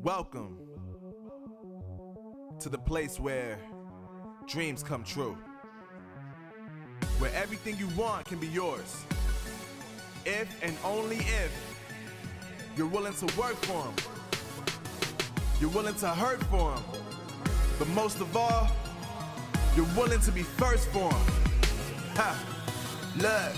Welcome to the place where dreams come true, where everything you want can be yours, if and only if you're willing to work for them, you're willing to hurt for them, but most of all, you're willing to be first for them. Ha! Look,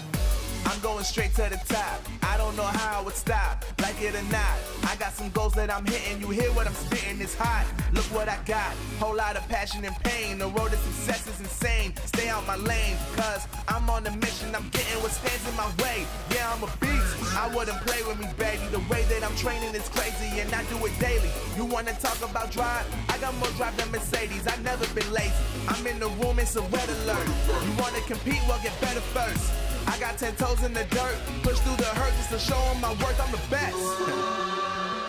I'm going straight to the top. I don't know how I would stop, like it or not. I got some goals that I'm hitting. You hear what I'm spitting? It's hot. Look what I got. Whole lot of passion and pain. The road to success is insane. Stay out my lane, cause I'm on a mission. I'm getting what stands in my way. Yeah, I'm a beast. I wouldn't play with me, baby. The way that I'm training is crazy, and I do it daily. You wanna talk about drive? I got more drive than Mercedes. I've never been lazy. I'm in the room, it's a red alert. You wanna compete? Well, get better first. I got 10 toes in the dirt, push through the hurt just to show them my worth. I'm the best.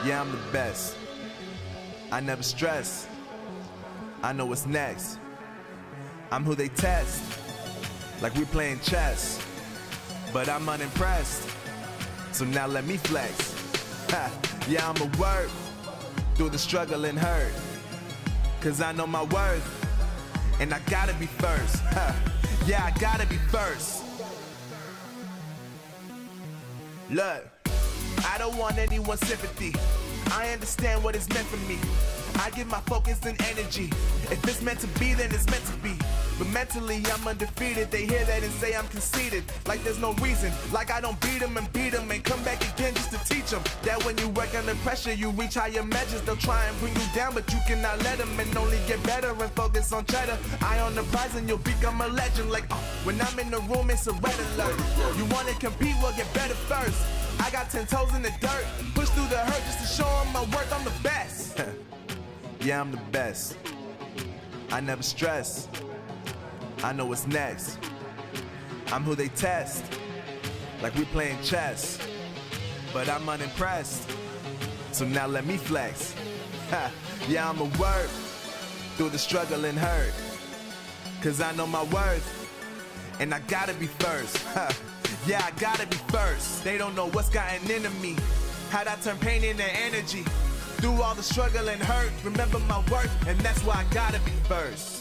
Yeah, I'm the best. I never stress. I know what's next. I'm who they test, like we playing chess. But I'm unimpressed, so now let me flex. Yeah, I'ma work through the struggle and hurt, cause I know my worth, and I gotta be first. Yeah, I gotta be first. Look, I don't want anyone's sympathy. I understand what is meant for me. I give my focus and energy. If it's meant to be, then it's meant to be. But mentally, I'm undefeated. They hear that and say I'm conceited. Like there's no reason. Like I don't beat them and come back again just to teach them that when you work under pressure, you reach higher measures. They'll try and bring you down, but you cannot let them, and only get better and focus on cheddar. Eye on the prize and you'll become a legend. Like, when I'm in the room, it's a red alert. You wanna compete? Well, get better first. I got 10 toes in the dirt, push through the hurt just to show them my worth. I'm the best. Yeah, I'm the best. I never stress. I know what's next. I'm who they test, like we playing chess. But I'm unimpressed, so now let me flex. Yeah, I'ma work through the struggle and hurt, cause I know my worth, and I gotta be first. Yeah, I gotta be first. They don't know what's gotten into me, how'd I turn pain into energy. Through all the struggle and hurt, remember my worth, and that's why I gotta be first.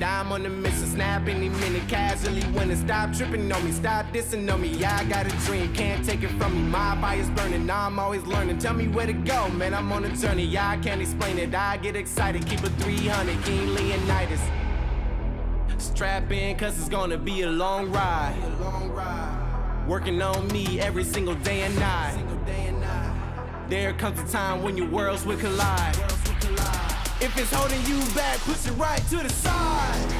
I'm on the mission, snap any minute, casually winning. Stop tripping on me, stop dissing on me. Yeah, I got a dream, can't take it from me. My fire's burning, now I'm always learning. Tell me where to go, man, I'm on a journey. Yeah, I can't explain it, I get excited. Keep it 300, King Leonidas. Strap in, cause it's gonna be a long ride. Working on me every single day and night. There comes a time when your worlds will collide. If it's holding you back, push it right to the side.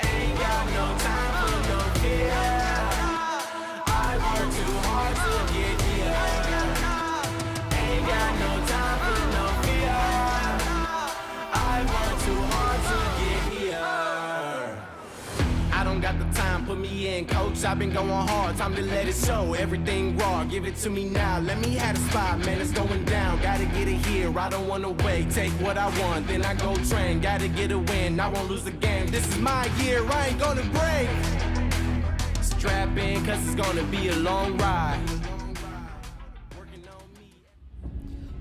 Ain't got no time for no fear. I work too hard to get here. Ain't got no time for no fear. I work too hard to get here. I don't got the time, put me in, coach. I've been going hard, time to let it show. Everything raw, give it to me now. Let me have the spot, man, it's going down. Gotta get it here, I don't wanna wait. Take what I want, then I go train. Gotta get a win, I won't lose the game. This is my year, I ain't gonna break. Strap in, cause it's gonna be a long ride.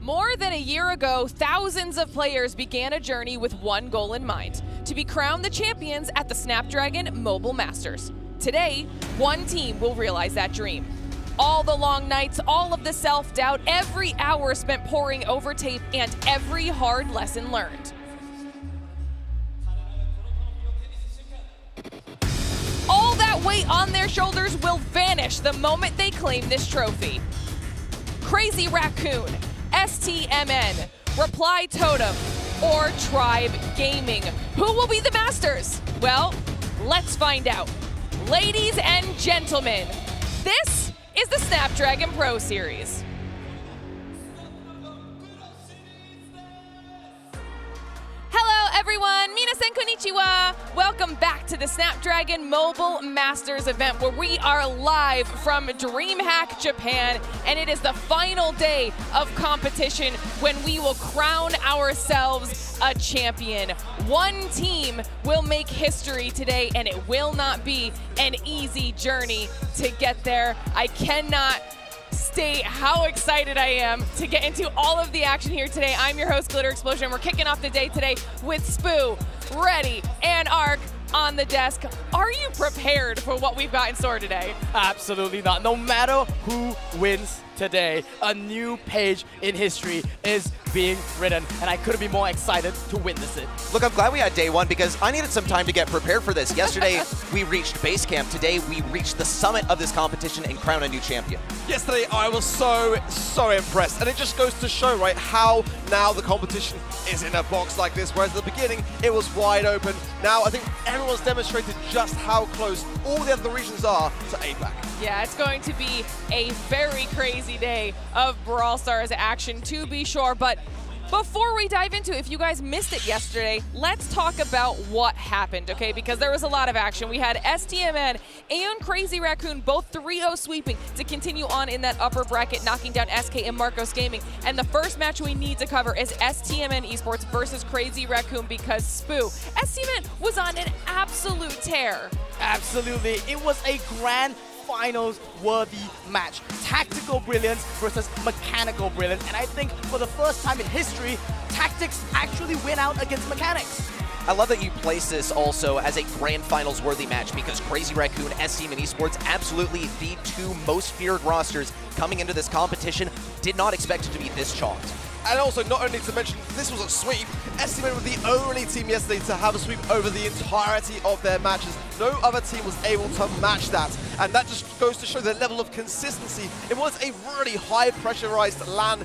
More than a year ago, thousands of players began a journey with one goal in mind: to be crowned the champions at the Snapdragon Mobile Masters. Today, one team will realize that dream. All the long nights, all of the self-doubt, every hour spent poring over tape, and every hard lesson learned. All that weight on their shoulders will vanish the moment they claim this trophy. Crazy Raccoon, STMN, Reply Totem, or Tribe Gaming. Who will be the masters? Well, let's find out. Ladies and gentlemen, this is the Snapdragon Pro Series. Hello everyone, Minasan Minasan konnichiwa! Welcome back to the Snapdragon Mobile Masters event where we are live from DreamHack Japan, and it is the final day of competition when we will crown ourselves a champion. One team will make history today, and it will not be an easy journey to get there. I cannot state how excited I am to get into all of the action here today. I'm your host, Glitter Explosion, and we're kicking off the day today with Spoo, Ready, and Arc on the desk. Are you prepared for what we've got in store today? Absolutely not. No matter who wins today, a new page in history is being written, and I couldn't be more excited to witness it. Look, I'm glad we had day one because I needed some time to get prepared for this. Yesterday, we reached base camp. Today, we reached the summit of this competition and crown a new champion. Yesterday, I was so impressed, and it just goes to show, right, how now the competition is in a box like this, whereas at the beginning, it was wide open. Now, I think everyone's demonstrated just how close all the other regions are to APAC. Yeah, it's going to be a very crazy day of Brawl Stars action, to be sure. But before we dive into it, if you guys missed it yesterday, let's talk about what happened, okay? Because there was a lot of action. We had STMN and Crazy Raccoon both 3-0 sweeping to continue on in that upper bracket, knocking down SK and Marcos Gaming. And the first match we need to cover is STMN Esports versus Crazy Raccoon because Spoo, STMN was on an absolute tear. Absolutely. It was a grand finals worthy match. Tactical brilliance versus mechanical brilliance. And I think for the first time in history, tactics actually win out against mechanics. I love that you place this also as a grand finals worthy match because Crazy Raccoon, STMN Esports, absolutely the two most feared rosters coming into this competition. Did not expect it to be this chalked. And also, not only to mention, this was a sweep. STMN were the only team yesterday to have a sweep over the entirety of their matches. No other team was able to match that. And that just goes to show the level of consistency. It was a really high pressurized LAN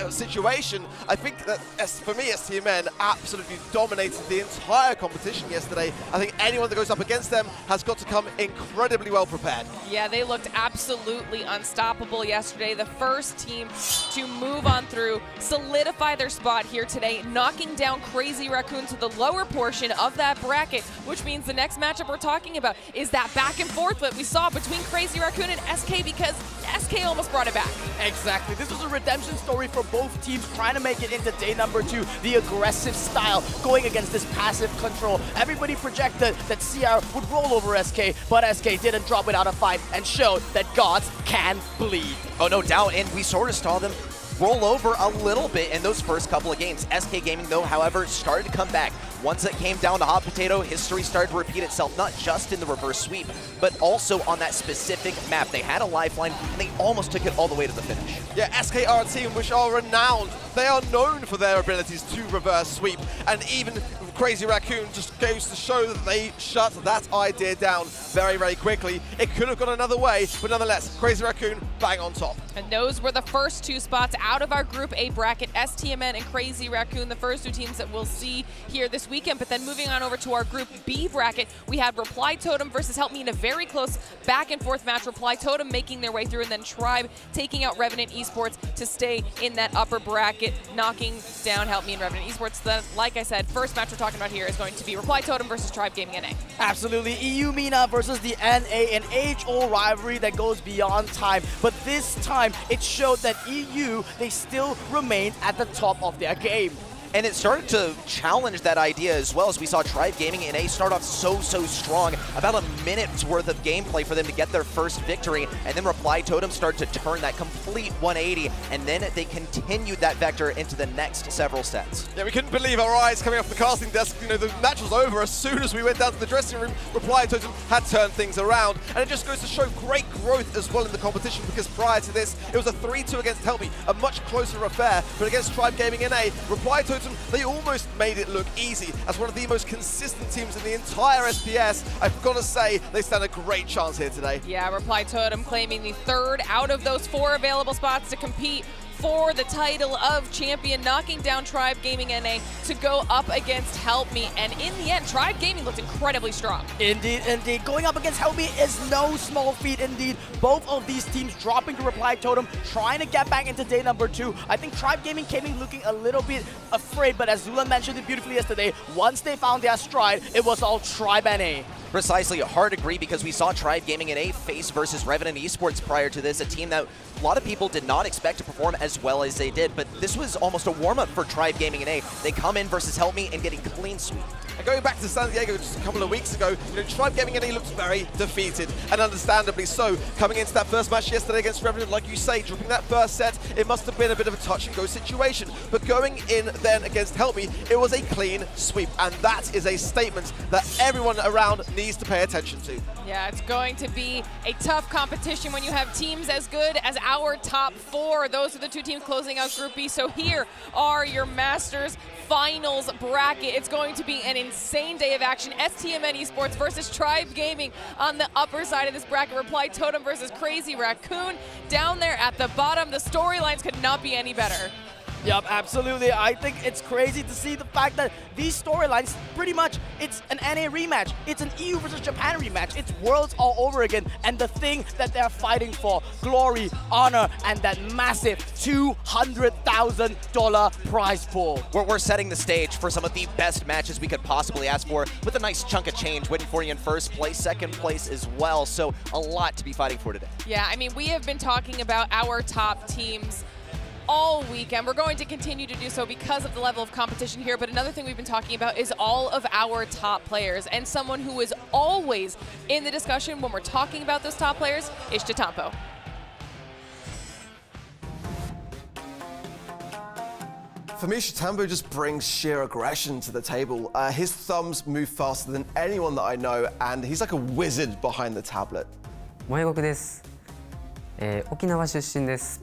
situation. I think that, for me, STMN absolutely dominated the entire competition yesterday. I think anyone that goes up against them has got to come incredibly well prepared. Yeah, they looked absolutely unstoppable yesterday. The first team to move on through, solidify their spot here today, knocking down Crazy Raccoon to the lower portion of that bracket, which means the next matchup we're talking about is that back and forth that we saw between Crazy Raccoon and SK because SK almost brought it back. Exactly. This was a redemption story for both teams trying to make it into day number 2. The aggressive style going against this passive control. Everybody projected that CR would roll over SK, but SK didn't drop without a fight and showed that gods can bleed. Oh, no doubt, and we sort of saw them roll over a little bit in those first couple of games. SK Gaming, though, however, started to come back. Once it came down to hot potato, history started to repeat itself, not just in the reverse sweep, but also on that specific map. They had a lifeline, and they almost took it all the way to the finish. Yeah, SK are a team which are renowned. They are known for their abilities to reverse sweep, and even Crazy Raccoon just goes to show that they shut that idea down very, very quickly. It could have gone another way, but nonetheless, Crazy Raccoon bang on top. And those were the first two spots out of our Group A bracket, STMN and Crazy Raccoon, the first two teams that we'll see here this weekend. But then moving on over to our Group B bracket, we had Reply Totem versus Help Me in a very close back and forth match. Reply Totem making their way through, and then Tribe taking out Revenant Esports to stay in that upper bracket, knocking down Help Me and Revenant Esports. Then, like I said, first match we're talking about here is going to be Reply Totem versus Tribe Gaming NA. Absolutely. EU Mina versus the NA, an age-old rivalry that goes beyond time. But this time, it showed that EU, they still remain at the top of their game. And it started to challenge that idea as well, as we saw Tribe Gaming NA start off so strong. About a minute's worth of gameplay for them to get their first victory, and then Reply Totem started to turn that complete 180, and then they continued that vector into the next several sets. Yeah, we couldn't believe our eyes coming off the casting desk. You know, the match was over as soon as we went down to the dressing room. Reply Totem had turned things around, and it just goes to show great growth as well in the competition, because prior to this, it was a 3-2 against Help Me, a much closer affair, but against Tribe Gaming NA, Reply Totem, they almost made it look easy. As one of the most consistent teams in the entire SPS, I've got to say, they stand a great chance here today. Yeah, Reply Totem claiming the third out of those 4 available spots to compete for the title of champion, knocking down Tribe Gaming NA to go up against Help Me. And in the end, Tribe Gaming looked incredibly strong. Indeed, indeed. Going up against Help Me is no small feat indeed. Both of these teams dropping the Reply Totem, trying to get back into day number 2. I think Tribe Gaming came in looking a little bit afraid, but as Zula mentioned it beautifully yesterday, once they found their stride, it was all Tribe NA. Precisely, hard agree, because we saw Tribe Gaming NA face versus Revenant Esports prior to this, a team that a lot of people did not expect to perform as well as they did, but this was almost a warm-up for Tribe Gaming NA. They come in versus Help Me and getting clean sweep. And going back to San Diego just a couple of weeks ago, Tribe Gaming NA looked very defeated, and understandably so. Coming into that first match yesterday against Revenant, like you say, dropping that first set, it must have been a bit of a touch-and-go situation. But going in then against Help Me, it was a clean sweep, and that is a statement that everyone around needs to pay attention to. Yeah, it's going to be a tough competition when you have teams as good as our top 4. Those are the 2 teams closing out Group B. So here are your Masters Finals bracket. It's going to be an insane day of action. STMN Esports versus Tribe Gaming on the upper side of this bracket. Reply Totem versus Crazy Raccoon down there at the bottom. The storylines could not be any better. Yep, absolutely. I think it's crazy to see the fact that these storylines, pretty much, it's an NA rematch. It's an EU versus Japan rematch. It's Worlds all over again. And the thing that they're fighting for, glory, honor, and that massive $200,000 prize pool. We're setting the stage for some of the best matches we could possibly ask for, with a nice chunk of change waiting for you in first place, second place as well. So a lot to be fighting for today. Yeah, I mean, we have been talking about our top teams all weekend. We're going to continue to do so because of the level of competition here, but another thing we've been talking about is all of our top players, and someone who is always in the discussion when we're talking about those top players is Chitampo. For me, Chitampo just brings sheer aggression to the table. His thumbs move faster than anyone that I know, and he's like a wizard behind the tablet. 萌国です。沖縄出身です。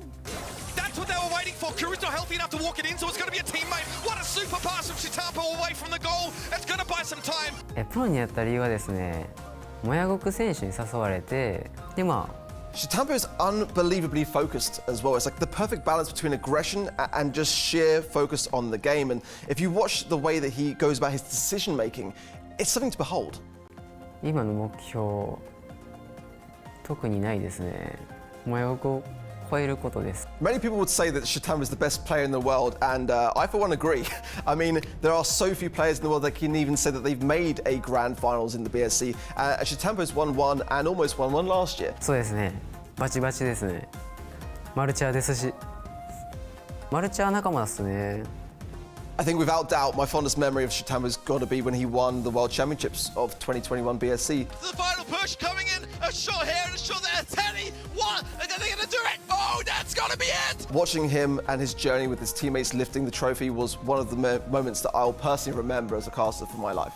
That's what they were waiting for. Kuruto healthy enough to walk it in, so it's going to be a teammate. What a super pass from Chitampo away from the goal. That's going to buy some time. プロになった理由はですね、萌国選手に誘われて、でChitampo is unbelievably focused as well. It's like the perfect balance between aggression and just sheer focus on the game. And if you watch the way that he goes about his decision making, it's something to behold. 今の目標、特にないですね。萌国を超えることです。 Many people would say that Chitampo is the best player in the world, and I for one agree. I mean, there are so few players in the world that can even say that they've made a grand finals in the BSC. Chitampo's won one and almost won one last year. そうですね。バチバチですね。マルチャーですし、マルチャー仲間ですね。 I think without doubt, my fondest memory of Chitampo's got to be when he won the World Championships of 2021 BSC. The final push coming in. A shot here and a shot there. Teddy, what? Are they going to do it? Oh, that's got to be it. Watching him and his journey with his teammates lifting the trophy was one of the moments that I'll personally remember as a caster for my life.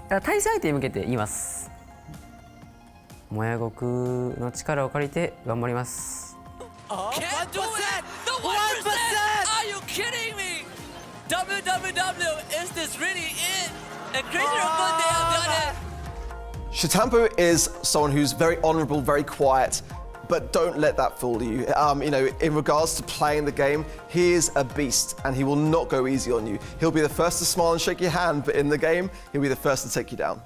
対戦相手に向けて言います。萌国の力を借りて頑張ります。 Can't do it! The 1%! Are you kidding me? WWW, is this really it? And Crazy Raccoon, they have done it! Chitampo is someone who's very honourable, very quiet, but don't let that fool you. You know, in regards to playing the game, he is a beast and he will not go easy on you. He'll be the first to smile and shake your hand, but in the game, he'll be the first to take you down.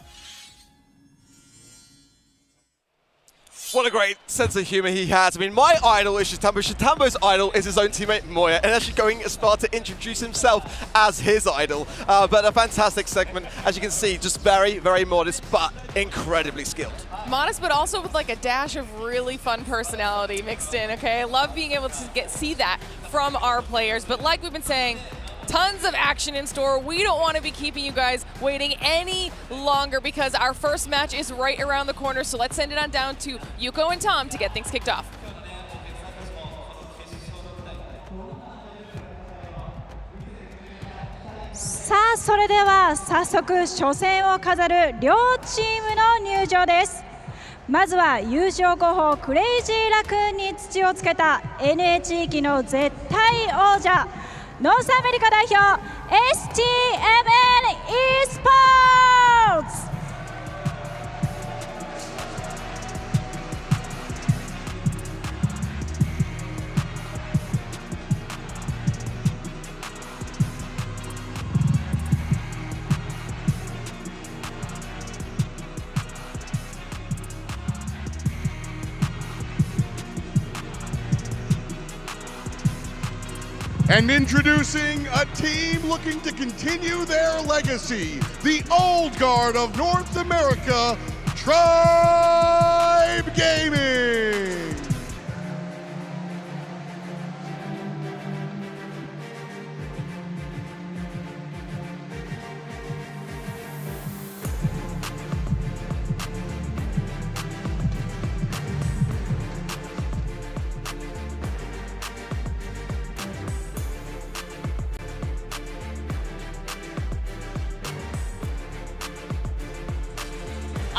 What a great sense of humor he has. I mean, my idol is Chitampo. Chitampo's idol is his own teammate Moya, and actually going as far to introduce himself as his idol. But a fantastic segment, as you can see, just very, very modest, but incredibly skilled. Modest, but also with like a dash of really fun personality mixed in, okay? I love being able to see that from our players, but like we've been saying, tons of action in store. We don't want to be keeping you guys waiting any longer because our first match is right around the corner. So let's send it on down to Yuko and Tom to get things kicked off. So, それでは早速初戦を飾る両チームの入場です。まずは優勝候補クレイジーラクーンに土をつけた NA 地域の絶対王者ノースアメリカ代表 STMN Esports! And introducing a team looking to continue their legacy, the old guard of North America, Tribe Gaming.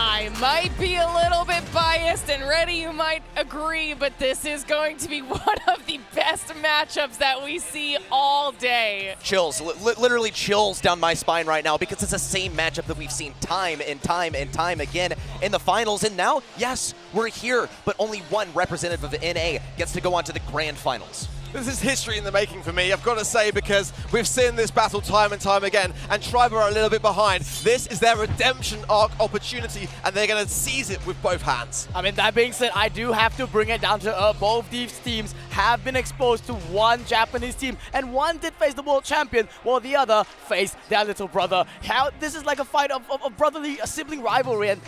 I might be a little bit biased, and Reddy, you might agree, but this is going to be one of the best matchups that we see all day. Chills, literally chills down my spine right now because it's the same matchup that we've seen time and time and time again in the finals. And now, yes, we're here, but only one representative of NA gets to go on to the grand finals. This is history in the making for me, I've got to say, because we've seen this battle time and time again, and Tribe are a little bit behind. This is their redemption arc opportunity, and they're going to seize it with both hands. I mean, that being said, I do have to bring it down to both these teams have been exposed to one Japanese team, and one did face the world champion, while the other faced their little brother. This is like a fight of brotherly sibling rivalry, and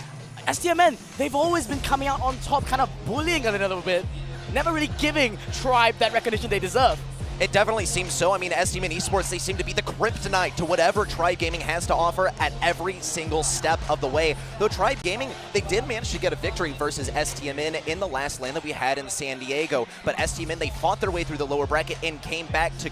STMN, they've always been coming out on top, kind of bullying a little bit. Never really giving Tribe that recognition they deserve. It definitely seems so. I mean, STMN Esports, they seem to be the kryptonite to whatever Tribe Gaming has to offer at every single step of the way. Though Tribe Gaming, they did manage to get a victory versus STMN in the last LAN that we had in San Diego. But STMN, they fought their way through the lower bracket and came back to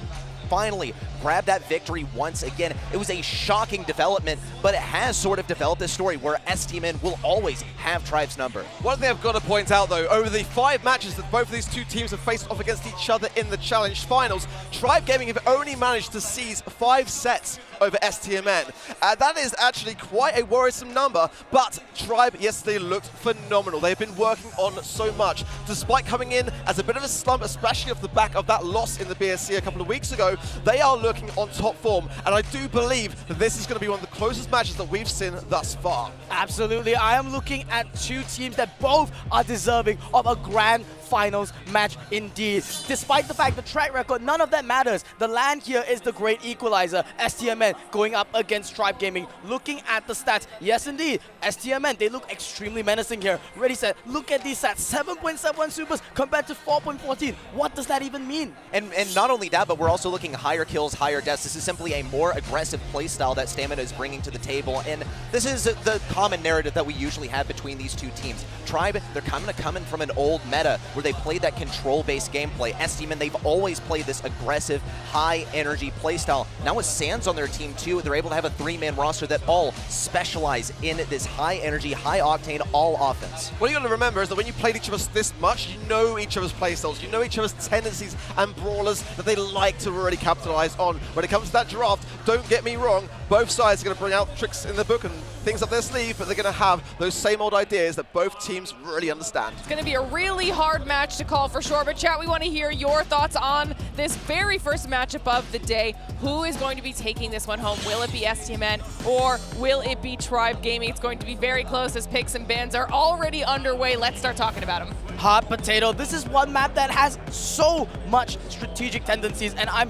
finally grab that victory once again. It was a shocking development, but it has sort of developed this story where STMN will always have Tribe's number. One thing I've got to point out though, over the 5 matches that both of these two teams have faced off against each other in the Challenge Finals, Tribe Gaming have only managed to seize 5 sets over STMN. That is actually quite a worrisome number, but Tribe yesterday looked phenomenal. They've been working on so much. Despite coming in as a bit of a slump, especially off the back of that loss in the BSC a couple of weeks ago, they are looking on top form, and I do believe that this is going to be one of the closest matches that we've seen thus far. Absolutely, I am looking at 2 teams that both are deserving of a grand finals match indeed. Despite the fact the track record, none of that matters. The land here is the great equalizer. STMN going up against Tribe Gaming. Looking at the stats, yes indeed, STMN, they look extremely menacing here. Ready, set, look at these stats, 7.71 supers compared to 4.14. What does that even mean? And not only that, but we're also looking higher kills, higher deaths. This is simply a more aggressive playstyle that Stamina is bringing to the table, and this is the common narrative that we usually have between these two teams. Tribe, they're kind of coming from an old meta where they played that control-based gameplay. STMN, they've always played this aggressive, high-energy playstyle. Now with Sands on their team too, they're able to have a 3-man roster that all specialize in this high-energy, high-octane, all offense. What you got to remember is that when you played each of us this much, you know each other's playstyles, you know each other's tendencies and brawlers that they like to really capitalize on. When it comes to that draft, don't get me wrong, both sides are going to bring out tricks in the book and things up their sleeve, but they're going to have those same old ideas that both teams really understand. It's going to be a really hard match to call for sure, but chat, we want to hear your thoughts on this very first matchup of the day. Who is going to be taking this one home? Will it be STMN or will it be Tribe Gaming? It's going to be very close as picks and bans are already underway. Let's start talking about them. Hot potato. This is one map that has so much strategic tendencies, and I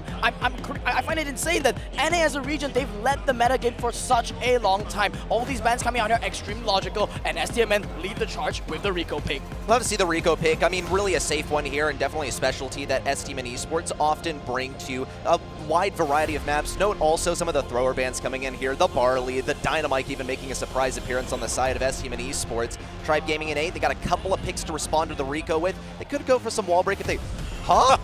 find it insane that NA as a region, they've led the meta game for such a long time. All these bans coming out here are extremely logical, and STMN lead the charge with the Rico pick. Love to see the Rico pick. I mean, really a safe one here, and definitely a specialty that STMN Esports often bring to a wide variety of maps. Note also some of the thrower bans coming in here, the Barley, the Dynamite even making a surprise appearance on the side of STMN Esports. Tribe Gaming and 8, they got a couple of picks to respond to the Rico with. They could go for some wall break if they... Huh?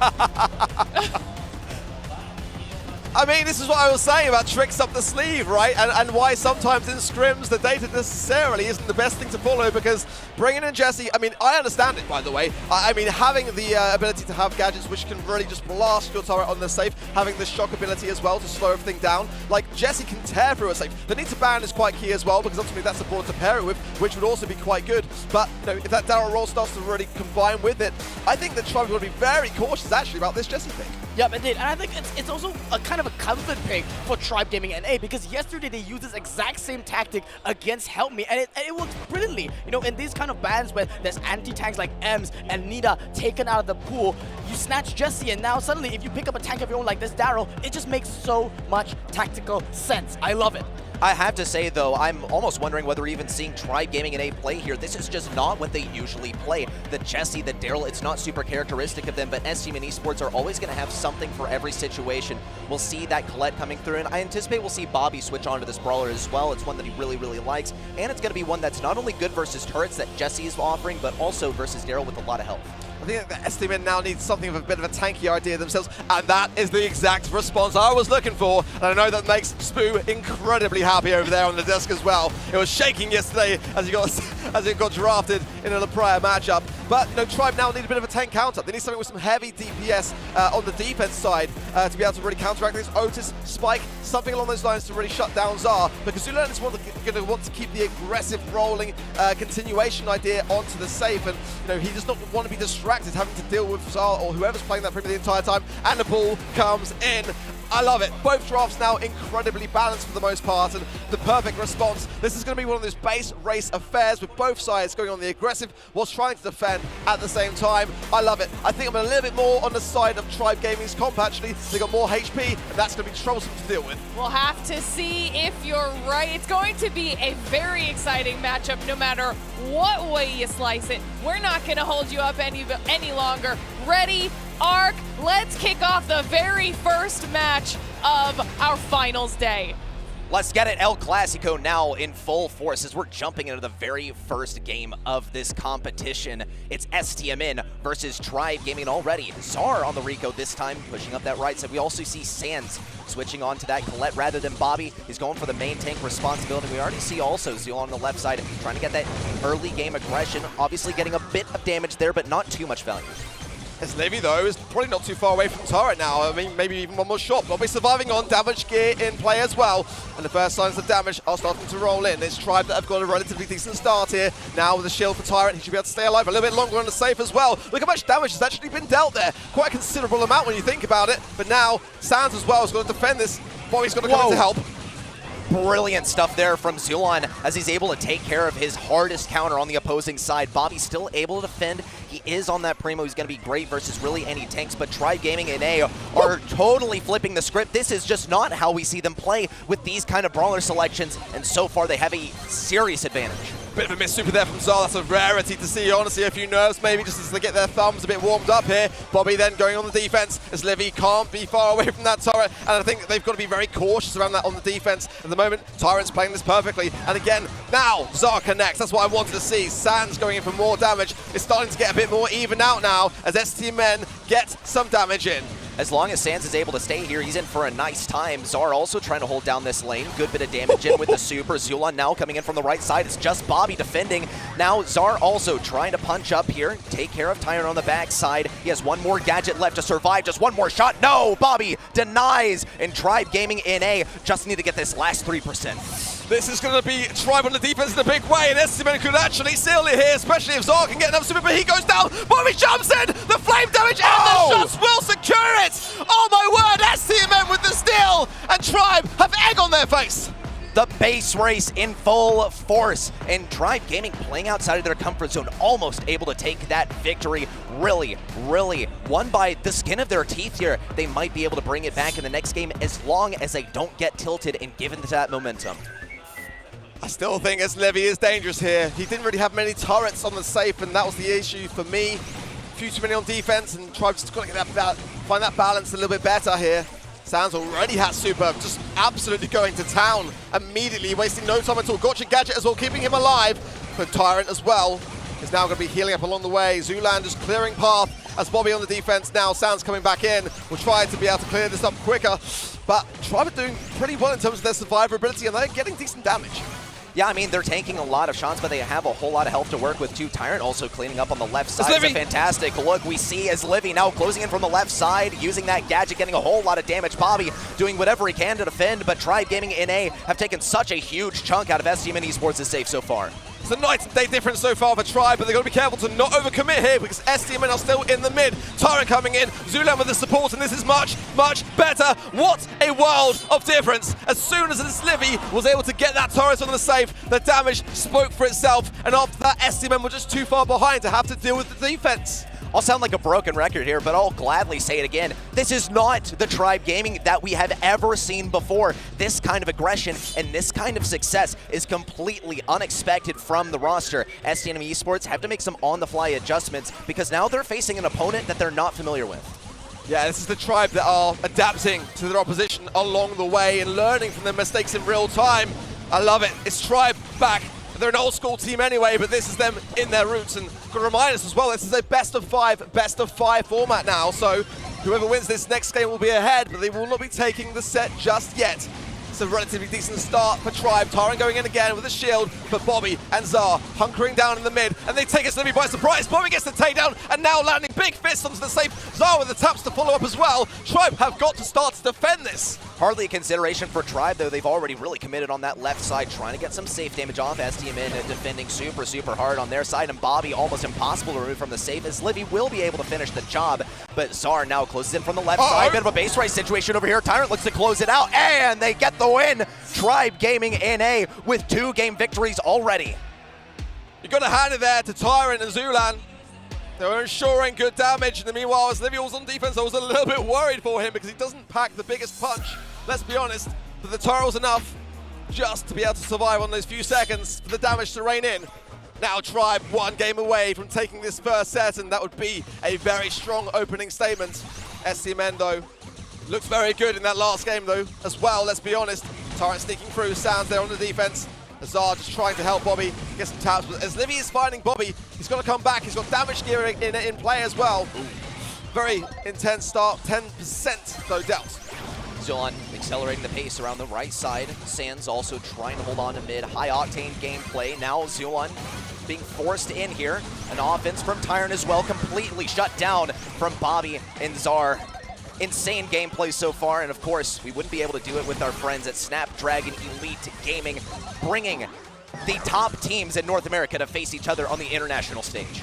I mean, this is what I was saying about tricks up the sleeve, right? And why sometimes in scrims the data necessarily isn't the best thing to follow, because bringing in Jesse, I mean, I understand it, by the way. I mean, having the ability to have gadgets which can really just blast your turret on the safe, having the shock ability as well to slow everything down. Like, Jesse can tear through a safe. The need to ban is quite key as well, because ultimately that's the board to pair it with, which would also be quite good. But if that Daryl roll starts to really combine with it, I think that Tribe will be very cautious actually about this Jesse pick. Yep, indeed. And I think it's also a kind of a comfort pick for Tribe Gaming NA, because yesterday they used this exact same tactic against Help Me, and it worked brilliantly. In these kind of bans where there's anti-tanks like Ems and Nita taken out of the pool, you snatch Jesse, and now suddenly if you pick up a tank of your own like this Daryl, it just makes so much tactical sense. I love it. I have to say, though, I'm almost wondering whether even seeing Tribe Gaming in A play here, this is just not what they usually play. The Jesse, the Daryl, it's not super characteristic of them, but STM and Esports are always going to have something for every situation. We'll see that Colette coming through, and I anticipate we'll see Bobby switch on to this brawler as well. It's one that he really, really likes, and it's going to be one that's not only good versus turrets that Jesse is offering, but also versus Daryl with a lot of health. I think that STM now needs something of a bit of a tanky idea themselves, and that is the exact response I was looking for. And I know that makes Spoo incredibly happy over there on the desk as well. It was shaking yesterday as it got drafted in a prior matchup. But Tribe now need a bit of a tank counter. They need something with some heavy DPS on the defense side to be able to really counteract this. Otis, Spike, something along those lines to really shut down Zar, because Zulan is going to want to keep the aggressive rolling continuation idea onto the safe, and he does not want to be distracted having to deal with Zar or whoever's playing that Premier the entire time, and the ball comes in. I love it. Both drafts now incredibly balanced for the most part, and the perfect response. This is going to be one of those base race affairs with both sides going on the aggressive whilst trying to defend at the same time. I love it. I think I'm a little bit more on the side of Tribe Gaming's comp, actually. They got more HP, and that's going to be troublesome to deal with. We'll have to see if you're right. It's going to be a very exciting matchup no matter what way you slice it. We're not going to hold you up any longer. Ready? Arc, let's kick off the very first match of our finals day. Let's get it. El Clasico now in full force as we're jumping into the very first game of this competition. It's STMN versus Tribe Gaming, already Zar on the Rico this time, pushing up that right side. We also see Sands switching on to that Colette rather than Bobby. He's going for the main tank responsibility. We already see also Zio on the left side trying to get that early game aggression. Obviously getting a bit of damage there, but not too much value. As Livy, though, is probably not too far away from turret now. I mean, maybe even one more shot. Bobby surviving on damage gear in play as well. And the first signs of damage are starting to roll in. It's Tribe that have got a relatively decent start here. Now with a shield for Tyrant, he should be able to stay alive a little bit longer on the safe as well. Look how much damage has actually been dealt there. Quite a considerable amount when you think about it. But now, Sands as well is going to defend this. Bobby's going to come in to help. Brilliant stuff there from Zulon as he's able to take care of his hardest counter on the opposing side. Bobby's still able to defend. He is on that Primo. He's going to be great versus really any tanks, but Tribe Gaming and A are totally flipping the script. This is just not how we see them play with these kind of brawler selections, and so far they have a serious advantage. Bit of a miss super there from Zar. That's a rarity to see. Honestly, a few nerves maybe just as they get their thumbs a bit warmed up here. Bobby then going on the defense as Livy can't be far away from that turret, and I think they've got to be very cautious around that on the defense. At the moment, Tyrant's playing this perfectly, and again, now Zar connects. That's what I wanted to see. Sands going in for more damage. It's starting to get a bit more even out now as STMN get some damage in. As long as Sands is able to stay here, he's in for a nice time. Zar also trying to hold down this lane. Good bit of damage in with the super. Zulon now coming in from the right side. It's just Bobby defending. Now Zar also trying to punch up here, take care of Tyrant on the backside. He has one more gadget left to survive. Just one more shot. No, Bobby denies. And Tribe Gaming in A just need to get this last 3%. This is going to be Tribe on the defense in a big way, and STMN could actually seal it here, especially if Zar can get enough super, but he goes down. Bobby jumps in. The flame damage and the shots will secure it. Oh my word, STMN with the steal, and Tribe have egg on their face. The base race in full force, and Tribe Gaming playing outside of their comfort zone, almost able to take that victory. Really, really won by the skin of their teeth here. They might be able to bring it back in the next game as long as they don't get tilted and given that momentum. I still think Livy is dangerous here. He didn't really have many turrets on the safe, and that was the issue for me. Few too many on defense, and Tribe's just got to get find that balance a little bit better here. Sands already has super, just absolutely going to town immediately, wasting no time at all. Gotcha gadget as well, keeping him alive. But Tyrant as well is now going to be healing up along the way. Zulan just clearing path as Bobby on the defense now. Sands coming back in. We'll try to be able to clear this up quicker. But Tribe are doing pretty well in terms of their survivability, and they're getting decent damage. Yeah, I mean, they're tanking a lot of shots, but they have a whole lot of health to work with too. Tyrant also cleaning up on the left side. It's a fantastic look we see as Livy now closing in from the left side, using that gadget, getting a whole lot of damage. Bobby doing whatever he can to defend, but Tribe Gaming NA have taken such a huge chunk out of STMN Esports' safe so far. It's a night and day difference so far for Tribe, but they've got to be careful to not overcommit here because STMN are still in the mid. Tyrant coming in, Zulan with the support, and this is much, much better. What a world of difference. As soon as Slivy was able to get that turret on the safe, the damage spoke for itself, and after that, STMN were just too far behind to have to deal with the defense. I'll sound like a broken record here, but I'll gladly say it again. This is not the Tribe Gaming that we have ever seen before. This kind of aggression and this kind of success is completely unexpected from the roster. STM Esports have to make some on-the-fly adjustments because now they're facing an opponent that they're not familiar with. Yeah, this is the Tribe that are adapting to their opposition along the way and learning from their mistakes in real time. I love it. It's Tribe back. They're an old school team anyway, but this is them in their roots. And got to remind us as well, this is a best of five format now. So whoever wins this next game will be ahead, but they will not be taking the set just yet. It's a relatively decent start for Tribe. Tyrant going in again with a shield, but Bobby and Zar hunkering down in the mid, and they take Slivy by surprise. Bobby gets the takedown, and now landing big fists onto the safe. Zar with the taps to follow up as well. Tribe have got to start to defend this. Hardly a consideration for Tribe, though. They've already really committed on that left side, trying to get some safe damage off. STMN defending super hard on their side, and Bobby almost impossible to remove from the safe, as Slivy will be able to finish the job, but Zar now closes in from the left side. Bit of a base race situation over here. Tyrant looks to close it out, and they get the win. Tribe Gaming NA with 2-game victories already. You got to hand it there to Tyrant and Zulan. They were ensuring good damage, and meanwhile, as Slivy was on defense, I was a little bit worried for him because he doesn't pack the biggest punch. Let's be honest, but the turret was enough just to be able to survive on those few seconds for the damage to rein in. Now Tribe 1 game away from taking this first set, and that would be a very strong opening statement. STMN though, looks very good in that last game though, as well, let's be honest. Tyrant sneaking through, Sands there on the defense. Azar just trying to help Bobby get some taps, but as Livy is finding Bobby, he's got to come back. He's got damage gear in play as well. Very intense start, 10% though dealt. Zulan accelerating the pace around the right side. Sands also trying to hold on to mid. High octane gameplay. Now Zulan being forced in here. An offense from Tyrant as well, completely shut down from Bobby and Zar. Insane gameplay so far, and of course, we wouldn't be able to do it with our friends at Snapdragon Elite Gaming, bringing the top teams in North America to face each other on the international stage.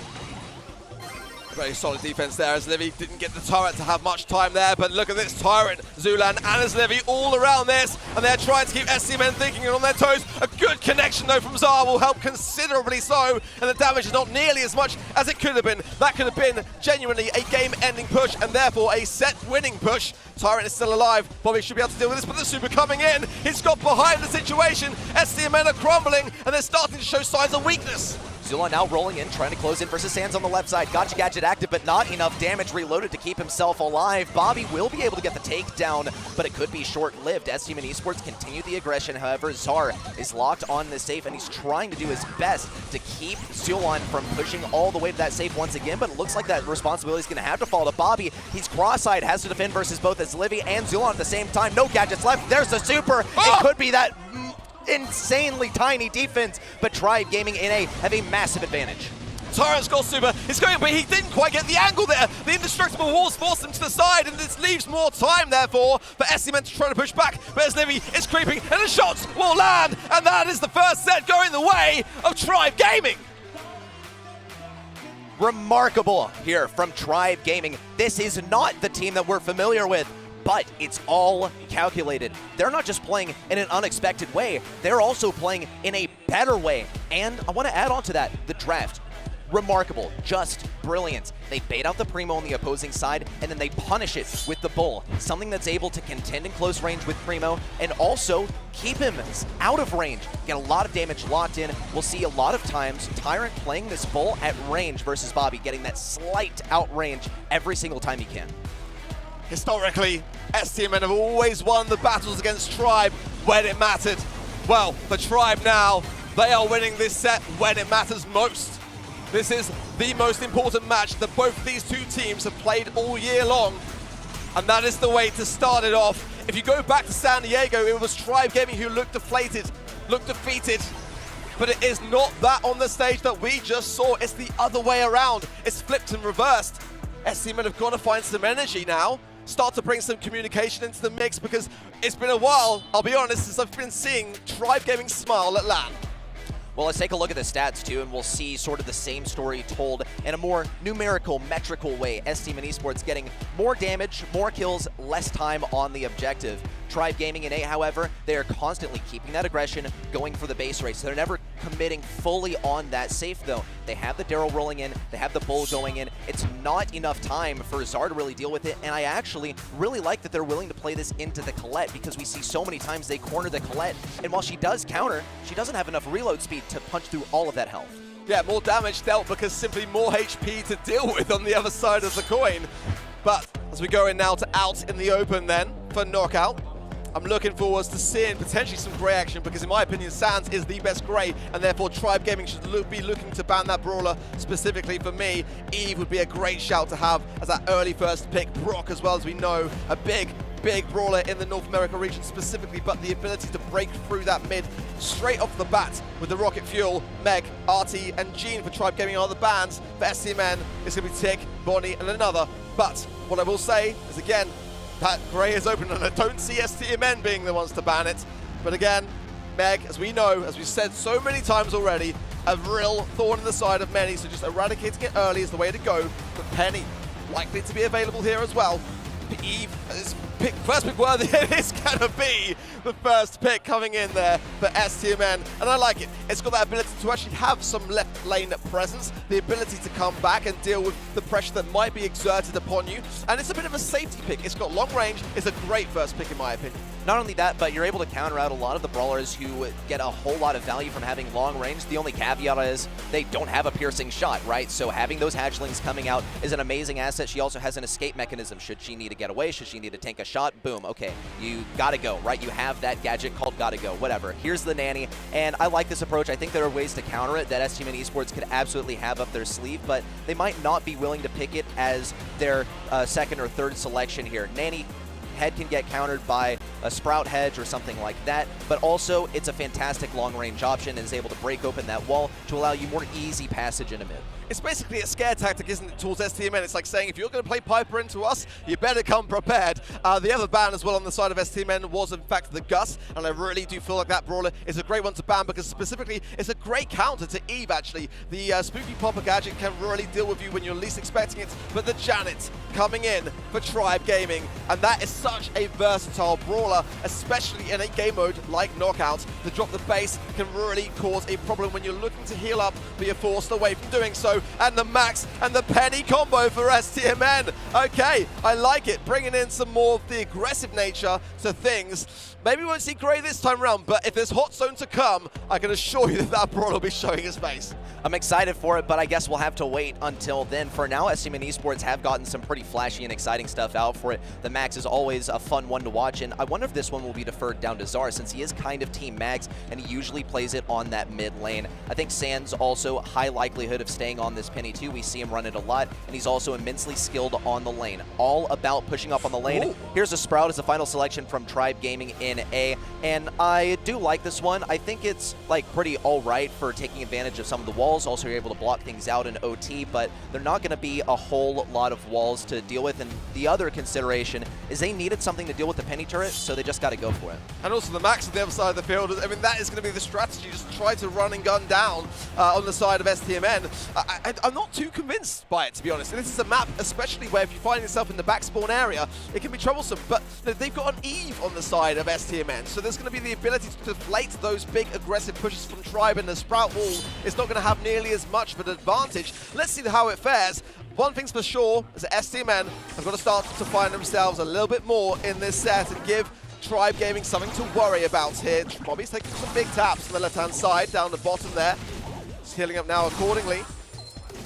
Very solid defense there as Livy didn't get the Tyrant to have much time there, but look at this, Tyrant, Zulan, and as Livy all around this, and they're trying to keep STMN thinking and on their toes. A good connection though from Zar will help considerably so, and the damage is not nearly as much as it could have been. That could have been genuinely a game-ending push, and therefore a set-winning push. Tyrant is still alive. Bobby should be able to deal with this, but the super coming in. He's got behind the situation. STMN are crumbling, and they're starting to show signs of weakness. Zulan now rolling in, trying to close in versus Sands on the left side. Gotcha Gadget active, but not enough damage reloaded to keep himself alive. Bobby will be able to get the takedown, but it could be short-lived. STM Esports continue the aggression. However, Zar is locked on the safe, and he's trying to do his best to keep Zulan from pushing all the way to that safe once again, but it looks like that responsibility is going to have to fall to Bobby. He's cross-eyed, has to defend versus both as Livy and Zulan at the same time. No gadgets left. There's the super. It could be that insanely tiny defense, but Tribe Gaming NA have a massive advantage. Tyrant's got super, he's going, but he didn't quite get the angle there. The indestructible walls forced him to the side, and this leaves more time, therefore, for STMN to try to push back. But as Livy is creeping, and the shots will land, and that is the first set going the way of Tribe Gaming. Remarkable here from Tribe Gaming. This is not the team that we're familiar with, but it's all calculated. They're not just playing in an unexpected way, they're also playing in a better way. And I want to add on to that, the draft. Remarkable, just brilliant. They bait out the Primo on the opposing side, and then they punish it with the Bull. Something that's able to contend in close range with Primo, and also keep him out of range. Get a lot of damage locked in. We'll see a lot of times Tyrant playing this Bull at range versus Bobby, getting that slight outrange every single time he can. Historically, STMN have always won the battles against Tribe when it mattered. Well, for Tribe now, they are winning this set when it matters most. This is the most important match that both of these two teams have played all year long, and that is the way to start it off. If you go back to San Diego, it was Tribe Gaming who looked deflated, looked defeated, but it is not that on the stage that we just saw. It's the other way around. It's flipped and reversed. STMN have got to find some energy now, start to bring some communication into the mix, because it's been a while, I'll be honest, since I've been seeing Tribe Gaming smile at LAN. Well, let's take a look at the stats too, and we'll see sort of the same story told in a more numerical, metrical way. S-Team and Esports getting more damage, more kills, less time on the objective. Tribe Gaming and A, however, they are constantly keeping that aggression, going for the base race. They're never committing fully on that safe, though. They have the Daryl rolling in, they have the Bull going in. It's not enough time for Zar to really deal with it, and I actually really like that they're willing to play this into the Colette, because we see so many times they corner the Colette, and while she does counter, she doesn't have enough reload speed to punch through all of that health. Yeah, more damage dealt because simply more HP to deal with on the other side of the coin. But as we go in now to out in the open then for Knockout, I'm looking forward to seeing potentially some Grey action, because in my opinion, Sands is the best Grey, and therefore Tribe Gaming should be looking to ban that Brawler. Specifically for me, Eve would be a great shout to have as that early first pick. Brock as well, as we know, a big brawler in the North America region specifically, but the ability to break through that mid straight off the bat with the Rocket Fuel, Meg, Artie, and Jean for Tribe Gaming are the bans. For STMN, it's going to be Tick, Bonnie, and another. But what I will say is, again, that Grey is open, and I don't see STMN being the ones to ban it. But again, Meg, as we know, as we've said so many times already, a real thorn in the side of many, so just eradicating it early is the way to go. But Penny, likely to be available here as well. Eve is first pick worthy. It is going to be the first pick coming in there for STMN, and I like it. It's got that ability to actually have some left lane presence, the ability to come back and deal with the pressure that might be exerted upon you, and it's a bit of a safety pick. It's got long range. It's a great first pick in my opinion. Not only that, but you're able to counter out a lot of the brawlers who get a whole lot of value from having long range. The only caveat is they don't have a piercing shot, right? So having those hatchlings coming out is an amazing asset. She also has an escape mechanism. Should she need to get away, should she need to tank a shot, boom, okay, you gotta go, right? You have that gadget called gotta go, whatever. Here's the nanny, and I like this approach. I think there are ways to counter it that S-Team and Esports could absolutely have up their sleeve, but they might not be willing to pick it as their second or third selection here. Nanny head can get countered by a Sprout hedge or something like that, but also it's a fantastic long-range option and is able to break open that wall to allow you more easy passage into mid. It's basically a scare tactic, isn't it, towards STMN? It's like saying, if you're going to play Piper into us, you better come prepared. The other ban as well on the side of STMN was, in fact, the Gus, and I really do feel like that Brawler is a great one to ban, because specifically, it's a great counter to Eve, actually. The Spooky Popper gadget can really deal with you when you're least expecting it, but the Janet coming in for Tribe Gaming, and that is such a versatile Brawler, especially in a game mode like Knockout. The drop the base can really cause a problem when you're looking to heal up, but you're forced away from doing so. And the Max and the Penny combo for STMN. Okay, I like it. Bringing in some more of the aggressive nature to things. Maybe we won't see Grey this time around, but if there's Hot Zone to come, I can assure you that that Brawl will be showing his face. I'm excited for it, but I guess we'll have to wait until then. For now, S-Team and Esports have gotten some pretty flashy and exciting stuff out for it. The Max is always a fun one to watch, and I wonder if this one will be deferred down to Zar, since he is kind of Team Max, and he usually plays it on that mid lane. I think Sans also high likelihood of staying on this Penny too. We see him run it a lot, and he's also immensely skilled on the lane. All about pushing up on the lane. Ooh. Here's a Sprout as the final selection from Tribe Gaming in A, and I do like this one. I think it's like pretty all right for taking advantage of some of the walls. Also, you're able to block things out in OT, but they're not going to be a whole lot of walls to deal with. And the other consideration is they needed something to deal with the Penny turret, so they just got to go for it. And also the Max on the other side of the field. I mean, that is going to be the strategy. Just try to run and gun down on the side of STMN. I'm not too convinced by it, to be honest. And this is a map, especially where if you find yourself in the back spawn area, it can be troublesome. But they've got an Eve on the side of STMN, so there's going to be the ability to deflate those big aggressive pushes from Tribe, and the Sprout wall is not going to have nearly as much of an advantage. Let's see how it fares. One thing's for sure is that STMN have got to start to find themselves a little bit more in this set and give Tribe Gaming something to worry about here. Bobby's taking some big taps on the left-hand side, down the bottom there. He's healing up now accordingly.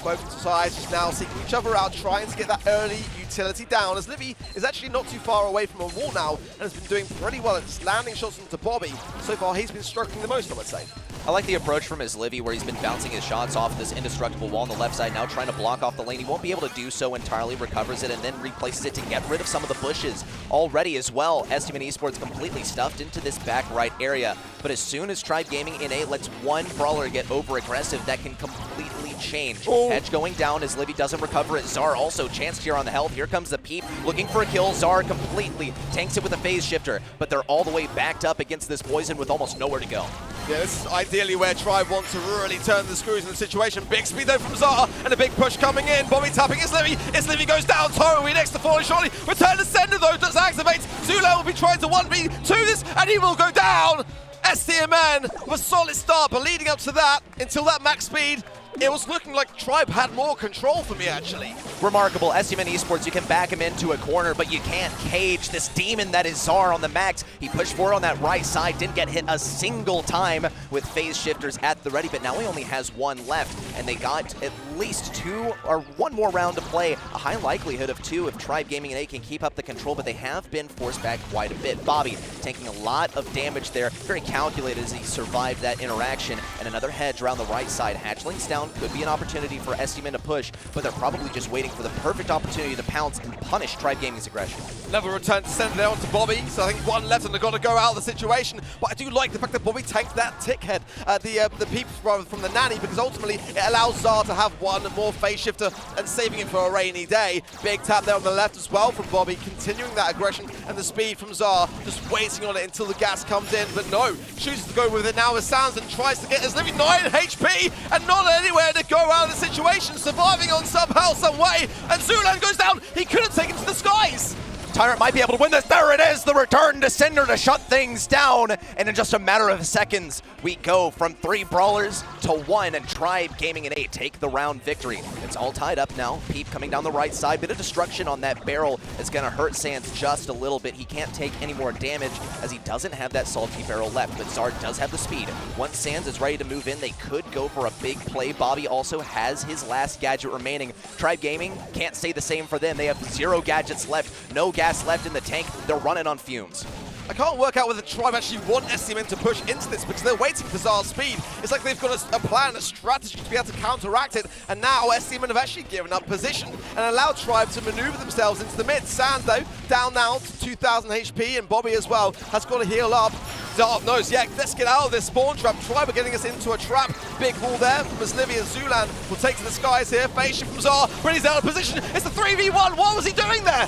Both sides just now seeking each other out, trying to get that early utility down, as Livy is actually not too far away from a wall now and has been doing pretty well at just landing shots into Bobby. So far, he's been struggling the most, I would say. I like the approach from his Livy, where he's been bouncing his shots off this indestructible wall on the left side, now trying to block off the lane. He won't be able to do so entirely, recovers it, and then replaces it to get rid of some of the bushes already as well. S-Team and Esports completely stuffed into this back right area, but as soon as Tribe Gaming in A lets one Brawler get over-aggressive, that can completely completely change. Hedge going down as Livy doesn't recover it. Zar also chanced here on the health. Here comes the Peep looking for a kill. Zar completely tanks it with a phase shifter, but they're all the way backed up against this poison with almost nowhere to go. Yeah, this is ideally where Tribe want to really turn the screws in the situation. Big speed though from Zara, and a big push coming in. Bobby tapping his Livy. His Livy goes down. Toro will be next to falling shortly. Return to sender though does activate. Zula will be trying to 1v2 this, and he will go down. STMN with a solid start, but leading up to that, until that max speed, it was looking like Tribe had more control for me, actually. Remarkable. STMN Esports, you can back him into a corner, but you can't cage this demon that is Zar on the max. He pushed forward on that right side, didn't get hit a single time with phase shifters at the ready, but now he only has one left, and they got at least two or one more round to play. A high likelihood of two if Tribe Gaming and A can keep up the control, but they have been forced back quite a bit. Bobby taking a lot of damage there, very calculated as he survived that interaction, and another hedge around the right side. Hatchlings down, could be an opportunity for STMN to push, but they're probably just waiting for the perfect opportunity to pounce and punish Tribe Gaming's aggression. Level return to send there onto Bobby, so I think one left and they've got to go out of the situation. But I do like the fact that Bobby tanked that tick head, the peep rather from the nanny, because ultimately it allows Zar to have one more phase shifter and saving it for a rainy day. Big tap there on the left as well from Bobby, continuing that aggression and the speed from Zar, just waiting on it until the gas comes in, but no, chooses to go with it now with Sands and tries to get his Livy 9 HP and not anywhere to go out of the situation, surviving on somehow, some way, and Zulan goes down. He could have taken to the skies. Tyrant might be able to win this. There it is, the return to Cinder to shut things down. And in just a matter of seconds, we go from 3 brawlers to 1, and Tribe Gaming and 8 take the round victory. It's all tied up now. Peep coming down the right side. Bit of destruction on that barrel. It's going to hurt Sands just a little bit. He can't take any more damage as he doesn't have that salty barrel left, but Zard does have the speed. Once Sands is ready to move in, they could go for a big play. Bobby also has his last gadget remaining. Tribe Gaming can't say the same for them. They have 0 gadgets left, no gas left in the tank. They're running on fumes. I can't work out whether Tribe actually want STMN to push into this because they're waiting for Zar's speed. It's like they've got a plan, a strategy to be able to counteract it, and now STMN have actually given up position and allowed Tribe to maneuver themselves into the mid. Sands, though, down now to 2,000 HP, and Bobby as well has got to heal up. Zar knows, yeah, let's get out of this spawn trap. Tribe are getting us into a trap. Big wall there from Livy and Zulan will take to the skies here. Phase shift from Zar, but he's out of position. It's the 3v1. What was he doing there?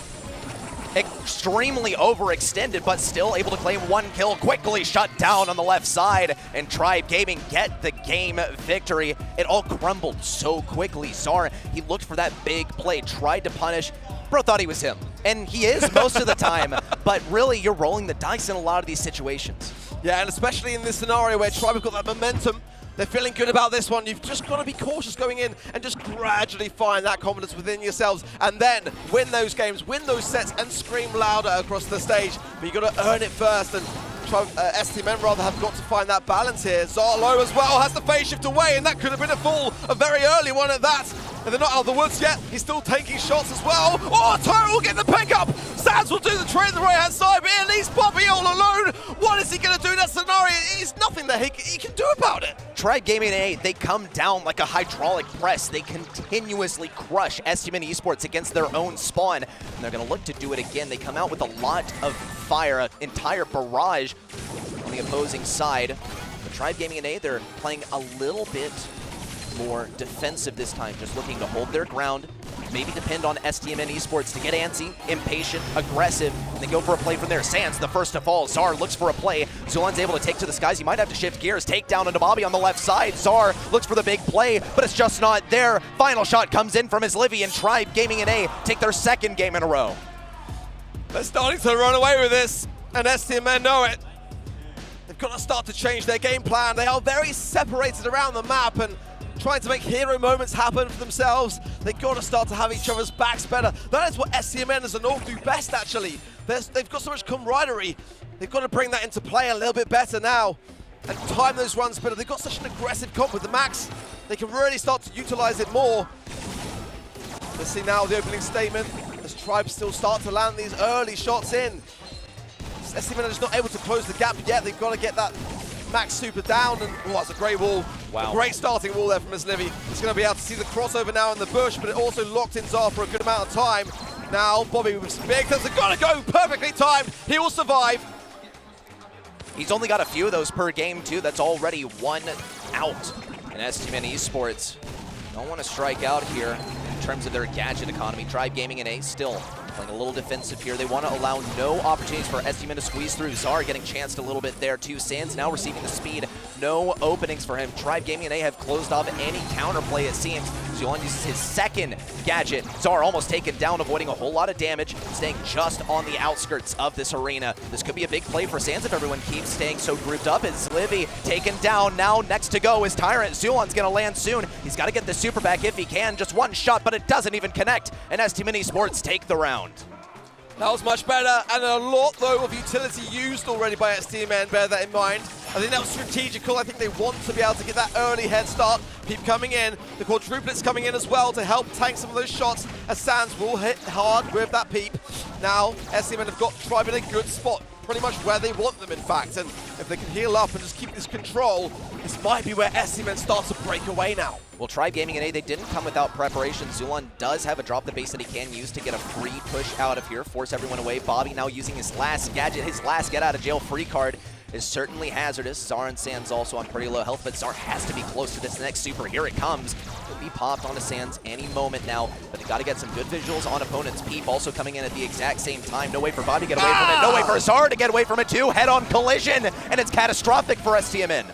Extremely overextended, but still able to claim 1 kill, quickly shut down on the left side, and Tribe Gaming get the game victory. It all crumbled so quickly. Zar, he looked for that big play, tried to punish. Bro thought he was him, and he is most of the time, but really you're rolling the dice in a lot of these situations. Yeah, and especially in this scenario where Tribe have got that momentum, they're feeling good about this one. You've just got to be cautious going in and just gradually find that confidence within yourselves and then win those games, win those sets, and scream louder across the stage. But you've got to earn it first, and STMN rather have got to find that balance here. Zarlo as well has the phase shift away, and that could have been a full, a very early one at that. And they're not out of the woods yet. He's still taking shots as well. Oh, Toro will get the pickup. Sands will do the trade on the right-hand side, but at least Bobby all alone. What is he going to do in that scenario? There's nothing that he can do about it. Tribe Gaming A, they come down like a hydraulic press. They continuously crush STMN Esports against their own spawn, and they're going to look to do it again. They come out with a lot of fire, an entire barrage on the opposing side. But Tribe Gaming A, they're playing a little bit more defensive this time, just looking to hold their ground, maybe depend on STMN Esports to get antsy, impatient, aggressive, and then go for a play from there. Sands, the first to fall. Zar looks for a play. Zulan's able to take to the skies. He might have to shift gears. Take down into Bobby on the left side. Zar looks for the big play, but it's just not there. Final shot comes in from his Livy, and Tribe Gaming and A take their 2nd game in a row. They're starting to run away with this, and STMN know it. They've got to start to change their game plan. They are very separated around the map, and trying to make hero moments happen for themselves. They've got to start to have each other's backs better. That is what STMN as a North do best, actually. They've got so much camaraderie. They've got to bring that into play a little bit better now and time those runs better. They've got such an aggressive comp with the Max. They can really start to utilize it more. Let's see now the opening statement as Tribe still start to land these early shots in. STMN are just not able to close the gap yet. They've got to get that Max super down, and oh, that's a great wall. Wow. A great starting wall there from Miss Livy. He's going to be able to see the crossover now in the bush, but it also locked in Zar for a good amount of time. Now, Bobby with some big things. They've got to go perfectly timed. He will survive. He's only got a few of those per game, too. That's already 1 out in STMN Esports. Don't want to strike out here in terms of their gadget economy. Tribe Gaming and A still playing a little defensive here. They want to allow no opportunities for STMN to squeeze through. Zar getting chanced a little bit there too. Sands now receiving the speed. No openings for him. Tribe Gaming and A have closed off any counterplay, it seems. Zulon uses his second gadget. Zar almost taken down, avoiding a whole lot of damage, staying just on the outskirts of this arena. This could be a big play for Sands if everyone keeps staying so grouped up. As Livy taken down. Now next to go is Tyrant. Zulon's going to land soon. He's got to get the super back if he can. Just one shot, but it doesn't even connect. And STMN Esports take the round. That was much better, and a lot, though, of utility used already by STMN, bear that in mind. I think that was strategical. I think they want to be able to get that early head start. Peep coming in, the quadruplets coming in as well to help tank some of those shots, as Sands will hit hard with that Peep. Now, STMN have got Tribe in a good spot, pretty much where they want them, in fact, and if they can heal up and just keep this control, this might be where STMN starts to break away now. Well, Tribe Gaming and A, they didn't come without preparation. Zulon does have a drop the base that he can use to get a free push out of here, force everyone away. Bobby now using his last gadget, his last get out of jail free card is certainly hazardous. Zar and Sands also on pretty low health, but Zar has to be close to this next super. Here it comes. Could be popped onto Sands any moment now, but they got to get some good visuals on opponents. Peep also coming in at the exact same time. No way for Bobby to get away from it. No way for Zar to get away from it too. Head-on collision, and it's catastrophic for STMN.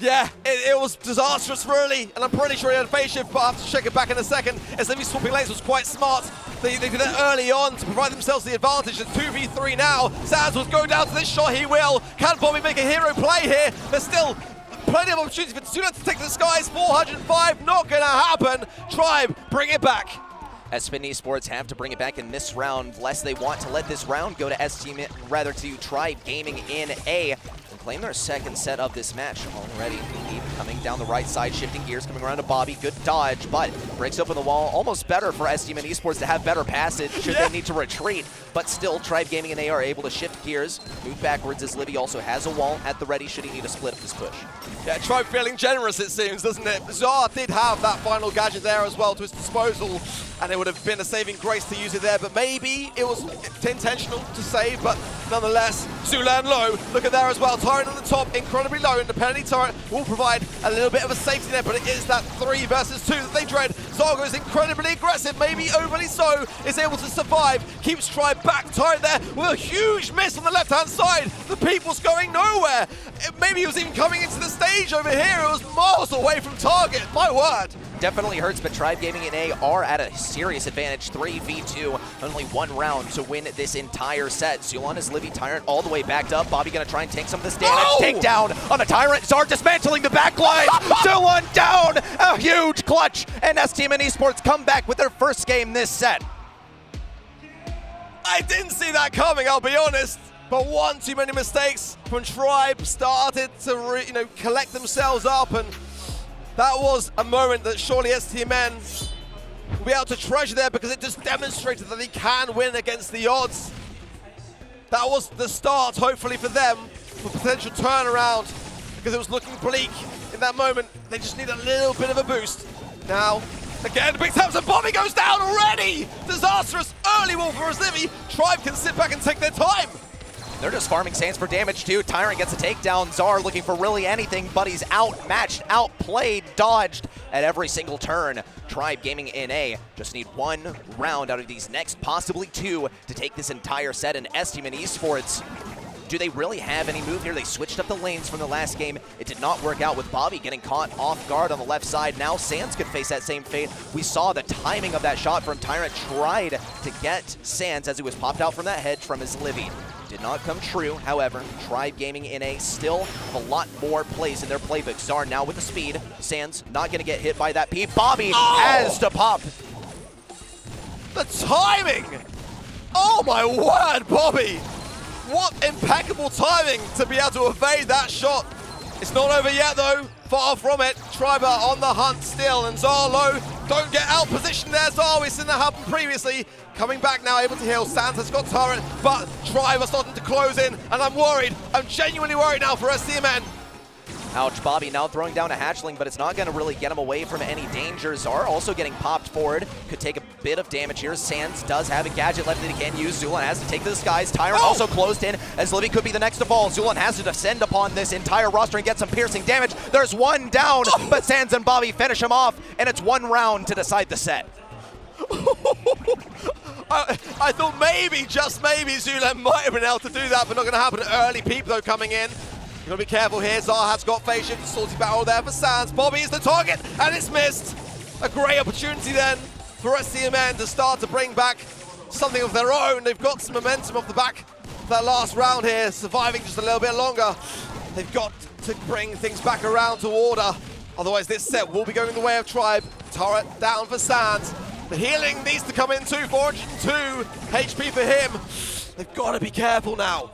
Yeah, it was disastrous really, and I'm pretty sure he had a phase shift, but I'll have to check it back in a second, as Livy swapping lanes was quite smart. They did it early on to provide themselves the advantage. It's 2v3 now. Sands will go down to this shot, he will. Can Bobby make a hero play here? There's still plenty of opportunities for Tsuna to take the skies. 405, not gonna happen. Tribe, bring it back. STMN Esports have to bring it back in this round, lest they want to let this round go to STMN, rather to Tribe Gaming in A. Claim their second set of this match already. Peep coming down the right side, shifting gears, coming around to Bobby. Good dodge, but breaks open the wall. Almost better for STMN Esports to have better passage should they need to retreat. But still, Tribe Gaming and A are able to shift gears, move backwards, as Livy also has a wall at the ready should he need to split up this push. Yeah, Tribe feeling generous, it seems, doesn't it? Zar did have that final gadget there as well to his disposal, and it would have been a saving grace to use it there, but maybe it was intentional to save, but nonetheless, Zulan low. Look at there as well. Tyrant on the top, incredibly low, and the penalty turret will provide a little bit of a safety net, but it is that 3 versus 2 that they dread. Zargo is incredibly aggressive, maybe overly so, is able to survive, keeps Tribe back. Tyrant there with a huge miss on the left-hand side. The Peep was going nowhere. Maybe he was even coming into the stage over here. It was miles away from target, my word. Definitely hurts, but Tribe Gaming and A are at a serious advantage. 3v2, only one round to win this entire set. Zulon is Livy. Tyrant all the way backed up. Bobby gonna try and tank some of this damage. Takedown on a Tyrant. Zar dismantling the backline. Zulon down. A huge clutch. And STMN Esports come back with their first game this set. I didn't see that coming, I'll be honest. But one too many mistakes from Tribe. Started to collect themselves up, and that was a moment that surely STMN will be able to treasure there, because it just demonstrated that they can win against the odds. That was the start, hopefully, for them, for potential turnaround, because it was looking bleak in that moment. They just need a little bit of a boost. Now, again, big taps, and Bobby goes down already! Disastrous early wall for Livy. Tribe can sit back and take their time. They're just farming Sands for damage too. Tyrant gets a takedown. Zar looking for really anything, but he's outmatched, outplayed, dodged at every single turn. Tribe Gaming in A just need one round out of these next possibly 2 to take this entire set. And STMN Esports, do they really have any move here? They switched up the lanes from the last game. It did not work out with Bobby getting caught off guard on the left side. Now Sands could face that same fate. We saw the timing of that shot from Tyrant. Tried to get Sands as he was popped out from that hedge from his Livy. Did not come true, however. Tribe Gaming in A still have a lot more plays in their playbook. Zar now with the speed. Sands not going to get hit by that Peep. Bobby has to pop. The timing! Oh my word, Bobby! What impeccable timing to be able to evade that shot. It's not over yet though, far from it. Tribe are on the hunt still, and Zar low. Don't get out positioned there, Zar. We've seen that happen previously. Coming back now, able to heal. Sands has got turret, but Tribe are starting to close in, and I'm worried. I'm genuinely worried now for STMN. Ouch, Bobby now throwing down a hatchling, but it's not going to really get him away from any danger. Zar also getting popped forward. Could take a bit of damage here. Sands does have a gadget left that he can use. Zulan has to take the skies. Tyrant also closed in, as Livy could be the next to fall. Zulan has to descend upon this entire roster and get some piercing damage. There's one down, but Sands and Bobby finish him off, and it's one round to decide the set. I thought maybe, just maybe, Zulan might have been able to do that, but not going to happen. Early peep, though, coming in. You've got to be careful here. Zar has got phase shift. Salty battle there for Sands. Bobby is the target, and it's missed. A great opportunity then for STMN to start to bring back something of their own. They've got some momentum off the back of that last round here, surviving just a little bit longer. They've got to bring things back around to order. Otherwise, this set will be going the way of Tribe. Turret down for Sands. The healing needs to come in too. 402 HP for him. They've got to be careful now.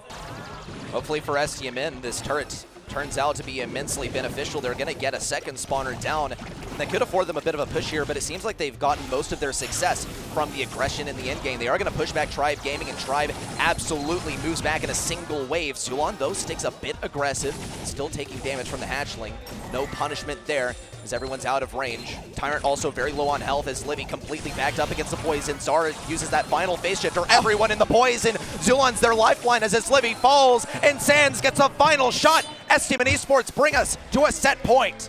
Hopefully for STMN, this turret turns out to be immensely beneficial. They're going to get a second spawner down. That could afford them a bit of a push here, but it seems like they've gotten most of their success from the aggression in the end game. They are going to push back Tribe Gaming, and Tribe absolutely moves back in a single wave. Zulan, though, sticks a bit aggressive, still taking damage from the hatchling. No punishment there, as everyone's out of range. Tyrant also very low on health, as Livy completely backed up against the poison. Zara uses that final phase shifter. Everyone in the poison. Zulan's their lifeline as Livy falls, and Sands gets a final shot. STMN Esports bring us to a set point.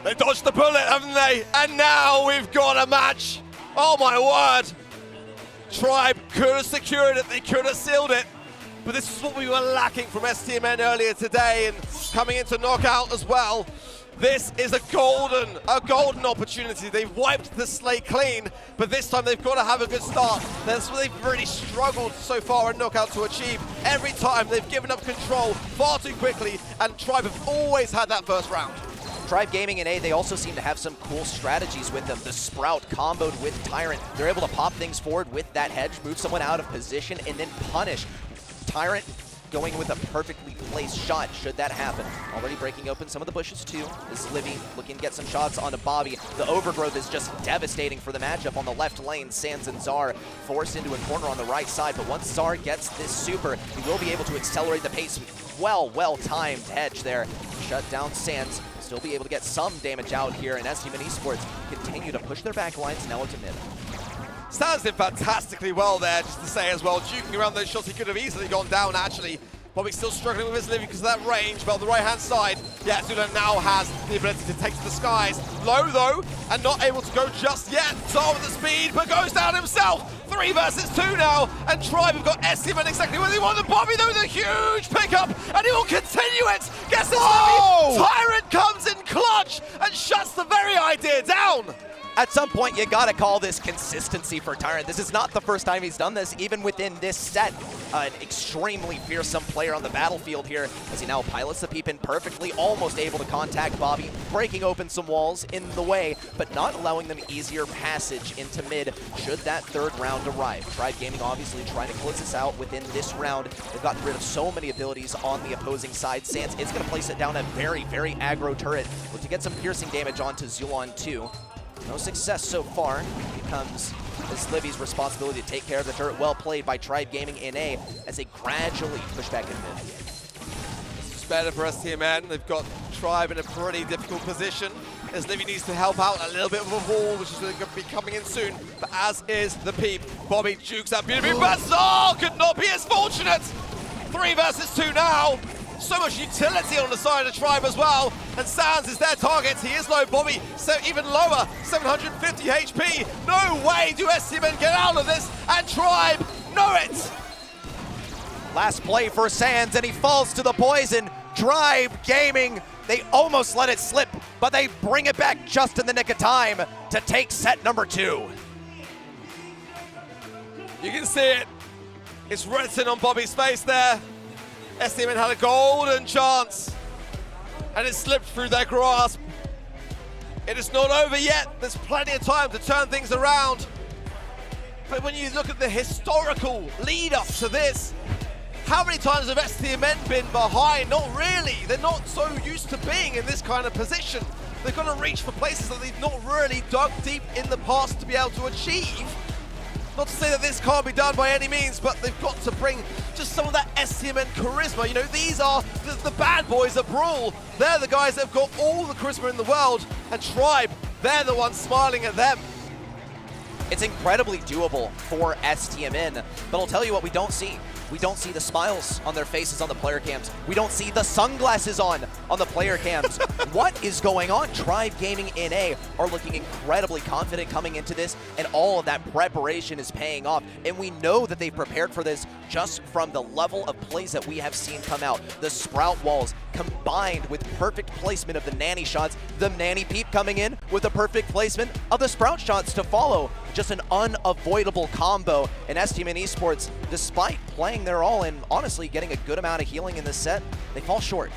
They dodged the bullet, haven't they? And now we've got a match. Oh my word. Tribe could have secured it. They could have sealed it. But this is what we were lacking from STMN earlier today, and coming into knockout as well. This is a golden opportunity. They've wiped the slate clean, but this time they've got to have a good start. That's what they've really struggled so far in knockout to achieve. Every time they've given up control far too quickly, and Tribe have always had that first round. Tribe Gaming in A, they also seem to have some cool strategies with them. The Sprout comboed with Tyrant. They're able to pop things forward with that hedge, move someone out of position, and then punish. Tyrant going with a perfectly placed shot should that happen. Already breaking open some of the bushes too. This is Livy looking to get some shots onto Bobby. The overgrowth is just devastating for the matchup on the left lane. Sands and Zar forced into a corner on the right side, but once Zar gets this super, he will be able to accelerate the pace. Well-timed hedge there. Shut down Sands. Still be able to get some damage out here, and STMN Esports continue to push their back lines now into mid. Sands did fantastically well there, just to say as well. Juking around those shots, he could have easily gone down, actually. Bobby's still struggling with his living because of that range, but on the right-hand side, yeah, Zulan now has the ability to take to the skies. Low, though, and not able to go just yet. Zar with the speed, but goes down himself. 3 versus 2 now, and Tribe have got STMN exactly where they want them. Bobby, though, with a huge pickup, and he will continue it. Guess this Tyrant comes in clutch and shuts the very idea down. At some point, you gotta call this consistency for Tyrant. This is not the first time he's done this, even within this set. An extremely fearsome player on the battlefield here, as he now pilots the peep in perfectly, almost able to contact Bobby, breaking open some walls in the way, but not allowing them easier passage into mid should that third round arrive. Tribe Gaming obviously trying to close this out within this round. They've gotten rid of so many abilities on the opposing side. Sands is gonna place it down a very, very aggro turret, to get some piercing damage onto Zulan too. No success so far. It becomes this Livy's responsibility to take care of the turret. Well played by Tribe Gaming in A as they gradually push back in mid. This is better for STMN. They've got Tribe in a pretty difficult position, as Livy needs to help out a little bit of a wall, which is going to be coming in soon, but as is the peep. Bobby jukes that beautifully, but Zar could not be as fortunate. 3 versus 2 now. So much utility on the side of Tribe as well, and Sands is their target. He is low. Bobby, so even lower, 750 HP. No way do STMN get out of this, and Tribe know it. Last play for Sands, and he falls to the poison. Tribe Gaming, they almost let it slip, but they bring it back just in the nick of time to take set number 2. You can see it. It's written on Bobby's face there. STMN had a golden chance, and it slipped through their grasp. It is not over yet. There's plenty of time to turn things around. But when you look at the historical lead up to this, how many times have STMN been behind? Not really. They're not so used to being in this kind of position. They've got to reach for places that they've not really dug deep in the past to be able to achieve. Not to say that this can't be done by any means, but they've got to bring just some of that STMN charisma. You know, these are the bad boys at Brawl. They're the guys that have got all the charisma in the world, and Tribe, they're the ones smiling at them. It's incredibly doable for STMN, but I'll tell you what we don't see. We don't see the smiles on their faces on the player cams. We don't see the sunglasses on the player cams. What is going on? Tribe Gaming NA are looking incredibly confident coming into this, and all of that preparation is paying off. And we know that they've prepared for this just from the level of plays that we have seen come out. The Sprout walls combined with perfect placement of the Nanny shots, the Nanny peep coming in with a perfect placement of the Sprout shots to follow. Just an unavoidable combo. And STMN Esports, despite playing their all and honestly getting a good amount of healing in this set, they fall short.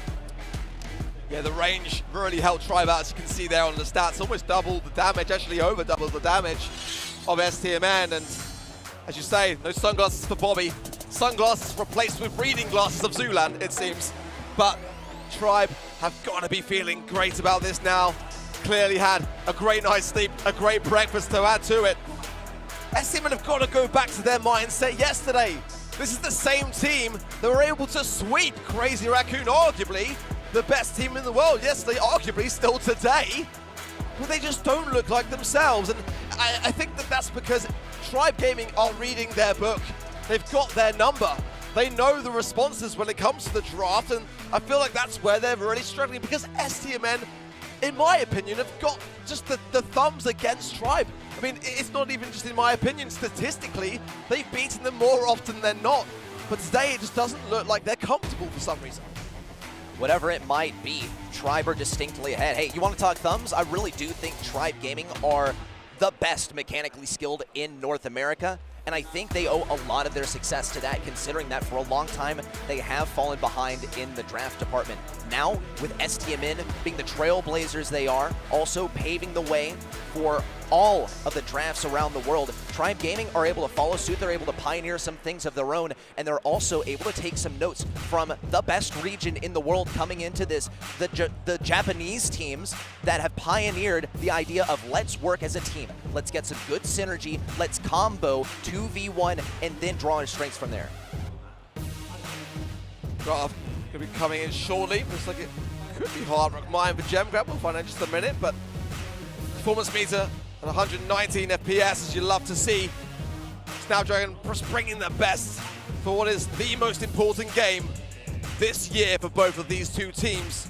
Yeah, the range really helped Tribe out, as you can see there on the stats. Almost doubled the damage, actually over doubled the damage of STMN. And as you say, no sunglasses for Bobby. Sunglasses replaced with reading glasses of Zulan, it seems. But Tribe have got to be feeling great about this now. Clearly had a great night's sleep, a great breakfast to add to it. STMN have got to go back to their mindset yesterday. This is the same team that were able to sweep Crazy Raccoon, arguably the best team in the world yesterday, arguably still today. But they just don't look like themselves. And I think that that's because Tribe Gaming are reading their book. They've got their number. They know the responses when it comes to the draft, and I feel like that's where they're really struggling, because STMN, in my opinion, have got just the thumbs against Tribe. I mean, it's not even just in my opinion. Statistically, they've beaten them more often than not. But today, it just doesn't look like they're comfortable for some reason. Whatever it might be, Tribe are distinctly ahead. Hey, you want to talk thumbs? I really do think Tribe Gaming are the best mechanically skilled in North America. And I think they owe a lot of their success to that, considering that for a long time, they have fallen behind in the draft department. Now, with STMN being the trailblazers they are, also paving the way for all of the drafts around the world, Tribe Gaming are able to follow suit. They're able to pioneer some things of their own, and they're also able to take some notes from the best region in the world coming into this, the Japanese teams that have pioneered the idea of let's work as a team. Let's get some good synergy. Let's combo 2v1 and then draw our strengths from there. Draft going to be coming in shortly. Looks like it could be hard rock mine for GemGrab. We'll find out in just a minute, but performance meter at 119 FPS, as you love to see. Snapdragon just bringing the best for what is the most important game this year for both of these two teams.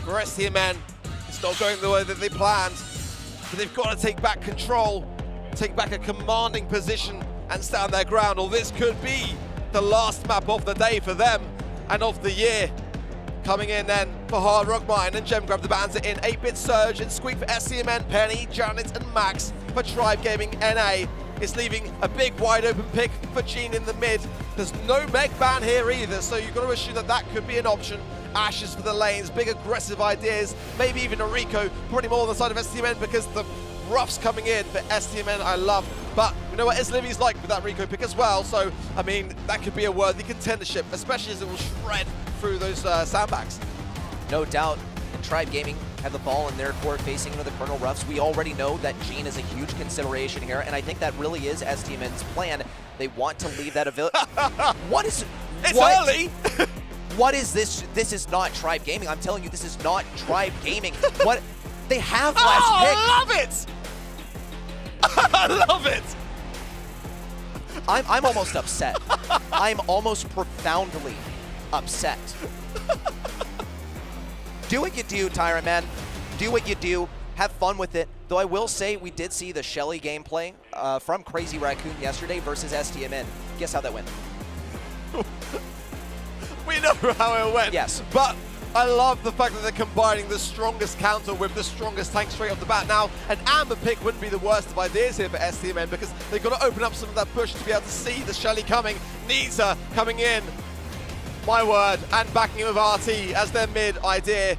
For STMN, it's not going the way that they planned, but they've got to take back control, take back a commanding position and stand their ground, or this could be the last map of the day for them and of the year. Coming in then for Hard Rock Mine and GemGrab, the bans it in 8-bit Surge and Squeak for STMN, Penny, Janet and Max for Tribe Gaming NA. It's leaving a big wide open pick for Gene in the mid. There's no Meg ban here either, so you've got to assume that that could be an option. Ashes for the lanes, big aggressive ideas, maybe even a Rico, probably more on the side of STMN because the roughs coming in for STMN I love. But we know what Islivy's like with that Rico pick as well, so I mean, that could be a worthy contendership, especially as it will shred through those sandbags. No doubt, and Tribe Gaming have the ball in their court facing into the Colonel Ruffs. We already know that Gene is a huge consideration here, and I think that really is STMN's plan. They want to leave that available. It's early! What is this? This is not Tribe Gaming. I'm telling you, this is not Tribe Gaming. What? They have last pick. I love it! I love it! I'm almost upset. I'm almost profoundly upset. Do what you do, Tyrant Man. Do what you do. Have fun with it. Though I will say we did see the Shelly gameplay from Crazy Raccoon yesterday versus STMN. Guess how that went? We know how it went. Yes. But I love the fact that they're combining the strongest counter with the strongest tank straight off the bat. Now, an Amber pick wouldn't be the worst of ideas here for STMN because they've got to open up some of that push to be able to see the Shelly coming. Nita coming in. My word. And backing with RT as their mid idea.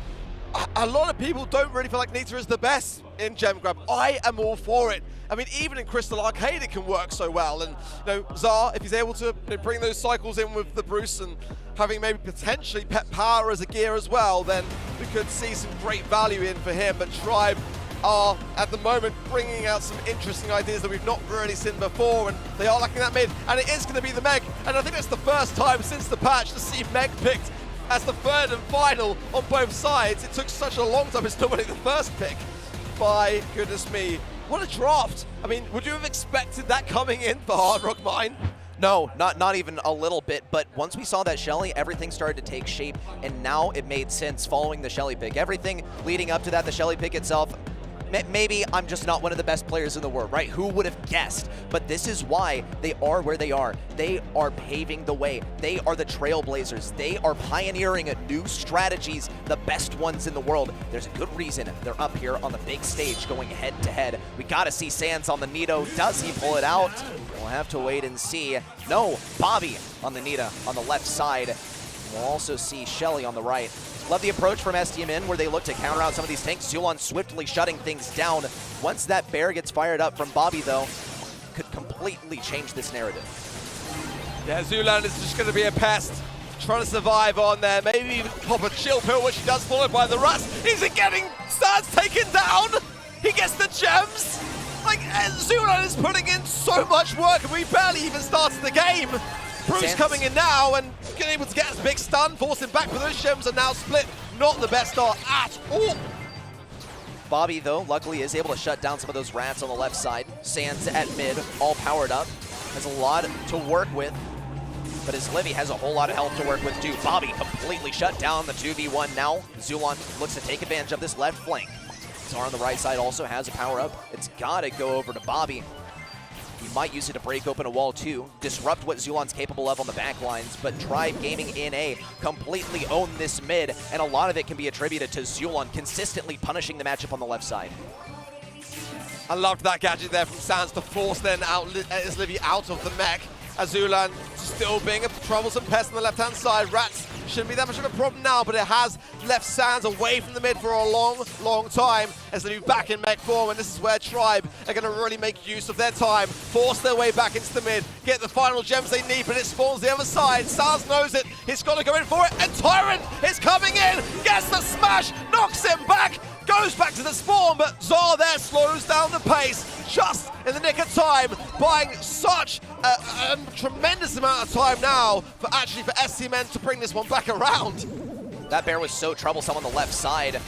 A lot of people don't really feel like Nita is the best in GemGrab. I am all for it. I mean, even in Crystal Arcade, it can work so well. And, you know, Zar, if he's able to bring those cycles in with the Bruce and having maybe potentially Pet Power as a gear as well, then we could see some great value in for him. But Tribe are, at the moment, bringing out some interesting ideas that we've not really seen before, and they are lacking that mid, and it is going to be the Meg, and I think it's the first time since the patch to see Meg picked as the third and final on both sides. It took such a long time, it's still winning the first pick. My goodness me, what a draft. I mean, would you have expected that coming in for Hard Rock Mine? No, not even a little bit, but once we saw that Shelly, everything started to take shape, and now it made sense following the Shelly pick. Everything leading up to that, the Shelly pick itself, maybe I'm just not one of the best players in the world, right? Who would have guessed? But this is why they are where they are. They are paving the way. They are the trailblazers. They are pioneering new strategies, the best ones in the world. There's a good reason they're up here on the big stage going head to head. We gotta see Sans on the Nito. Does he pull it out? We'll have to wait and see. No, Bobby on the Nita on the left side. We'll also see Shelly on the right. Love the approach from STMN where they look to counter out some of these tanks. Zulon swiftly shutting things down. Once that bear gets fired up from Bobby, though, could completely change this narrative. Yeah, Zulon is just going to be a pest. Trying to survive on there. Maybe even pop a chill pill, which he does, followed by the rust. He's getting Stars taken down. He gets the gems. Like, Zulon is putting in so much work, and we barely even started the game. Bruce coming in now and getting able to get his big stun, forcing back, but those gems are now split. Not the best start at all. Bobby, though, luckily is able to shut down some of those rats on the left side. Sans at mid, all powered up. Has a lot to work with, but his Livy has a whole lot of health to work with, too. Bobby completely shut down the 2v1 now. Zulon looks to take advantage of this left flank. Czar on the right side also has a power-up. It's got to go over to Bobby. He might use it to break open a wall too, disrupt what Zulon's capable of on the back lines, but Tribe Gaming in A completely own this mid, and a lot of it can be attributed to Zulon consistently punishing the matchup on the left side. I loved that gadget there from Sans to force then out Livy out of the mech. Zulon still being a troublesome pest on the left-hand side. Rats shouldn't be that much of a problem now, but it has left Sans away from the mid for a long, long time as they move back in mech form, and this is where Tribe are going to really make use of their time, force their way back into the mid, get the final gems they need, but it spawns the other side. Sans knows it, he's got to go in for it, and Tyrant is coming in, gets the smash, knocks him back, goes back to the spawn, but Czar there slows down the pace just in the nick of time, buying such a tremendous amount of time now for STMN to bring this one back around. That bear was so troublesome on the left side,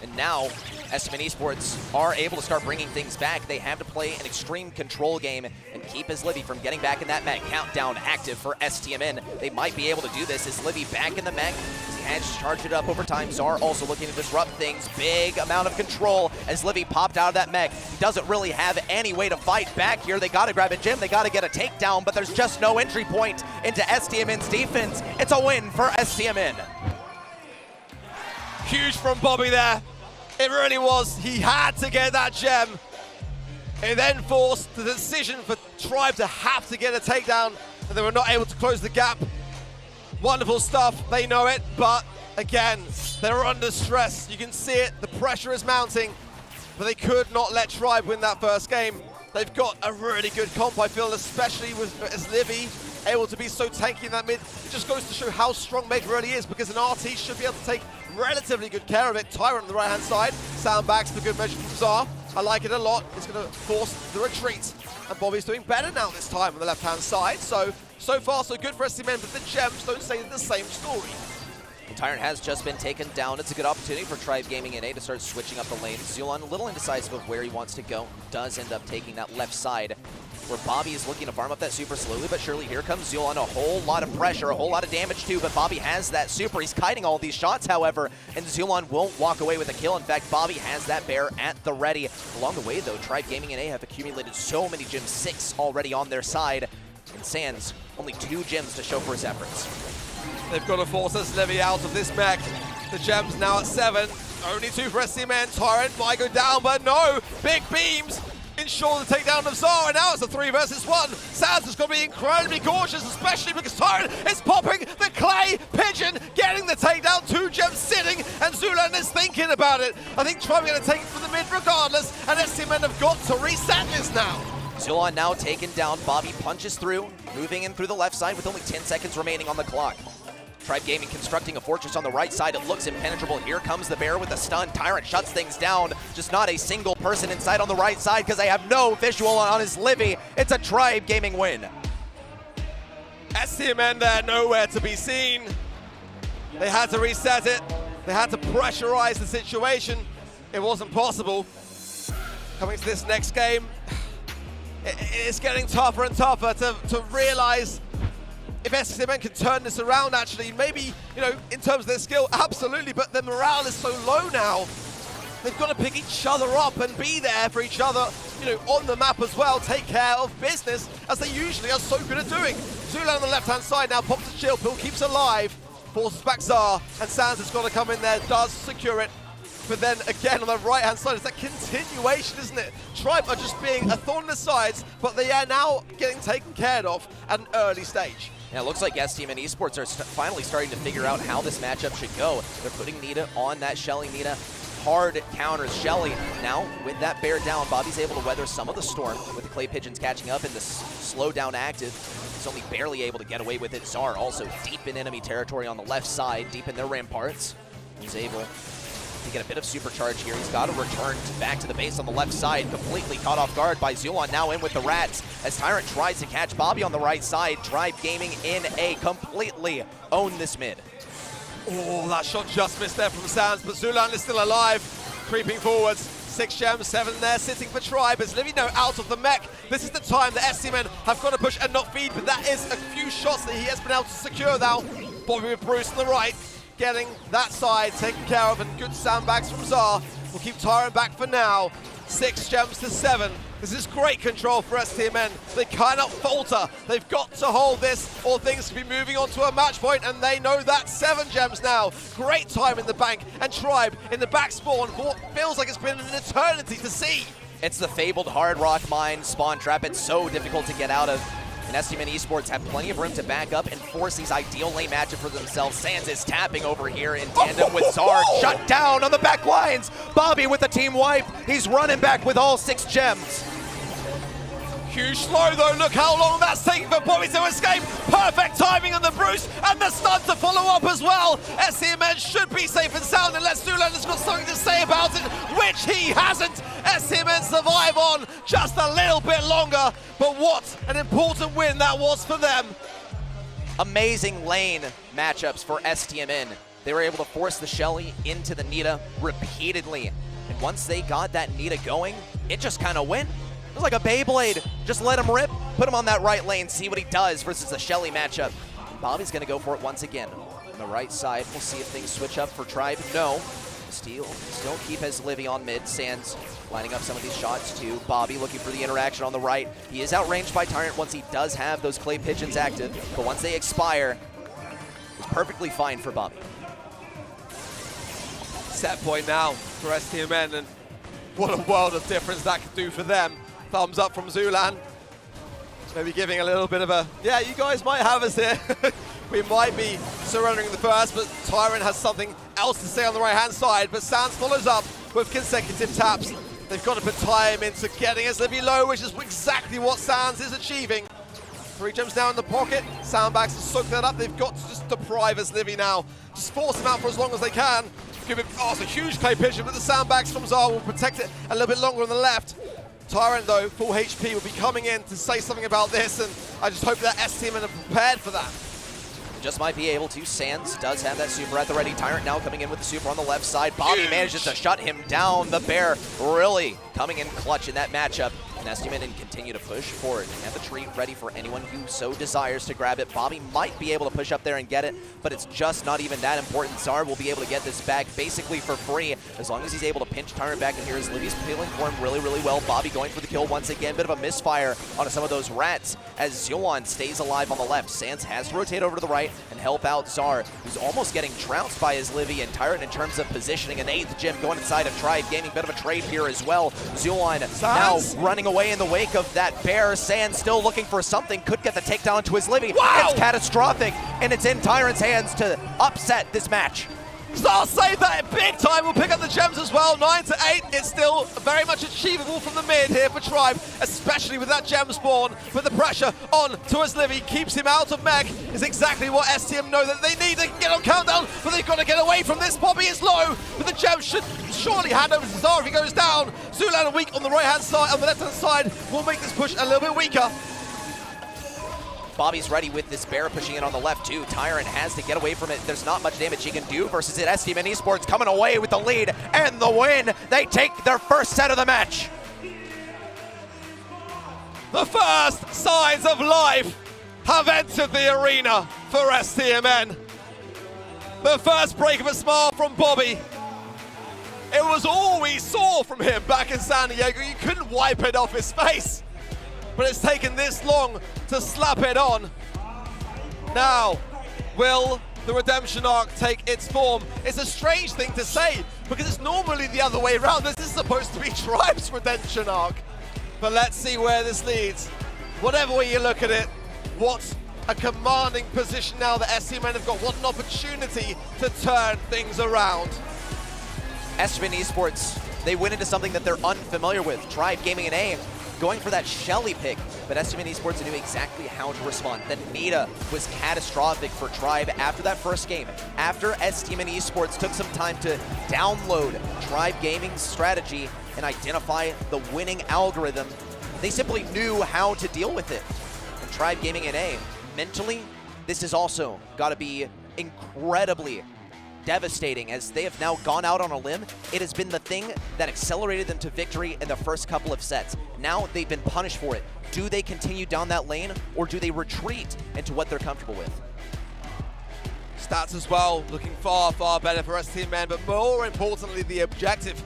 and now STMN Esports are able to start bringing things back. They have to play an extreme control game and keep his Livy from getting back in that mech. Countdown active for STMN. They might be able to do this. Is Livy back in the mech? He has charged it up over time. Czar also looking to disrupt things. Big amount of control as Livy popped out of that mech. He doesn't really have any way to fight back here. They got to grab a gem. They got to get a takedown, but there's just no entry point into STMN's defense. It's a win for STMN. Huge from Bobby there. It really was. He had to get that gem. It then forced the decision for Tribe to have to get a takedown, and they were not able to close the gap. Wonderful stuff. They know it, but again, they're under stress. You can see it. The pressure is mounting, but they could not let Tribe win that first game. They've got a really good comp, I feel, especially with as Livy able to be so tanky in that mid. It just goes to show how strong Meg really is, because an RT should be able to take relatively good care of it. Tyrant on the right-hand side, soundbacks for good measure from Czar. I like it a lot. It's going to force the retreat. And Bobby's doing better now this time on the left-hand side. So far, so good for STMN, but the gems don't say the same story. Tyrant has just been taken down. It's a good opportunity for Tribe Gaming in A to start switching up the lanes. Zulon a little indecisive of where he wants to go. Does end up taking that left side, where Bobby is looking to farm up that super slowly but surely. Here comes Zulon, a whole lot of pressure, a whole lot of damage too, but Bobby has that super. He's kiting all these shots, however, and Zulon won't walk away with a kill. In fact, Bobby has that bear at the ready. Along the way, though, Tribe Gaming and A have accumulated so many gems, 6 already on their side, and Sans only 2 gems to show for his efforts. They've got to force this Livy out of this mech. The gems now at 7. Only 2 for STMN. Tyrant might go down, but no. Big beams ensure the takedown of Czar, and now it's a 3 versus 1. Sans is going to be incredibly cautious, especially because Tyrant is popping the clay pigeon, getting the takedown. 2 gems sitting, and Zulon is thinking about it. I think Tribe are going to take it from the mid regardless, and STMN have got to reset this now. Zulon now taken down. Bobby punches through, moving in through the left side with only 10 seconds remaining on the clock. Tribe Gaming constructing a fortress on the right side. It looks impenetrable. Here comes the bear with a stun. Tyrant shuts things down. Just not a single person inside on the right side because they have no visual on his Livy. It's a Tribe Gaming win. STMN there, nowhere to be seen. They had to reset it. They had to pressurize the situation. It wasn't possible. Coming to this next game, it's getting tougher and tougher to realize if STMN can turn this around actually. Maybe, you know, in terms of their skill, absolutely, but their morale is so low now. They've got to pick each other up and be there for each other, you know, on the map as well, take care of business, as they usually are so good at doing. Zula on the left-hand side now, pops the shield, Pill keeps alive, forces back Zar, and Sans has got to come in there, does secure it. But then again on the right-hand side, it's that continuation, isn't it? Tribe are just being a thorn in the sides, but they are now getting taken care of at an early stage. Yeah, it looks like STMN Esports are finally starting to figure out how this matchup should go. They're putting Nita on that Shelly Nita. Hard counters Shelly. Now, with that bear down, Bobby's able to weather some of the storm with the Clay Pigeons catching up and the slow down active. He's only barely able to get away with it. Zar also deep in enemy territory on the left side, deep in their ramparts. He's able to get a bit of supercharge here. He's got to return back to the base on the left side, completely caught off guard by Zulon, now in with the Rats. As Tyrant tries to catch Bobby on the right side, Tribe Gaming in A, completely own this mid. Oh, that shot just missed there from Sans, but Zulan is still alive, creeping forwards. 6 gems, 7 there, sitting for Tribe. As Livy now out of the mech, this is the time that STMN have got to push and not feed, but that is a few shots that he has been able to secure now. Bobby with Bruce on the right, getting that side taken care of, and good sandbags from Zar. We'll keep Tyrant back for now. 6 gems to 7. This is great control for STMN. They cannot falter. They've got to hold this, or things could be moving on to a match point, and they know that. 7 gems now. Great time in the bank, and Tribe in the back spawn for what feels like it's been an eternity to see. It's the fabled Hard Rock Mine spawn trap. It's so difficult to get out of. And STMN Esports have plenty of room to back up and force these ideal lane matchups for themselves. Sans is tapping over here in tandem with Zar. Shut down on the back lines. Bobby with the team wipe. He's running back with all 6 gems. Huge slow though, look how long that's taking for Bobby to escape. Perfect timing on the Bruce, and the stun to follow up as well. STMN should be safe and sound unless Zulan has got something to say about it, which he hasn't. STMN survive on just a little bit longer, but what an important win that was for them. Amazing lane matchups for STMN. They were able to force the Shelly into the Nita repeatedly. And once they got that Nita going, it just kind of went. It was like a Beyblade. Just let him rip, put him on that right lane, see what he does versus the Shelly matchup. Bobby's gonna go for it once again. On the right side, we'll see if things switch up for Tribe. No. Still keep his Livy on mid. Sans lining up some of these shots too. Bobby looking for the interaction on the right. He is outranged by Tyrant once he does have those Clay Pigeons active, but once they expire, it's perfectly fine for Bobby. Set point now for STMN, and what a world of difference that could do for them. Thumbs up from Zulan. Maybe giving a little bit of a, yeah, you guys might have us here. We might be surrendering the first, but Tyrant has something else to say on the right-hand side, but Sans follows up with consecutive taps. They've got to put time into getting his Livy low, which is exactly what Sans is achieving. 3 gems now in the pocket. Sandbags to soak that up. They've got to just deprive his Livy now. Just force him out for as long as they can. Give him, oh, it's a huge Clay Pigeon, but the sandbags from Zar will protect it a little bit longer on the left. Tyrant, though, full HP, will be coming in to say something about this, and I just hope that STMN are prepared for that. Just might be able to. Sans does have that super at the ready. Tyrant now coming in with the super on the left side. Bobby manages to shut him down. The bear really coming in clutch in that matchup. And STMN continue to push forward. Have the tree ready for anyone who so desires to grab it. Bobby might be able to push up there and get it, but it's just not even that important. Zar will be able to get this back basically for free as long as he's able to pinch Tyrant back in here. As Livy's peeling for him really, really well. Bobby going for the kill once again. Bit of a misfire on some of those Rats as Zulon stays alive on the left. Sans has to rotate over to the right and help out Zar, who's almost getting trounced by his Livy and Tyrant in terms of positioning. An 8th gem going inside of Tribe, gaining a bit of a trade here as well. Zulon now running away in the wake of that bear. Sans still looking for something, could get the takedown to his Livy. Wow! It's catastrophic, and it's in Tyrant's hands to upset this match. Star saved that big time. We'll pick up the gems as well. 9-8. It's still very much achievable from the mid here for Tribe, especially with that gem spawn. But the pressure on to Livy keeps him out of mech is exactly what STM know that they need. They can get on countdown, but they've got to get away from this. Bobby is low, but the gem should surely hand over to Zara if he goes down. Zulan weak on the right-hand side, on the left-hand side will make this push a little bit weaker. Bobby's ready with this bear pushing in on the left too. Tyron has to get away from it. There's not much damage he can do versus it. STM Esports coming away with the lead and the win. They take their first set of the match. The first signs of life have entered the arena for STMN. The first break of a smile from Bobby. It was all we saw from him back in San Diego. You couldn't wipe it off his face. But it's taken this long to slap it on. Now, will the redemption arc take its form? It's a strange thing to say because it's normally the other way around. This is supposed to be Tribe's redemption arc. But let's see where this leads. Whatever way you look at it, what a commanding position now that STMN have got. What an opportunity to turn things around. STMN Esports, they went into something that they're unfamiliar with. Tribe Gaming and A going for that Shelly pick, but STMN Esports knew exactly how to respond. The Nita was catastrophic for Tribe after that first game. After STMN Esports took some time to download Tribe Gaming's strategy and identify the winning algorithm, they simply knew how to deal with it. And Tribe Gaming and A, mentally, this has also got to be incredibly devastating as they have now gone out on a limb. It has been the thing that accelerated them to victory in the first couple of sets. Now they've been punished for it. Do they continue down that lane or do they retreat into what they're comfortable with? Stats as well, looking far, far better for STMN, but more importantly, the objective.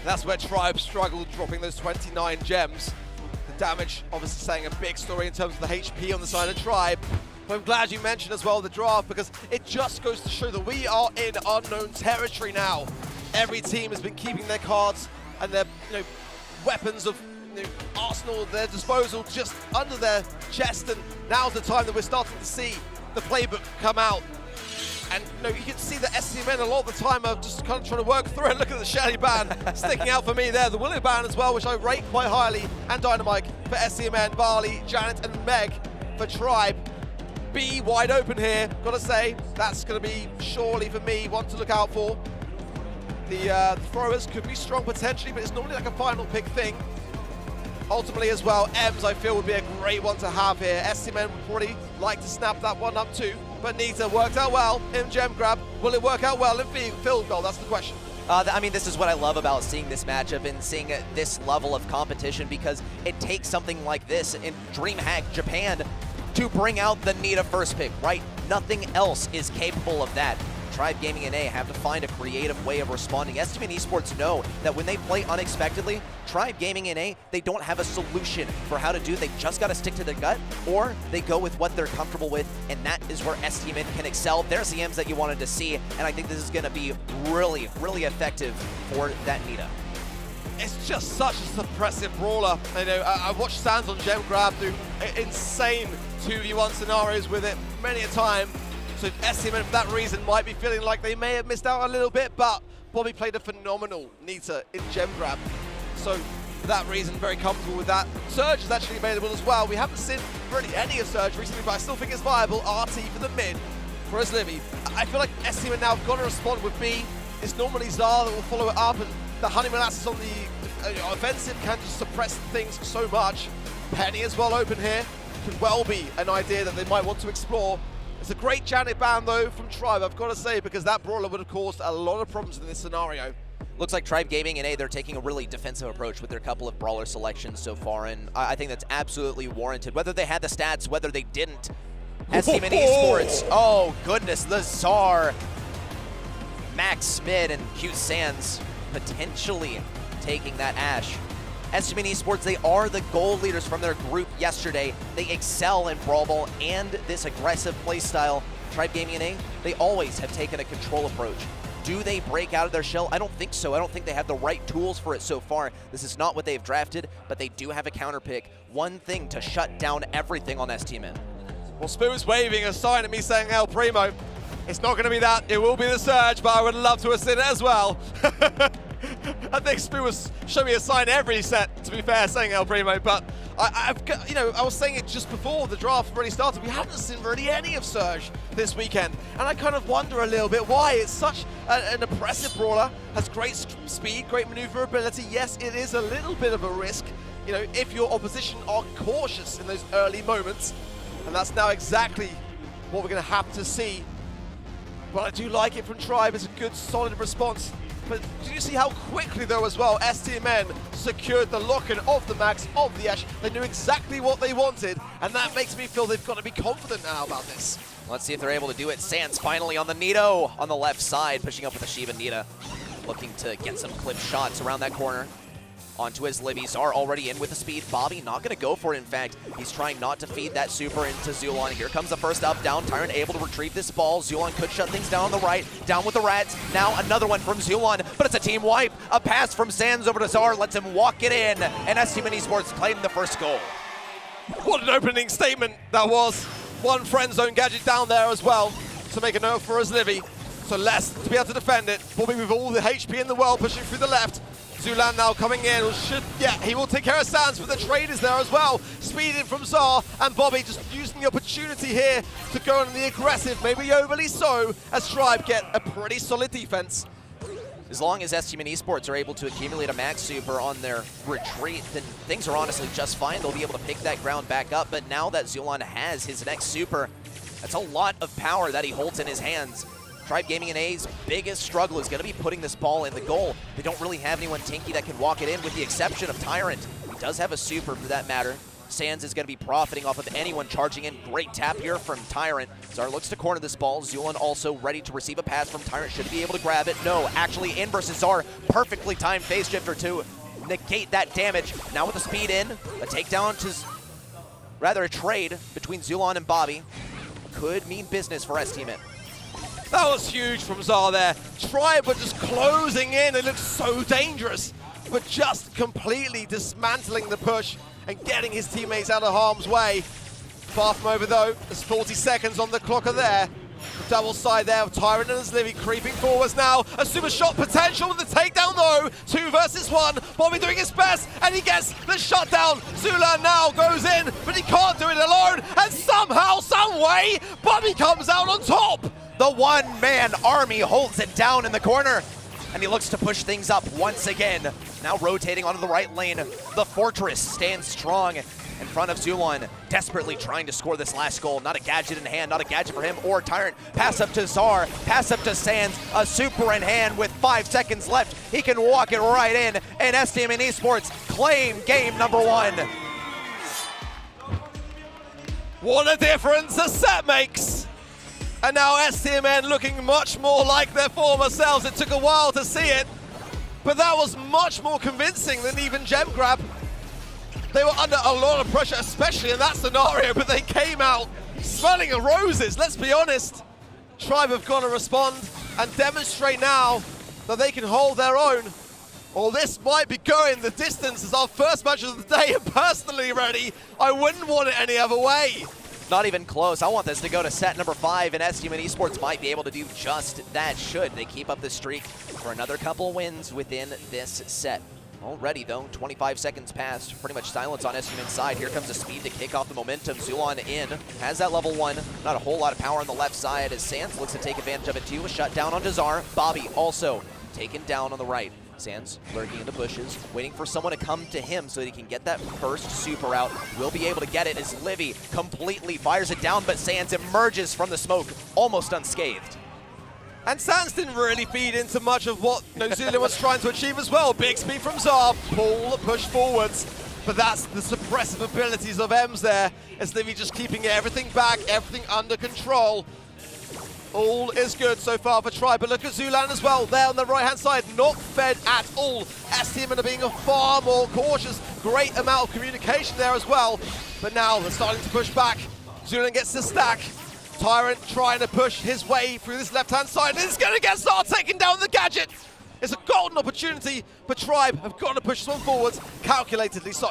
That's where Tribe struggled, dropping those 29 gems. The damage obviously saying a big story in terms of the HP on the side of Tribe. But I'm glad you mentioned as well the draft because it just goes to show that we are in unknown territory now. Every team has been keeping their cards and their weapons of arsenal at their disposal just under their chest, and now's the time that we're starting to see the playbook come out. And you can see that STMN a lot of the time are just kind of trying to work through it. Look at the Shelly ban sticking out for me there. The Willow ban as well, which I rate quite highly, and Dynamite for STMN, Barley, Janet and Meg for Tribe. B wide open here, gotta say. That's gonna be surely for me one to look out for. The throwers could be strong potentially, but it's normally like a final pick thing. Ultimately as well, Ems I feel would be a great one to have here. STMN would probably like to snap that one up too, but Nita worked out well in gem grab. Will it work out well in field goal? That's the question. I mean, this is what I love about seeing this matchup and seeing this level of competition, because it takes something like this in DreamHack Japan to bring out the Nita first pick, right? Nothing else is capable of that. Tribe Gaming and A have to find a creative way of responding. STMN Esports know that when they play unexpectedly, Tribe Gaming and A, they don't have a solution for how to do. They just got to stick to their gut, or they go with what they're comfortable with, and that is where STMN can excel. There's the M's that you wanted to see, and I think this is going to be really, really effective for that Nita. It's just such a suppressive brawler. I watched Sands on Gem Grab do insane 2v1 scenarios with it many a time. So STMN for that reason might be feeling like they may have missed out a little bit, but Bobby played a phenomenal Nita in Gem Grab. So for that reason, very comfortable with that. Surge is actually available as well. We haven't seen really any of Surge recently, but I still think it's viable. RT for the mid for Livy. I feel like STMN now have got to respond with B. It's normally Zara that will follow it up, and the Honey Molasses on the offensive can just suppress things so much. Penny as well open here. Could well be an idea that they might want to explore. It's a great Janet ban though from Tribe, I've got to say, because that brawler would have caused a lot of problems in this scenario. Looks like Tribe Gaming and A, they're taking a really defensive approach with their couple of brawler selections so far, and I think that's absolutely warranted. Whether they had the stats, whether they didn't. STMN Esports, oh goodness, Lazar, Max Smid, and Hugh Sands potentially taking that Ashe. STMN Esports, they are the goal leaders from their group yesterday. They excel in Brawl Ball and this aggressive playstyle. Tribe Gaming and A, they always have taken a control approach. Do they break out of their shell? I don't think so. I don't think they have the right tools for it so far. This is not what they've drafted, but they do have a counter pick. One thing to shut down everything on STMN. Well, Spoo's waving a sign at me saying El Primo. It's not going to be that. It will be the Surge, but I would love to have seen it as well. I think Spoo was showing me a sign every set, to be fair, saying El Primo, but I've got, I was saying it just before the draft really started. We haven't seen really any of Surge this weekend, and I kind of wonder a little bit why. It's such an impressive brawler, has great speed, great maneuverability. Yes, it is a little bit of a risk, if your opposition are cautious in those early moments, and that's now exactly what we're going to have to see. But I do like it from Tribe. It's a good, solid response. But do you see how quickly, though, as well, STMN secured the lock-in of the Max, of the Ashe. They knew exactly what they wanted, and that makes me feel they've got to be confident now about this. Let's see if they're able to do it. Sans finally on the Nito on the left side, pushing up with the Shiva Nita, looking to get some clip shots around that corner. Onto his Libby. Zar already in with the speed. Bobby not going to go for it. In fact, he's trying not to feed that super into Zulon. Here comes the first up, down. Tyrant able to retrieve this ball. Zulon could shut things down on the right. Down with the Rats. Now another one from Zulon, but it's a team wipe. A pass from Sans over to Zar lets him walk it in, and STMN Esports claim the first goal. What an opening statement that was. One friend zone gadget down there as well to make a note for his Livy. So less to be able to defend it. Bobby with all the HP in the world pushing through the left. Zulan now coming in, he will take care of Sans, but the trade is there as well. Speed in from Zar, and Bobby just using the opportunity here to go on the aggressive, maybe overly so, as Tribe get a pretty solid defense. As long as STMN Esports are able to accumulate a max super on their retreat, then things are honestly just fine. They'll be able to pick that ground back up, but now that Zulon has his next super, that's a lot of power that he holds in his hands. Tribe Gaming and A's biggest struggle is going to be putting this ball in the goal. They don't really have anyone tanky that can walk it in, with the exception of Tyrant. He does have a super for that matter. Sans is going to be profiting off of anyone charging in. Great tap here from Tyrant. Zar looks to corner this ball. Zulon also ready to receive a pass from Tyrant. Should he be able to grab it? No, actually in versus Zar. Perfectly timed phase shifter to negate that damage. Now with the speed in, a takedown to, rather a trade between Zulon and Bobby. Could mean business for STMN. That was huge from Zar there. Tribe were just closing in. It looked so dangerous, but just completely dismantling the push and getting his teammates out of harm's way. Far from over though. There's 40 seconds on the clock there. The double side there of Tyrant and Livy creeping forwards now. A super shot potential with the takedown though. 2 versus 1. Bobby doing his best and he gets the shutdown. Zulan now goes in, but he can't do it alone. And somehow, some way, Bobby comes out on top. The one-man army holds it down in the corner, and he looks to push things up once again. Now rotating onto the right lane. The Fortress stands strong in front of Zulon, desperately trying to score this last goal. Not a gadget in hand, not a gadget for him or Tyrant. Pass up to Zar, pass up to Sans, a super in hand with 5 seconds left. He can walk it right in, and STMN Esports claim game number 1. What a difference a set makes. And now STMN looking much more like their former selves. It took a while to see it, but that was much more convincing than even Gem Grab. They were under a lot of pressure, especially in that scenario, but they came out smelling of roses, let's be honest. Tribe have got to respond and demonstrate now that they can hold their own. Or this might be going the distance as our first match of the day, and personally, Reddy, I wouldn't want it any other way. Not even close. I want this to go to set number 5, and STMN Esports might be able to do just that should they keep up the streak for another couple wins within this set. Already, though, 25 seconds passed. Pretty much silence on STMN's side. Here comes the speed to kick off the momentum. Zulon in, has that level 1. Not a whole lot of power on the left side as Sans looks to take advantage of it too. A shut down on Zar. Bobby also taken down on the right. Sans lurking in the bushes, waiting for someone to come to him so that he can get that first super out. Will be able to get it as Livy completely fires it down, but Sans emerges from the smoke almost unscathed. And Sans didn't really feed into much of what Zulon was trying to achieve as well. Big speed from Zar, pull, push forwards. But that's the suppressive abilities of Ems there, as Livy just keeping everything back, everything under control. All is good so far for Tribe, but look at Zulan as well, there on the right-hand side, not fed at all. STMN are being far more cautious, great amount of communication there as well, but now they're starting to push back. Zulan gets the stack. Tyrant trying to push his way through this left-hand side, and it's gonna get Zar taking down the gadget. It's a golden opportunity, but Tribe have got to push this one forwards, calculatedly so.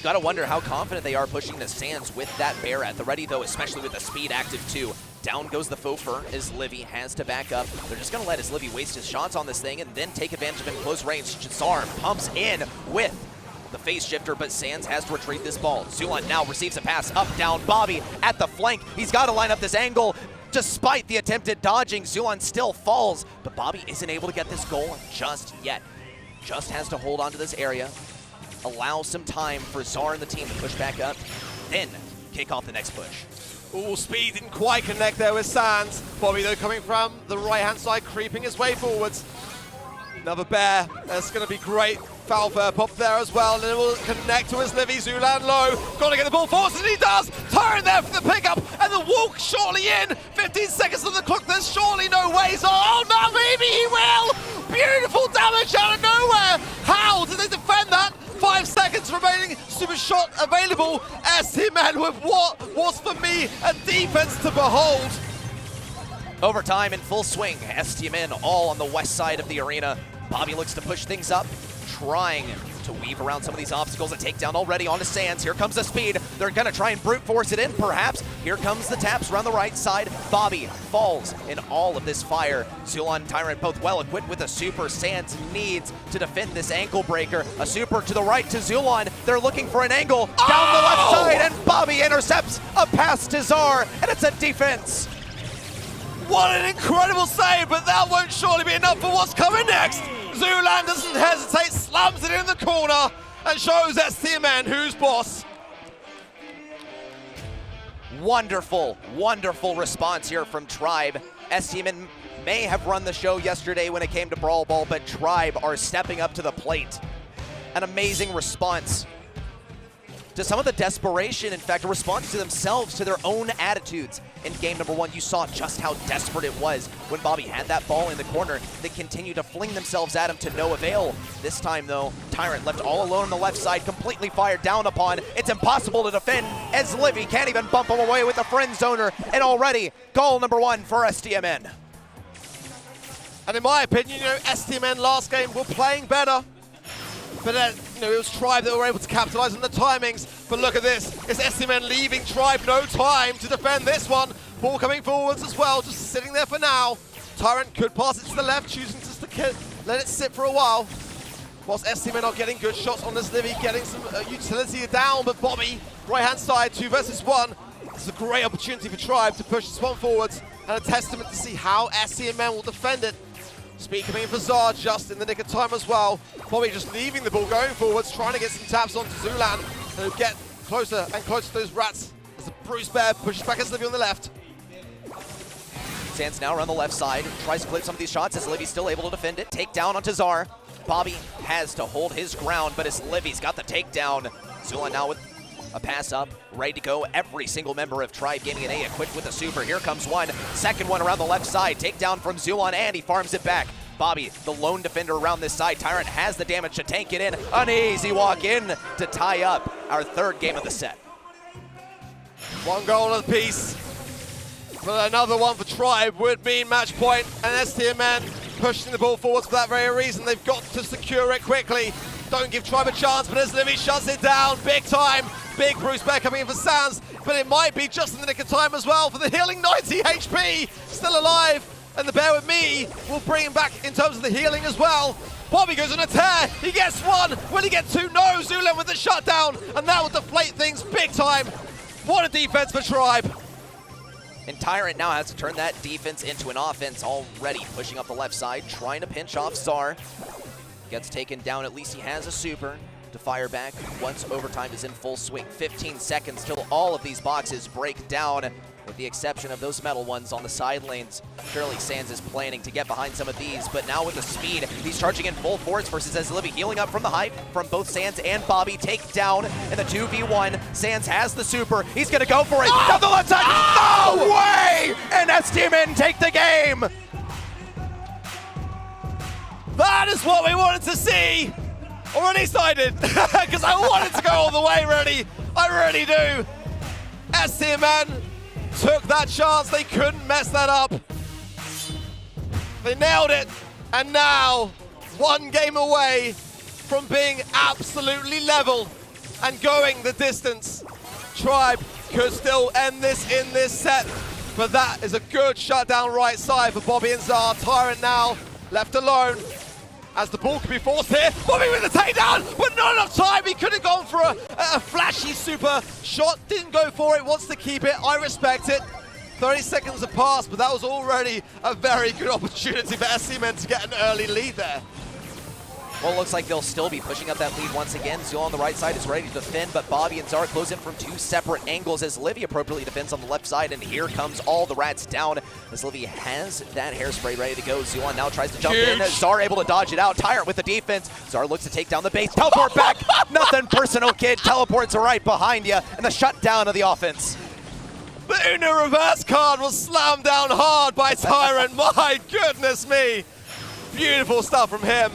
Gotta wonder how confident they are pushing the Sans with that bear at the ready, though, especially with the speed active too. Down goes the faux fur as Livy has to back up. They're just going to let as Livy waste his shots on this thing and then take advantage of it in close range. Zarm pumps in with the face shifter, but Sands has to retrieve this ball. Zulon now receives a pass up, down. Bobby at the flank. He's got to line up this angle. Despite the attempted dodging, Zulon still falls, but Bobby isn't able to get this goal just yet. Just has to hold on to this area, allow some time for Zar and the team to push back up, then kick off the next push. Ooh, speed didn't quite connect there with Sands. Bobby, though, coming from the right-hand side, creeping his way forwards. Another bear. That's going to be great. Foul fair pop there as well, and it will connect to his Livy. Zulan low. Got to get the ball forward, and he does. Tyrant there for the pickup, and the walk shortly in. 15 seconds on the clock. There's surely no way. So, oh no, maybe he will. Beautiful damage out of nowhere. How did they defend that? 5 seconds remaining, super shot available. STMN with what was for me a defense to behold. Overtime in full swing. STMN all on the west side of the arena. Bobby looks to push things up, trying to weave around some of these obstacles. A takedown already onto Sands. Here comes the speed. They're going to try and brute force it in, perhaps. Here comes the taps around the right side. Bobby falls in all of this fire. Zulon and Tyrant both well equipped with a super. Sands needs to defend this ankle breaker. A super to the right to Zulon. They're looking for an angle down the left side, and Bobby intercepts a pass to Zar, and it's a defense. What an incredible save, but that won't surely be enough for what's coming next. Zulan doesn't hesitate, slams it in the corner, and shows STMN who's boss. Wonderful, wonderful response here from Tribe. STMN may have run the show yesterday when it came to Brawl Ball, but Tribe are stepping up to the plate. An amazing response to some of the desperation, in fact, a response to themselves, to their own attitudes. In game number 1, you saw just how desperate it was when Bobby had that ball in the corner. They continued to fling themselves at him to no avail. This time, though, Tyrant left all alone on the left side, completely fired down upon. It's impossible to defend as Livy can't even bump him away with the friend zoner. And already, goal number 1 for STMN. And in my opinion, STMN last game were playing better. But it was Tribe that were able to capitalize on the timings. But look at this. It's STMN leaving Tribe no time to defend this one. Ball coming forwards as well, just sitting there for now. Tyrant could pass it to the left, choosing just to let it sit for a while. Whilst STMN are getting good shots on this Livy, getting some utility down. But Bobby, right-hand side, 2 versus 1. It's a great opportunity for Tribe to push this one forwards. And a testament to see how STMN will defend it. Speed coming in for Zar just in the nick of time as well. Bobby just leaving the ball going forwards, trying to get some taps onto Zulan. And he'll get closer and closer to those rats as the Bruce Bear pushes back as Livy on the left. Sands now around the left side, tries to clip some of these shots as Livy's still able to defend it. Takedown onto Zar. Bobby has to hold his ground, but as Livy's got the takedown, Zulan now with a pass up, ready to go. Every single member of Tribe Gaming and A equipped with a super. Here comes one. Second one around the left side. Takedown from Zulon, and he farms it back. Bobby, the lone defender around this side. Tyrant has the damage to tank it in. An easy walk in to tie up our 3rd game of the set. 1 goal apiece. But another one for Tribe would mean match point. And STMN pushing the ball forwards for that very reason. They've got to secure it quickly. Don't give Tribe a chance, but as Livy shuts it down, big time. Big Bruce Bear coming in for Sands, but it might be just in the nick of time as well for the healing 90 HP, still alive. And the Bear with me will bring him back in terms of the healing as well. Bobby goes on a tear, he gets 1, will he get 2? No, Zulan with the shutdown, and that will deflate things big time. What a defense for Tribe. And Tyrant now has to turn that defense into an offense, already pushing up the left side, trying to pinch off Zar. Gets taken down, at least he has a super to fire back once overtime is in full swing. 15 seconds till all of these boxes break down, with the exception of those metal ones on the side lanes. Surely Sands is planning to get behind some of these, but now with the speed, he's charging in full force versus as Livy healing up from the hype from both Sands and Bobby. Take down in the 2v1. Sands has the super. He's gonna go for it. Down the left side. No way! And STMN take the game. That is what we wanted to see. Or at least I did, because I wanted to go all the way, really. I really do. STMN took that chance. They couldn't mess that up. They nailed it. And now, 1 game away from being absolutely level and going the distance. Tribe could still end this in this set. But that is a good shutdown right side for Bobby and Zar. Tyrant now left alone as the ball could be forced here. Bobby with the takedown, but not enough time. He could have gone for a flashy super shot. Didn't go for it, wants to keep it. I respect it. 30 seconds have passed, but that was already a very good opportunity for SCMN to get an early lead there. Well, it looks like they'll still be pushing up that lead once again. Zul on the right side is ready to defend, but Bobby and Zar close in from two separate angles as Livy appropriately defends on the left side, and here comes all the rats down as Livy has that hairspray ready to go. Zulon now tries to jump in. Zar able to dodge it out. Tyrant with the defense. Zar looks to take down the base. Teleport back. Nothing personal, kid. Teleports right behind you, and the shutdown of the offense. The Uno reverse card was slammed down hard by Tyrant. My goodness me. Beautiful stuff from him.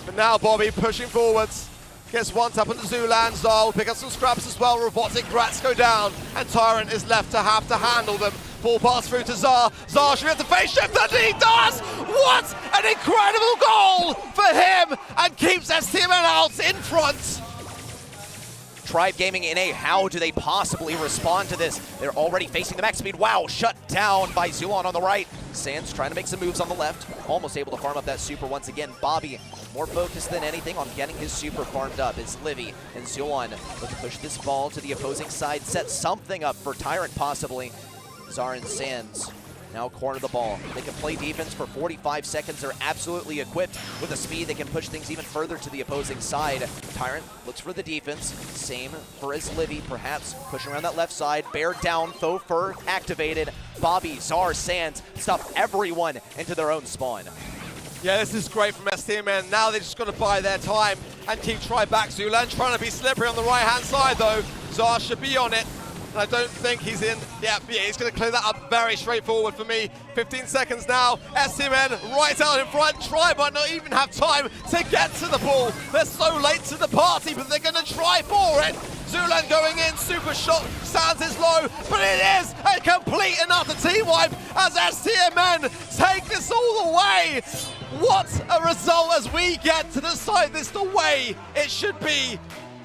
But now Bobby pushing forwards. Gets one tap on the Zulan. Zar will pick up some scraps as well. Robotic rats go down. And Tyrant is left to have to handle them. Ball pass through to Zar. Zar should have the face shift, and he does! What an incredible goal for him! And keeps STMN out in front. Tribe Gaming in A, how do they possibly respond to this? They're already facing the max speed. Wow, shut down by Zulon on the right. Sands trying to make some moves on the left. Almost able to farm up that super once again. Bobby, more focused than anything on getting his super farmed up. It's Livy and Zulon look to push this ball to the opposing side. Set something up for Tyrant possibly. Zar and Sands now corner the ball. They can play defense for 45 seconds. They're absolutely equipped with the speed. They can push things even further to the opposing side. Tyrant looks for the defense. Same for his Livy, perhaps pushing around that left side. Bear down, faux fur activated. Bobby, Zar, Sands stuff everyone into their own spawn. Yeah, this is great from STMN. Now they just got to buy their time and keep Tribe back. Zulan trying to be slippery on the right-hand side though. Zar should be on it. I don't think he's in. Yeah, he's going to clear that up very straightforward for me. 15 seconds now. STMN right out in front. Tribe might not even have time to get to the ball. They're so late to the party, but they're going to try for it. Zulan going in, super shot. Sands is low, but it is a complete and utter team wipe as STMN take this all the way. What a result as we get to decide this the way it should be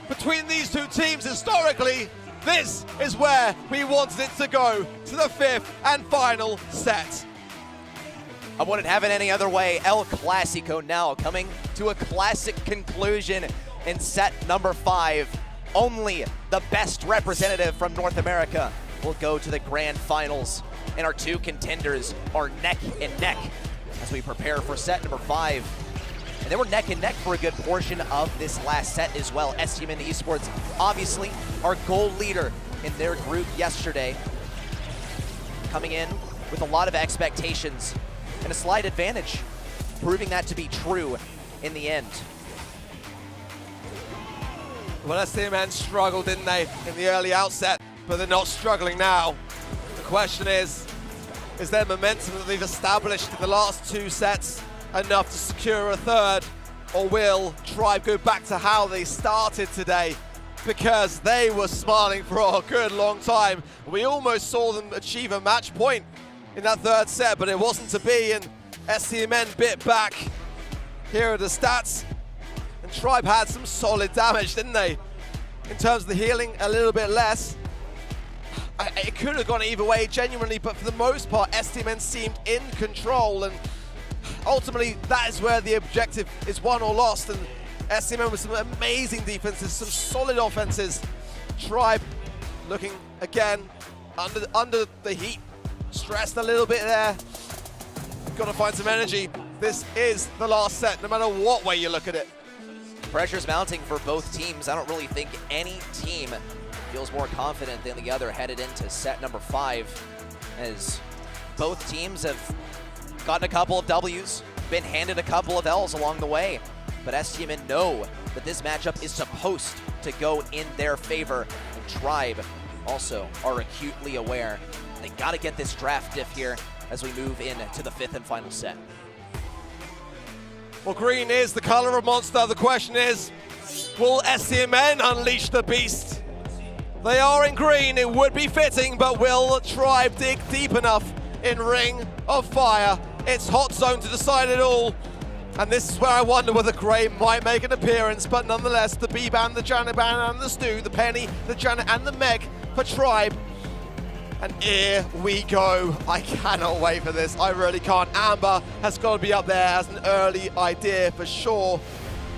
between these two teams historically. This is where we wanted it to go, to the fifth and final set. I wouldn't have it any other way. El Clasico now coming to a classic conclusion in set number 5. Only the best representative from North America will go to the grand finals. And our two contenders are neck and neck as we prepare for set number 5. And they were neck and neck for a good portion of this last set as well. STMN Esports, obviously, our goal leader in their group yesterday, coming in with a lot of expectations and a slight advantage, proving that to be true in the end. Well, STMN struggled, didn't they, in the early outset, but they're not struggling now. The question is their momentum that they've established in the last 2 sets enough to secure a third, or will Tribe go back to how they started today? Because they were smiling for a good long time. We almost saw them achieve a match point in that third set, but it wasn't to be, and STMN bit back. Here are the stats, and Tribe had some solid damage, didn't they? In terms of the healing, a little bit less. It could have gone either way, genuinely, but for the most part, STMN seemed in control, and ultimately, that is where the objective is won or lost, and STMN with some amazing defenses, some solid offenses. Tribe looking again under the heat, stressed a little bit there. Got to find some energy. This is the last set, no matter what way you look at it. Pressure's mounting for both teams. I don't really think any team feels more confident than the other headed into set number 5, as both teams have gotten a couple of W's, been handed a couple of L's along the way. But STMN know that this matchup is supposed to go in their favor. And Tribe also are acutely aware they got to get this draft diff here as we move into the 5th and final set. Well, green is the color of Monster. The question is, will STMN unleash the beast? They are in green, it would be fitting, but will Tribe dig deep enough in Ring of Fire? It's hot zone to decide it all. And this is where I wonder whether Gray might make an appearance, but nonetheless, the B-Band, the Janet Band, and the Stu, the Penny, the Janet, and the Meg for Tribe. And here we go. I cannot wait for this. I really can't. Amber has got to be up there as an early idea for sure.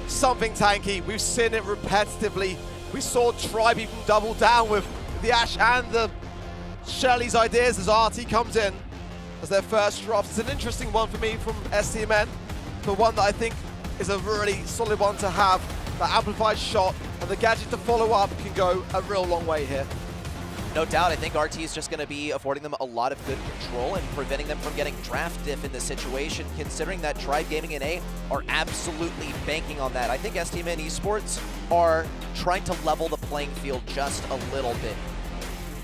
Something tanky. We've seen it repetitively. We saw Tribe even double down with the Ashe and the Shelly's ideas as RT comes in as their first drop. It's an interesting one for me from STMN, but one that I think is a really solid one to have. That amplified shot and the gadget to follow up can go a real long way here. No doubt, I think RT is just going to be affording them a lot of good control and preventing them from getting draft diff in this situation, considering that Tribe Gaming and A are absolutely banking on that. I think STMN Esports are trying to level the playing field just a little bit.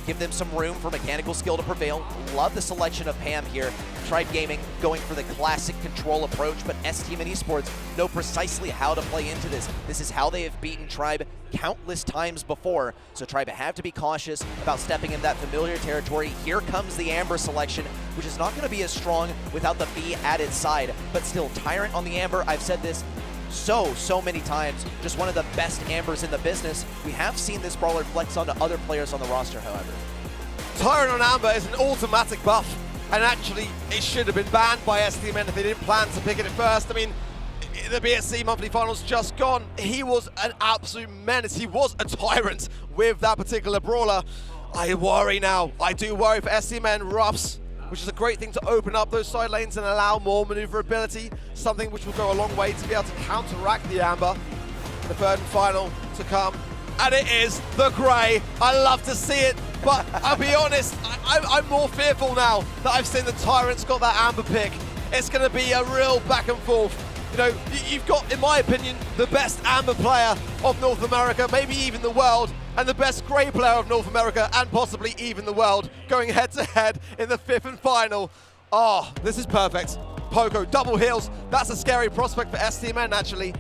Give them some room for mechanical skill to prevail. Love the selection of Pam here. Tribe Gaming going for the classic control approach, but STMN Esports know precisely how to play into this. This is how they have beaten Tribe countless times before, so Tribe have to be cautious about stepping in that familiar territory. Here comes the Amber selection, which is not going to be as strong without the B added side, but still, Tyrant on the Amber, I've said this so many times, just one of the best Ambers in the business. We have seen this brawler flex onto other players on the roster, however. Tyrant on Amber is an automatic buff, and actually it should have been banned by STMN if they didn't plan to pick it at first. I mean, the BSC monthly finals just gone. He was an absolute menace. He was a tyrant with that particular brawler. I worry now. I do worry for STMN Ruffs, which is a great thing to open up those side lanes and allow more maneuverability, something which will go a long way to be able to counteract the Amber. The third and final to come, and it is the Grey. I love to see it, but I'll be honest, I'm more fearful now that I've seen the Tyrant's got that Amber pick. It's going to be a real back and forth. You know, you've got, in my opinion, the best Amber player of North America, maybe even the world, and the best Grey player of North America, and possibly even the world, going head-to-head in the fifth and final. Oh, this is perfect. Poco, double heals. That's a scary prospect for STMN, actually.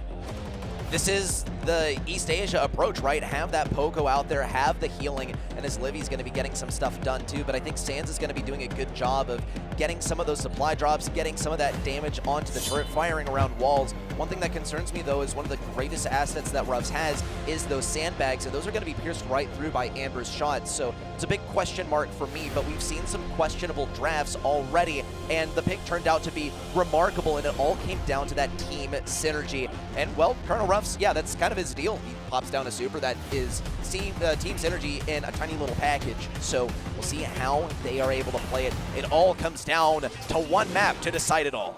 This is the East Asia approach, right? Have that Poco out there, have the healing, and as Livy's going to be getting some stuff done too, but I think Sands is going to be doing a good job of getting some of those supply drops, getting some of that damage onto the turret, firing around walls. One thing that concerns me though is one of the greatest assets that Ruffs has is those sandbags, and those are going to be pierced right through by Amber's shots, so it's a big question mark for me, but we've seen some questionable drafts already, and the pick turned out to be remarkable, and it all came down to that team synergy. And well, Colonel Ruffs, yeah, that's kind of his deal. He pops down a super that is team synergy in a tiny little package. So we'll see how they are able to play it. It all comes down to one map to decide it all.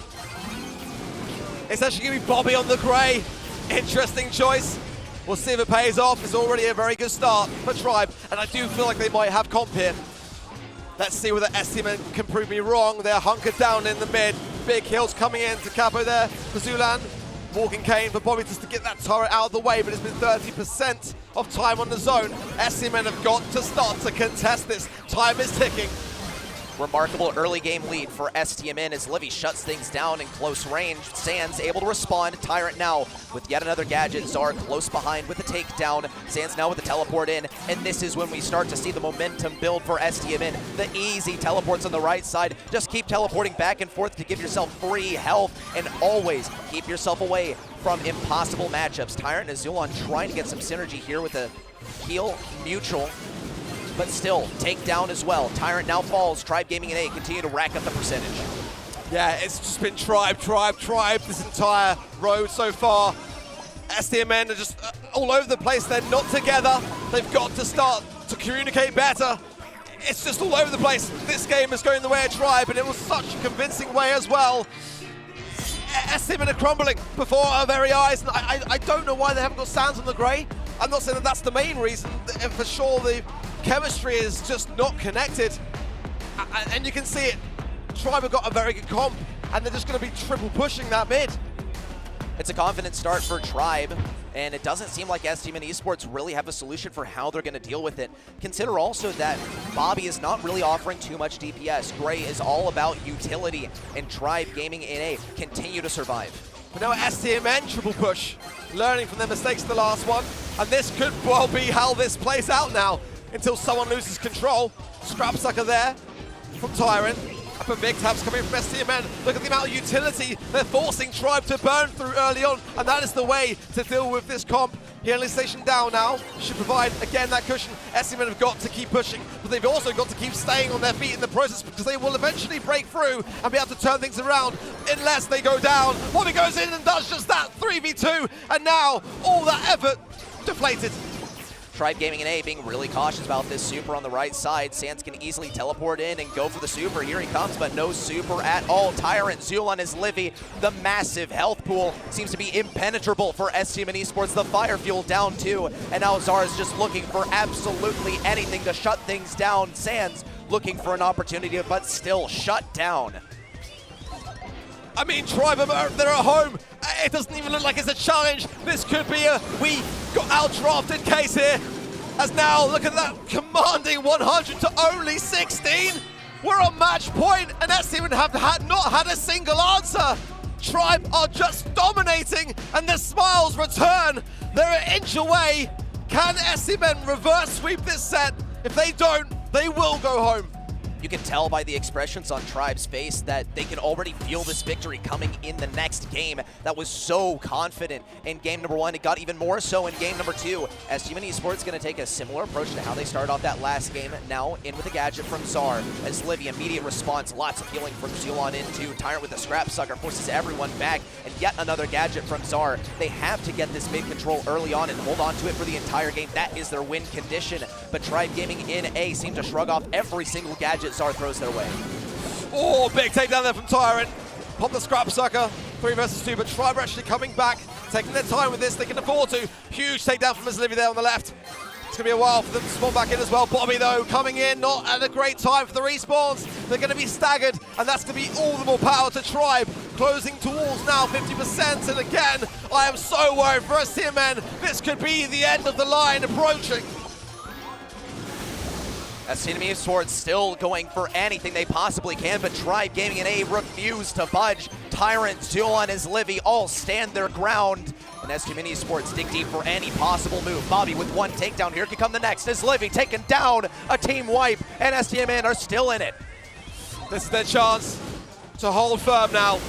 It's actually going to be Bobby on the Grey. Interesting choice. We'll see if it pays off. It's already a very good start for Tribe, and I do feel like they might have comp here. Let's see whether STMN can prove me wrong. They're hunkered down in the mid. Big heals coming in to Capo there for Zulan. Walking Cane for Bobby just to get that turret out of the way, but it's been 30% of time on the zone. STMN have got to start to contest this. Time is ticking. Remarkable early game lead for STMN as Livy shuts things down in close range. Sands able to respond. Tyrant now with yet another gadget. Zara close behind with the takedown. Sands now with the teleport in, and this is when we start to see the momentum build for STMN. The easy teleports on the right side. Just keep teleporting back and forth to give yourself free health, and always keep yourself away from impossible matchups. Tyrant and Zulon trying to get some synergy here with a heal mutual, but still, takedown as well. Tyrant now falls. Tribe Gaming and A continue to rack up the percentage. Yeah, it's just been Tribe this entire road so far. STMN are just all over the place. They're not together. They've got to start to communicate better. It's just all over the place. This game is going the way of Tribe, and it was such a convincing way as well. STMN are crumbling before our very eyes, and I don't know why they haven't got Sands on the Grey. I'm not saying that that's the main reason. For sure, the chemistry is just not connected, and you can see it. Tribe have got a very good comp, and they're just going to be triple pushing that mid. It's a confident start for Tribe, and it doesn't seem like STMN Esports really have a solution for how they're going to deal with it. Consider also that Bobby is not really offering too much DPS. Grey is all about utility, and Tribe Gaming in A continue to survive. But now STMN triple push, learning from their mistakes the last one, and this could well be how this plays out now until someone loses control. Scrap Sucker there from Tyrant. But big taps coming from STMN. Look at the amount of utility they're forcing Tribe to burn through early on, and that is the way to deal with this comp. Healing station down now. Should provide, again, that cushion. SCMN have got to keep pushing, but they've also got to keep staying on their feet in the process because they will eventually break through and be able to turn things around unless they go down. Bobby goes in and does just that, 3v2, and now all that effort deflated. Tribe Gaming and A being really cautious about this super on the right side. Sands can easily teleport in and go for the super. Here he comes, but no super at all. Tyrant, Zulon is Livy. The massive health pool seems to be impenetrable for SCMN Esports. The fire fuel down too, and now Zara is just looking for absolutely anything to shut things down. Sands looking for an opportunity, but still shut down. I mean, Tribe, they're at home. It doesn't even look like it's a challenge. This could be a we got outdrafted case here. As now, look at that commanding 100 to only 16. We're on match point, and SCMN have not had a single answer. Tribe are just dominating, and the smiles return. They're an inch away. Can SCMN reverse sweep this set? If they don't, they will go home. You can tell by the expressions on Tribe's face that they can already feel this victory coming in the next game. That was so confident in game number 1. It got even more so in game number 2. SCMN Esports going to take a similar approach to how they started off that last game. Now in with a gadget from Zar. As Livy, immediate response, lots of healing from Zulon into Tyrant with a scrap sucker, forces everyone back, and yet another gadget from Zar. They have to get this mid control early on and hold on to it for the entire game. That is their win condition. But Tribe Gaming in A seem to shrug off every single gadget Zar throws their way. Oh, big takedown there from Tyrant. Pop the scrap sucker, 3 versus 2, but Tribe are actually coming back, taking their time with this. They can afford to. Huge takedown from Livy there on the left. It's going to be a while for them to spawn back in as well. Bobby, though, coming in, not at a great time for the respawns. They're going to be staggered, and that's going to be all the more power to Tribe. Closing towards now 50%, and again, I am so worried for SCMN. This could be the end of the line approaching. SCMN Esports still going for anything they possibly can, but Tribe Gaming and A refuse to budge. Tyrant, Zulon, as Livy all stand their ground. And SCMN Esports dig deep for any possible move. Bobby with one takedown. Here can come the next as Livy taken down. A team wipe, and SCMN are still in it. This is their chance to hold firm now.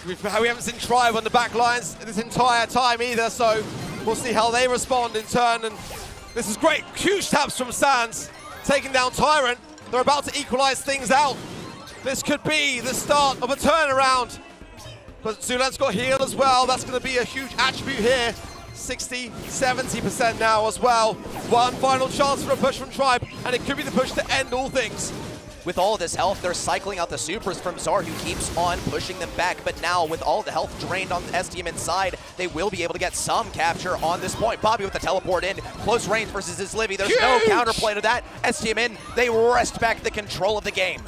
We haven't seen Tribe on the back lines this entire time either, so we'll see how they respond in turn. And this is great. Huge taps from Sands, taking down Tyrant. They're about to equalize things out. This could be the start of a turnaround. But Zulon's got healed as well. That's going to be a huge attribute here. 60, 70% now as well. One final chance for a push from Tribe, and it could be the push to end all things. With all this health, they're cycling out the supers from Zar, who keeps on pushing them back. But now, with all the health drained on the STM inside, they will be able to get some capture on this point. Bobby with the teleport in, close range versus his Livy. There's no counterplay to that. STM in, they wrest back the control of the game.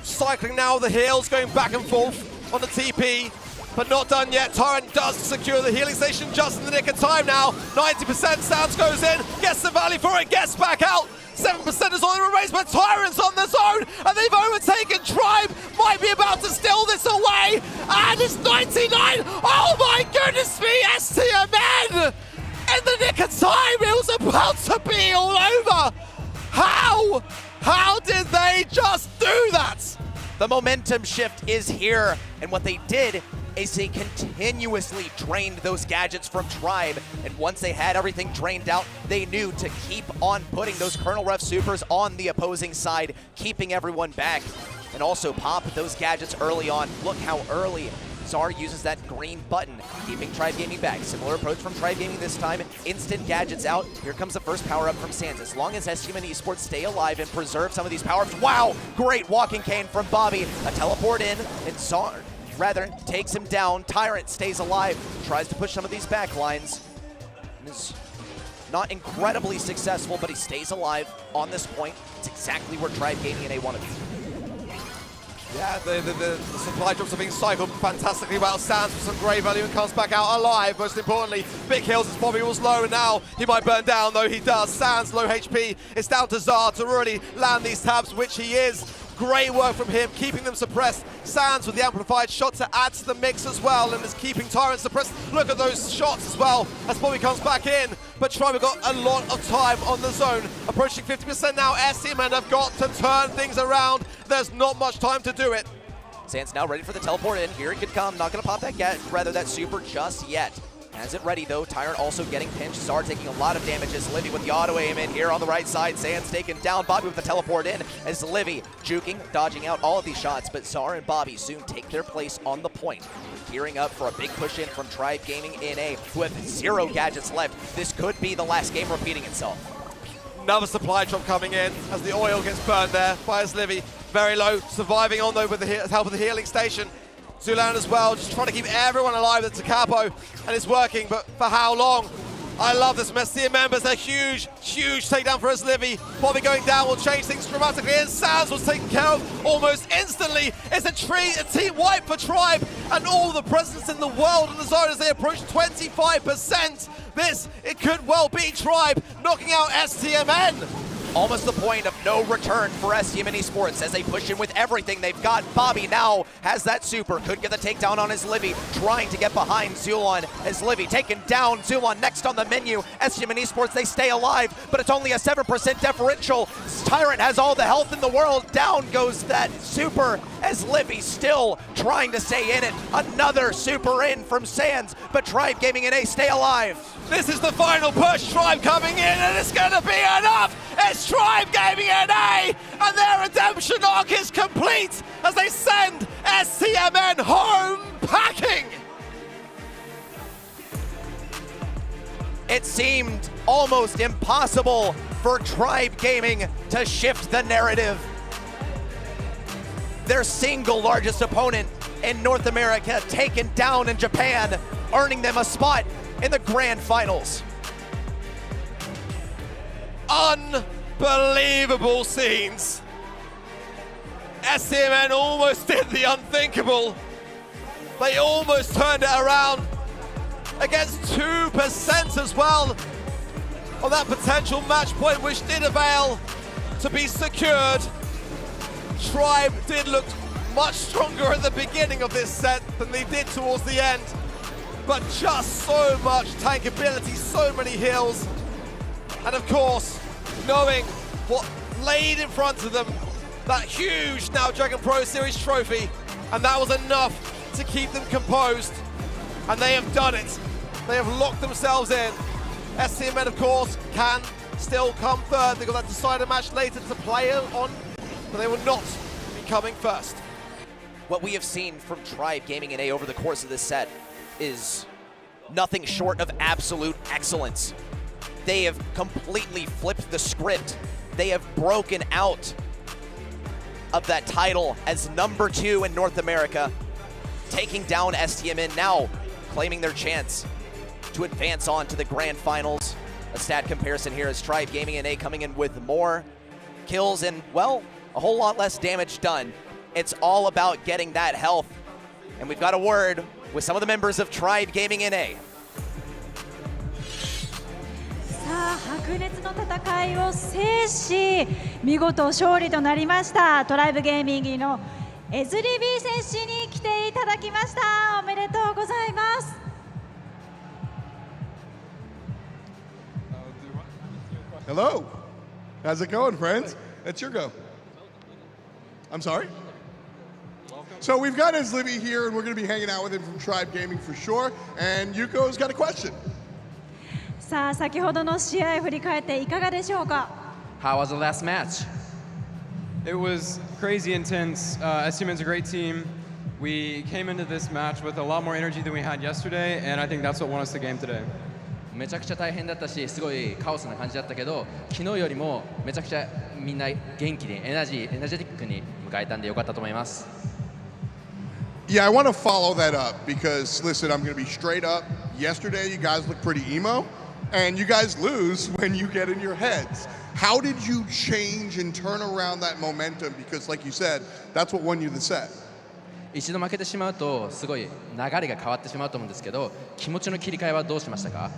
Cycling now, the heals going back and forth on the TP, but not done yet. Tyrant does secure the healing station just in the nick of time now. 90%, Sands goes in, gets the value for it, gets back out. 7% is all that remains, but Tyrant's on the zone, and they've overtaken Tribe. Might be about to steal this away, and it's 99. Oh my goodness me, STMN! In the nick of time, it was about to be all over. How? How did they just do that? The momentum shift is here, and what they did is they continuously drained those gadgets from Tribe, and once they had everything drained out, they knew to keep on putting those Colonel Ref supers on the opposing side, keeping everyone back, and also pop those gadgets early on. Look how early Zar uses that green button, keeping Tribe Gaming back. Similar approach from Tribe Gaming this time. Instant gadgets out. Here comes the first power-up from Sands. As long as SCMN Esports stay alive and preserve some of these power-ups. Wow! Great walking cane from Bobby. A teleport in, and Zar takes him down. Tyrant stays alive, tries to push some of these back lines. Is not incredibly successful, but he stays alive on this point. It's exactly where Tribe Gaming and A want to be. Yeah, the supply drops are being cycled fantastically well. Sands with some great value and comes back out alive. Most importantly, big heals as Bobby was low, and now he might burn down, though he does. Sands low HP. It's down to Zar to really land these tabs, which he is. Great work from him, keeping them suppressed. Sands with the amplified shot to add to the mix as well, and is keeping Tyrant suppressed. Look at those shots as well as Bobby comes back in. But Tribe have got a lot of time on the zone. Approaching 50% now. SCMN have got to turn things around. There's not much time to do it. Sands now ready for the teleport in. Here it could come. Not going to pop that super just yet. Has it ready though. Tyrant also getting pinched. Zar taking a lot of damage as Livy with the auto aim in here on the right side. Sands taken down. Bobby with the teleport in as Livy juking, dodging out all of these shots. But Zar and Bobby soon take their place on the point. Gearing up for a big push in from Tribe Gaming NA, who have 0 gadgets left. This could be the last game repeating itself. Another supply drop coming in as the oil gets burned there by Livy. Very low, surviving on though with the help of the healing station. Zulan as well, just trying to keep everyone alive at Capo, and it's working, but for how long? I love this. STM members, a huge takedown for Livy. Bobby going down will change things dramatically, and Sands was taken care of almost instantly. It's a team wipe for Tribe, and all the presence in the world in the zone as they approach 25%. It could well be Tribe knocking out STMN. Almost the point of no return for STMN Esports as they push in with everything they've got. Bobby now has that super, could get the takedown on his Livy, trying to get behind Zulon as Livy taken down. Zulon next on the menu. STMN Esports, they stay alive, but it's only a 7% differential. Tyrant has all the health in the world. Down goes that super as Livy still trying to stay in it. Another super in from Sands, but Tribe Gaming NA stay alive. This is the final push. Tribe coming in, and it's going to be enough. It's Tribe Gaming NA, and their redemption arc is complete as they send STMN home packing. It seemed almost impossible for Tribe Gaming to shift the narrative. Their single largest opponent in North America taken down in Japan, earning them a spot in the grand finals. Unbelievable scenes. STMN almost did the unthinkable. They almost turned it around against 2% as well on that potential match point, which did avail to be secured. Tribe did look much stronger at the beginning of this set than they did towards the end, but just so much tankability, so many heals, and of course, knowing what laid in front of them, that huge Snapdragon Pro Series trophy, and that was enough to keep them composed, and they have done it. They have locked themselves in. STMN, of course, can still come third. They've got that decider match later to play on, but they will not be coming first. What we have seen from Tribe Gaming NA over the course of this set is nothing short of absolute excellence. They have completely flipped the script. They have broken out of that title as #2 in North America, taking down STMN, now claiming their chance to advance on to the grand finals. A stat comparison here is Tribe Gaming NA coming in with more kills and, well, a whole lot less damage done. It's all about getting that health. And we've got a word with some of the members of Tribe Gaming NA. さあ白熱の戦いを制し見事勝利となりましたトライブゲーミングのエズリビー選手に来ていただきました。おめでとうございます。 Hello. How's it going, friends? It's your go. I'm sorry? So we've got Livy here, and we're going to be hanging out with him from Tribe Gaming for sure. And Yuko's got a question. さあ先ほどの試合振り返っていかがでしょうか。 How was the last match? It was crazy intense. STMN's a great team. We came into this match with a lot more energy than we had yesterday, and I think that's what won us the game today. めちゃくちゃ大変だったし、すごいカオスな感じだったけど、昨日よりもめちゃくちゃみんな元気にエナジェティックに迎えたんでよかったと思います。 Yeah, I want to follow that up because, listen, I'm going to be straight up. Yesterday, you guys look pretty emo, and you guys lose when you get in your heads. How did you change and turn around that momentum? Because, like you said, that's what won you the set. 一度負けてしまうとすごい流れが変わってしまうと思うんですけど、気持ちの切り替えはどうしましたか？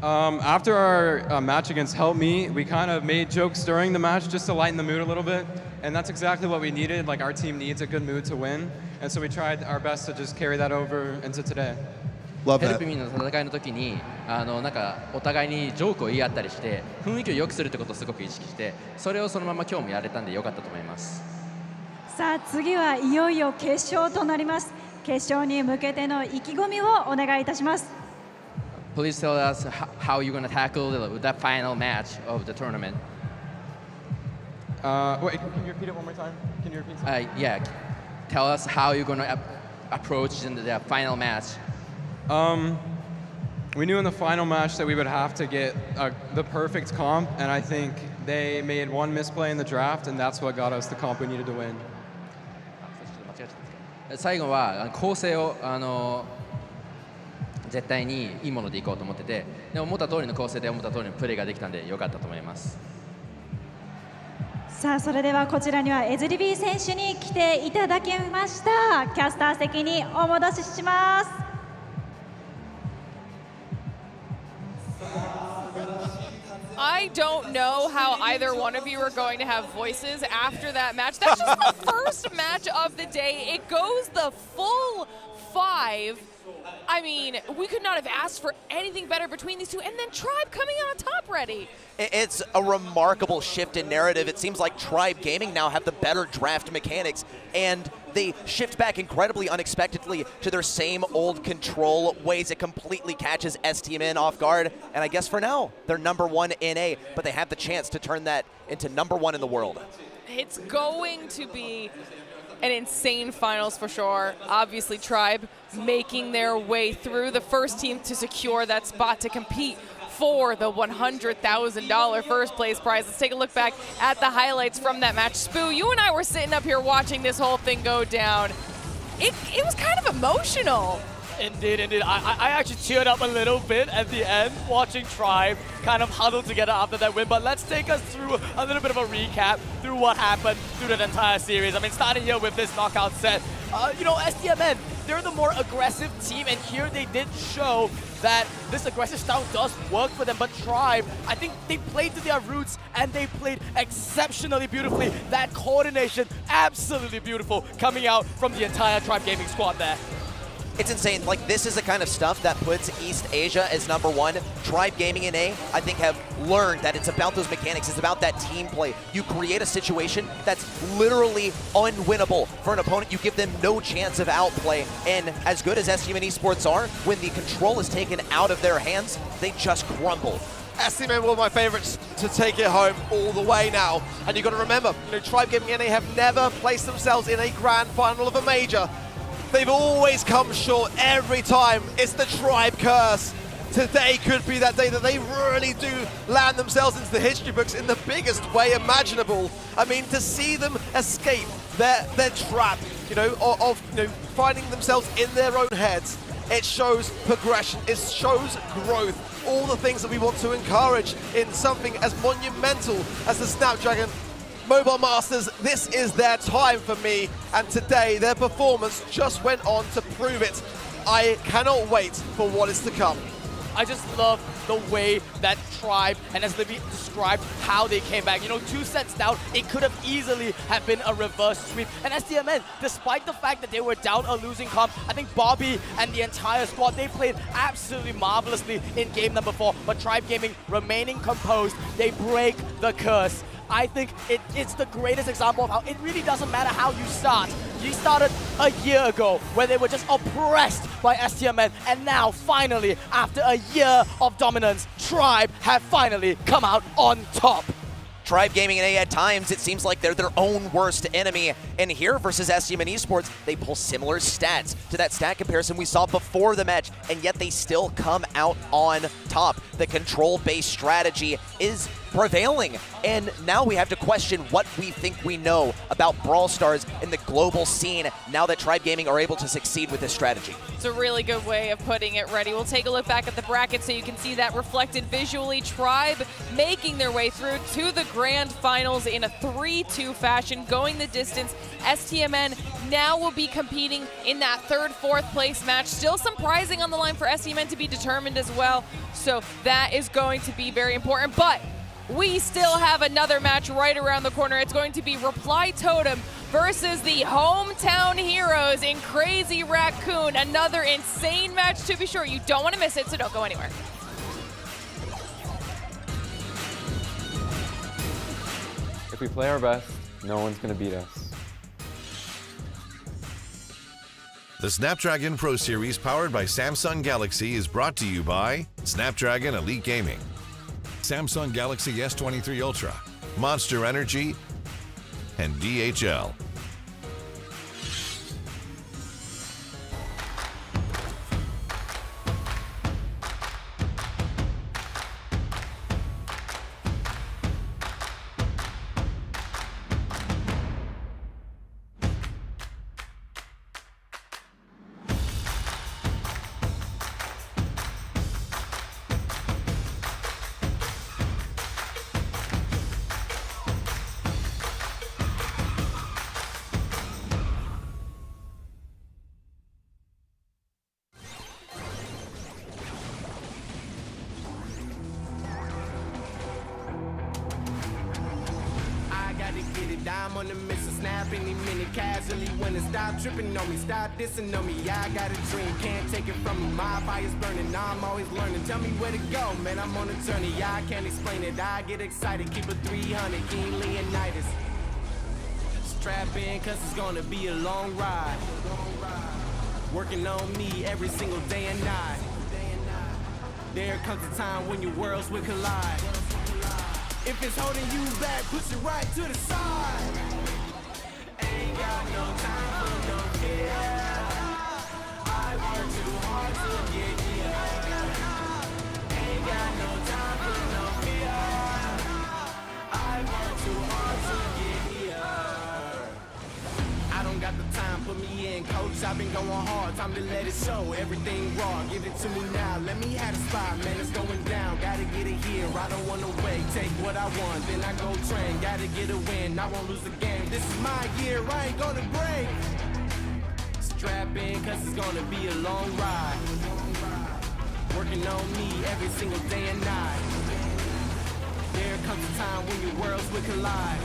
After our match against Help Me, we kind of made jokes during the match just to lighten the mood a little bit, and that's exactly what we needed. Like our team needs a good mood to win, and so we tried our best to just carry that over into today. Love that. ヘルプミーの戦いの時になんかお互いにジョークを言い合ったりして雰囲気を良くするってことをすごく意識して、それをそのまま今日もやれたんで良かったと思います。 さあ次はいよいよ決勝となります。決勝に向けての意気込みをお願いいたします。Please tell us how you're gonna tackle that final match of the tournament. Wait, can you repeat it one more time? Can you repeat something? Yeah, tell us how you're gonna approach in the final match. We knew in the final match that we would have to get the perfect comp, and I think they made one misplay in the draft, and that's what got us the comp we needed to win. 最後は構成を絶対にいいものでいこうと思ってて、で思った通りの構成で思った通りのプレーができたんで良かったと思います。さあそれではこちらにはエズリビー選手に来ていただきました。キャスター席にお戻しします。I don't know how either one of you are going to have voices after that match. That's just the first match of the day. It goes the full 5. I mean, we could not have asked for anything better between these two, and then Tribe coming out on top ready. It's a remarkable shift in narrative. It seems like Tribe Gaming now have the better draft mechanics, and they shift back incredibly unexpectedly to their same old control ways. It completely catches STMN off guard, and I guess for now, they're #1 in A, but they have the chance to turn that into #1 in the world. It's going to be an insane finals for sure. Obviously, Tribe making their way through the first team to secure that spot to compete for the $100,000 first place prize. Let's take a look back at the highlights from that match. Spoo, you and I were sitting up here watching this whole thing go down. It was kind of emotional. Indeed, indeed. I actually teared up a little bit at the end watching Tribe kind of huddle together after that win. But let's take us through a little bit of a recap through what happened through the entire series. I mean, starting here with this knockout set. You know, STMN, they're the more aggressive team, and here they did show that this aggressive style does work for them. But Tribe, I think they played to their roots, and they played exceptionally beautifully. That coordination, absolutely beautiful, coming out from the entire Tribe Gaming squad there. It's insane. Like, this is the kind of stuff that puts East Asia as #1. Tribe Gaming in A, I think, have learned that it's about those mechanics. It's about that team play. You create a situation that's literally unwinnable for an opponent. You give them no chance of outplay. And as good as STMN Esports are, when the control is taken out of their hands, they just crumble. STMN were my favorites to take it home all the way now. And you've got to remember, you know, Tribe Gaming NA have never placed themselves in a grand final of a major. They've always come short every time. It's the Tribe curse. Today could be that day that they really do land themselves into the history books in the biggest way imaginable. I mean, to see them escape their trap, you know, of finding themselves in their own heads, it shows progression, it shows growth, all the things that we want to encourage in something as monumental as the Snapdragon Mobile Masters. This is their time for me, and today their performance just went on to prove it. I cannot wait for what is to come. I just love the way that Tribe and as Libby described how they came back. You know, 2 sets down, it could have easily have been a reverse sweep. And STMN, despite the fact that they were down a losing comp, I think Bobby and the entire squad, they played absolutely marvelously in game number 4. But Tribe Gaming remaining composed, they break the curse. I think it's the greatest example of how it really doesn't matter how you start. You started a year ago where they were just oppressed by STMN, and now finally, after a year of dominance, Tribe have finally come out on top. Tribe Gaming and A, at times, it seems like they're their own worst enemy. And here versus STMN Esports, they pull similar stats to that stat comparison we saw before the match, and yet they still come out on top. The control-based strategy is prevailing, and now we have to question what we think we know about Brawl Stars in the global scene now that Tribe Gaming are able to succeed with this strategy. It's a really good way of putting it, Ready. We'll take a look back at the bracket so you can see that reflected visually. Tribe making their way through to the grand finals in a 3-2 fashion, going the distance. STMN now will be competing in that 3rd, 4th place match. Still some prizing on the line for STMN to be determined as well, so that is going to be very important. But we still have another match right around the corner. It's going to be Reply Totem versus the hometown heroes in Crazy Raccoon. Another insane match to be sure. You don't want to miss it, so don't go anywhere. If we play our best, no one's going to beat us. The Snapdragon Pro Series powered by Samsung Galaxy is brought to you by Snapdragon Elite Gaming, Samsung Galaxy S23 Ultra, Monster Energy, and DHL. I'm on the mission, snap any minute, casually winning. Stop tripping on me, stop dissing on me. Yeah, I got a dream, can't take it from me. My fire's burning, I'm always learning. Tell me where to go, man, I'm on a journey. Yeah, I can't explain it, I get excited. Keep a 300, King Leonidas. Strap in, cause it's gonna be a long ride. Working on me every single day and night. There comes a time when your worlds will collide. If it's holding you back, push it right to the side. Ain't got no time for no fear. I work too hard to get here. Ain't got no time for no fear. I work too hard to get here. I don't got the time, put me in, coach. I've been going hard, time to let it show. Everything raw, give it to me now. Let me have a spot, man, it's going down. Gotta get it here, I don't wanna wait. Take what I want, then I go train. Gotta get a win, I won't lose the game. This is my year, I ain't gonna break. Strap in, cause it's gonna be a long ride. Working on me every single day and night. There comes a time when your worlds will collide.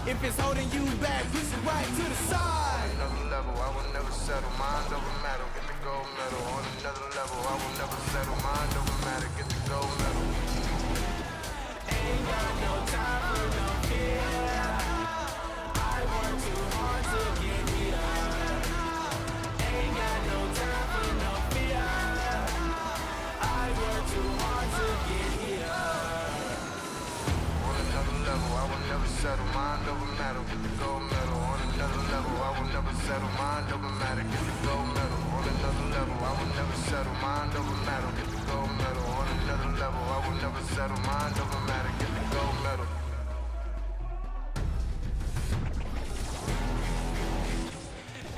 If it's holding you back, push it right to the side. Another level, I will never settle. Mind over matter, get the gold medal. On another level, I will never settle. Mind over matter, get the gold medal. Ain't got no time for no fear. I work too hard to get here. Ain't got no time for no fear. I work too hard to get here. On another level, I will never settle. Mind over matter, get the gold medal. On another level, I will never settle. Mind over matter, get the gold medal. On another level, I will never settle. Mind over matter, get the gold medal. On another level, I will never settle. Mind over matter, get the gold medal.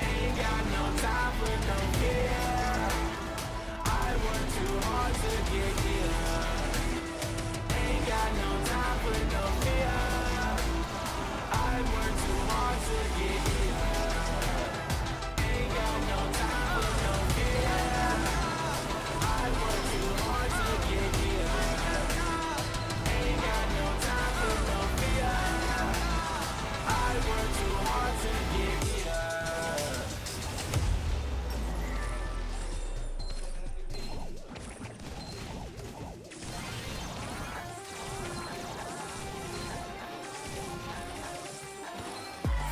Ain't got no time for no fear. I work too hard to get here. Ain't got no time for no fear. I work too hard to get here. Ain't got no time for no fear. I work too hard to get here. Ain't got no time for no fear. I work too hard to get here.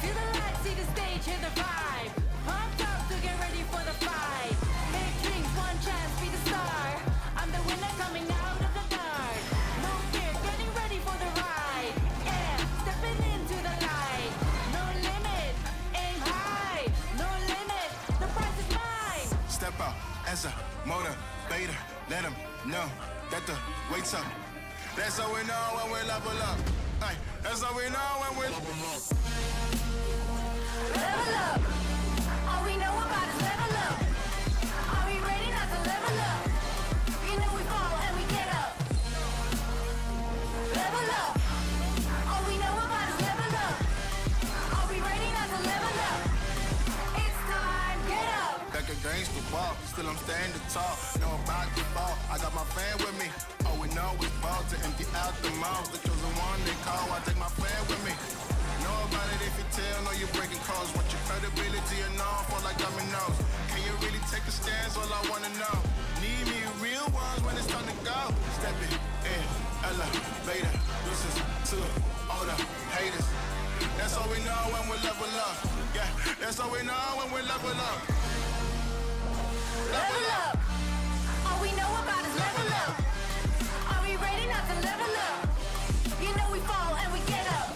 Feel the light, see the stage, hear the vibe. Pumped up to get ready for the fight. Big dreams, one chance, be the star. I'm the winner coming out of the dark. No fear, getting ready for the ride. Yeah, stepping into the light. No limit, aim high. No limit, the prize is mine. Step out as a motivator. Let them know that the weight's up. That's how we know when we level up. Ay, that's how we know when we level up. Level up. All we know about is level up. Are we ready not to level up? You know we fall and we get up. Level up. All we know about is level up. Are we ready not to level up? It's time, get up. Like a gangster ball, still I'm standing tall. Know about the ball, I got my fan with me. All we know is ball to empty out the mouth. The chosen one they call, I take my fan with me. Know about it if you tell, know you're breaking calls. Want your credibility and all, fall like dominoes. Can you really take a stance? All I wanna know. Need me real ones when it's time to go. Step it in, elevator. Listen to all the haters. That's all we know when we level up. Yeah, that's all we know when we level up. Level up. All we know about is level up. Are we ready not to level up? You know we fall and we get up.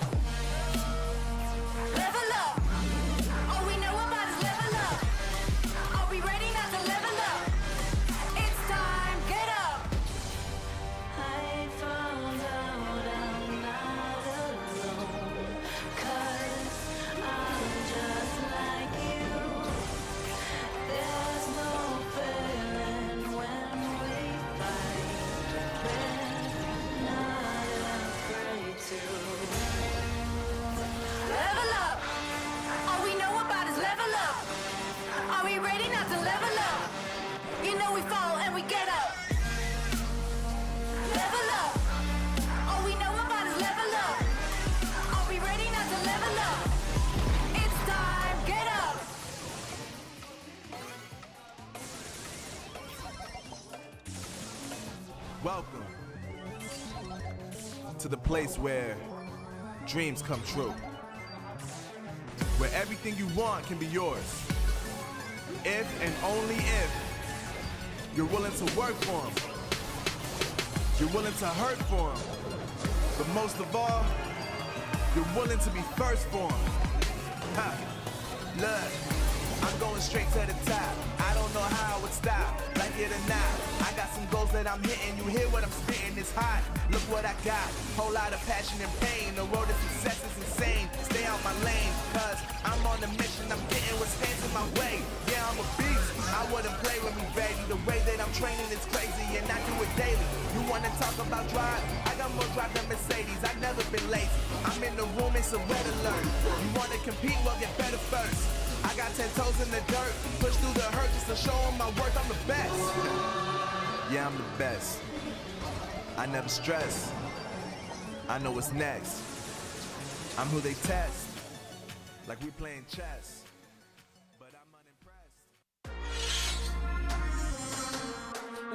Level up. All we know about is level up. Are we ready not to level up? It's time, get up. I found out I'm not alone, 'cause I'm just like you. There's no failing when we fight. We're not afraid to. Level up. All we know about is level up. Are we ready not to level up? You know we fall and we get up. Level up. All we know about is level up. Are we ready not to level up? It's time, get up. Welcome to the place where dreams come true. Where everything you want can be yours. If and only if you're willing to work for them. You're willing to hurt for them. But most of all, you're willing to be first for them. Ha. Look, I'm going straight to the top. I don't know how I would stop, like it or not. I got some goals that I'm hitting. You hear what I'm spitting? It's hot. Look what I got. Whole lot of passion and pain. The road to success is insane. Stay out my lane, cause I'm on a mission. I'm getting what stands in my way. Yeah, I'm a beast. I wouldn't play with me, baby. The way that I'm training is crazy, and I do it daily. You wanna talk about drive? I got more drive than Mercedes. I've never been lazy. I'm in the room, it's a red alert. You wanna compete? Well, get better first. I got 10 toes in the dirt, push through the hurt just to show them my worth. I'm the best. Yeah, I'm the best. I never stress. I know what's next. I'm who they test, like we playing chess. But I'm unimpressed.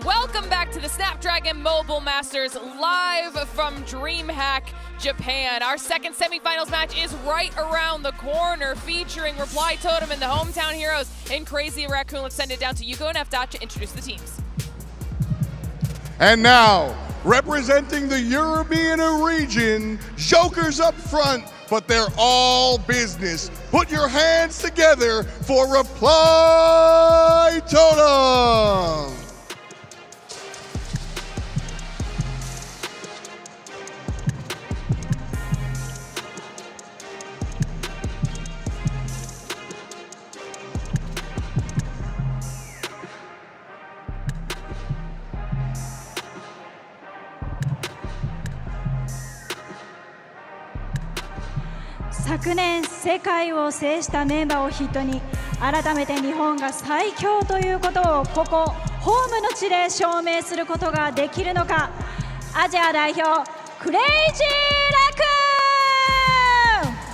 Welcome back to the Snapdragon Mobile Masters live from DreamHack Japan. Our second semifinals match is right around the corner, featuring Reply Totem and the hometown heroes in Crazy Raccoon. Let's send it down to Yuko and F. to introduce the teams. And now, representing the European region, Jokers up front, but they're all business. Put your hands together for Reply Totem.昨年世界を制したメンバーを筆頭に改めて日本が最強ということをここホームの地で証明することができるのか。アジア代表クレイジーラクーン。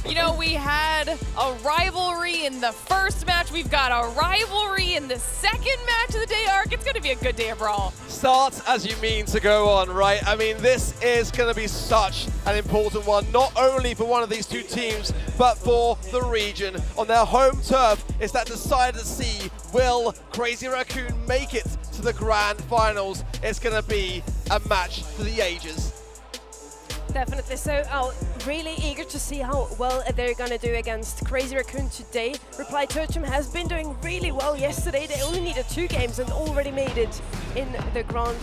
You know, we had a rivalry in the first match. We've got a rivalry in the second match of the day arc. It's going to be a good day of Brawl. Start as you mean to go on, right? I mean, this is going to be such an important one, not only for one of these two teams, but for the region. On their home turf, it's that decided to see, will Crazy Raccoon make it to the grand finals? It's going to be a match for the ages. Definitely. So, really eager to see how well they're going to do against Crazy Raccoon today. Reply Totem has been doing really well yesterday. They only needed 2 games and already made it in the grand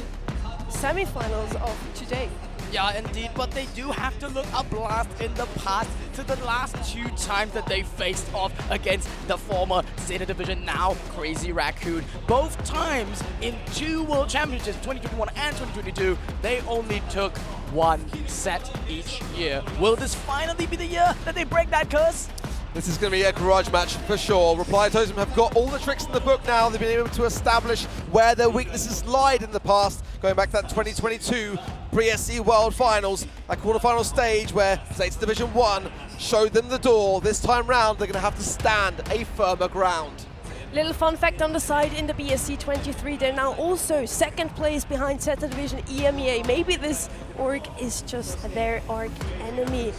semifinals of today. Yeah, indeed, but they do have to look a blast in the past to the last 2 times that they faced off against the former Zeta Division, now Crazy Raccoon. Both times in 2 World Championships, 2021 and 2022, they only took 1 set each year. Will this finally be the year that they break that curse? This is going to be a garage match for sure. Reply Totem have got all the tricks in the book now. They've been able to establish where their weaknesses lied in the past, going back to that 2022 Pre-SC World Finals, that quarterfinal stage where States Division 1 showed them the door. This time round, they're going to have to stand a firmer ground. Little fun fact on the side, in the BSC 23, they're now also second place behind Zeta Division EMEA. Maybe this org is just their org enemy.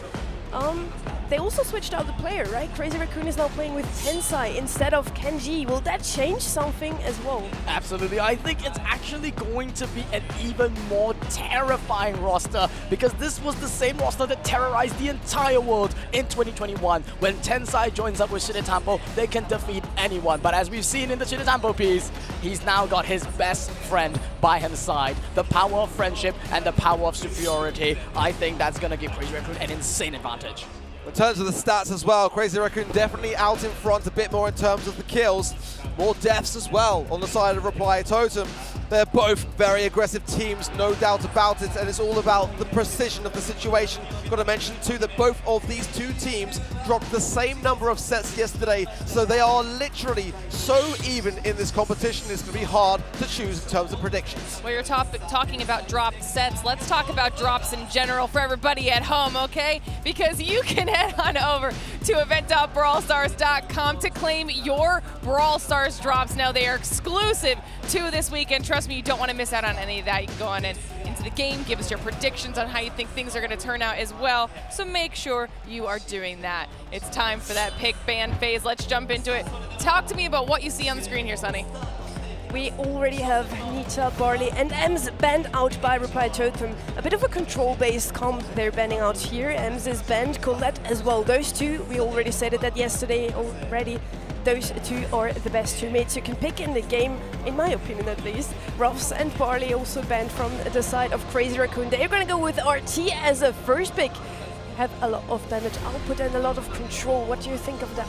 They also switched out the player, right? Crazy Raccoon is now playing with Tensai instead of Kenji. Will that change something as well? Absolutely. I think it's actually going to be an even more terrifying roster, because this was the same roster that terrorized the entire world in 2021. When Tensai joins up with Shinetampo, they can defeat anyone. But as we've seen in the Shinetampo piece, he's now got his best friend by his side. The power of friendship and the power of superiority. I think that's going to give Crazy Raccoon an insane advantage. In terms of the stats as well, Crazy Raccoon definitely out in front a bit more in terms of the kills. More deaths as well on the side of Reply Totem. They're both very aggressive teams, no doubt about it, and it's all about the precision of the situation. Got to mention too that both of these two teams dropped the same number of sets yesterday, so they are literally so even in this competition. It's going to be hard to choose in terms of predictions. Well, you're talking about dropped sets. Let's talk about drops in general for everybody at home, okay? Because you can head on over to event.brawlstars.com to claim your Brawl Stars drops. Now, they are exclusive to this weekend. Trust me, you don't want to miss out on any of that. You can go on into the game, give us your predictions on how you think things are going to turn out as well. So make sure you are doing that. It's time for that pick ban phase. Let's jump into it. Talk to me about what you see on the screen here, Sunny. We already have Nita, Barley, and Ems banned out by Reply Totem. A bit of a control-based comp they're banning out here. Ems is banned, Colette as well. Those two, we already said that yesterday already. Those two are the best two mates you can pick in the game, in my opinion at least. Ruffs and Barley also banned from the side of Crazy Raccoon. They're going to go with RT as a first pick. Have a lot of damage output and a lot of control. What do you think of that?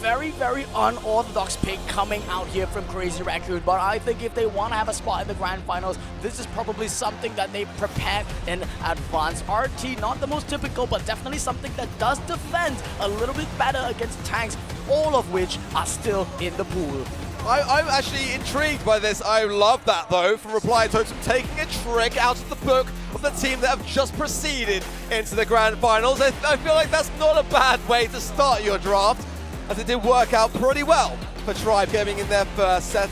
Very, very unorthodox pick coming out here from Crazy Raccoon, but I think if they want to have a spot in the grand finals, this is probably something that they prepared in advance. RT, not the most typical, but definitely something that does defend a little bit better against tanks, all of which are still in the pool. I'm actually intrigued by this. I love that though, from Reply Totem taking a trick out of the book of the team that have just proceeded into the grand finals. I feel like that's not a bad way to start your draft, as it did work out pretty well for Tribe Gaming in their first set.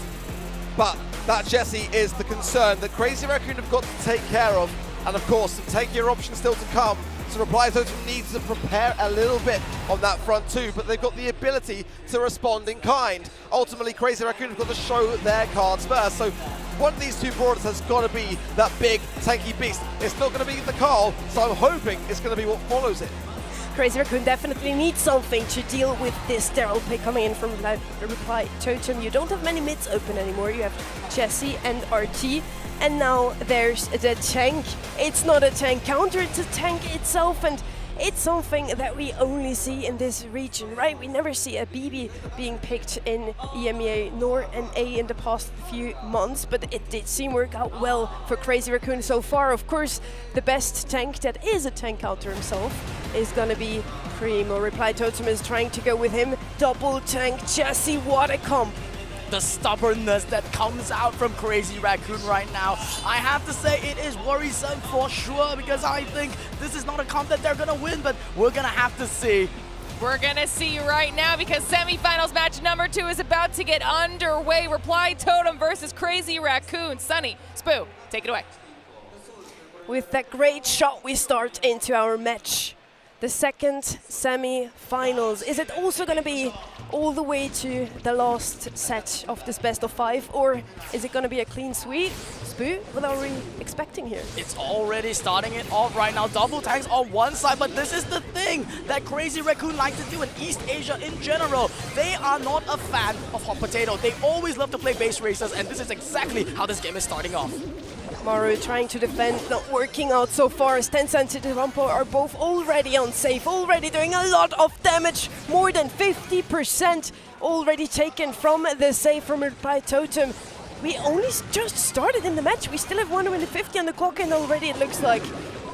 But that, Jesse, is the concern that Crazy Raccoon have got to take care of. And of course, some tankier options still to come. So Reply Totem needs to prepare a little bit on that front too, but they've got the ability to respond in kind. Ultimately, Crazy Raccoon have got to show their cards first. So one of these two brawlers has got to be that big tanky beast. It's not going to be the Carl, so I'm hoping it's going to be what follows it. Crazy Raccoon definitely needs something to deal with this sterile pick coming in from Reply Totem. You don't have many mids open anymore. You have Jesse and RT. And now there's the tank. It's not a tank counter, it's a tank itself, and it's something that we only see in this region, right? We never see a BB being picked in EMEA nor an A in the past few months, but it did seem work out well for Crazy Raccoon so far. Of course, the best tank that is a tank counter himself is gonna be Primo. Reply Totem is trying to go with him. Double tank Jesse, what a comp. The stubbornness that comes out from Crazy Raccoon right now, I have to say it is worrisome for sure, because I think this is not a comp that they're gonna win, but we're gonna have to see. We're gonna see right now, because semifinals match number 2 is about to get underway. Reply Totem versus Crazy Raccoon. Sunny, Spoo, take it away. With that great shot, we start into our match. The second semi-finals. Is it also going to be all the way to the last set of this best of 5, or is it going to be a clean sweep? Spoo, what are we expecting here? It's already starting it off right now. Double tanks on one side, but this is the thing that Crazy Raccoon like to do in East Asia in general. They are not a fan of hot potato. They always love to play base racers, and this is exactly how this game is starting off. Maru trying to defend, not working out so far. Tensai and Shinetampo are both already unsafe, already doing a lot of damage. More than 50% already taken from the save from Reply Totem. We only just started in the match. We still have 1 minute 50 on the clock, and already it looks like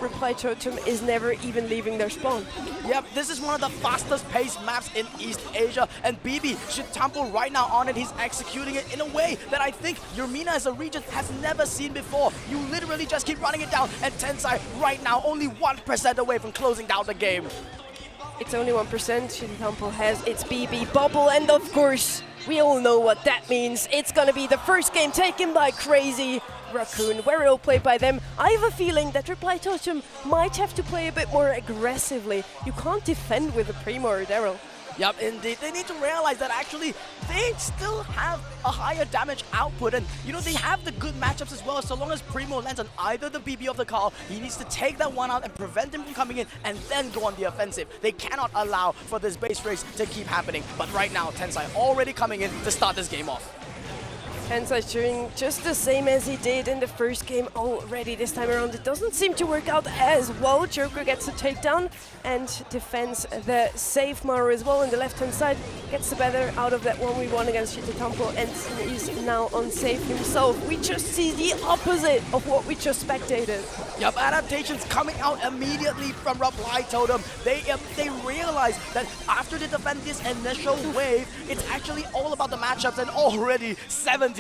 Reply Totem is never even leaving their spawn. Yep, this is one of the fastest paced maps in East Asia, and BB Shitampo right now on it, he's executing it in a way that I think Yermina as a region has never seen before. You literally just keep running it down, and Tensai right now only 1% away from closing down the game. It's only 1%. Shitampo has its BB bubble, and of course, we all know what that means. It's gonna be the first game taken by Crazy Raccoon, very well played by them. I have a feeling that Reply Totem might have to play a bit more aggressively. You can't defend with a Primo or Daryl. Yep, indeed. They need to realize that actually they still have a higher damage output, and you know, they have the good matchups as well. So long as Primo lands on either the BB of the Carl, he needs to take that one out and prevent him from coming in and then go on the offensive. They cannot allow for this base race to keep happening. But right now, Tensai already coming in to start this game off. Tensai's doing just the same as he did in the first game already. This time around, it doesn't seem to work out as well. Joker gets a takedown and defends the safe Maru as well on the left-hand side. Gets the better out of that 1v1 against Shitampo, and is now on safe himself. We just see the opposite of what we just spectated. Yep, adaptations coming out immediately from Reply Totem. They realize that after they defend this initial wave, it's actually all about the matchups, and already 17%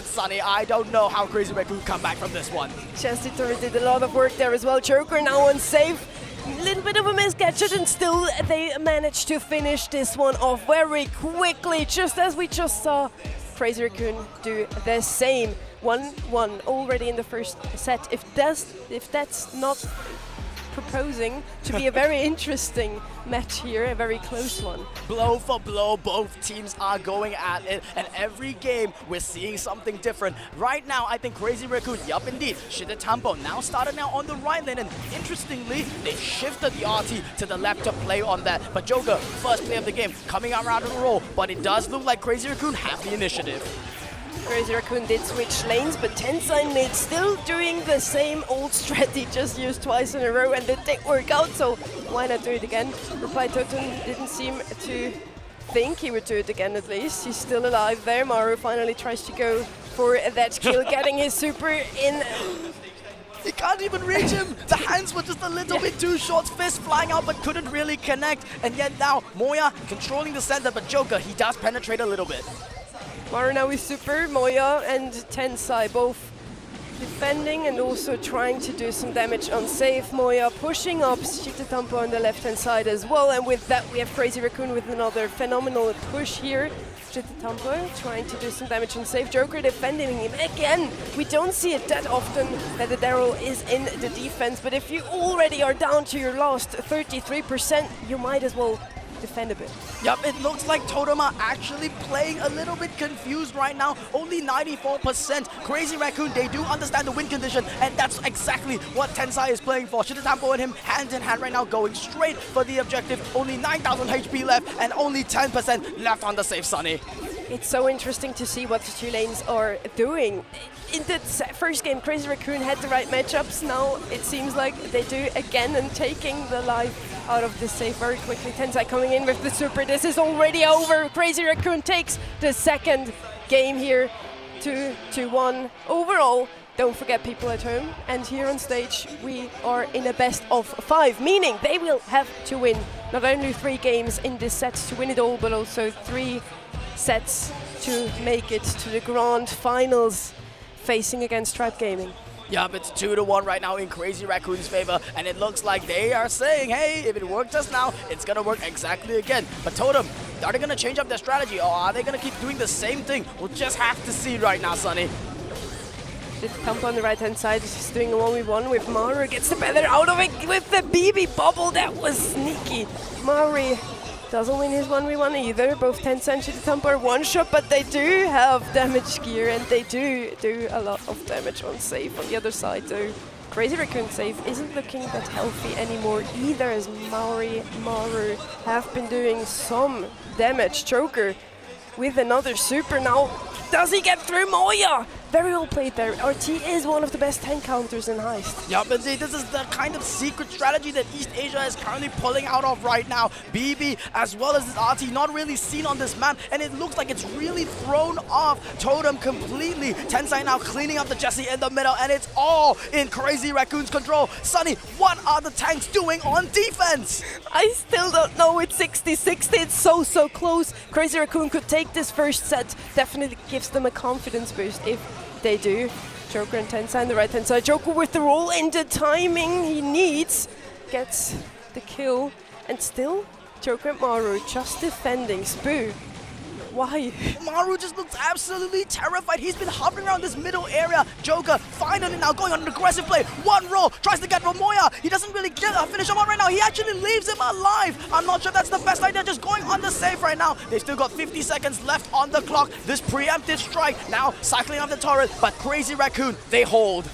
Sunny. I don't know how Crazy Raccoon come back from this one. Chastity did a lot of work there as well. Joker now on safe. A little bit of a miscatch, and still they managed to finish this one off very quickly, just as we just saw Crazy Raccoon do the same. 1-1 already in the first set. If that's not proposing to be a very interesting match here, a very close one. Blow for blow, both teams are going at it, and every game we're seeing something different. Right now, I think Crazy Raccoon, yup indeed, Shitampo now started now on the right lane, and interestingly, they shifted the RT to the left to play on that. But Joker, first play of the game, coming out around the roll, but it does look like Crazy Raccoon have the initiative. Crazy Raccoon did switch lanes, but Tensai mid still doing the same old strategy, just used twice in a row, and it didn't work out, so why not do it again? Reply Totem didn't seem to think he would do it again at least. He's still alive there. Maru finally tries to go for that kill, getting his super in. He can't even reach him! The hands were just a little bit too short, fist flying out but couldn't really connect, and yet now Moya controlling the center, but Joker, he does penetrate a little bit. Maru now with super, Moya and Tensai both defending and also trying to do some damage on safe. Moya pushing up Shitampo on the left-hand side as well, and with that we have Crazy Raccoon with another phenomenal push here. Shitampo trying to do some damage on safe. Joker defending him again. We don't see it that often that the Daryl is in the defense, but if you already are down to your last 33%, you might as well defend a bit. Yep, it looks like Totem are actually playing a little bit confused right now. Only 94%. Crazy Raccoon, they do understand the win condition, and that's exactly what Tensai is playing for. Shitampo and him hand in hand right now, going straight for the objective. Only 9,000 HP left, and only 10% left on the safe Sunny. It's so interesting to see what the two lanes are doing. In the first game, Crazy Raccoon had the right matchups. Now it seems like they do again, and taking the life out of the safe very quickly. Tensai coming in with the super. This is already over. Crazy Raccoon takes the second game here, 2-1 overall. Don't forget, people at home and here on stage, we are in a best of 5, meaning they will have to win not only 3 games in this set to win it all, but also 3 sets to make it to the grand finals, facing against Tribe Gaming. Yup, it's 2-1 right now in Crazy Raccoon's favor, and it looks like they are saying, hey, if it worked just now, it's gonna work exactly again. But Totem, are they gonna change up their strategy, or are they gonna keep doing the same thing? We'll just have to see right now, Sunny. Shitampo on the right-hand side is doing a 1v1 with Maru, gets the better out of it with the BB bubble. That was sneaky. Maru doesn't win his 1v1 either. Both Tensai and Shitampo are one-shot, but they do have damage gear, and they do a lot of damage on safe on the other side, though. Crazy Raccoon safe isn't looking that healthy anymore either, as Maru have been doing some damage. Joker with another super now. Does he get through Moya? Very well played there. RT is one of the best tank counters in Heist. Yup, indeed. This is the kind of secret strategy that East Asia is currently pulling out of right now. BB as well as this RT not really seen on this map, and it looks like it's really thrown off Totem completely. Tensai now cleaning up the Jesse in the middle, and it's all in Crazy Raccoon's control. Sunny, what are the tanks doing on defense? I still don't know. It's 60-60. It's so close. Crazy Raccoon could take this first set. Definitely gives them a confidence boost if they do. Joker and Tensai on the right hand side. Joker with the roll in the timing he needs. Gets the kill. And still, Joker and Maru just defending. Spoo. Why? Maru just looks absolutely terrified. He's been hovering around this middle area. Joker finally now going on an aggressive play. One roll, tries to get Ramoya. He doesn't really get finish him on right now. He actually leaves him alive. I'm not sure that's the best idea, just going on the save right now. They've still got 50 seconds left on the clock. This preemptive strike now cycling off the turret, but Crazy Raccoon, they hold.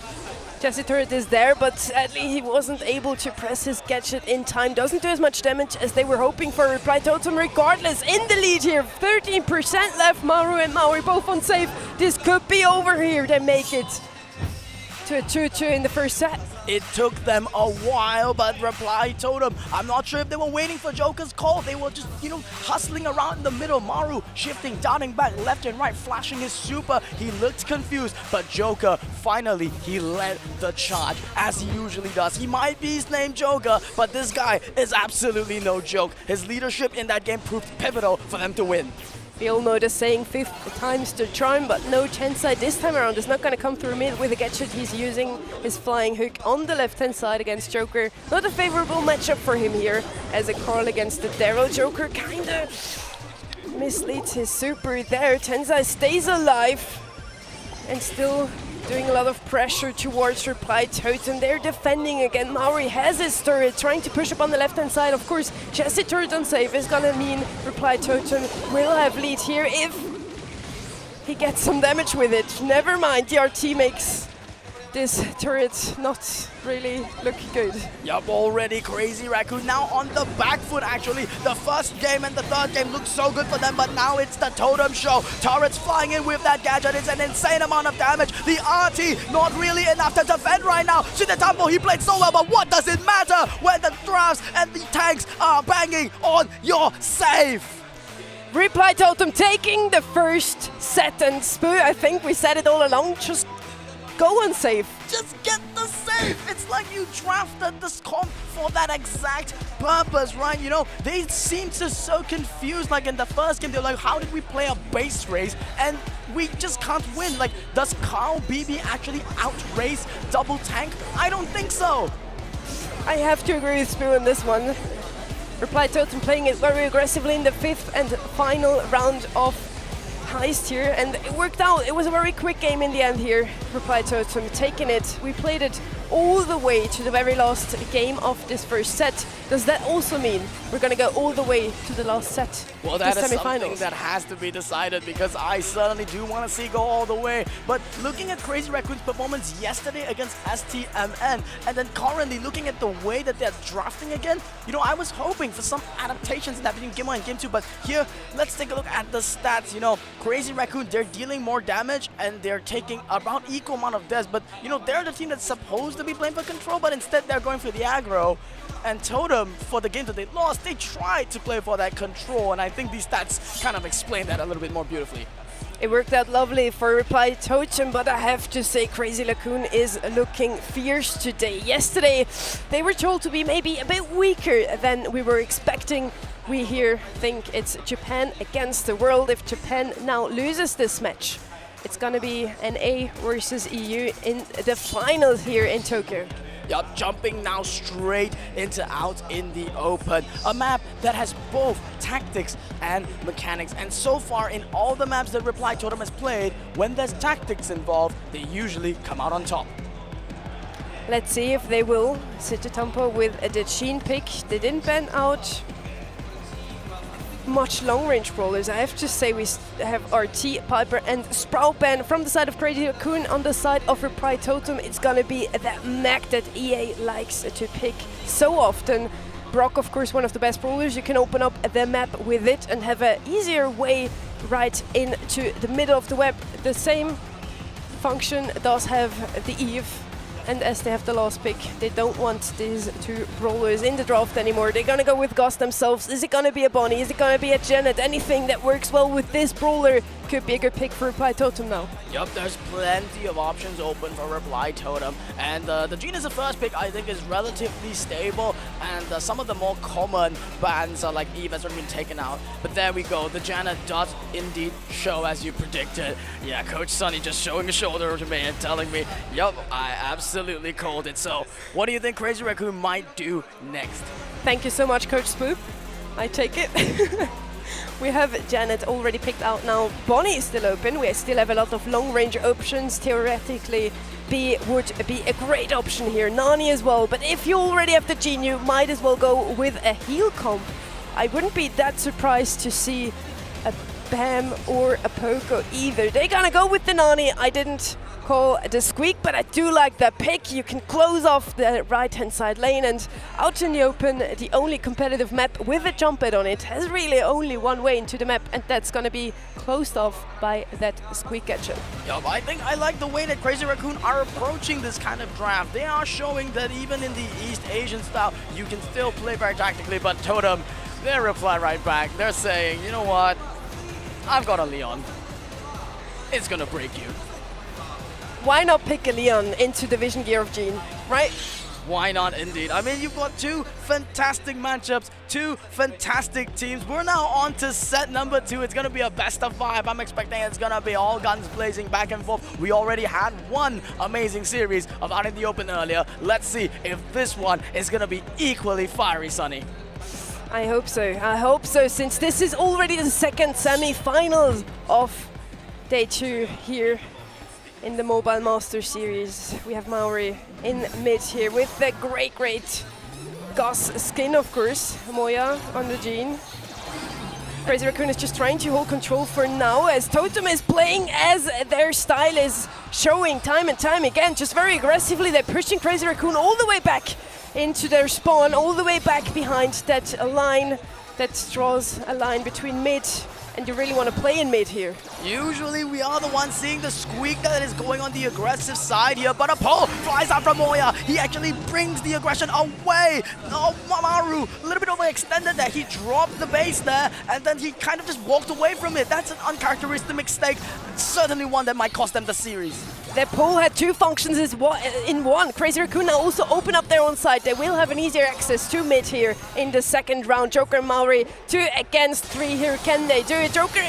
Jesse turret is there, but sadly he wasn't able to press his gadget in time. Doesn't do as much damage as they were hoping for. Reply Totem regardless in the lead here. 13% left. Maru and Maui both on save. This could be over here. They make it to a 2-2 in the first set. It took them a while, but Reply Totem, I'm not sure if they were waiting for Joker's call. They were just, hustling around in the middle. Maru shifting, downing back left and right, flashing his super. He looked confused, but Joker, finally, he led the charge, as he usually does. He might be his name Joker, but this guy is absolutely no joke. His leadership in that game proved pivotal for them to win. We all know the saying 5th time's the charm, but no Tensai this time around is not going to come through mid with a gadget. He's using his flying hook on the left-hand side against Joker. Not a favorable matchup for him here as a Carl against the Daryl. Joker kind of misleads his super there. Tensai stays alive and still doing a lot of pressure towards Reply Totem. They're defending again. Maori has his turret, trying to push up on the left-hand side. Of course, Jesse turret on save is gonna mean Reply Totem will have lead here if he gets some damage with it. Never mind, the RT makes this turret not really look good. Yup, already Crazy Raccoon now on the back foot actually. The first game and the third game looked so good for them, but now it's the Totem show. Turrets flying in with that gadget. It's an insane amount of damage. The RT not really enough to defend right now. Shinetampo, he played so well, but what does it matter when the drafts and the tanks are banging on your save? Reply Totem taking the first set, and Spoo, I think we said it all along, just go and save. Just get the save. It's like you drafted this comp for that exact purpose, right? They seem so confused. Like in the first game, they're like, how did we play a base race and we just can't win? Like, does Carl BB actually outrace double tank? I don't think so. I have to agree with Spoo on this one. Reply Totem playing it very aggressively in the 5th and final round of Heist here, and it worked out. It was a very quick game in the end here. Reply Totem taking it. We played it all the way to the very last game of this first set. Does that also mean we're gonna go all the way to the last set? Well, that is something that has to be decided, because I certainly do want to see go all the way. But looking at Crazy Raccoon's performance yesterday against STMN, and then currently looking at the way that they're drafting again, I was hoping for some adaptations in that between Game 1 and Game 2, but here, let's take a look at the stats. Crazy Raccoon, they're dealing more damage, and they're taking about equal amount of deaths, but, they're the team that's supposed to be playing for control, but instead they're going for the aggro. And Totem, for the game that they lost, they tried to play for that control, and I think these stats kind of explain that a little bit more beautifully. It worked out lovely for Reply Totem, but I have to say Crazy Raccoon is looking fierce today. Yesterday, they were told to be maybe a bit weaker than we were expecting. We here think it's Japan against the world. If Japan now loses this match, it's gonna be an A versus EU in the finals here in Tokyo. Yup, jumping now straight into Out in the Open. A map that has both tactics and mechanics. And so far in all the maps that Reply Totem has played, when there's tactics involved, they usually come out on top. Let's see if they will. Shinetampo with the Sheen pick. They didn't ban out much long-range brawlers. I have to say we have RT, Piper and Sprout ban from the side of Crazy Raccoon. On the side of Reply Totem, it's gonna be that mech that EA likes to pick so often. Brock, of course, one of the best brawlers. You can open up the map with it and have an easier way right into the middle of the web. The same Function does have the Eve, and as they have the last pick, they don't want these two brawlers in the draft anymore. They're gonna go with Gus themselves. Is it gonna be a Bonnie? Is it gonna be a Janet? Anything that works well with this brawler could be a good pick for Reply Totem now. Yup, there's plenty of options open for Reply Totem, and the Jean is the first pick I think is relatively stable, and some of the more common bans like Eve has already been taken out. But there we go, the Janet does indeed show as you predicted. Yeah, Coach Sunny just showing a shoulder to me and telling me, yup, I absolutely called it. So what do you think Crazy Raccoon might do next? Thank you so much, Coach Spoop. I take it. We have Janet already picked out now. Bonnie is still open. We still have a lot of long-range options. Theoretically, B would be a great option here. Nani as well. But if you already have the Jean, you might as well go with a heal comp. I wouldn't be that surprised to see a Bam or a Poco either. They're gonna go with the Nani. I didn't call the Squeak, but I do like that pick. You can close off the right-hand side lane, and out in the open, the only competitive map with a jump pad on it has really only one way into the map, and that's gonna be closed off by that Squeak catcher. Yup, I think I like the way that Crazy Raccoon are approaching this kind of draft. They are showing that even in the East Asian style, you can still play very tactically, but Totem, they reply right back. They're saying, you know what? I've got a Leon. It's gonna break you. Why not pick a Leon into the Vision Gear of Jean, right? Why not, indeed? I mean, you've got two fantastic matchups, two fantastic teams. We're now on to set number 2. It's going to be a best of 5. I'm expecting it's going to be all guns blazing back and forth. We already had one amazing series of Out in the Open earlier. Let's see if this one is going to be equally fiery, Sunny. I hope so. I hope so, since this is already the second semi-finals of day 2 here in the Mobile Master Series. We have Maori in mid here with the great Gus skin, of course. Moya on the Jean. Crazy Raccoon is just trying to hold control for now, as Totem is playing as their style is showing time and time again. Just very aggressively, they're pushing Crazy Raccoon all the way back into their spawn, all the way back behind that line that draws a line between mid. And you really want to play in mid here. Usually we are the ones seeing the Squeak that is going on the aggressive side here, but a pull flies out from Moya. He actually brings the aggression away. Oh, Maru, a little bit overextended there. He dropped the base there, and then he kind of just walked away from it. That's an uncharacteristic mistake. Certainly one that might cost them the series. Their pull had 2 functions in one. Crazy Raccoon now also open up their own side. They will have an easier access to mid here in the second round. Joker and Maori 2 against 3 here. Can they do it? Joker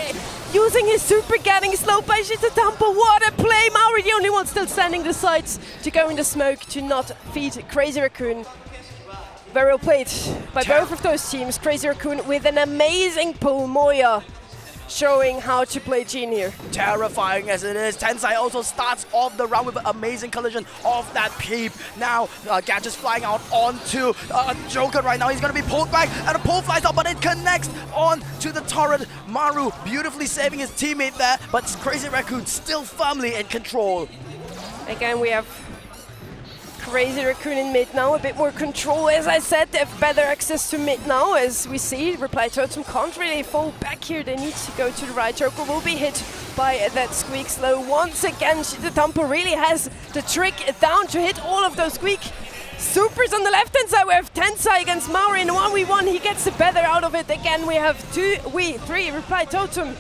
using his super, getting slowed by Shitatampa. What a play! Maori the only one still standing the sides to go in the smoke to not feed Crazy Raccoon. Very well played by both of those teams. Crazy Raccoon with an amazing pull. Moya showing how to play Jean here. Terrifying as it is. Tensai also starts off the round with an amazing collision of that peep. Now, Gadget's flying out onto Joker right now. He's going to be pulled back, and a pull flies out, but it connects on to the turret. Maru beautifully saving his teammate there, but Crazy Raccoon still firmly in control. Again, we have Crazy Raccoon in mid now, a bit more control. As I said, they have better access to mid now, as we see. Reply Totem can't really fall back here. They need to go to the right. Joker will be hit by that Squeak slow. Once again, the Tampa really has the trick down to hit all of those Squeak supers on the left-hand side. We have Tensai against Maori in 1v1. He gets the better out of it. Again, we have 3 Reply Totem.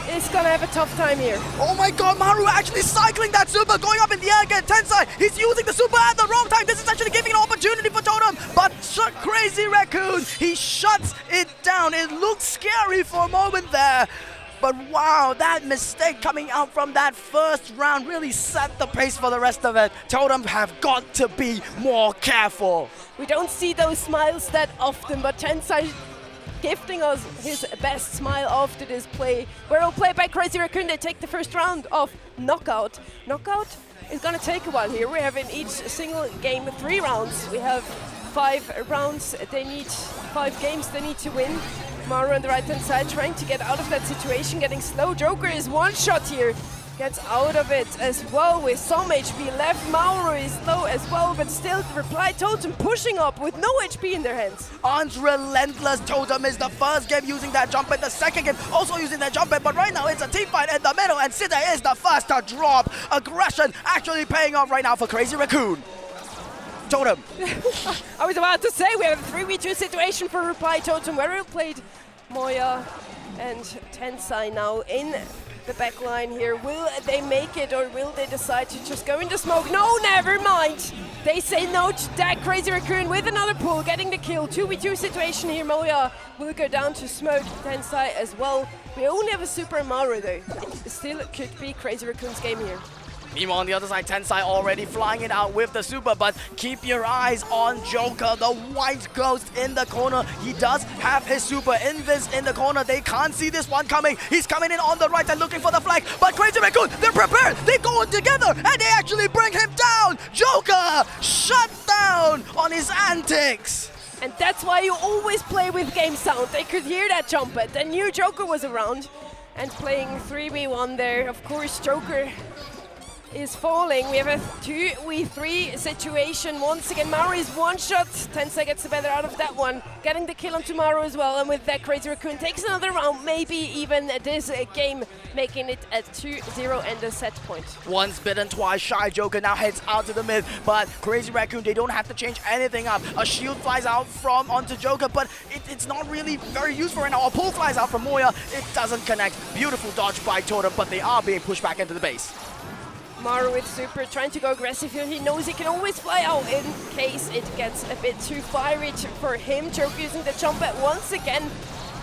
Is gonna have a tough time here. Oh my god, Maru actually cycling that super, going up in the air again. Tensai, he's using the super at the wrong time. This is actually giving an opportunity for Totem, but Crazy Raccoon, he shuts it down. It looked scary for a moment there. But wow, that mistake coming out from that first round really set the pace for the rest of it. Totem have got to be more careful. We don't see those smiles that often, but Tensai gifting us his best smile after this play. Well played by Crazy Raccoon. They take the first round of Knockout. Knockout is gonna take a while here. We have in each single game 3 rounds. We have 5 rounds. They need 5 games they need to win. Maru on the right hand side trying to get out of that situation, getting slow. Joker is one shot here. gets out of it as well with some HP left. Mauro is low as well, but still the Reply Totem pushing up with no HP in their hands. Unrelentless Totem is the first game using that jump pad, the second game also using that jump pad, but right now it's a team fight in the middle and Sida is the first to drop. Aggression actually paying off right now for Crazy Raccoon. Totem. I was about to say we have a 3v2 situation for Reply Totem where we played Moya and Tensai now in the back line here. Will they make it or will they decide to just go into smoke? No, never mind. They say no to that. Crazy Raccoon with another pull, getting the kill. 2v2 situation here. Moya will go down to smoke. Tensai as well. We only have a Super Mario though. It still could be Crazy Raccoon's game here. Meanwhile, on the other side, Tensai already flying it out with the super, but keep your eyes on Joker, the white ghost in the corner. He does have his super. Invis in the corner. They can't see this one coming. He's coming in on the right and looking for the flag, but Crazy Raccoon, they're prepared. They go together, and they actually bring him down. Joker shut down on his antics. And that's why you always play with game sound. They could hear that jump it. They knew Joker was around. And playing 3v1 there, of course, Joker is falling. We have a 2v3 situation. Once again, Maru is one shot. Tensai gets the better out of that one. Getting the kill on Maru as well. And with that, Crazy Raccoon takes another round. Maybe even this game making it at 2-0 and a set point. Once bitten, twice shy. Joker now heads out to the mid. But Crazy Raccoon, they don't have to change anything up. A shield flies out from onto Joker, but it's not really very useful right now. A pull flies out from Moya. It doesn't connect. Beautiful dodge by Totem, but they are being pushed back into the base. Maru with super, trying to go aggressive here. He knows he can always fly out in case it gets a bit too fiery for him. Joker using the jump at once again.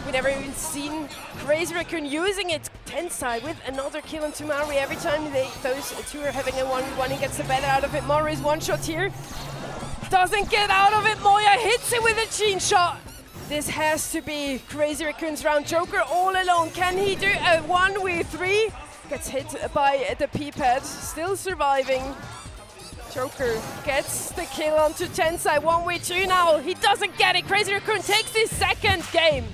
We never even seen Crazy Raccoon using it. Tensai with another kill on Maru. Every time those two are having a 1v1, he gets the better out of it. Maru is one shot here. Doesn't get out of it. Moya hits it with a chain shot. This has to be Crazy Raccoon's round. Joker all alone. Can he do a 1v3? Gets hit by the P-pad, still surviving. Joker gets the kill onto Tensai, 1v2 now. He doesn't get it. Crazy Raccoon takes his second game.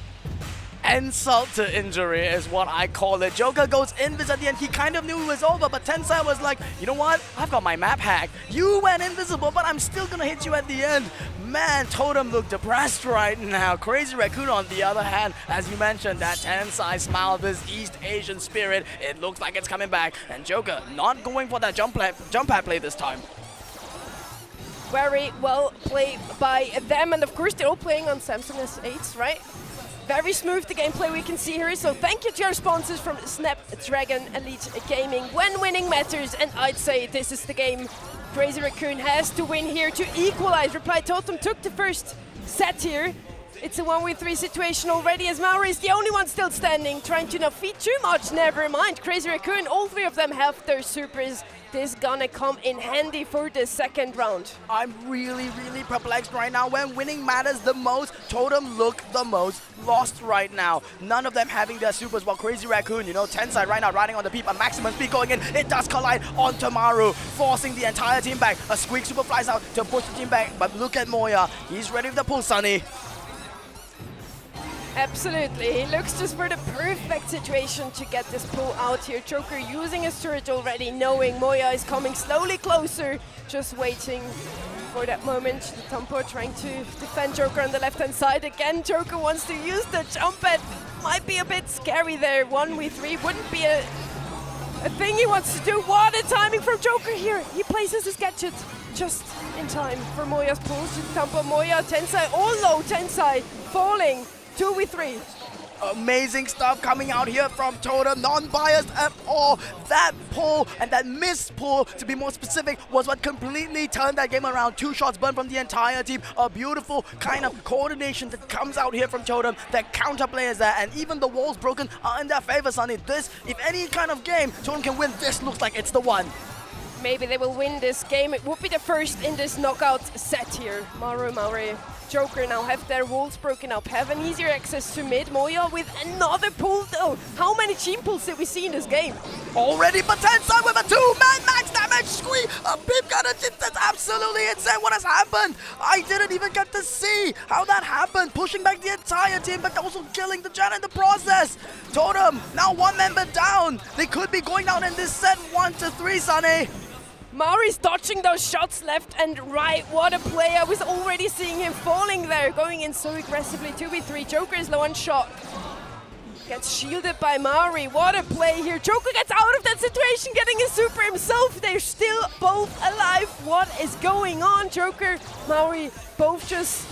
Insult to injury is what I call it. Joker goes invis at the end. He kind of knew it was over, but Tensai was like, you know what? I've got my map hacked. You went invisible, but I'm still gonna hit you at the end. Man, Totem looked depressed right now. Crazy Raccoon, on the other hand, as you mentioned, that Tensai smile, this East Asian spirit, it looks like it's coming back. And Joker not going for that jump pad play this time. Very well played by them, and of course they're all playing on Samsung S8s, right? Very smooth the gameplay we can see here, so thank you to our sponsors from Snapdragon Elite Gaming. When winning matters, and I'd say this is the game Crazy Raccoon has to win here to equalize. Reply Totem took the first set here. It's a 1v3 situation already, as Mauri is the only one still standing, trying to not feed too much. Never mind, Crazy Raccoon, all three of them have their supers. This gonna come in handy for the second round. I'm really perplexed right now. When winning matters the most, Totem look the most lost right now. None of them having their supers, while Crazy Raccoon, you know, Tensai right now riding on the peep, a maximum speed going in. It does collide onto Maru, forcing the entire team back. A squeak super flies out to push the team back, but look at Moya. He's ready with the pull, Sunny. Absolutely, he looks just for the perfect situation to get this pull out here. Joker using his turret already, knowing Moya is coming slowly closer, just waiting for that moment. Tampo trying to defend Joker on the left-hand side. Again, Joker wants to use the jump pad. Might be a bit scary there. 1v3 wouldn't be a thing he wants to do. What a timing from Joker here. He places his gadget just in time for Moya's pulls. Tampo, Moya, Tensai, all low. Tensai falling. 2v3. Amazing stuff coming out here from Totem, non-biased at all. That pull and that missed pull, to be more specific, was what completely turned that game around. 2 shots burned from the entire team. A beautiful kind of coordination that comes out here from Totem. That counterplay is there, and even the walls broken are in their favor, Sonny. This, if any kind of game Totem can win, this looks like it's the one. maybe they will win this game. It would be the first in this knockout set here. Mauri, Joker now have their walls broken up, have an easier access to mid. Moya with another pull though. How many team pulls did we see in this game? Already, but Tensai with a 2-man max damage squeeze. A beep gun, that's absolutely insane. What has happened? I didn't even get to see how that happened. Pushing back the entire team, but also killing the Jan in the process. Totem, now one member down. They could be going down in this set 1-3, Sunny. Mauri's dodging those shots left and right. What a play. I was already seeing him falling there, going in so aggressively. 2v3, Joker is low on shot. Gets shielded by Mauri. What a play here. Joker gets out of that situation, getting a super himself. They're still both alive. What is going on? Joker, Mauri, both just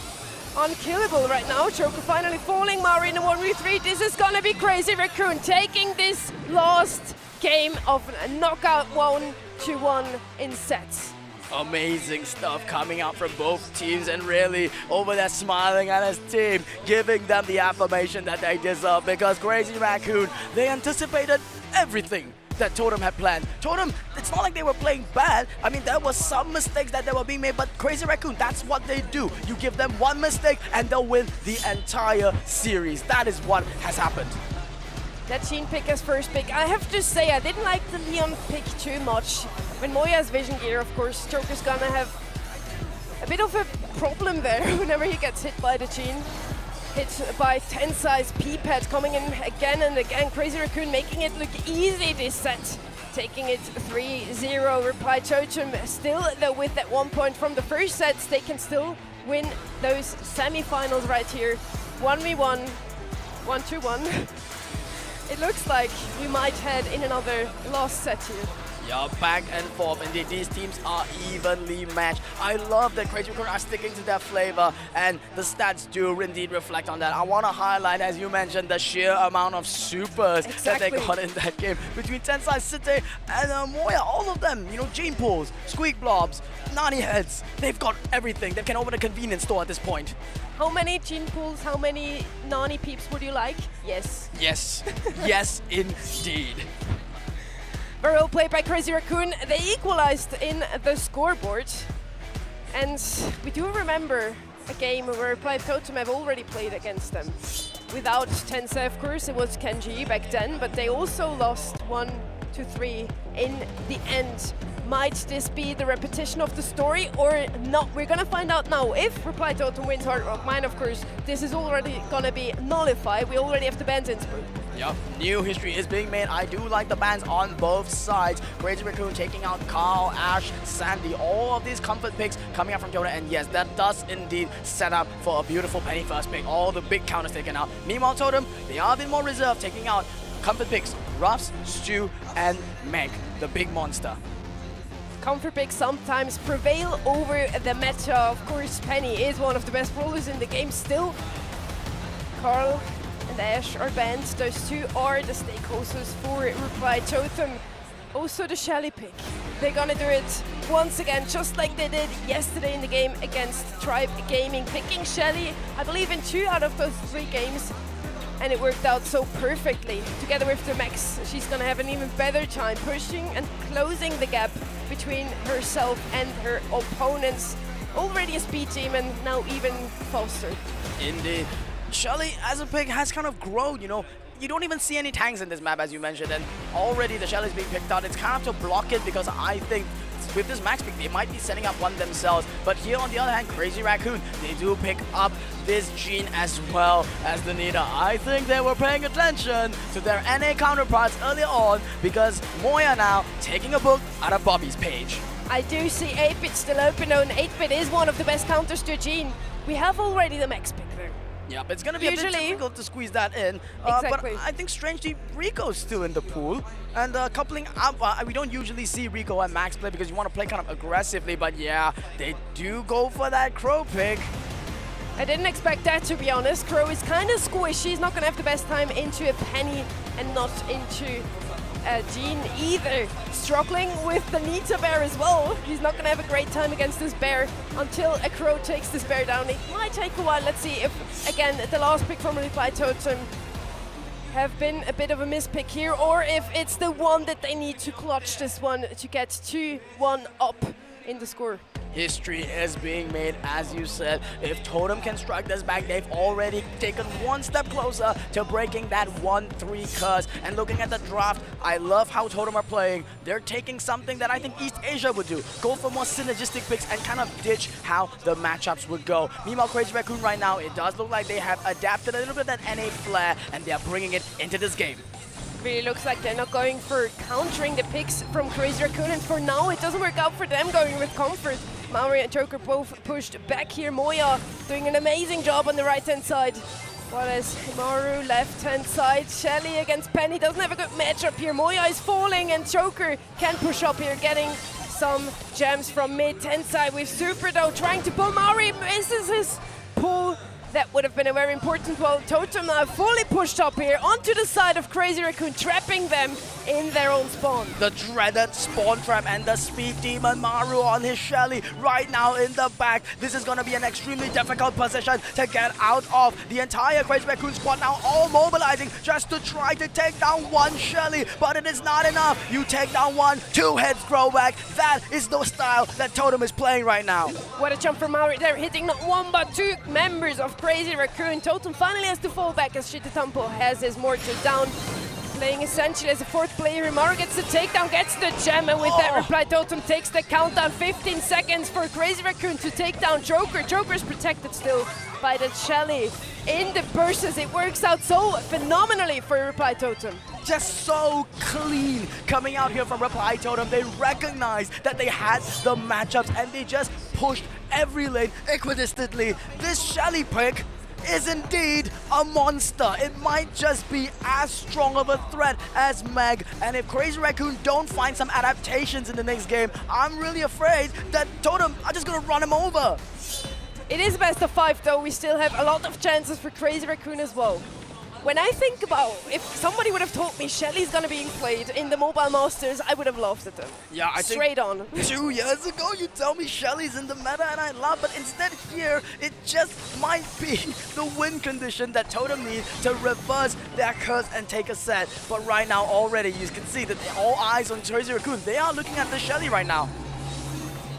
unkillable right now. Joker finally falling. Mauri in a 1v3. This is gonna be crazy. Raccoon taking this last game of a knockout 1-1 in sets. Amazing stuff coming out from both teams, and really over there smiling at his team, giving them the affirmation that they deserve, because Crazy Raccoon, they anticipated everything that Totem had planned. Totem, it's not like they were playing bad. I mean, there were some mistakes that they were being made, but Crazy Raccoon, that's what they do. You give them one mistake and they'll win the entire series. That is what has happened. That Sheen pick as first pick. I have to say, I didn't like the Leon pick too much. When Moya has vision gear, of course, Joker's gonna have a bit of a problem there whenever he gets hit by the Sheen. Hit by Tensai's P-pad, coming in again and again. Crazy Raccoon making it look easy this set. Taking it 3-0. Reply Totem still, though, with that 1 point from the first sets, they can still win those semi-finals right here. 1v1, 1-1. It looks like we might head in another last set here. Yeah, back and forth. Indeed, these teams are evenly matched. I love that Crazy Raccoon are sticking to their flavor, and the stats do indeed reflect on that. I want to highlight, as you mentioned, the sheer amount of supers that they got in that game. Between Tensai, City, and Moya, all of them, you know, Gene Pools, Squeak Blobs, Nani Heads, they've got everything. They can open a convenience store at this point. How many Gene Pools, how many Nani Peeps would you like? Yes. Yes. Yes, indeed. Very well played by Crazy Raccoon. They equalized in the scoreboard. And we do remember a game where Reply Totem have already played against them. Without Tensai, of course, it was Kenji back then, but they also lost 1-3 in the end. Might this be the repetition of the story or not? We're gonna find out now. If Reply Totem wins Hard Rock Mine, of course, this is already gonna be nullified. We already have the bans in Innsbruck. Yep, new history is being made. I do like the bans on both sides. Crazy Raccoon taking out Carl, Ash, Sandy, all of these comfort picks coming out from Jonah, and yes, that does indeed set up for a beautiful Penny first pick. All the big counters taken out. Meanwhile, Totem, they are a bit more reserved, taking out comfort picks, Ruffs, Stu, and Meg, the big monster. Comfort picks sometimes prevail over the meta. Of course, Penny is one of the best brawlers in the game still. Carl and Ash are banned. Those two are the stakeholders for Reply Totem. Also the Shelly pick. They're gonna do it once again, just like they did yesterday in the game against Tribe Gaming, picking Shelly, I believe, in 2 out of those 3 games. And it worked out so perfectly. Together with the Max, she's gonna have an even better time pushing and closing the gap between herself and her opponents. Already a speed team and now even faster. Indeed. Shelly as a pick has kind of grown, you know. You don't even see any tanks in this map, as you mentioned, and already the Shelly is being picked out. It's kind of to block it, because I think with this max pick, they might be setting up one themselves. But here on the other hand, Crazy Raccoon, they do pick up this Gene as well as the Nita. I think they were paying attention to their NA counterparts earlier on, because Moya now taking a book out of Bobby's page. I do see 8-bit still open, and 8-bit is one of the best counters to Gene. We have already the max pick there. Yeah, but it's going to be a bit difficult to squeeze that in. Exactly. But I think strangely, Rico's still in the pool. And coupling up, we don't usually see Rico and Max play because you want to play kind of aggressively. But yeah, they do go for that Crow pick. I didn't expect that, to be honest. Crow is kind of squishy. He's not going to have the best time into a Penny and not into Gene either. Struggling with the Nita bear as well. He's not going to have a great time against this bear until a Crow takes this bear down. It might take a while. Let's see if, again, the last pick from Reply Totem have been a bit of a mispick here, or if it's the one that they need to clutch this one to get 2-1 up in the score. History is being made, as you said. If Totem can strike this back, they've already taken one step closer to breaking that 1-3 curse. And looking at the draft, I love how Totem are playing. They're taking something that I think East Asia would do. Go for more synergistic picks and kind of ditch how the matchups would go. Meanwhile, Crazy Raccoon right now, it does look like they have adapted a little bit of that NA flair, and they're bringing it into this game. Really looks like they're not going for countering the picks from Crazy Raccoon, and for now it doesn't work out for them, going with comfort. Maori and Joker both pushed back here. Moya doing an amazing job on the right-hand side. While as Himaru left-hand side, Shelly against Penny doesn't have a good matchup here. Moya is falling and Joker can push up here, getting some gems from mid. Tensai with Super though, trying to pull. Maori misses his pull. That would have been a very important one. Totem now fully pushed up here onto the side of Crazy Raccoon, trapping them in their own spawn. The dreaded spawn trap and the speed demon Maru on his Shelly right now in the back. This is going to be an extremely difficult position to get out of. The entire Crazy Raccoon squad now all mobilizing just to try to take down one Shelly, but it is not enough. You take down one, two heads grow back. That is the style that Totem is playing right now. What a jump from Maru. They're hitting not one but two members of Crazy Raccoon. Totem finally has to fall back as Shitatampo has his mortar down. Playing essentially as a fourth player. Maru gets the takedown, gets the gem, and with that reply Totem takes the countdown. 15 seconds for Crazy Raccoon to take down Joker. Joker's protected still by the Shelly. In the bursts, it works out so phenomenally for Reply Totem. Just so clean coming out here from Reply Totem. They recognized that they had the matchups and they just pushed every lane equidistantly. This Shelly pick is indeed a monster. It might just be as strong of a threat as Meg, and if Crazy Raccoon don't find some adaptations in the next game, I'm really afraid that Totem are just gonna run him over. It is best of 5 though. We still have a lot of chances for Crazy Raccoon as well. When I think about if somebody would have told me Shelly's gonna be played in the Mobile Masters, I would have laughed at them. Yeah, I straight on. 2 years ago, you tell me Shelly's in the meta and I love, but instead here, it just might be the win condition that Totem needs to reverse their curse and take a set. But right now, already, you can see that all eyes on Crazy Raccoon. They are looking at the Shelly right now.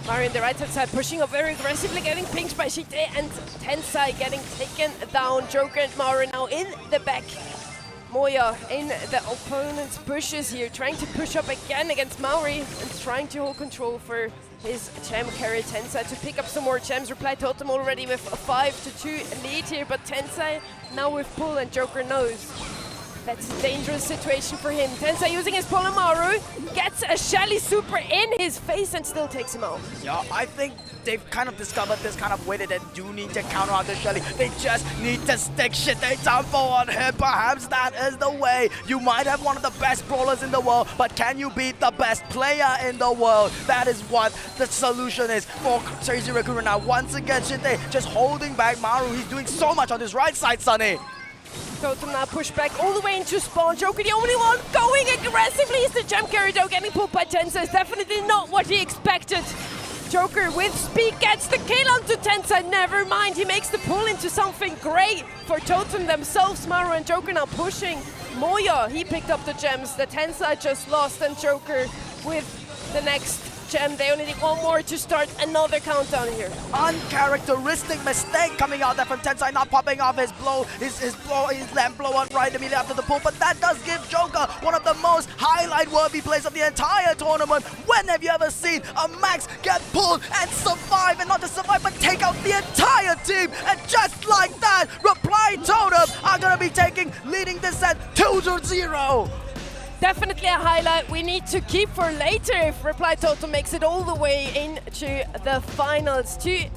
Mario on the right-hand side pushing up very aggressively, getting pinked by Shite, and Tensai getting taken down. Joker and Mario now in the back. Moya in the opponent's pushes here, trying to push up again against Maori and trying to hold control for his gem carry. Tensai to pick up some more gems. Reply Totem already with a 5-2 lead here, but Tensai now with pull, and Joker knows that's a dangerous situation for him. Tensai using his pull, and Maru gets a Shelly super in his face and still takes him out. Yeah, I think they've kind of discovered this kind of way that they do need to counter out the Shelly. They just need to stick Shitatampo on him. Perhaps that is the way. You might have one of the best brawlers in the world, but can you beat the best player in the world? That is what the solution is for Crazy Raccoon now. Once again, Shite just holding back Maru. He's doing so much on his right side, Sunny. Totem now push back all the way into spawn. Joker the only one going aggressively. Is the gem carry though, getting pulled by Tensai. It's definitely not what he expected. Joker with speed gets the kill onto Tensai. Never mind, he makes the pull into something great for Totem themselves. Maru and Joker now pushing. Moya, he picked up the gems that Tensai just lost, and Joker with the next gem. They only need one more to start another countdown here. Uncharacteristic mistake coming out there from Tensai, not popping off his lamp blow out right immediately after the pull, but that does give Joker one of the most highlight-worthy plays of the entire tournament. When have you ever seen a Max get pulled and survive, and not just survive, but take out the entire team? And just like that, Reply Totem are going to be leading this set 2-0. Definitely a highlight we need to keep for later if Reply Totem makes it all the way into the finals. 2-0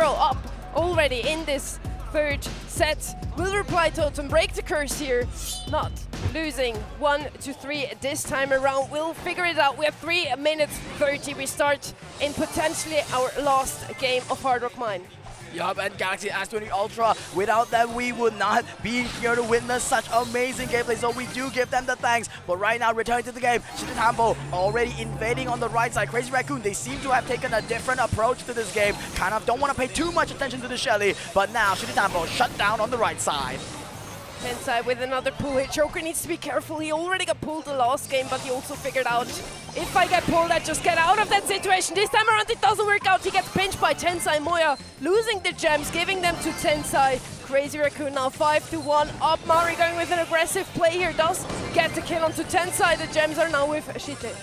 up already in this third set. Will Reply Totem break the curse here? Not losing 1-3 this time around. We'll figure it out. We have 3 minutes 30. We start in potentially our last game of Hard Rock Mine. Yup, and Galaxy S20 Ultra, without them, we would not be here to witness such amazing gameplay, so we do give them the thanks. But right now, returning to the game, Shitatampo already invading on the right side. Crazy Raccoon, they seem to have taken a different approach to this game. Kind of don't want to pay too much attention to the Shelly, but now Shitatampo shut down on the right side. Tensai with another pull here. Joker needs to be careful. He already got pulled the last game, but he also figured out, if I get pulled, I just get out of that situation. This time around, it doesn't work out. He gets pinched by Tensai. Moya losing the gems, giving them to Tensai. Crazy Raccoon now 5-1 up. Mari going with an aggressive play here. Does get the kill onto Tensai. The gems are now with Shite.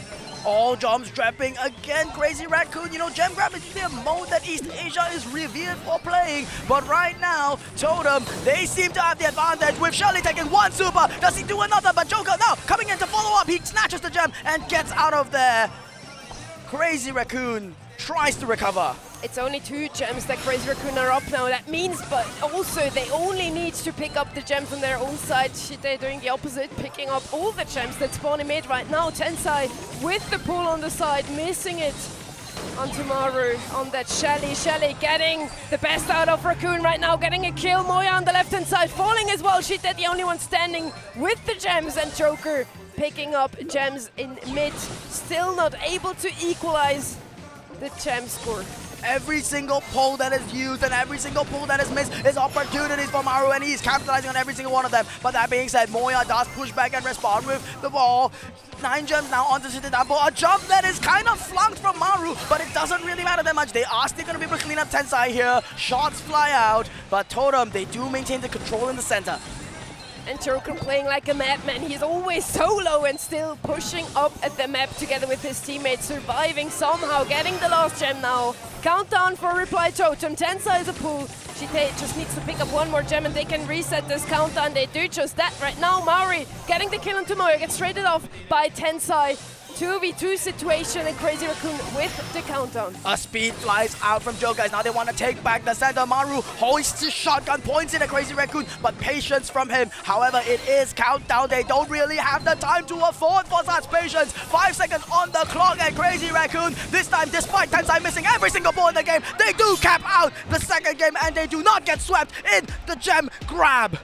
All gems dropping again. Crazy Raccoon, you know, gem grab is usually a mode that East Asia is revered for playing. But right now, Totem, they seem to have the advantage with Shelly taking one super. Does he do another? But Joker now coming in to follow up. He snatches the gem and gets out of there. Crazy Raccoon tries to recover. It's only 2 gems that Crazy Raccoon are up now. That means, but also they only need to pick up the gems on their own side. Shite doing the opposite, picking up all the gems that spawn in mid right now. Tensai with the pull on the side, missing it onto Maru on that Shelly. Shelly getting the best out of Raccoon right now, getting a kill. Moya on the left-hand side, falling as well. Shite the only one standing with the gems, and Joker picking up gems in mid. Still not able to equalize the gem score. Every single pull that is used and every single pull that is missed is opportunities for Maru, and he's capitalizing on every single one of them. But that being said, Moya does push back and respond with the ball. 9 gems now onto Shitidampo. A jump that is kind of flunked from Maru, but it doesn't really matter that much. They are still going to be able to clean up Tensai here. Shots fly out, but Totem, they do maintain the control in the center. And Joker playing like a madman. He's always solo and still pushing up at the map together with his teammates, surviving somehow, getting the last gem now. Countdown for Reply Totem. Tensai is a pull. Shite just needs to pick up one more gem and they can reset this countdown. They do just that right now. Mari getting the kill on Tomoyo, gets traded off by Tensai. 2v2 situation, and Crazy Raccoon with the countdown. A speed flies out from Joe, guys. Now they want to take back the center. Maru hoists his shotgun, points in at Crazy Raccoon, but patience from him. However, it is countdown. They don't really have the time to afford for such patience. 5 seconds on the clock, and Crazy Raccoon, this time, despite Tensai missing every single ball in the game, they do cap out the second game, and they do not get swept in the gem grab.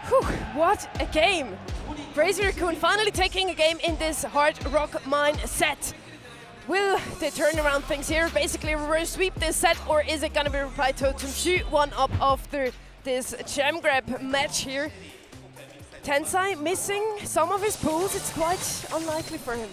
Whew, what a game. Crazy Raccoon finally taking a game in this Hard Rock Mine set. Will they turn around things here, basically reverse sweep this set, or is it gonna be Reply Totem shoot one up after this gem grab match here? Tensai missing some of his pulls, it's quite unlikely for him.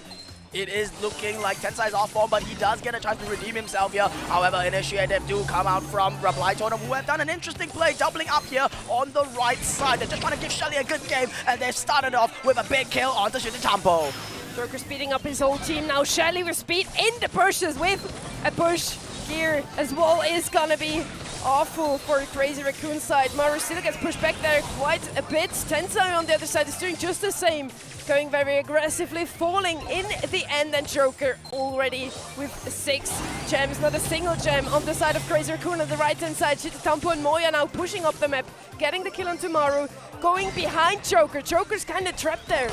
It is looking like Tensai's off form, but he does get a chance to redeem himself here. However, initiative do come out from Reply Totem, who have done an interesting play, doubling up here on the right side. They're just trying to give Shelly a good game, and they've started off with a big kill onto Shinitampo. Joker speeding up his whole team now. Shelly with speed in the pushes with a push gear as well is gonna be awful for Crazy Raccoon side. Maru still gets pushed back there quite a bit. Tensai on the other side is doing just the same, going very aggressively, falling in the end, and Joker already with 6 gems, not a single gem on the side of Crazy Raccoon on the right hand side. Shitatampo and Moya now pushing up the map, getting the kill onto Maru, going behind Joker. Joker's kind of trapped there.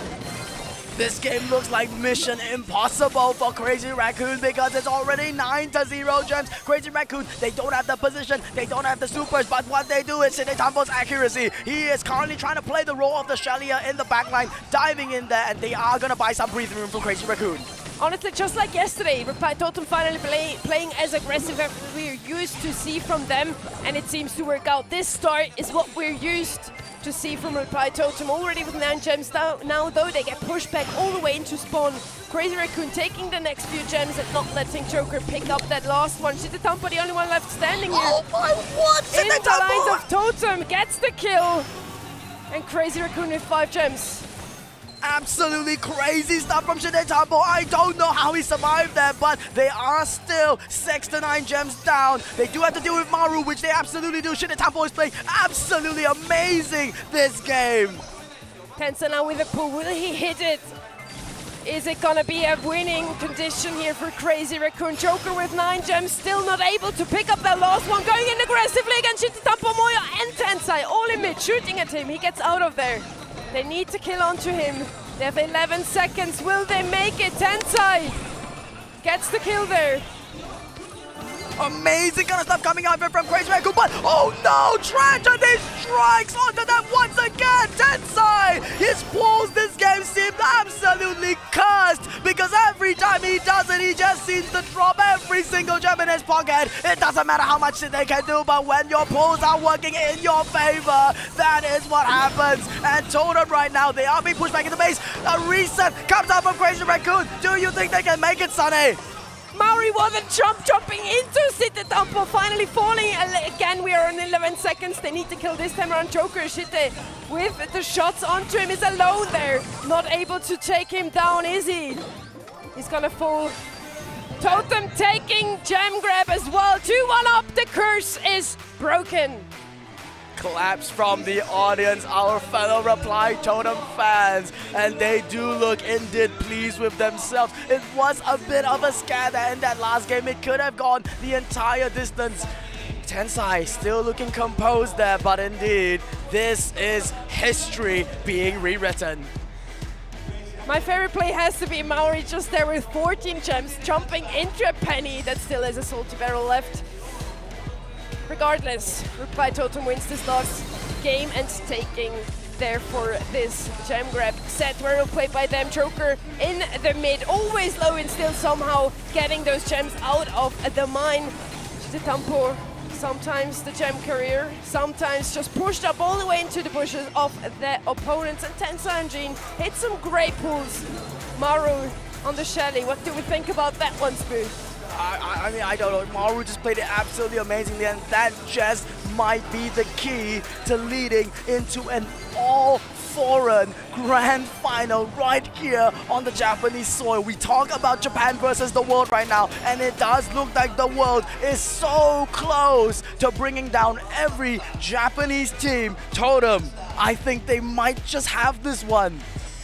This game looks like mission impossible for Crazy Raccoon because it's already 9-0 gems. Crazy Raccoon, they don't have the position, they don't have the supers, but what they do is Shinitampo's accuracy. He is currently trying to play the role of the Shelia in the backline, diving in there, and they are going to buy some breathing room for Crazy Raccoon. Honestly, just like yesterday, Reply Totem finally playing as aggressive as we're used to see from them, and it seems to work out. This start is what we're used to see from Reply Totem. Already with 9 gems now, though, they get pushed back all the way into spawn. Crazy Raccoon taking the next few gems and not letting Joker pick up that last one. Shitatampo, the only one left standing here. Oh my, what? In the lines of Totem, gets the kill. And Crazy Raccoon with 5 gems. Absolutely crazy stuff from Shinitampo. I don't know how he survived that, but they are still 6-9 gems down. They do have to deal with Maru, which they absolutely do. Shinitampo is playing absolutely amazing this game. Tensai now with a pull. Will he hit it? Is it gonna be a winning condition here for Crazy Raccoon? Joker with 9 gems, still not able to pick up that last one. Going in aggressively against Shitatampo, Moya and Tensai. All in mid, shooting at him. He gets out of there. They need to kill onto him. They have 11 seconds. Will they make it? Tensai gets the kill there. Amazing kind of stuff coming out from Crazy Raccoon, but oh no! Tragedy strikes onto them once again! Tensai! His pulls this game seemed absolutely cursed because every time he doesn't. He just seems to drop every single gem in his pocket. It doesn't matter how much they can do, but when your pulls are working in your favor, that is what happens. And Totem right now, they are being pushed back in the base. A reset comes out from Crazy Raccoon. Do you think they can make it, Sunny? Maori wasn't jumping into City Tampo, finally falling. Again, we are on 11 seconds. They need to kill this time around. Joker Shite with the shots onto him is alone there. Not able to take him down, is he? He's gonna fall. Totem taking gem grab as well. 2-1 up, the curse is broken. Claps from the audience, our fellow Reply Totem fans, and they do look indeed pleased with themselves. It was a bit of a scare there in that last game. It could have gone the entire distance. Tensai still looking composed there, but indeed, this is history being rewritten. My favorite play has to be Maori just there with 14 gems, jumping into a penny that still has a salty barrel left. Regardless, Reply Totem wins this last game and taking therefore this gem grab set where it'll play by them. Joker in the mid, always low and still somehow getting those gems out of the mine. Chitampo, sometimes the gem carrier, sometimes just pushed up all the way into the bushes of the opponents. And Tensai and Jean hit some great pulls. Maru on the Shelly, what do we think about that one, Spoo? I mean, I don't know. Maru just played it absolutely amazingly, and that just might be the key to leading into an all-foreign grand final right here on the Japanese soil. We talk about Japan versus the world right now, and it does look like the world is so close to bringing down every Japanese team. Totem, I think they might just have this one.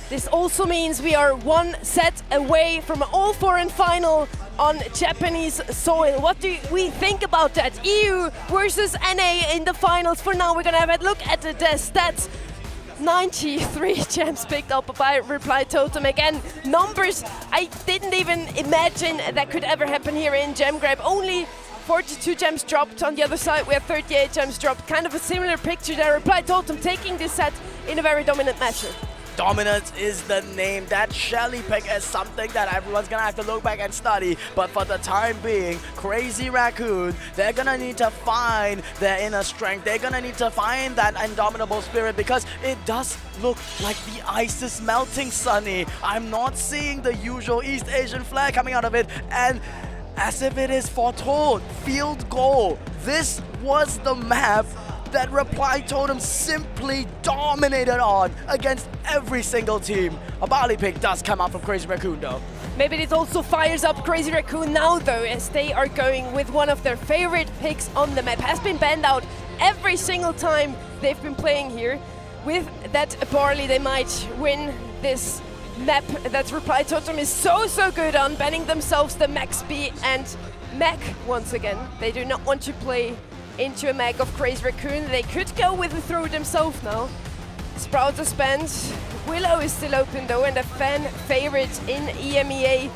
This also means we are one set away from an all-foreign final on Japanese soil. What do we think about that? EU versus NA in the finals. For now, we're gonna have a look at the stats. 93 gems picked up by Reply Totem. Again, numbers I didn't even imagine that could ever happen here in Gem Grab. Only 42 gems dropped. On the other side, we have 38 gems dropped. Kind of a similar picture there. Reply Totem taking this set in a very dominant measure. Dominance is the name. That Shelly pick is something that everyone's gonna have to look back and study. But for the time being, Crazy Raccoon, they're gonna need to find their inner strength. They're gonna need to find that indomitable spirit, because it does look like the ice is melting, Sunny. I'm not seeing the usual East Asian flair coming out of it. And as if it is foretold, field goal. This was the map that Reply Totem simply dominated on against every single team. A Bali pick does come out from Crazy Raccoon though. Maybe this also fires up Crazy Raccoon now though, as they are going with one of their favorite picks on the map. Has been banned out every single time they've been playing here. With that Barley, they might win this map that Reply Totem is so good on, banning themselves the Max B and Mech once again. They do not want to play into a mag of Crazy Raccoon. They could go with the throw themselves now. Sprout is banned. Willow is still open though, and a fan favorite in EMEA.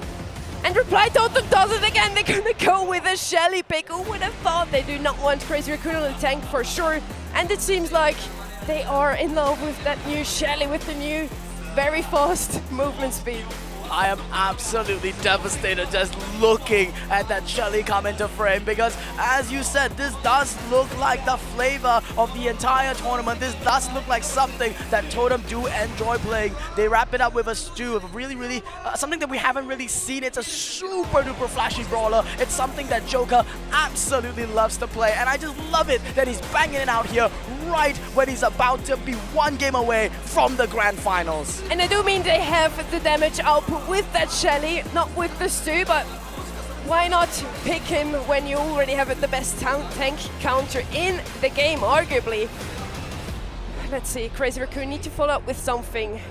And Reply Totem does it again. They're gonna go with a Shelly pick. Who would have thought? They do not want Crazy Raccoon on the tank for sure. And it seems like they are in love with that new Shelly, with the new very fast movement speed. I am absolutely devastated just looking at that Shelly come into frame, because as you said, this does look like the flavor of the entire tournament. This does look like something that Totem do enjoy playing. They wrap it up with a stew of really something that we haven't really seen. It's a super duper flashy brawler. It's something that Joker absolutely loves to play, and I just love it that he's banging it out here right when he's about to be one game away from the grand finals. And I do mean they have the damage output with that Shelly, not with the stew, but why not pick him when you already have the best tank counter in the game, arguably. Let's see, Crazy Raccoon need to follow up with something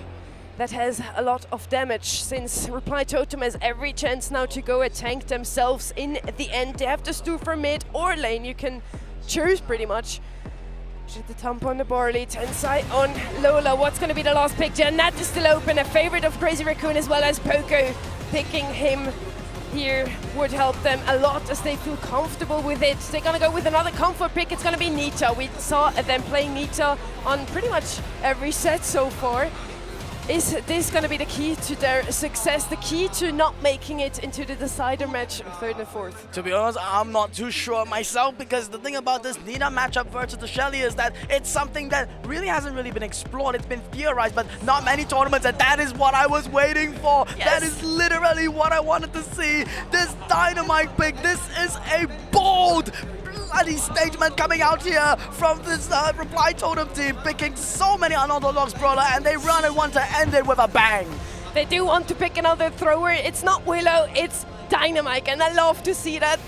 that has a lot of damage, since Reply Totem has every chance now to go and tank themselves in the end. They have to stew for mid or lane, you can choose pretty much. The Tampo on the Barley, Tensai on Lola. What's going to be the last pick? Janet is still open, a favorite of Crazy Raccoon, as well as Poco. Picking him here would help them a lot as they feel comfortable with it. They're going to go with another comfort pick. It's going to be Nita. We saw them playing Nita on pretty much every set so far. Is this going to be the key to their success, the key to not making it into the decider match, 3rd and 4th? To be honest, I'm not too sure myself, because the thing about this Nina matchup versus the Shelly is that it's something that really hasn't really been explored. It's been theorized, but not many tournaments, and that is what I was waiting for. Yes. That is literally what I wanted to see. This Dynamite pick, this is a bold bloody statement coming out here from this Reply Totem team, picking so many unorthodox brawler, and they run and want to end it with a bang. They do want to pick another thrower. It's not Willow, it's Dynamite, and I love to see that.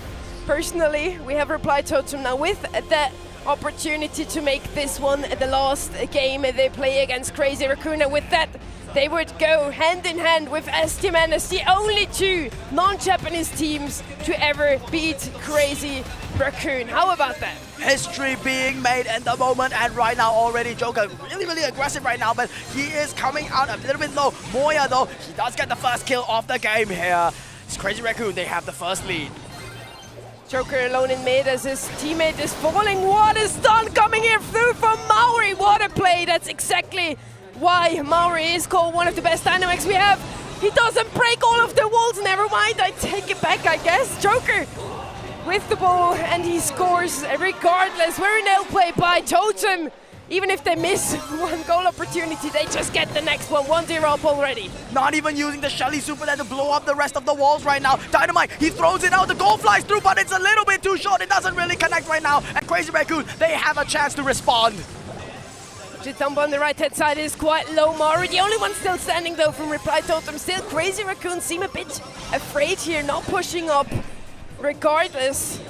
Personally, we have Reply Totem now with the opportunity to make this one the last game they play against Crazy Raccoon, and with that, they would go hand in hand with STMN as the only 2 non-Japanese teams to ever beat Crazy Raccoon. How about that? History being made in the moment, and right now already Joker really aggressive right now, but he is coming out a little bit low. Moya though, he does get the first kill of the game here. It's Crazy Raccoon, they have the first lead. Joker alone in mid as his teammate is falling. What a stun coming here through from Maori. What a play. That's exactly why Maori is called one of the best dynamics we have. He doesn't break all of the walls. Never mind. I take it back, I guess. Joker with the ball, and he scores regardless. Very nail play by Totem. Even if they miss one goal opportunity, they just get the next one. 1-0 up already. Not even using the Shelly super there to blow up the rest of the walls right now. Dynamite, he throws it out, the goal flies through, but it's a little bit too short. It doesn't really connect right now. And Crazy Raccoon, they have a chance to respond. Chitambo on the right-hand side is quite low. Maori, the only one still standing though from Reply Totem. Still, Crazy Raccoon seem a bit afraid here, not pushing up. Regardless,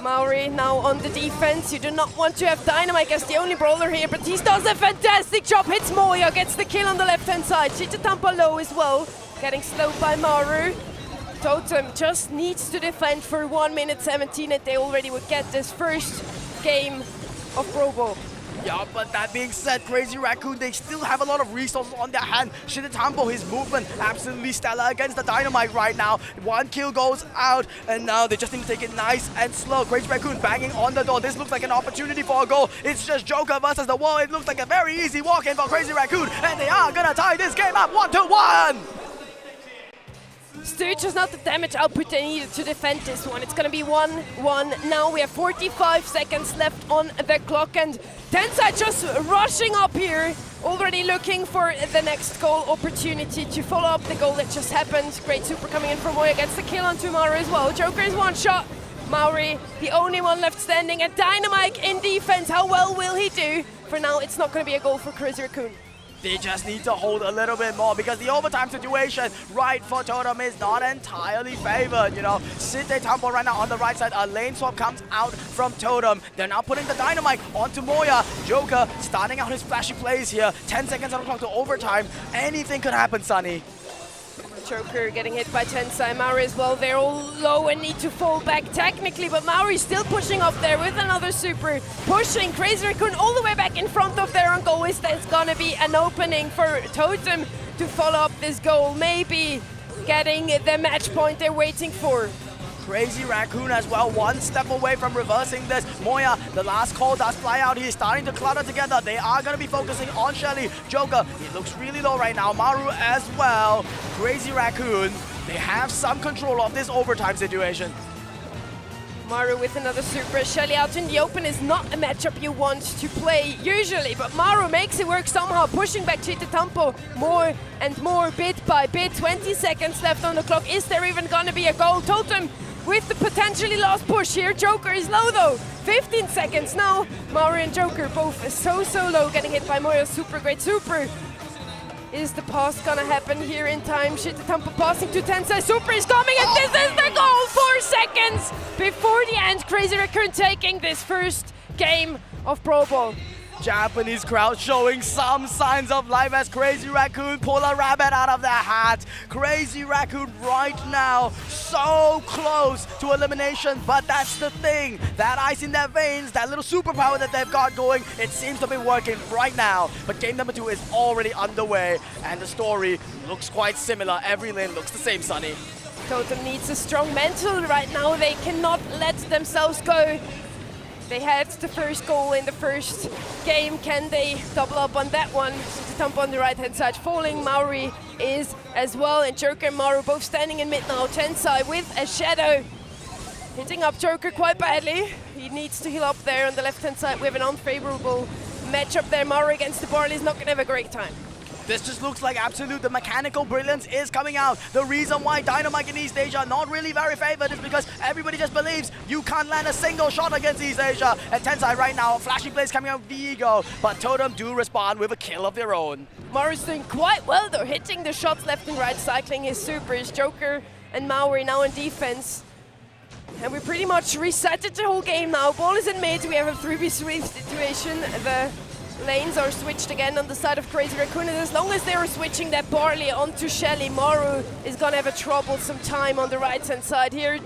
Maori now on the defense. You do not want to have Dynamite as the only brawler here, but he does a fantastic job. Hits Moya, gets the kill on the left-hand side. Chitambo low as well, getting slowed by Maru. Totem just needs to defend for 1 minute 17, and they already would get this first game of Brawl. Yeah, but that being said, Crazy Raccoon, they still have a lot of resources on their hand. Shinetambo, his movement, absolutely stellar against the Dynamite right now. 1 kill goes out, and now they just need to take it nice and slow. Crazy Raccoon banging on the door. This looks like an opportunity for a goal. It's just Joker versus the wall. It looks like a very easy walk-in for Crazy Raccoon, and they are gonna tie this game up 1-1. Still just not the damage output they needed to defend this one. It's gonna be 1-1. Now we have 45 seconds left on the clock, and Tensai just rushing up here, already looking for the next goal opportunity to follow up the goal that just happened. Great super coming in from Moya, gets the kill on Maru as well. Joker is 1 shot. Maori, the only one left standing, and Dynamite in defense. How well will he do? For now, it's not gonna be a goal for Crazy Raccoon. They just need to hold a little bit more, because the overtime situation right for Totem is not entirely favored, you know. Site Tampo right now on the right side. A lane swap comes out from Totem. They're now putting the Dynamite onto Moya. Joker starting out his flashy plays here. 10 seconds on the clock to overtime. Anything could happen, Sunny. Joker getting hit by Tensai. Maori as well. They're all low and need to fall back technically, but Maori's still pushing up there with another super. Pushing Crazy Raccoon all the way back in front of their own goal. Is there's gonna be an opening for Totem to follow up this goal? Maybe getting the match point they're waiting for. Crazy Raccoon as well, 1 step away from reversing this. Moya, the last call does fly out. He's starting to clutter together. They are going to be focusing on Shelly. Joker, he looks really low right now. Maru as well. Crazy Raccoon, they have some control of this overtime situation. Maru with another super. Shelly out in the open is not a matchup you want to play usually, but Maru makes it work somehow, pushing back Chitampo more and more, bit by bit. 20 seconds left on the clock. Is there even gonna be a goal? Totem with the potentially last push here. Joker is low though. 15 seconds now. Maru and Joker both so low, getting hit by Moya's super. Great super. Is the pass gonna happen here in time? Chitampo passing to Tensai. Super is coming, and this is the goal! 4 seconds before the end. Crazy Raccoon taking this first game of Pro Bowl. Japanese crowd showing some signs of life as Crazy Raccoon pull a rabbit out of their hat. Crazy Raccoon right now so close to elimination, but that's the thing. That ice in their veins, that little superpower that they've got going, it seems to be working right now. But game number 2 is already underway, and the story looks quite similar. Every lane looks the same, Sunny. Totem needs a strong mental right now. They cannot let themselves go They had the first goal in the first game. Can they double up on that one? Chitampo on the right-hand side falling. Maori is as well, and Joker and Maru both standing in mid now. Tensai with a shadow, hitting up Joker quite badly. He needs to heal up there on the left-hand side. We have an unfavorable matchup there. Maru against the Barley is not going to have a great time. This just looks like absolute, the mechanical brilliance is coming out. The reason why Dynamite and East Asia are not really very favored is because everybody just believes you can't land a single shot against East Asia. And Tensai right now, flashing plays coming out of the ego, but Totem do respond with a kill of their own. Maru's doing quite well though, hitting the shots left and right, cycling his supers. Joker and Maori now in defense. And we pretty much resetted the whole game now. Ball is in mid, we have a 3v3 situation. The lanes are switched again on the side of Crazy Raccoon, and as long as they are switching that Barley onto Shelly, Maru is gonna have a troublesome time on the right-hand side here.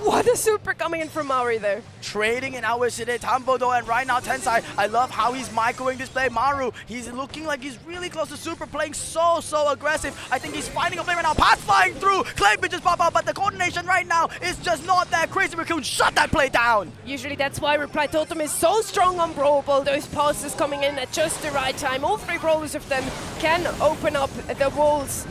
What a super coming in from Maori there. Trading in our city, Tambo though, and right now Tensai, I love how he's microing this play. Maru, he's looking like he's really close to super, playing so aggressive. I think he's finding a play right now, pass flying through, Clay just pop out, but the coordination right now is just not there. Crazy Raccoon shut that play down. Usually that's why Reply Totem is so strong on Brawl Ball. Those passes coming in at just the right time. All three brawlers of them can open up the walls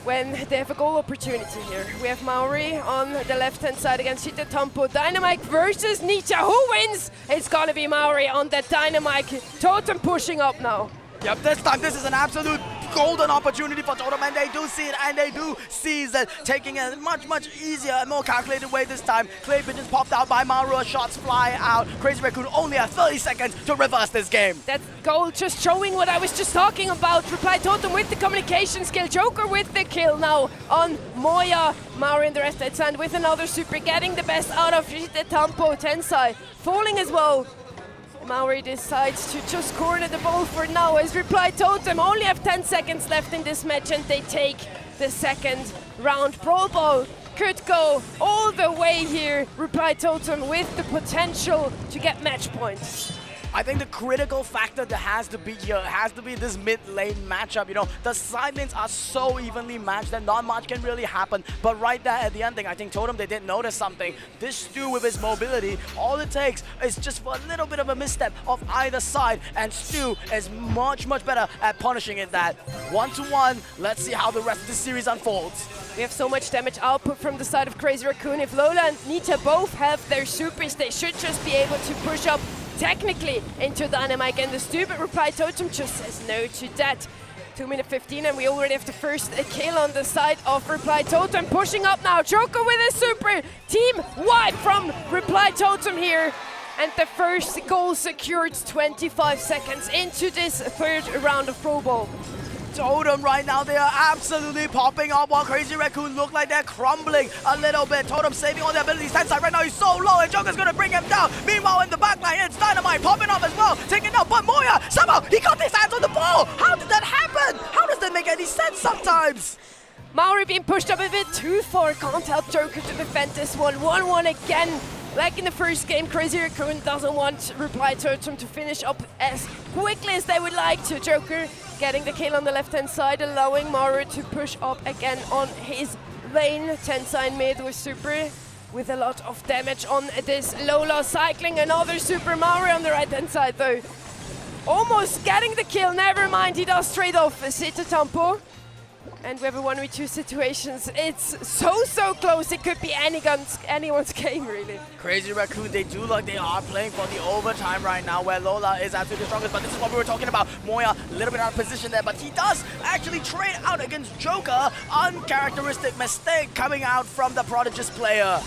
when they have a goal opportunity here. We have Maori on the left-hand side against Chitampo. Dynamite versus Nietzsche. Who wins? It's gonna be Maori on that Dynamite. Totem pushing up now. Yep, this time this is an absolute golden opportunity for Totem, and they do see it, and they do seize it, taking a much easier and more calculated way this time. Clay Pigeons popped out by Maru, shots fly out. Crazy Raccoon only has 30 seconds to reverse this game. That goal just showing what I was just talking about. Reply Totem with the communication skill, Joker with the kill now on Moya. Maru in the rest at sand with another super, getting the best out of Chitampo. Tensai falling as well. Maori decides to just corner the ball for now as Reply Totem only have 10 seconds left in this match, and they take the second round. Brawl Ball could go all the way here. Reply Totem with the potential to get match points. I think the critical factor that has to be here has to be this mid-lane matchup. You know, the side lanes are so evenly matched that not much can really happen. But right there at the ending, I think Totem, they did notice something. This Stu with his mobility, all it takes is just for a little bit of a misstep of either side, and Stu is much better at punishing it. That 1-to-1, let's see how the rest of the series unfolds. We have so much damage output from the side of Crazy Raccoon. If Lola and Nita both have their supers, they should just be able to push up technically into Dynamite, and the stupid Reply Totem just says no to that. 2:15, and we already have the first kill on the side of Reply Totem. Pushing up now, Joker with a super team wipe from Reply Totem here. And the first goal secured 25 seconds into this third round of Pro Bowl. Totem right now, they are absolutely popping up while Crazy Raccoon look like they're crumbling a little bit. Totem saving all their abilities. Tensai right now, he's so low, and Joker's gonna bring him down. Meanwhile, in the backline, it's Dynamite popping up as well, taking out. But Moya, somehow, he got his hands on the ball. How did that happen? How does that make any sense sometimes? Maori being pushed up a bit too far. Can't help Joker to defend this one. 1-1 again. Like in the first game, Crazy Raccoon doesn't want Reply Totem to finish up as quickly as they would like to. Joker getting the kill on the left-hand side, allowing Maru to push up again on his lane. Tensai in mid with super, with a lot of damage on this Lola. Cycling another super. Maru on the right-hand side though. Almost getting the kill, never mind, he does trade off Chitampo. And we have a 1v2 situations. It's so close, it could be anyone's game really. Crazy Raccoon, they do look, they are playing for the overtime right now, where Lola is absolutely strongest, but this is what we were talking about. Moya, a little bit out of position there, but he does actually trade out against Joker. Uncharacteristic mistake coming out from the Prodigious player.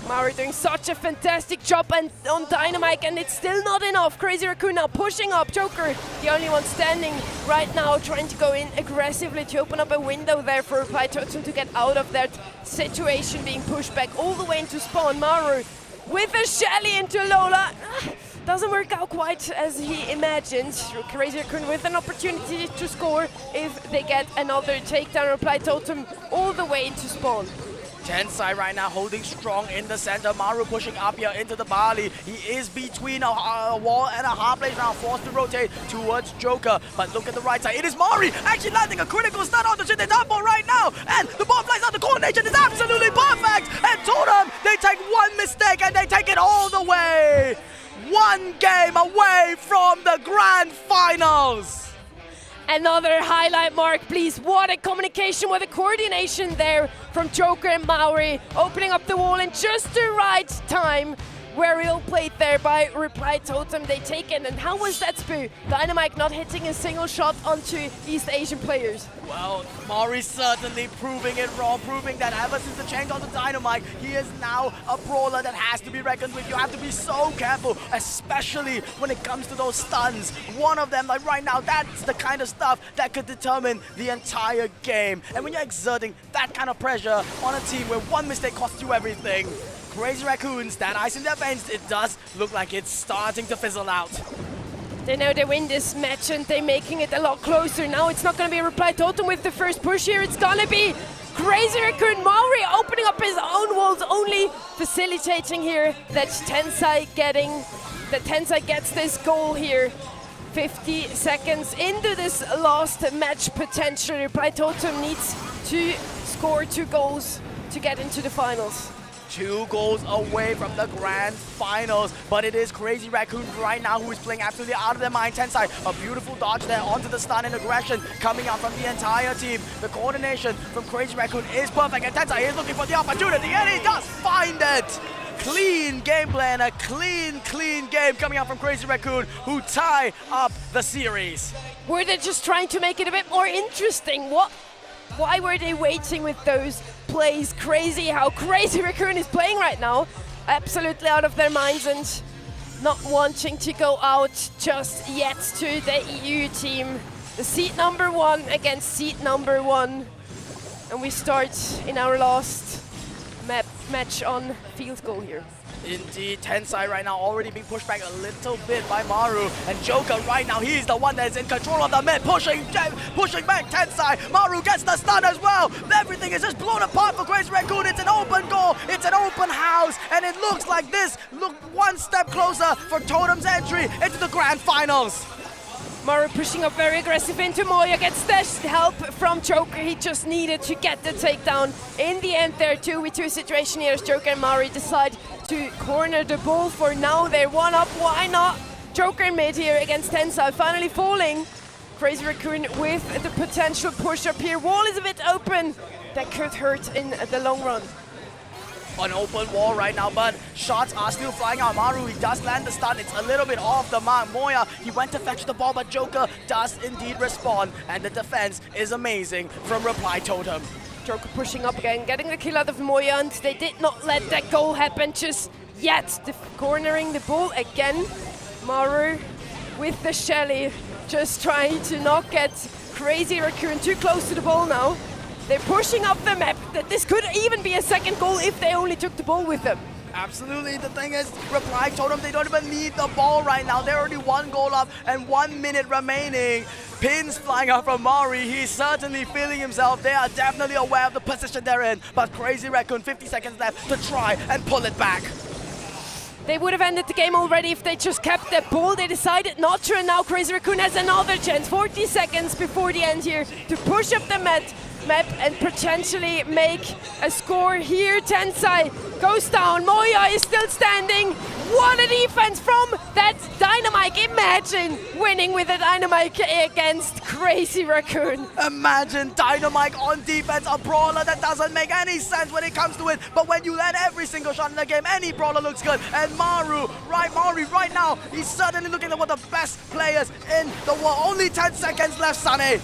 Maori doing such a fantastic job and on Dynamite, and it's still not enough. Crazy Raccoon now pushing up. Joker, the only one standing right now, trying to go in aggressively to open up a window there for Reply Totem to get out of that situation, being pushed back all the way into spawn. Maru with a Shelly into Lola. Doesn't work out quite as he imagined. Crazy Raccoon with an opportunity to score if they get another takedown. Reply Totem all the way into spawn. Tensai right now holding strong in the center. Maru pushing up here into the Bali. He is between a wall and a hard place now, forced to rotate towards Joker. But look at the right side. It is Mari actually landing a critical stun on the Chitampo right now. And the ball flies out. The coordination is absolutely perfect. And Totem, they take one mistake and they take it all the way. One game away from the grand finals. Another highlight, Mark, please. What a communication, what a coordination there from Joker and Maori, opening up the wall in just the right time. Very well played there by Reply Totem. They take it, and how was that, Spoo? Dynamite not hitting a single shot onto East Asian players. Well, Mari certainly proving it wrong, proving that ever since the change on the Dynamite, he is now a brawler that has to be reckoned with. You have to be so careful, especially when it comes to those stuns. One of them, like right now, that's the kind of stuff that could determine the entire game. And when you're exerting that kind of pressure on a team where one mistake costs you everything, Crazy Raccoons, that ice in their veins, it does look like it's starting to fizzle out. They know they win this match and they're making it a lot closer. Now it's not going to be Reply Totem with the first push here. It's going to be Crazy Raccoon. Maori opening up his own walls, only facilitating here that Tensai gets this goal here. 50 seconds into this last match potential. Reply Totem needs to score 2 goals to get into the finals. 2 goals away from the grand finals, but it is Crazy Raccoon right now who is playing absolutely out of their mind. Tensai, a beautiful dodge there onto the stun and aggression coming out from the entire team. The coordination from Crazy Raccoon is perfect, and Tensai is looking for the opportunity, and he does find it. Clean game plan, a clean game coming out from Crazy Raccoon, who tie up the series. Were they just trying to make it a bit more interesting? Why were they waiting with those plays? Crazy how Crazy Raccoon is playing right now. Absolutely out of their minds and not wanting to go out just yet to the EU team. The seed number 1 against seed number 1. And we start in our last match on field goal here. Indeed, Tensai right now already being pushed back a little bit by Maru, and Joker right now, he's the one that's in control of the mid, pushing back Tensai. Maru gets the stun as well. Everything is just blown apart for Crazy Raccoon. It's an open goal, it's an open house, and it looks like this. Look one step closer for Totem's entry into the grand finals. Maru pushing up very aggressive into Moya, gets the help from Joker. He just needed to get the takedown. In the end there, 2v2 situation here as Joker and Maru decide to corner the ball for now. They're 1 up, why not? Joker in mid here against Tensai, finally falling. Crazy Raccoon with the potential push up here. Wall is a bit open. That could hurt in the long run. An open wall right now, but shots are still flying out. Maru, he does land the stun. It's a little bit off the mark. Moya, he went to fetch the ball, but Joker does indeed respond, and the defense is amazing from Reply Totem. Joker pushing up again, getting the kill out of Moya, and they did not let that goal happen just yet. Cornering the ball again. Maru with the Shelly, just trying to not get Crazy Raccoon too close to the ball now. They're pushing up the map. That this could even be a second goal if they only took the ball with them. Absolutely. The thing is, Reply Totem, they don't even need the ball right now. They're already 1 goal up and 1 minute remaining. Pins flying out from Mari. He's certainly feeling himself. They are definitely aware of the position they're in. But Crazy Raccoon, 50 seconds left to try and pull it back. They would have ended the game already if they just kept that ball. They decided not to, and now Crazy Raccoon has another chance. 40 seconds before the end here to push up the map and potentially make a score here. Tensai goes down. Moya is still standing. What a defense from that Dynamite. Imagine winning with a Dynamite against Crazy Raccoon. Imagine Dynamite on defense, a brawler that doesn't make any sense when it comes to it. But when you land every single shot in the game, any brawler looks good. And Mari right now, he's certainly looking at one of the best players in the world. Only 10 seconds left, Sunny.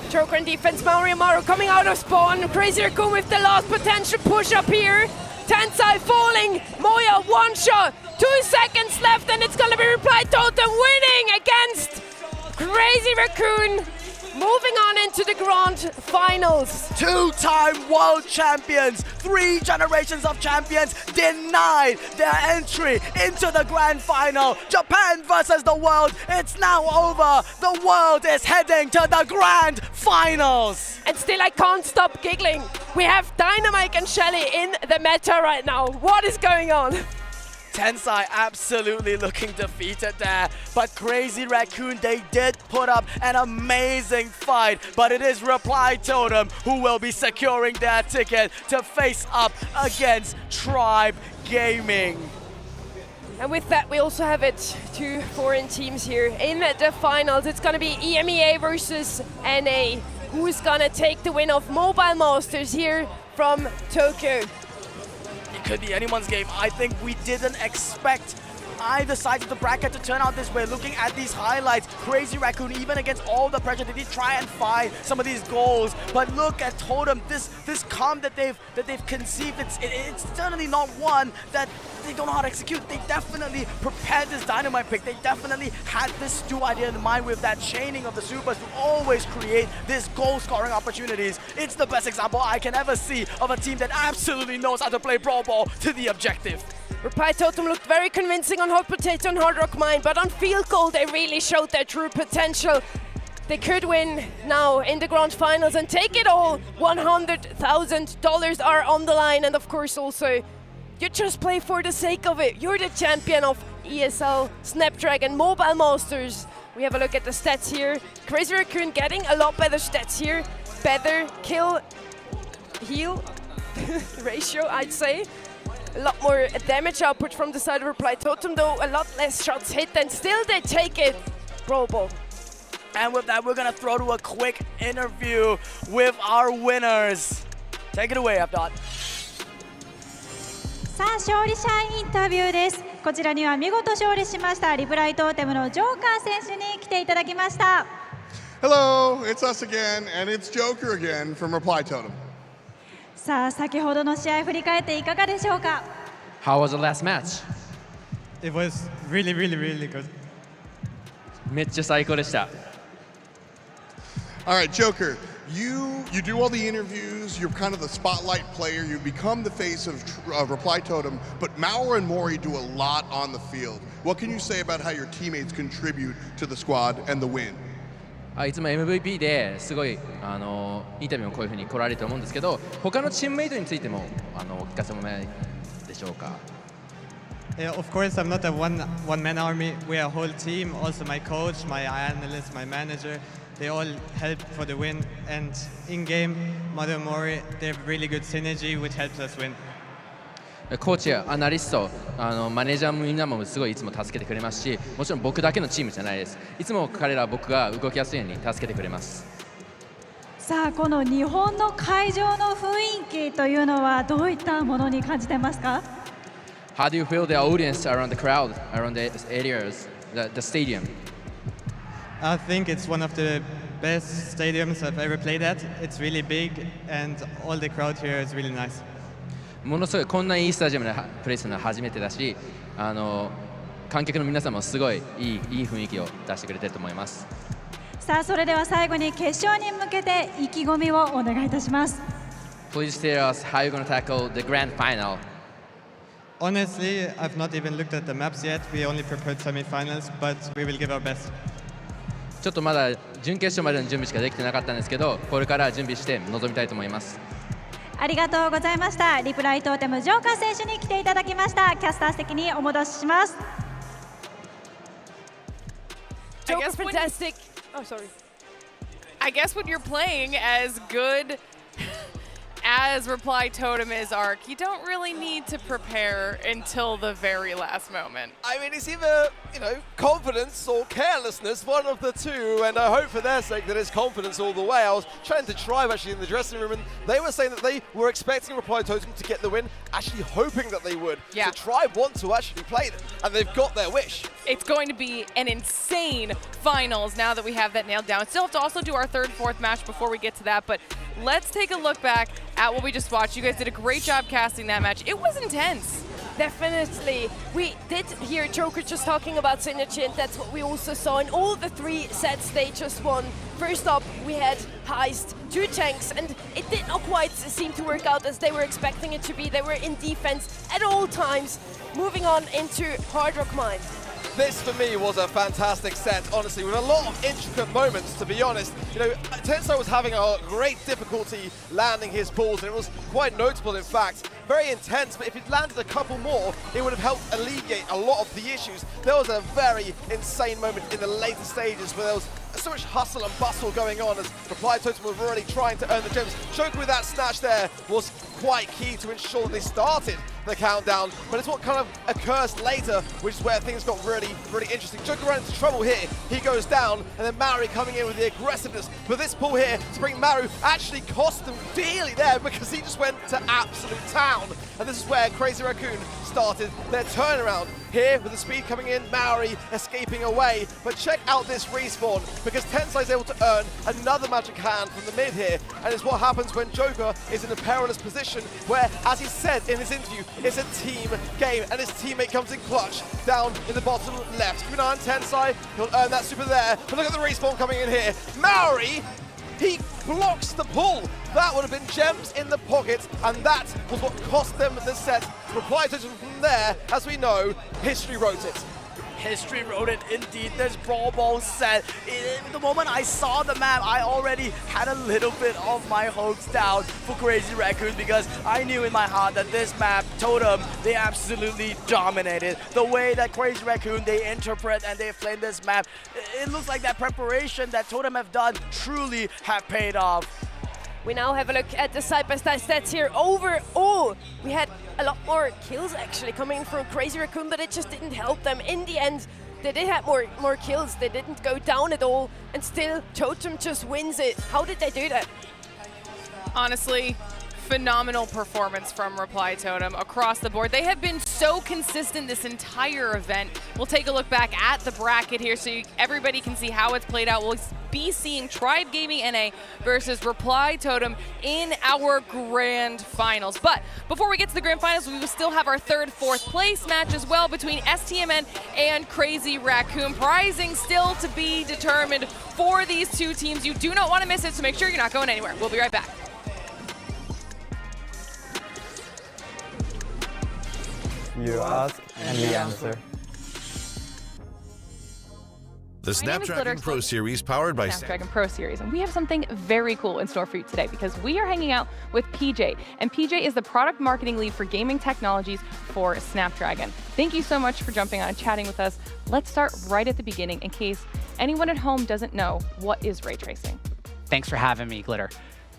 Joker in defense, Maori and Maru coming out of spawn. Crazy Raccoon with the last potential push up here. Tensai falling. Moya 1 shot. 2 seconds left and it's gonna be Reply Totem winning against Crazy Raccoon. Moving on into the grand finals. Two-time world champions, 3 generations of champions denied their entry into the grand final. Japan versus the world. It's now over. The world is heading to the grand finals. And still I can't stop giggling. We have Dynamite and Shelly in the meta right now. What is going on? Tensai absolutely looking defeated there, but Crazy Raccoon, they did put up an amazing fight, but it is Reply Totem who will be securing their ticket to face up against Tribe Gaming. And with that, we also have it 2 foreign teams here in the finals. It's gonna be EMEA versus NA. Who's gonna take the win of Mobile Masters here from Tokyo? It could be anyone's game. I think we didn't expect either side of the bracket to turn out this way. Looking at these highlights, Crazy Raccoon, even against all the pressure, they did try and find some of these goals. But look at Totem, this comp that they've conceived. It's certainly not one that they don't know how to execute. They definitely prepared this Dynamite pick. They definitely had this Stu idea in mind with that chaining of the supers to always create this goal-scoring opportunities. It's the best example I can ever see of a team that absolutely knows how to play Brawl Ball to the objective. Reply Totem looked very convincing on Hot Potato and Hard Rock Mine, but on Field Goal they really showed their true potential. They could win now in the grand finals and take it all. $100,000 are on the line, and of course also you just play for the sake of it. You're the champion of ESL Snapdragon Mobile Masters. We have a look at the stats here. Crazy Raccoon getting a lot better stats here. Better kill heal ratio, I'd say. A lot more damage output from the side of Reply Totem, though a lot less shots hit, and still they take it. Brawl Ball. And with that, we're gonna throw to a quick interview with our winners. Take it away, Abdot. さあ勝利者インタビューです。こちらには見事勝利しましたリプライトーテムのジョーカー選手に来ていただきました。Hello, it's us again, and it's Joker again from Reply Totem. さあ先ほどの試合振り返っていかがでしょうか。 How was the last match? It was really good. めっちゃ最高でした。All right, Joker, you do all the interviews, you're kind of the spotlight player, you become the face of Reply Totem, but Mauer and Mori do a lot on the field. What can you say about how your teammates contribute to the squad and the win? いつも MVP ですごいインタビューもこういう風に来られると思うんですけど、他のチームメイトについてもお聞かせもらえでしょうか。Yeah, of course, I'm not a one-man army. We're a whole team. Also, my coach, my analyst, my manager, they all help for the win. And in-game, Mother Mori, they have really good synergy, which helps us win. コーチやアナリスト、マネージャーもみんなもすごいいつも助けてくれますし、もちろん僕だけのチームじゃないです。いつも彼らは僕が動きやすいように助けてくれます。さあこの日本の会場の雰囲気というのはどういったものに感じてますか？ How do you feel the audience around the crowd, around the areas, the stadium? I think it's one of the best stadiums I've ever played at. It's really big, and all the crowd here is really nice. ものすごいこんないいスタジアムでプレーするのは初めてだし、観客の皆さんもすごいいい雰囲気を出してくれてると思います。さあそれでは最後に決勝に向けて意気込みをお願いいたします。 Please tell us how you're going to tackle the grand final. Honestly, I've not even looked at the maps yet. We only prepared semifinals, but we will give our best. ちょっとまだ準決勝までの準備しかできてなかったんですけど、これから準備して臨みたいと思います。ありがとうございました。リプライトーテムジョーカー選手に来ていただきました。キャスター席にお戻しします。Joker fantastic. Oh, sorry. I guess when you're playing as good as Reply Totem is Arc, you don't really need to prepare until the very last moment. I mean, it's either, confidence or carelessness, one of the two, and I hope for their sake that it's confidence all the way. I was trying to Tribe actually in the dressing room, and they were saying that they were expecting Reply Totem to get the win, actually hoping that they would. Yeah. So Tribe want to actually play them, and they've got their wish. It's going to be an insane finals now that we have that nailed down. Still have to also do our third, fourth match before we get to that, but let's take a look back at what we just watched. You guys did a great job casting that match. It was intense. Definitely. We did hear Joker just talking about synergy, and that's what we also saw in all the 3 sets they just won. First up, we had Heist, 2 tanks, and it did not quite seem to work out as they were expecting it to be. They were in defense at all times. Moving on into Hard Rock Mine. This, for me, was a fantastic set, honestly, with a lot of intricate moments, to be honest. You know, Tensai was having a great difficulty landing his balls, and it was quite notable, in fact. Very intense, but if he'd landed a couple more, it would have helped alleviate a lot of the issues. There was a very insane moment in the later stages where there was so much hustle and bustle going on as Reply Totem were really trying to earn the gems. Joker with that snatch there was quite key to ensure they started the countdown, but it's what kind of occurs later, which is where things got really interesting. Joker ran into trouble here, he goes down, and then Maru coming in with the aggressiveness. But this pull here to bring Maru actually cost them dearly there because he just went to absolute town. And this is where Crazy Raccoon started their turnaround. Here with the speed coming in, Maori escaping away. But check out this respawn, because Tensai is able to earn another magic hand from the mid here. And it's what happens when Joker is in a perilous position where, as he said in his interview, it's a team game and his teammate comes in clutch down in the bottom left. Keep an eye on Tensai, he'll earn that super there. But look at the respawn coming in here. Maori, he blocks the pull. That would have been gems in the pocket, and that was what cost them the set. Reply to from there, as we know, history wrote it. History wrote it indeed. This Brawl Ball set. The moment I saw the map, I already had a little bit of my hopes down for Crazy Raccoon, because I knew in my heart that this map, Totem, they absolutely dominated. The way that Crazy Raccoon, they interpret and they flame this map, it looks like that preparation that Totem have done truly have paid off. We now have a look at the side-by-side stats here. Overall, we had a lot more kills actually coming from Crazy Raccoon, but it just didn't help them. In the end, they did have more kills. They didn't go down at all, and still Totem just wins it. How did they do that? Honestly, phenomenal performance from Reply Totem across the board. They have been so consistent this entire event. We'll take a look back at the bracket here so everybody can see how it's played out. We'll be seeing Tribe Gaming NA versus Reply Totem in our grand finals. But before we get to the grand finals, we will still have our 3rd, 4th place match as well between STMN and Crazy Raccoon. Prizing still to be determined for these 2 teams. You do not want to miss it, so make sure you're not going anywhere. We'll be right back. You ask and we answer. The Snapdragon Pro Series, powered by Snapdragon Pro Series, and we have something very cool in store for you today, because we are hanging out with PJ, and PJ is the product marketing lead for gaming technologies for Snapdragon. Thank you so much for jumping on and chatting with us. Let's start right at the beginning in case anyone at home doesn't know, what is ray tracing? Thanks for having me, Glitter.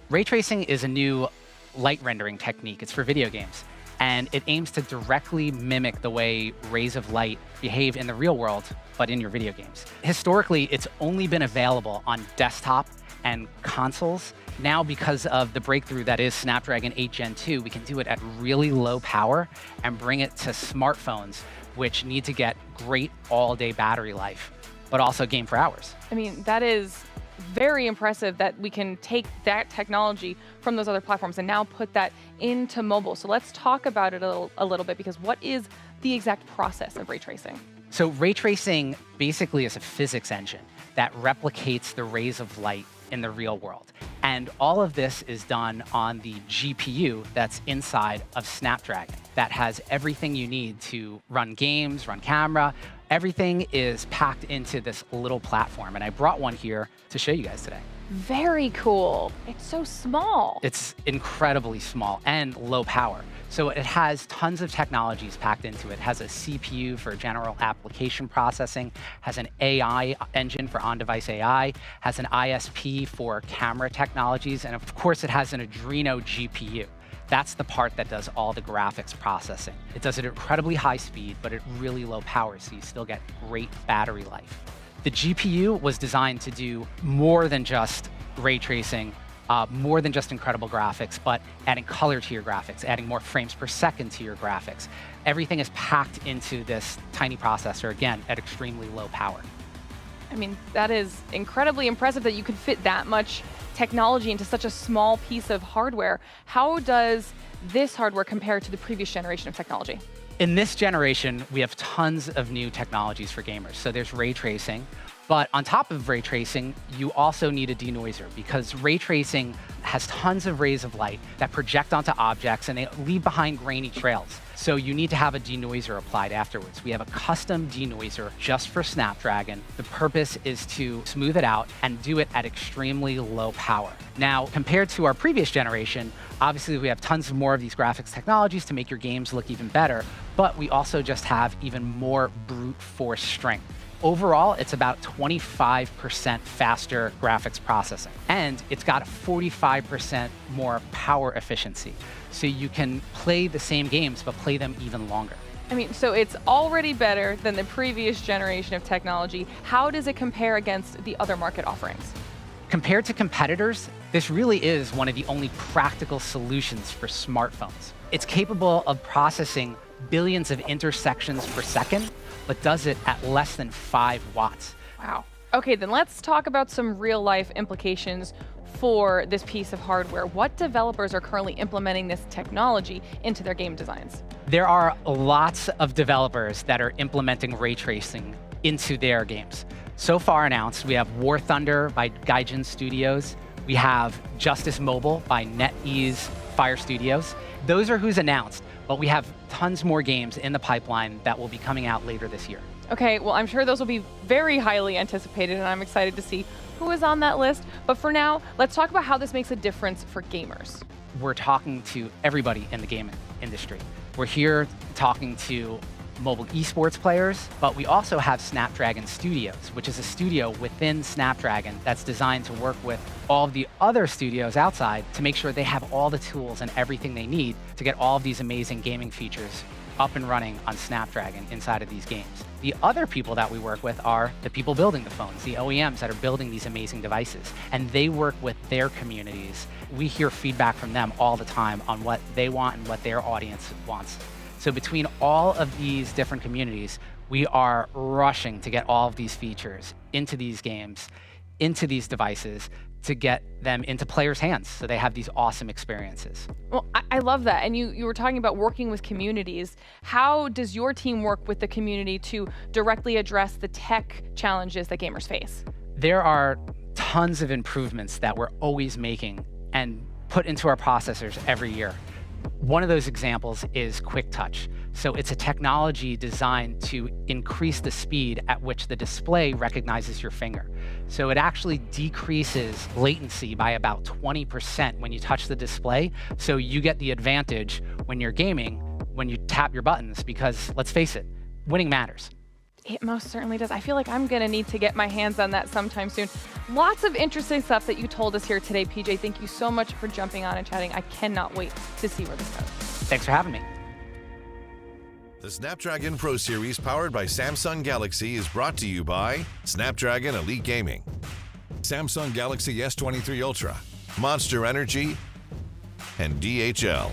Ray tracing is a new light rendering technique. It's for video games, and it aims to directly mimic the way rays of light behave in the real world, but in your video games. Historically, it's only been available on desktop and consoles. Now, because of the breakthrough that is Snapdragon 8 Gen 2, we can do it at really low power and bring it to smartphones, which need to get great all-day battery life, but also game for hours. I mean, that is very impressive that we can take that technology from those other platforms and now put that into mobile. So let's talk about it a little bit, because what is the exact process of ray tracing? So ray tracing basically is a physics engine that replicates the rays of light in the real world. And all of this is done on the GPU that's inside of Snapdragon that has everything you need to run games, run camera. Everything is packed into this little platform. And I brought one here to show you guys today. Very cool. It's so small. It's incredibly small and low power. So it has tons of technologies packed into it. It has a CPU for general application processing, has an AI engine for on-device AI, has an ISP for camera technologies, and of course it has an Adreno GPU. That's the part that does all the graphics processing. It does it at incredibly high speed, but at really low power, so you still get great battery life. The GPU was designed to do more than just ray tracing, more than just incredible graphics, but adding color to your graphics, adding more frames per second to your graphics. Everything is packed into this tiny processor, again, at extremely low power. I mean, that is incredibly impressive that you could fit that much technology into such a small piece of hardware. How does this hardware compare to the previous generation of technology? In this generation, we have tons of new technologies for gamers. So there's ray tracing, but on top of ray tracing, you also need a denoiser because ray tracing has tons of rays of light that project onto objects and they leave behind grainy trails. So you need to have a denoiser applied afterwards. We have a custom denoiser just for Snapdragon. The purpose is to smooth it out and do it at extremely low power. Now, compared to our previous generation, obviously we have tons more of these graphics technologies to make your games look even better, but we also just have even more brute force strength. Overall, it's about 25% faster graphics processing, and it's got 45% more power efficiency. So you can play the same games, but play them even longer. I mean, so it's already better than the previous generation of technology. How does it compare against the other market offerings? Compared to competitors, this really is one of the only practical solutions for smartphones. It's capable of processing billions of intersections per second, but does it at less than 5 watts. Wow. Okay, then let's talk about some real-life implications for this piece of hardware. What developers are currently implementing this technology into their game designs? There are lots of developers that are implementing ray tracing into their games. So far announced, we have War Thunder by Gaijin Studios. We have Justice Mobile by NetEase Fire Studios. Those are who's announced, but we have tons more games in the pipeline that will be coming out later this year. Okay, well, I'm sure those will be very highly anticipated, and I'm excited to see who is on that list. But for now, let's talk about how this makes a difference for gamers. We're talking to everybody in the gaming industry. We're here talking to mobile esports players, but we also have Snapdragon Studios, which is a studio within Snapdragon that's designed to work with all of the other studios outside to make sure they have all the tools and everything they need to get all of these amazing gaming features up and running on Snapdragon inside of these games. The other people that we work with are the people building the phones, the OEMs that are building these amazing devices, and they work with their communities. We hear feedback from them all the time on what they want and what their audience wants. So between all of these different communities, we are rushing to get all of these features into these games, into these devices, to get them into players' hands so they have these awesome experiences. Well, I love that. And you were talking about working with communities. How does your team work with the community to directly address the tech challenges that gamers face? There are tons of improvements that we're always making and put into our processors every year. One of those examples is Quick Touch. So it's a technology designed to increase the speed at which the display recognizes your finger. So it actually decreases latency by about 20% when you touch the display. So you get the advantage when you're gaming, when you tap your buttons, because let's face it, winning matters. It most certainly does. I feel like I'm going to need to get my hands on that sometime soon. Lots of interesting stuff that you told us here today, PJ. Thank you so much for jumping on and chatting. I cannot wait to see where this goes. Thanks for having me. The Snapdragon Pro Series powered by Samsung Galaxy is brought to you by Snapdragon Elite Gaming, Samsung Galaxy S23 Ultra, Monster Energy, and DHL.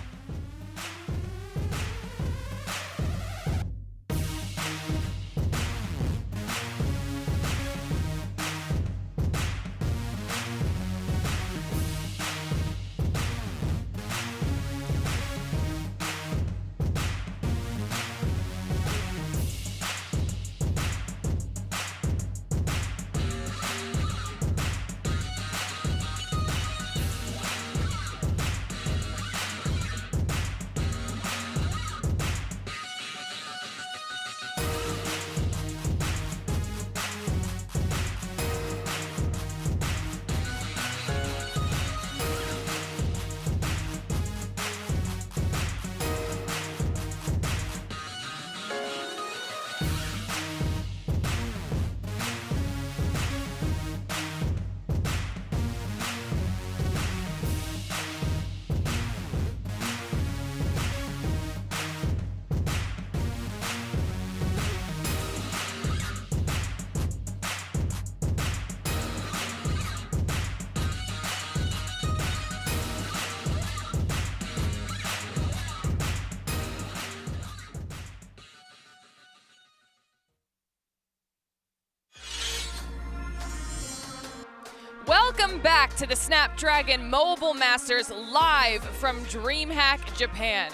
Welcome back to the Snapdragon Mobile Masters live from DreamHack Japan.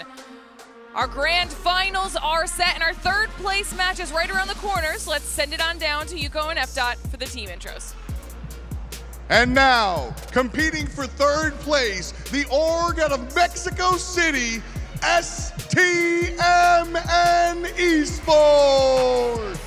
Our grand finals are set, and our third place match is right around the corner, so let's send it on down to Yuko and FDOT for the team intros. And now, competing for third place, the org out of Mexico City, STMN Esports.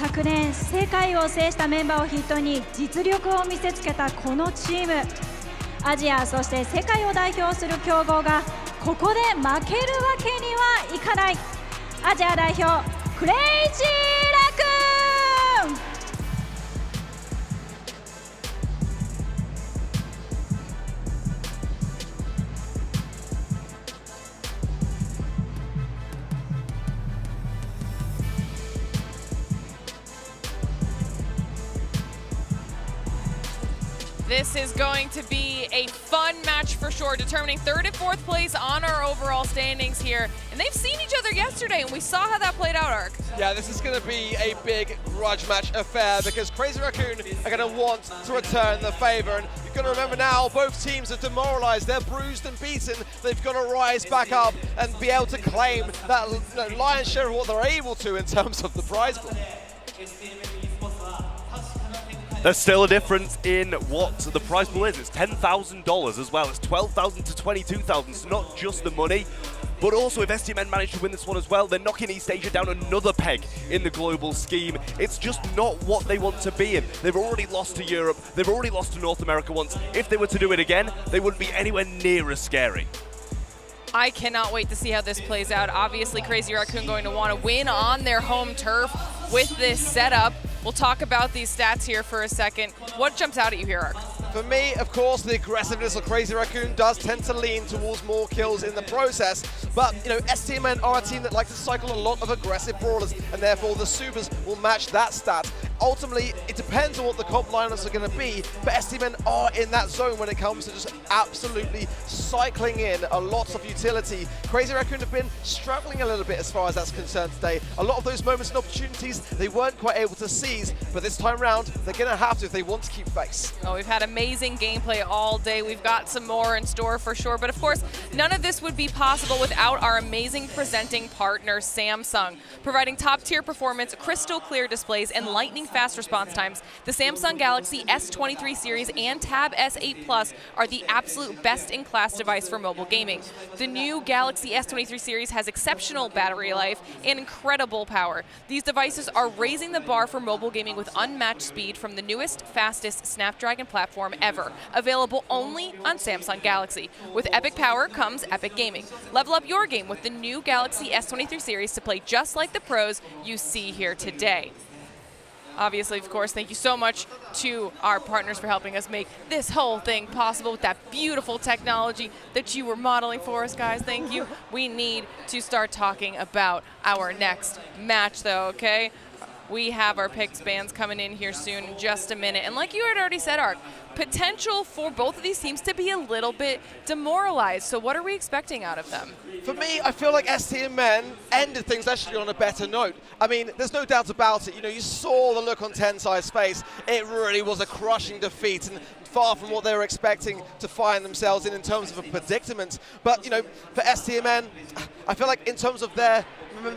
昨年世界を制したメンバーを筆頭に実力を見せつけたこのチーム、アジアそして世界を代表する強豪がここで負けるわけにはいかない。アジア代表クレイジーラクーン。This is going to be a fun match for sure, determining third and fourth place on our overall standings here. And they've seen each other yesterday, and we saw how that played out, Ark. Yeah, this is going to be a big grudge match affair because Crazy Raccoon are going to want to return the favor. And you've got to remember now, both teams are demoralized. They're bruised and beaten. They've got to rise back up and be able to claim that lion's share of what they're able to in terms of the prize pool. There's still a difference in what the prize pool is. It's $10,000 as well. It's $12,000 to $22,000. So not just the money, but also if STMN manage to win this one as well, they're knocking East Asia down another peg in the global scheme. It's just not what they want to be in. They've already lost to Europe. They've already lost to North America once. If they were to do it again, they wouldn't be anywhere near as scary. I cannot wait to see how this plays out. Obviously, Crazy Raccoon going to want to win on their home turf with this setup. We'll talk about these stats here for a second. What jumps out at you here, Ark? For me, of course, the aggressiveness of Crazy Raccoon does tend to lean towards more kills in the process. But, you know, STMN are a team that like to cycle a lot of aggressive brawlers, and therefore the supers will match that stat. Ultimately, it depends on what the comp lineups are going to be, but STMN are in that zone when it comes to just absolutely cycling in a lot of utility. Crazy Raccoon have been struggling a little bit as far as that's concerned today. A lot of those moments and opportunities they weren't quite able to seize, but this time round, they're going to have to if they want to keep face. Oh, we've had amazing gameplay all day. We've got some more in store for sure, but of course, none of this would be possible without our amazing presenting partner, Samsung. Providing top-tier performance, crystal clear displays, and lightning fast response times, the Samsung Galaxy S23 series and Tab S8 Plus are the absolute best-in-class device for mobile gaming. The new Galaxy S23 series has exceptional battery life and incredible power. These devices are raising the bar for mobile gaming with unmatched speed from the newest, fastest Snapdragon platform ever, available only on Samsung Galaxy. With epic power comes epic gaming. Level up your game with the new Galaxy S23 series to play just like the pros you see here today. Obviously, of course, thank you so much to our partners for helping us make this whole thing possible with that beautiful technology that you were modeling for us, guys. Thank you. We need to start talking about our next match, though, okay? We have our picks bands coming in here soon in just a minute. And like you had already said, Ark, potential for both of these teams to be a little bit demoralized. So what are we expecting out of them? For me, I feel like STMN ended things actually on a better note. I mean, there's no doubt about it. You know, you saw the look on Tensai's face. It really was a crushing defeat and far from what they were expecting to find themselves in terms of a predicament. But, you know, for STMN, I feel like in terms of their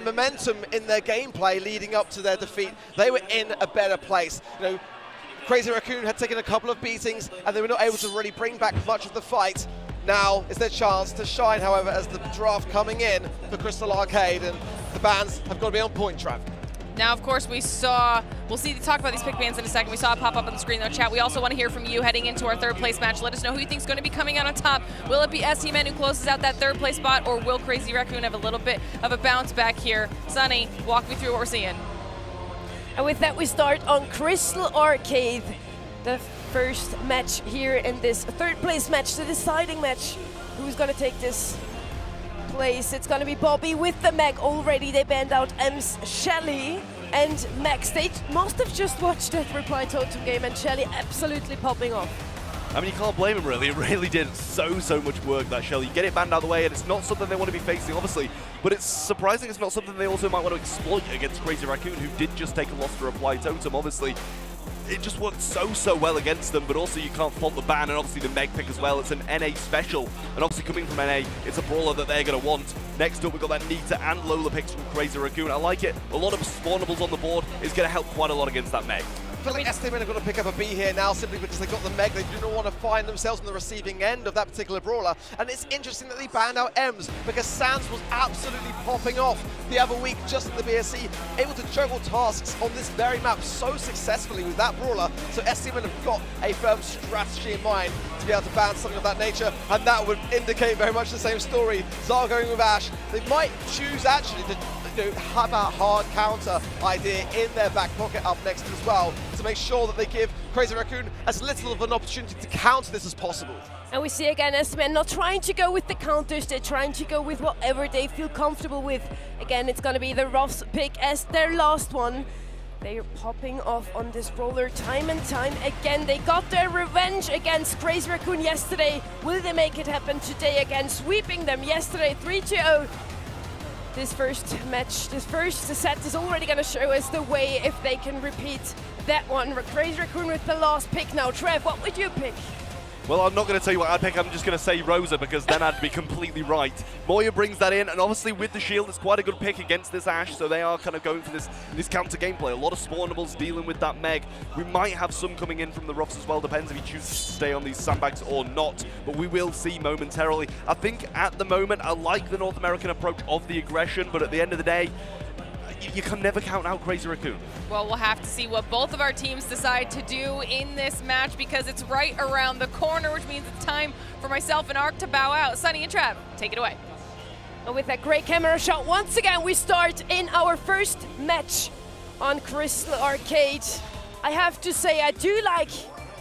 momentum in their gameplay leading up to their defeat, they were in a better place. You know, Crazy Raccoon had taken a couple of beatings and they were not able to really bring back much of the fight. Now is their chance to shine, however, as the draft coming in for Crystal Arcade, and the bands have got to be on point, Trav. Now, of course, we'll talk about these pick bands in a second. We saw it pop up on the screen in the chat. We also want to hear from you heading into our third place match. Let us know who you think is going to be coming out on top. Will it be STMN who closes out that third place spot, or will Crazy Raccoon have a little bit of a bounce back here? Sunny, walk me through what we're seeing. And with that, we start on Crystal Arcade, the first match here in this third place match, the deciding match. Who's going to take this place? It's going to be Bobby with the mech already. They banned out Ems Shelly. and Max, they must have just watched that Reply Totem game and Shelly absolutely popping off. I mean, you can't blame him, really. It really did so much work, that Shelly. You get it banned out of the way, and it's not something they want to be facing, obviously, but it's surprising it's not something they also might want to exploit against Crazy Raccoon, who did just take a loss to Reply Totem, obviously. It just worked so well against them, but also you can't fault the ban, and obviously the Meg pick as well. It's an NA special, and obviously coming from NA, it's a brawler that they're going to want. Next up, we've got that Nita and Lola picks from Crazy Raccoon. I like it. A lot of spawnables on the board is going to help quite a lot against that Meg. I feel like STMN are going to pick up a B here now simply because they got the Meg. They do not want to find themselves on the receiving end of that particular brawler. And it's interesting that they banned out Ems because Sans was absolutely popping off the other week just in the BSC, able to juggle tasks on this very map so successfully with that brawler. So STMN have got a firm strategy in mind to be able to ban something of that nature, and that would indicate very much the same story. Zara going with Ash. They might choose actually to have a hard counter idea in their back pocket up next as well to make sure that they give Crazy Raccoon as little of an opportunity to counter this as possible. And we see again STMN not trying to go with the counters, they're trying to go with whatever they feel comfortable with. Again, it's going to be the Ruffs pick as their last one. They're popping off on this brawler time and time again. They got their revenge against Crazy Raccoon yesterday. Will they make it happen today again? Sweeping them yesterday 3-0. This first match, this first set is already going to show us the way if they can repeat that one. Crazy Raccoon with the last pick now. Trev, what would you pick? Well, I'm not going to tell you what I'd pick. I'm just going to say Rosa because then I'd be completely right. Moya brings that in, and obviously with the shield, it's quite a good pick against this Ashe, so they are kind of going for this counter gameplay. A lot of spawnables dealing with that Meg. We might have some coming in from the Ruffs as well, depends if he chooses to stay on these sandbags or not, but we will see momentarily. I think at the moment, I like the North American approach of the aggression, but at the end of the day, you can never count out Crazy Raccoon. Well, we'll have to see what both of our teams decide to do in this match because it's right around the corner, which means it's time for myself and Ark to bow out. Sunny and Trav, take it away. And with that great camera shot, once again, we start in our first match on Crystal Arcade. I have to say, I do like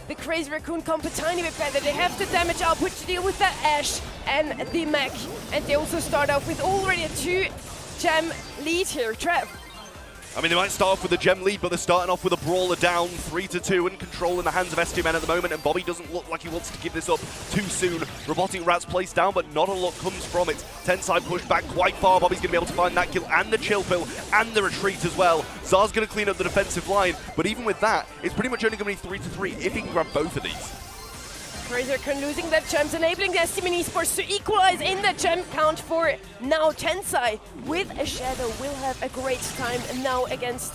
the Crazy Raccoon comp a tiny bit better. They have the damage output to deal with that Ashe and the Mech. And they also start off with already a 2-gem lead here. Trev. I mean, they might start off with a gem lead, but they're starting off with a brawler down 3-2 and control in the hands of STMN at the moment, and Bobby doesn't look like he wants to give this up too soon. Robotic Rat's placed down, but not a lot comes from it. Tensai pushed back quite far. Bobby's going to be able to find that kill and the chill pill and the retreat as well. Zar's going to clean up the defensive line, but even with that, it's pretty much only going to be 3-3 if he can grab both of these. Crazy Raccoon losing their gems, enabling the STMN Esports to equalize in the gem count for now. Tensai with a shadow will have a great time now against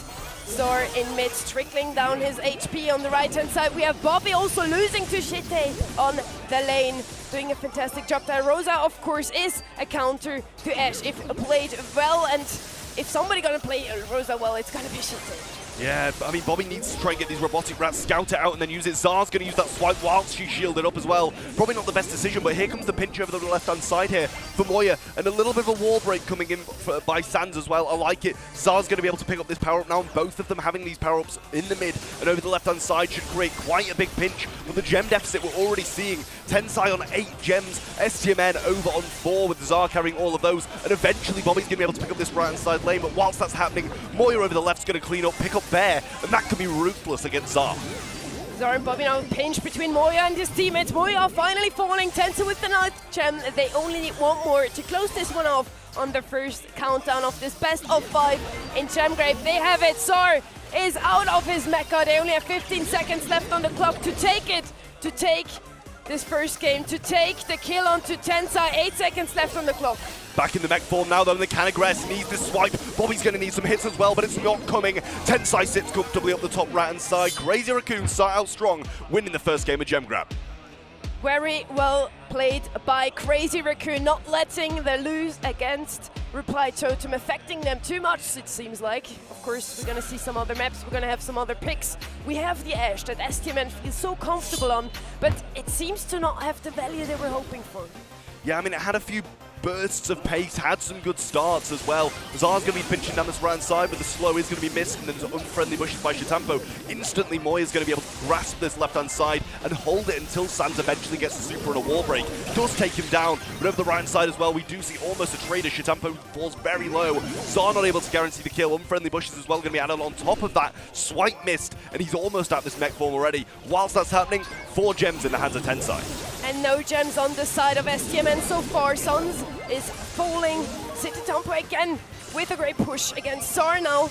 Zar in mid, trickling down his HP on the right-hand side. We have Bobby also losing to Shite on the lane, doing a fantastic job there. Rosa, of course, is a counter to Ashe if played well, and if somebody gonna play Rosa well, it's gonna be Shite. Yeah, I mean, Bobby needs to try and get these robotic rats, scout it out, and then use it. Zar's going to use that swipe whilst she's shielded up as well. Probably not the best decision, but here comes the pinch over the left-hand side here for Moya, and a little bit of a wall break coming in by Sans as well. I like it. Zar's going to be able to pick up this power-up now, and both of them having these power-ups in the mid and over the left-hand side should create quite a big pinch. With the gem deficit we're already seeing, Tensai on 8 gems, STMN over on 4 with Zar carrying all of those, and eventually Bobby's going to be able to pick up this right-hand side lane, but whilst that's happening, Moya over the left's going to clean up, pick up Bear, and that could be ruthless against Zar. Zar and Bobby now pinch between Moya and his teammates. Moya finally falling, Tensai with the 9th gem. They only need one more to close this one off on the first countdown of this best of 5 in Gem Grave. They have it. Zar is out of his mecha. They only have 15 seconds left on the clock to take it, to take this first game, to take the kill onto Tensai. 8 seconds left on the clock. Back in the mech form now, though, and the can aggress needs this swipe. Bobby's going to need some hits as well, but it's not coming. Tensai sits comfortably up the top right-hand side. Crazy Raccoon start out strong, winning the first game of Gem Grab. Very well played by Crazy Raccoon, not letting the lose against Reply Totem affecting them too much, it seems like. Of course, we're going to see some other maps, we're going to have some other picks. We have the Ashe that STMN feels so comfortable on, but it seems to not have the value they were hoping for. Yeah, I mean, it had a few bursts of pace, had some good starts as well. Zar's going to be pinching down this right side, but the slow is going to be missed, and then there's unfriendly bushes by Chitampo. Instantly, Moya's going to be able to grasp this left-hand side and hold it until Sans eventually gets the super and a wall break. Does take him down, but over the right side as well, we do see almost a trader. Chitampo falls very low. Zar not able to guarantee the kill. Unfriendly bushes as well going to be added on top of that. Swipe missed, and he's almost at this mech form already. Whilst that's happening, 4 gems in the hands of Tensai. And no gems on the side of STMN so far. Sons is falling. Chitampo again with a great push against Zar now.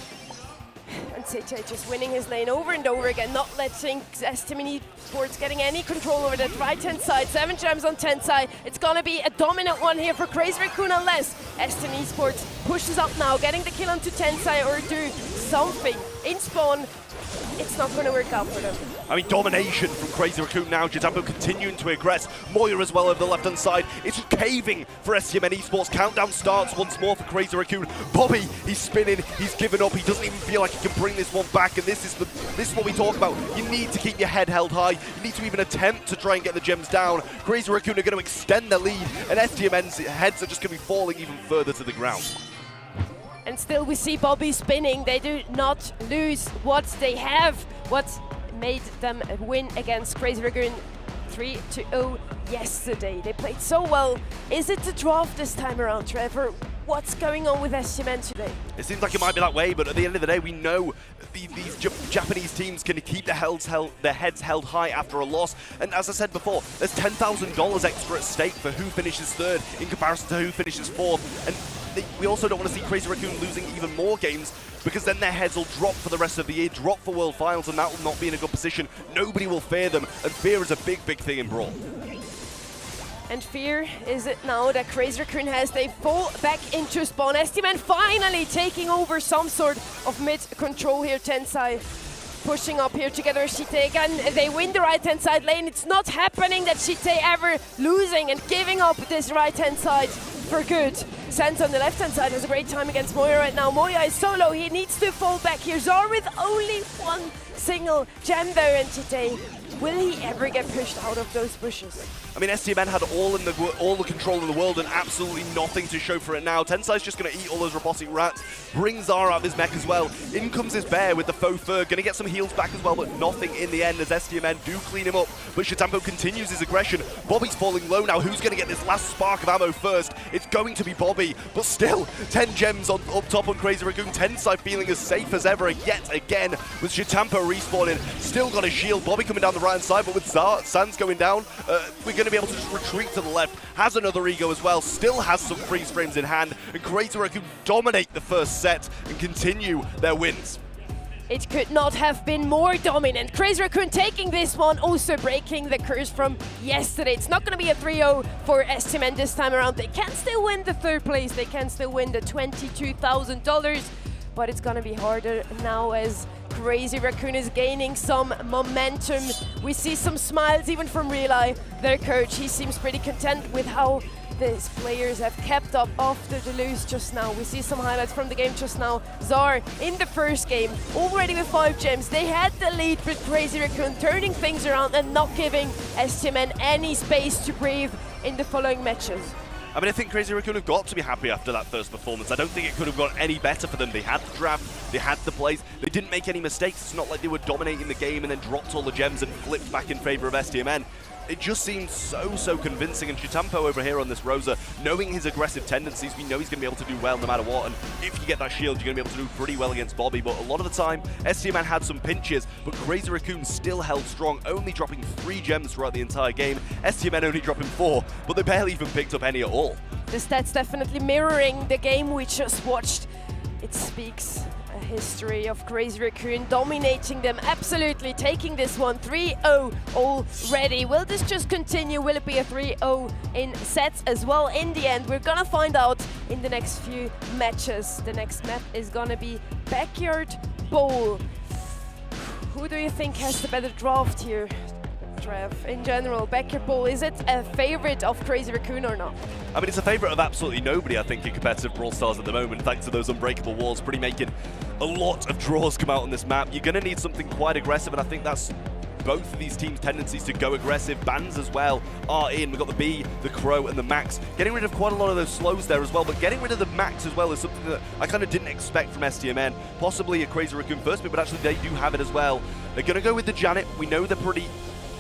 And CJ just winning his lane over and over again, not letting STMN Esports getting any control over that right-hand side. 7 gems on Tensai. It's gonna be a dominant one here for Crazy Raccoon unless STMN Esports pushes up now, getting the kill onto Tensai or do something in spawn. It's not going to work out for them. I mean, domination from Crazy Raccoon now. Chitampo continuing to aggress. Moya as well over the left-hand side. It's caving for STMN Esports. Countdown starts once more for Crazy Raccoon. Bobby, he's spinning. He's given up. He doesn't even feel like he can bring this one back. And this is what we talk about. You need to keep your head held high. You need to even attempt to try and get the gems down. Crazy Raccoon are going to extend their lead, and STMN's heads are just going to be falling even further to the ground. And still we see Bobby spinning. They do not lose what they have. What made them win against Crazy Raccoon 3-0 yesterday. They played so well. Is it the draft this time around, Trevor? What's going on with STMN today? It seems like it might be that way, but at the end of the day, we know these Japanese teams can keep their heads held high after a loss. And as I said before, there's $10,000 extra at stake for who finishes 3rd in comparison to who finishes 4th. And we also don't want to see Crazy Raccoon losing even more games, because then their heads will drop for the rest of the year, drop for World Finals, and that will not be in a good position. Nobody will fear them, and fear is a big, big thing in Brawl. And fear is it now that Crazy Raccoon has. They fall back into spawn. STMN finally taking over some sort of mid-control here. Tensai pushing up here together with Shite again. They win the right-hand side lane. It's not happening that Shite ever losing and giving up this right-hand side for good. Sans on the left-hand side has a great time against Moya right now. Moya is solo. He needs to fall back here. Zar with only 1 single gem there, and today, will he ever get pushed out of those bushes? I mean, STMN had all the control in the world and absolutely nothing to show for it now. Tensai's just going to eat all those robotic rats, bring Zara out of his mech as well. In comes his bear with the faux fur, going to get some heals back as well, but nothing in the end as STMN do clean him up. But Chitampo continues his aggression. Bobby's falling low now. Who's going to get this last spark of ammo first? It's going to be Bobby, but still, 10 gems up top on Crazy Raccoon. Tensai feeling as safe as ever yet again with Chitampo respawning. Still got a shield. Bobby coming down the right side, but with Sans going down, we're going to be able to just retreat to the left. Has another ego as well, still has some freeze frames in hand, and Crazy Raccoon dominate the first set and continue their wins. It could not have been more dominant. Crazy Raccoon taking this one, also breaking the curse from yesterday. It's not going to be a 3-0 for STMN this time around. They can still win the 3rd place. They can still win the $22,000, but it's going to be harder now as Crazy Raccoon is gaining some momentum. We see some smiles even from Relay, their coach. He seems pretty content with how these players have kept up after the lose just now. We see some highlights from the game just now. Zar in the first game, already with 5 gems. They had the lead, but Crazy Raccoon turning things around and not giving STMN any space to breathe in the following matches. I mean, I think Crazy Raccoon have got to be happy after that first performance. I don't think it could have got any better for them. They had the draft, they had the plays, they didn't make any mistakes. It's not like they were dominating the game and then dropped all the gems and flipped back in favor of STMN. It just seems so convincing, and Chitampo over here on this Rosa, knowing his aggressive tendencies, we know he's going to be able to do well no matter what, and if you get that shield, you're going to be able to do pretty well against Bobby, but a lot of the time, STMN had some pinches, but Crazy Raccoon still held strong, only dropping 3 gems throughout the entire game, STMN only dropping 4, but they barely even picked up any at all. The stats definitely mirroring the game we just watched. It speaks a history of Crazy Raccoon dominating them, absolutely taking this one 3-0 already. Will this just continue? Will it be a 3-0 in sets as well? In the end, we're gonna find out in the next few matches. The next map is gonna be Backyard Bowl. Who do you think has the better draft here, Trev? In general, Backyard Bowl, is it a favorite of Crazy Raccoon or not? I mean, it's a favorite of absolutely nobody, I think, in competitive Brawl Stars at the moment, thanks to those unbreakable walls, pretty making a lot of draws come out on this map. You're going to need something quite aggressive, and I think that's both of these teams' tendencies to go aggressive. Bans as well are in. We've got the B, the Crow, and the Max. Getting rid of quite a lot of those slows there as well, but getting rid of the Max as well is something that I kind of didn't expect from STMN. Possibly a Crazy Raccoon first pick, but actually they do have it as well. They're going to go with the Janet. We know they're pretty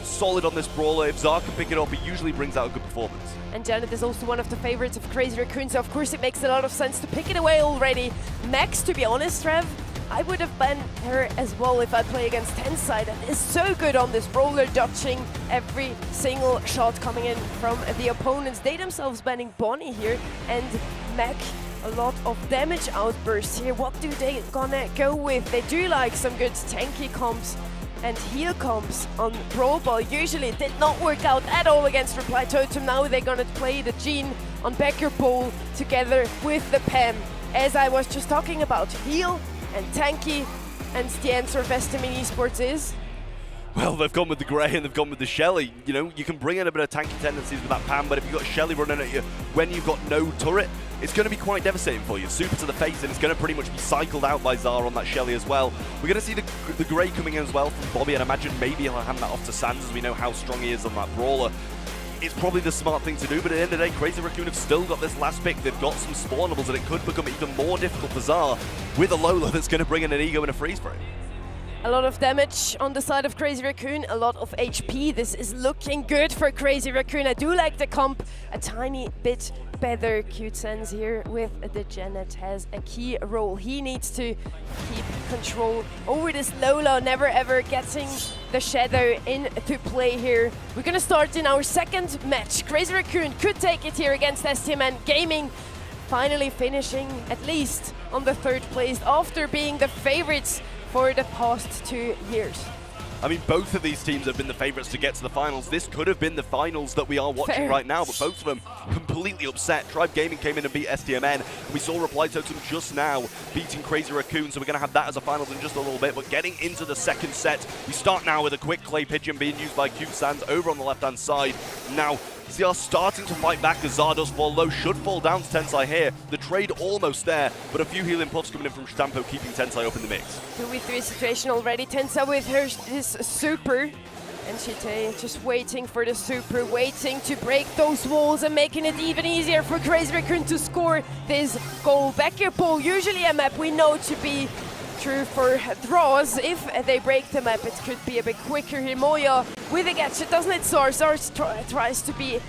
solid on this brawler. If Zar can pick it up, he usually brings out a good performance. And Janet is also one of the favorites of Crazy Raccoon, so of course it makes a lot of sense to pick it away already. Max, to be honest, Trev, I would have banned her as well if I play against Tensai. That is so good on this brawler, dodging every single shot coming in from the opponents. They themselves banning Bonnie here, and Mac, a lot of damage outbursts here. What do they gonna go with? They do like some good tanky comps and heal comps on Brawl Ball. Usually it did not work out at all against Reply Totem. Now they're gonna play the Jean on Becker Ball together with the Pam. As I was just talking about, heal and tanky, and the answer of STMN Esports is? Well, they've gone with the Grey and they've gone with the Shelly. You know, you can bring in a bit of tanky tendencies with that Pam, but if you've got Shelly running at you when you've got no turret, it's going to be quite devastating for you. Super to the face, and it's going to pretty much be cycled out by Zara on that Shelly as well. We're going to see the Grey coming in as well from Bobby, and I imagine maybe he'll hand that off to Sands, as we know how strong he is on that brawler. It's probably the smart thing to do, but at the end of the day, Crazy Raccoon have still got this last pick. They've got some spawnables, and it could become even more difficult for Zara with a Lola that's going to bring in an Ego and a freeze frame. A lot of damage on the side of Crazy Raccoon, a lot of HP. This is looking good for Crazy Raccoon. I do like the comp a tiny bit better. Cute Sense here with the Janet has a key role. He needs to keep control over this Lola, never ever getting the Shadow into play here. We're gonna start in our second match. Crazy Raccoon could take it here against STMN Gaming, finally finishing at least on the third place after being the favorites for the past 2 years. I mean, both of these teams have been the favorites to get to the finals. This could have been the finals that we are watching right now, but both of them completely upset. Tribe Gaming came in and beat STMN. We saw Reply Totem just now beating Crazy Raccoon, so we're going to have that as a finals in just a little bit. But getting into the second set, we start now with a quick Clay Pigeon being used by Cute Sands over on the left-hand side. Now, CR starting to fight back as Zar does fall low, should fall down to Tensai here. The trade almost there, but a few healing puffs coming in from Stampo, keeping Tensai up in the mix. 2v3 situation already. Tensai with his super, and Shite just waiting for the super, waiting to break those walls and making it even easier for Crazy Raccoon to score this goal. Becker Ball, usually a map we know to be true for draws. If they break the map, it could be a bit quicker here. Moya with a gadget, doesn't it? Zar tries to be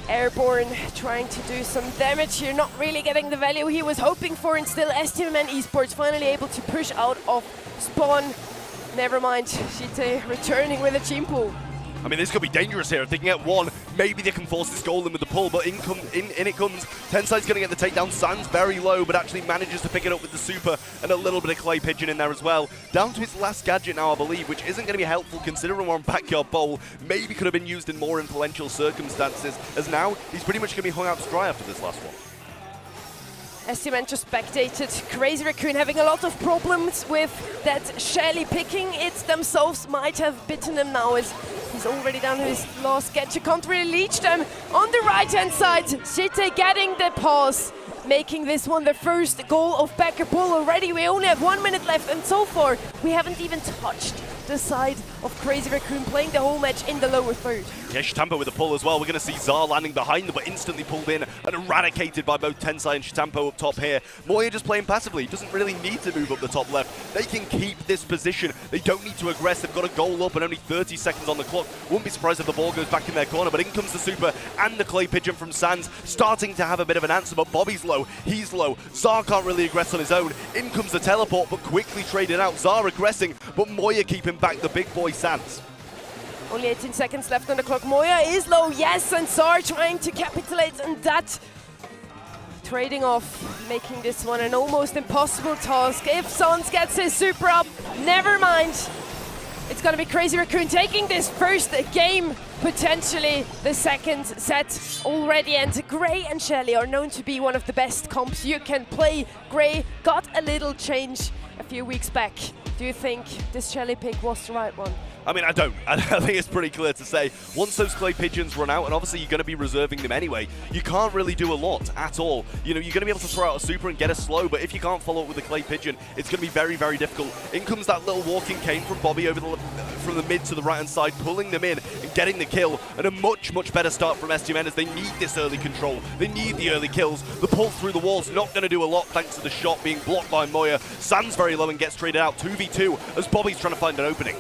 airborne, trying to do some damage here, not really getting the value he was hoping for, and still STMN Esports finally able to push out of spawn. Never mind, Shite returning with a team pull. I mean, this could be dangerous here. If they can get one, maybe they can force this goal in with the pull, but in it comes. Tensai's going to get the takedown. Sands very low, but actually manages to pick it up with the super and a little bit of Clay Pigeon in there as well. Down to his last gadget now, I believe, which isn't going to be helpful considering we're on Backyard Bowl. Maybe could have been used in more influential circumstances, as now he's pretty much going to be hung out to dry after this last one. STMN just backdated. Crazy Raccoon having a lot of problems with that Shelly picking it themselves. Might have bitten them now as he's already down to his last gadget. Can't really reach them. On the right hand side, Shite getting the pause, making this one the first goal of Becker Ball already. We only have 1 minute left, and so far we haven't even touched the side of Crazy Raccoon, playing the whole match in the lower third. Yeah, Shitampo with a pull as well. We're going to see Zar landing behind them, but instantly pulled in and eradicated by both Tensai and Shitampo up top here. Moya just playing passively. Doesn't really need to move up the top left. They can keep this position. They don't need to aggress. They've got a goal up and only 30 seconds on the clock. Wouldn't be surprised if the ball goes back in their corner, but in comes the super and the Clay Pigeon from Sands, starting to have a bit of an answer, but Bobby's low. He's low. Zar can't really aggress on his own. In comes the teleport, but quickly traded out. Zar aggressing, but Moya keeping back the big boy Sands. Only 18 seconds left on the clock. Moya is low, yes, and Zar trying to capitalize on that. Trading off, making this one an almost impossible task. If Sans gets his super up, never mind. It's gonna be Crazy Raccoon taking this first game, potentially the second set already. And Grey and Shelly are known to be one of the best comps you can play. Grey got a little change a few weeks back. Do you think this Shelly pick was the right one? I mean, I don't. I think it's pretty clear to say, once those Clay Pigeons run out, and obviously you're going to be reserving them anyway, you can't really do a lot at all. You know, you're going to be able to throw out a super and get a slow, but if you can't follow up with the Clay Pigeon, it's going to be very, very difficult. In comes that little walking cane from Bobby over the from the mid to the right-hand side, pulling them in and getting the kill. And a much, much better start from STMN as they need this early control. They need the early kills. The pull through the wall's not going to do a lot thanks to the shot being blocked by Moya. Sands very low and gets traded out 2v2 as Bobby's trying to find an opening.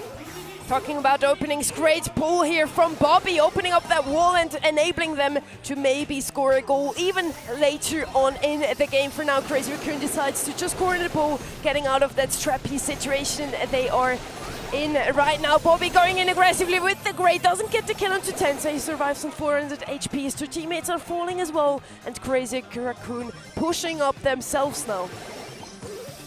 Talking about openings, great pull here from Bobby, opening up that wall and enabling them to maybe score a goal even later on in the game. For now, Crazy Raccoon decides to just corner the ball, getting out of that strappy situation they are in right now. Bobby going in aggressively with the Grey, doesn't get the kill onto Tensei, he survives on 400 HP. His two teammates are falling as well, and Crazy Raccoon pushing up themselves now.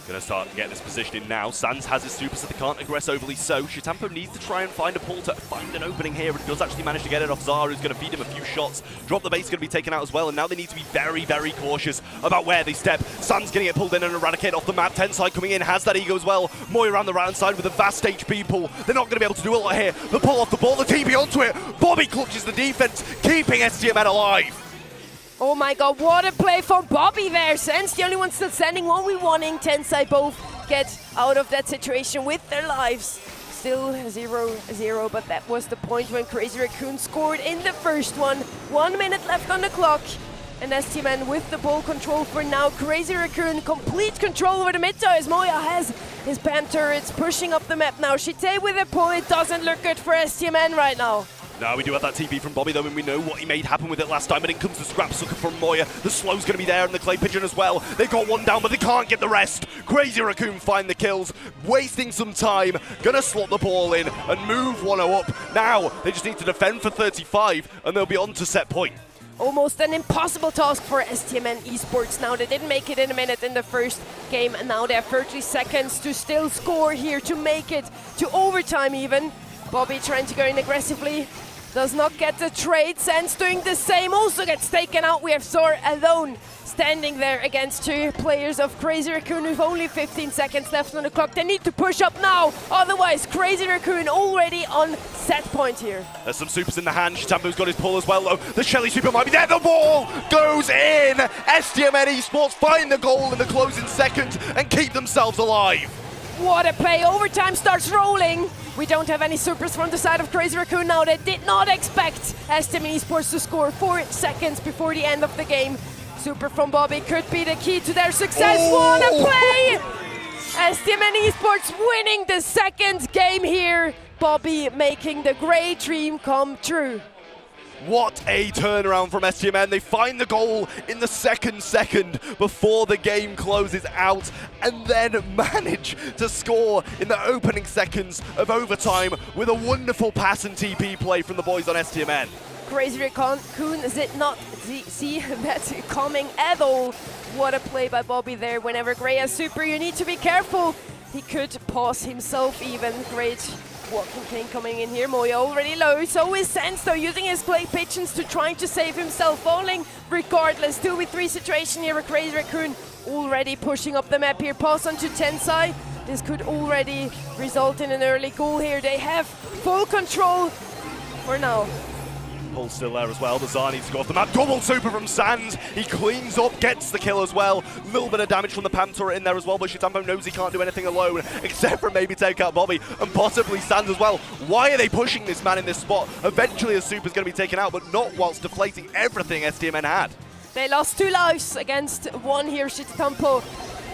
Gonna start getting this position in now. Sands has his super, so they can't aggress overly so. Shitampo needs to try and find a pull to find an opening here, but does actually manage to get it off Zara, who's gonna feed him a few shots. Drop the base, gonna be taken out as well, and now they need to be very, very cautious about where they step. Sands gonna get pulled in and eradicate off the map. Tensai coming in, has that ego as well. Moy around the right-hand side with a vast HP pull. They're not gonna be able to do a lot here. The pull off the ball, the TP onto it. Bobby clutches the defense, keeping STMN alive. Oh my god, what a play from Bobby there. Sense the only one still standing, 1v1ing. Tensai both get out of that situation with their lives. Still 0-0, but that was the point when Crazy Raccoon scored in the first one. 1 minute left on the clock. And STMN with the ball control for now. Crazy Raccoon, complete control over the mid tower as Moya has his PAM turrets pushing up the map now. Shite with a pull, it doesn't look good for STMN right now. Now we do have that TP from Bobby though, and we know what he made happen with it last time, but in comes the scrap sucker from Moya. The slow's going to be there and the clay pigeon as well. They've got one down, but they can't get the rest. Crazy Raccoon find the kills, wasting some time, gonna slot the ball in and move 1-0 up. Now they just need to defend for 35 and they'll be on to set point. Almost an impossible task for STMN Esports now. They didn't make it in a minute in the first game, and now they have 30 seconds to still score here to make it to overtime even. Bobby trying to go in aggressively. Does not get the trade. Sense doing the same, also gets taken out. We have Zor alone standing there against two players of Crazy Raccoon with only 15 seconds left on the clock. They need to push up now, otherwise Crazy Raccoon already on set point here. There's some supers in the hand. Shitampo's got his pull as well though. The Shelly super might be there. The ball goes in. STMN Esports find the goal in the closing second and keep themselves alive. What a play. Overtime starts rolling. We don't have any supers from the side of Crazy Raccoon now. They did not expect STMN Esports to score 4 seconds before the end of the game. Super from Bobby could be the key to their success. Oh. What a play! STMN Esports winning the second game here. Bobby making the great dream come true. What a turnaround from STMN. They find the goal in the second before the game closes out and then manage to score in the opening seconds of overtime with a wonderful pass and TP play from the boys on STMN. Crazy Raccoon did not see that coming at all. What a play by Bobby there. Whenever Gray has super, you need to be careful. He could pause himself even. Great Walking King coming in here. Moya already low. So is Sense though, using his clay pigeons to trying to save himself. Falling regardless. 2v3 situation here with Crazy Raccoon already pushing up the map here. Pass onto Tensai. This could already result in an early goal here. They have full control for now. Pull still there as well. The Zar needs to go off the map. Double super from Sands. He cleans up, gets the kill as well. A little bit of damage from the PAM turret in there as well, but Shitampo knows he can't do anything alone except for maybe take out Bobby and possibly Sands as well. Why are they pushing this man in this spot? Eventually a super's going to be taken out, but not whilst deflating everything STMN had. They lost 2 lives against 1 here. Shitampo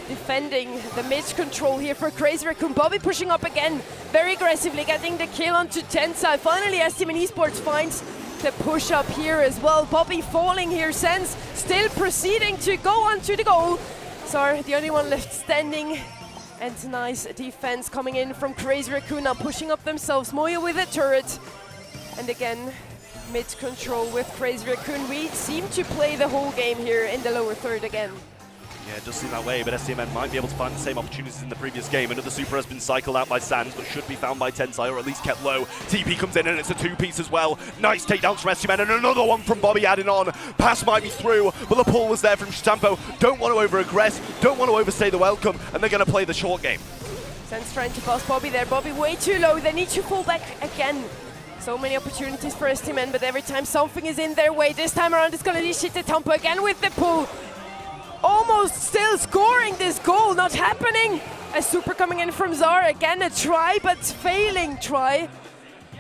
defending the mid control here for Crazy Raccoon. Bobby pushing up again, very aggressively getting the kill onto Tensai. Finally STMN Esports finds the push up here as well. Bobby falling here. Sense still proceeding to go on to the goal. Sorry, the only one left standing. And nice defense coming in from Crazy Raccoon, now pushing up themselves. Moya with a turret. And again, mid control with Crazy Raccoon. We seem to play the whole game here in the lower third again. Yeah, it does seem that way, but STMN might be able to find the same opportunities in the previous game. Another super has been cycled out by Sands, but should be found by Tensai, or at least kept low. TP comes in, and it's a 2-piece as well. Nice takedowns from STMN, and another one from Bobby adding on. Pass might be through, but the pull was there from Shitampo. Don't want to over-aggress, don't want to overstay the welcome, and they're going to play the short game. Sense trying to pass Bobby there. Bobby way too low. They need to fall back again. So many opportunities for STMN, but every time something is in their way. This time around, it's going to be Shitampo again with the pull. Almost still scoring this goal, not happening. A super coming in from Zara. Again, a try, but failing try.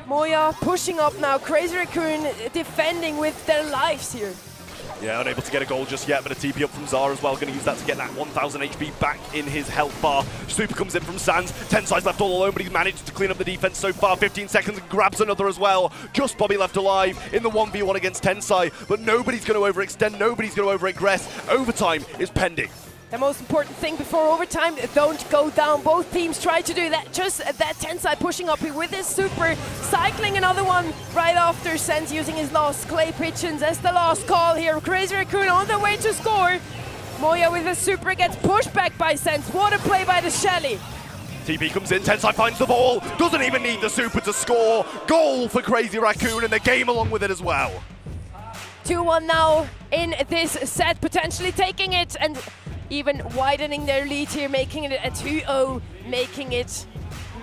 Moya pushing up now. Crazy Raccoon defending with their lives here. Yeah, unable to get a goal just yet, but a TP up from Zara as well. Going to use that to get that 1000 HP back in his health bar. Super comes in from Sans. Tensai's left all alone, but he's managed to clean up the defense so far. 15 seconds and grabs another as well. Just Bobby left alive in the 1v1 against Tensai, but nobody's going to overextend. Nobody's going to overaggress. Overtime is pending. The most important thing before overtime, don't go down. Both teams try to do that. Just that Tensai pushing up here with his super, cycling another one right after. Sense using his last clay pigeons as the last call here. Crazy Raccoon on the way to score. Moya with a super gets pushed back by Sense. What a play by the Shelly. TP comes in, Tensai finds the ball, doesn't even need the super to score. Goal for Crazy Raccoon and the game along with it as well. 2-1 now in this set, potentially taking it and even widening their lead here, making it a 2-0, making it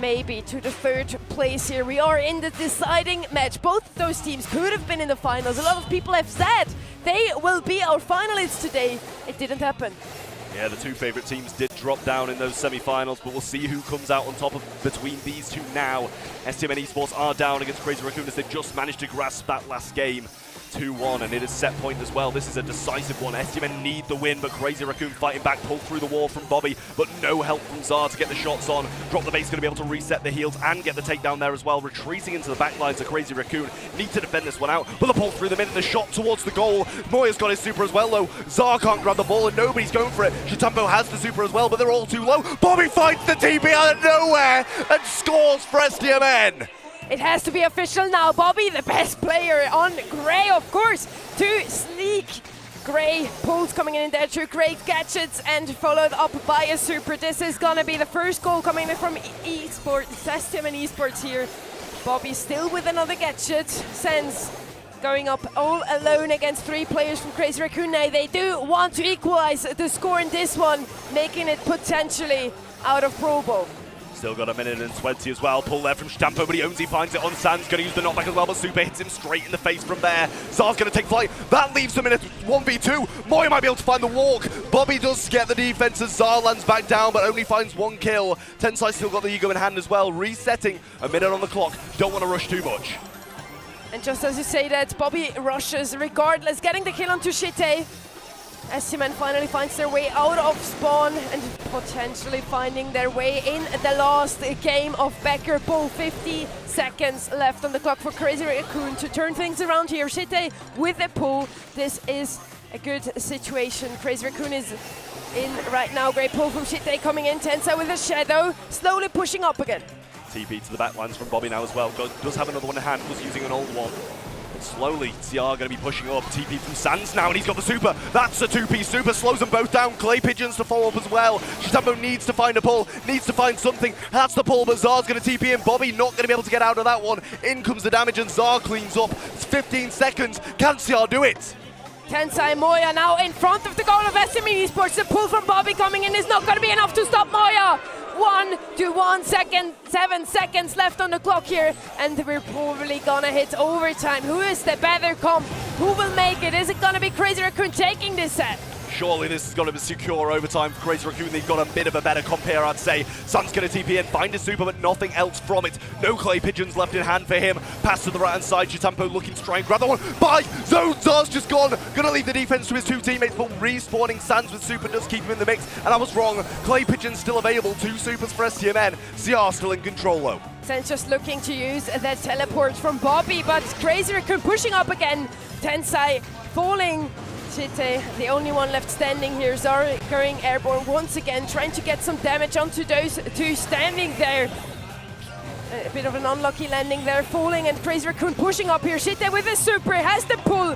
maybe to the third place here. We are in the deciding match. Both of those teams could have been in the finals. A lot of people have said they will be our finalists today. It didn't happen. Yeah, the two favorite teams did drop down in those semifinals, but we'll see who comes out on top of between these two now. STMN Esports are down against Crazy Raccoon as they just managed to grasp that last game. 2-1, and it is set point as well. This is a decisive one. STMN need the win, but Crazy Raccoon fighting back, pulled through the wall from Bobby, but no help from Zar to get the shots on. Drop the base, going to be able to reset the heals and get the takedown there as well. Retreating into the back lines of Crazy Raccoon. Need to defend this one out, but the pull through the minute, the shot towards the goal. Moya's got his super as well, though. Zar can't grab the ball, and nobody's going for it. Shitampo has the super as well, but they're all too low. Bobby finds the TP out of nowhere and scores for STMN. It has to be official now. Bobby, the best player on Gray, of course, to sneak. Gray pulls coming in there through great gadgets and followed up by a super. This is gonna be the first goal coming in from Esports, STMN Esports here. Bobby still with another gadget. Sense going up all alone against three players from Crazy Raccoon. Now they do want to equalize the score in this one, making it potentially out of Pro Bowl. Still got a minute and 20 as well. Pull there from Stampo, but he only finds it on Sans. Going to use the knockback as well, but Super hits him straight in the face from there. Zar's going to take flight. That leaves them in a 1v2. Moya might be able to find the walk. Bobby does get the defense as Zar lands back down, but only finds one kill. Tensai still got the ego in hand as well. Resetting, a minute on the clock. Don't want to rush too much. And just as you say that, Bobby rushes regardless, getting the kill onto Shite. STMN finally finds their way out of spawn and potentially finding their way in the last game of Becker Bowl. 50 seconds left on the clock for Crazy Raccoon to turn things around here. Shite with a pull. This is a good situation. Crazy Raccoon is in right now. Great pull from Shite coming in. Tensai with a shadow, slowly pushing up again. TP to the backlines from Bobby now as well. Does have another one in hand, was using an old one. Slowly, CR going to be pushing up. TP from Sans now, and he's got the super. That's a two-piece super, slows them both down. Clay Pigeons to follow up as well. Shitambo needs to find a pull, needs to find something. That's the pull, but Zar's going to TP in. Bobby not going to be able to get out of that one. In comes the damage, and Zar cleans up. It's 15 seconds. Can CR do it? Tensai Moya now in front of the goal of STMN Esports. The pull from Bobby coming in is not going to be enough to stop Moya. 1 second, 7 seconds left on the clock here, and we're probably gonna hit overtime. Who is the better comp? Who will make it? Is it gonna be Crazy Raccoon taking this set? Surely this is going to be secure overtime for Crazy Raccoon. They've got a bit of a better comp here, I'd say. Sun's going to TP in, find his super, but nothing else from it. No Clay Pigeons left in hand for him. Pass to the right-hand side. Shitampo looking to try and grab that one. Bye! Zar's just gone. Going to leave the defense to his two teammates, but respawning Sans with super does keep him in the mix. And I was wrong. Clay Pigeons still available. 2 supers for STMN. CR still in control, though. Sense just looking to use that teleport from Bobby, but Crazy Raccoon pushing up again. Tensai falling. Shite, the only one left standing here. Zar going airborne once again, trying to get some damage onto those two standing there. A bit of an unlucky landing there, falling, and Crazy Raccoon pushing up here. Shite with a super, has the pull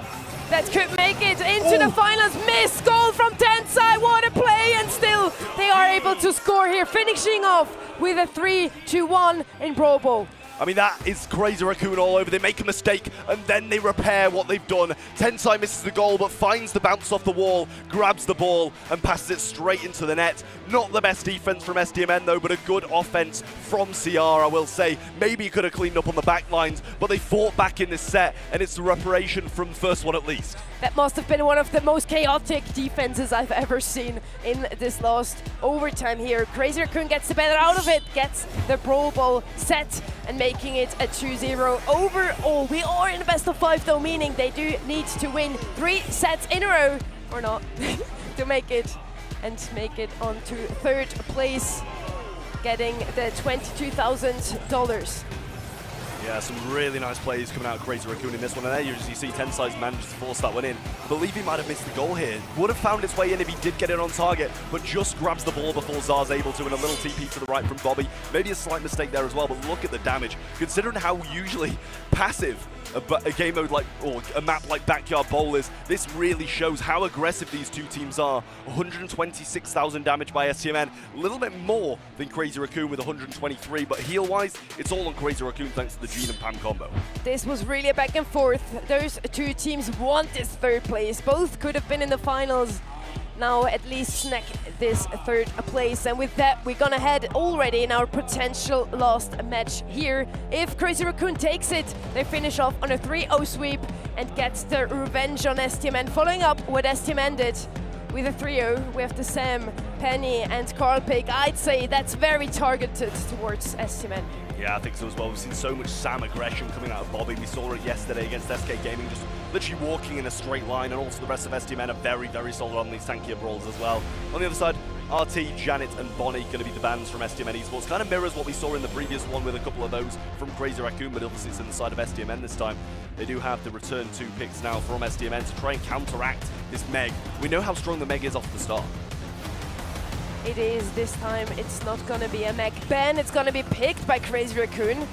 that could make it into the finals. Miss goal from Tensai, what a play, and still they are able to score here, finishing off with a 3-1 in Brawl Bowl. I mean, that is Crazy Raccoon all over. They make a mistake, and then they repair what they've done. Tensai misses the goal, but finds the bounce off the wall, grabs the ball, and passes it straight into the net. Not the best defense from STMN, though, but a good offense from CR, I will say. Maybe he could have cleaned up on the back lines, but they fought back in this set, and it's the reparation from the first one at least. That must have been one of the most chaotic defenses I've ever seen in this last overtime here. Crazy Raccoon gets the better out of it, gets the Brawl Ball set and making it a 2-0 overall. We are in the best of 5 though, meaning they do need to win 3 sets in a row, or not, to make it on to 3rd place, getting the $22,000. Yeah, some really nice plays coming out of Crazy Raccoon in this one. And there you see Tensize managed to force that one in. I believe he might have missed the goal here. Would have found its way in if he did get it on target, but just grabs the ball before Zar's able to, and a little TP to the right from Bobby. Maybe a slight mistake there as well, but look at the damage. Considering how usually passive a game mode like, or a map like Backyard Bowl is, this really shows how aggressive these two teams are. 126,000 damage by STMN, a little bit more than Crazy Raccoon with 123, but heal-wise, it's all on Crazy Raccoon thanks to the Gene and Pam combo. This was really a back and forth. Those two teams want this 3rd place. Both could have been in the finals. Now at least snack this 3rd place, and with that we're gonna head already in our potential last match here. If Crazy Raccoon takes it, they finish off on a 3-0 sweep and gets their revenge on STMN, following up what STMN did with a 3-0. We have the Sam, Penny and Carl pick. I'd say that's very targeted towards STMN. Yeah, I think so as well. We've seen so much Sam aggression coming out of Bobby. We saw it yesterday against SK Gaming, just literally walking in a straight line, and also the rest of STMN are very, very solid on these tankier brawls as well. On the other side, RT, Janet and Bonnie going to be the bans from STMN Esports. Kind of mirrors what we saw in the previous one with a couple of those from Crazy Raccoon, but obviously it's in the side of STMN this time. They do have the return 2 picks now from STMN to try and counteract this Meg. We know how strong the Meg is off the start. It is this time. It's not gonna be a Meg ban, it's gonna be picked by Crazy Raccoon.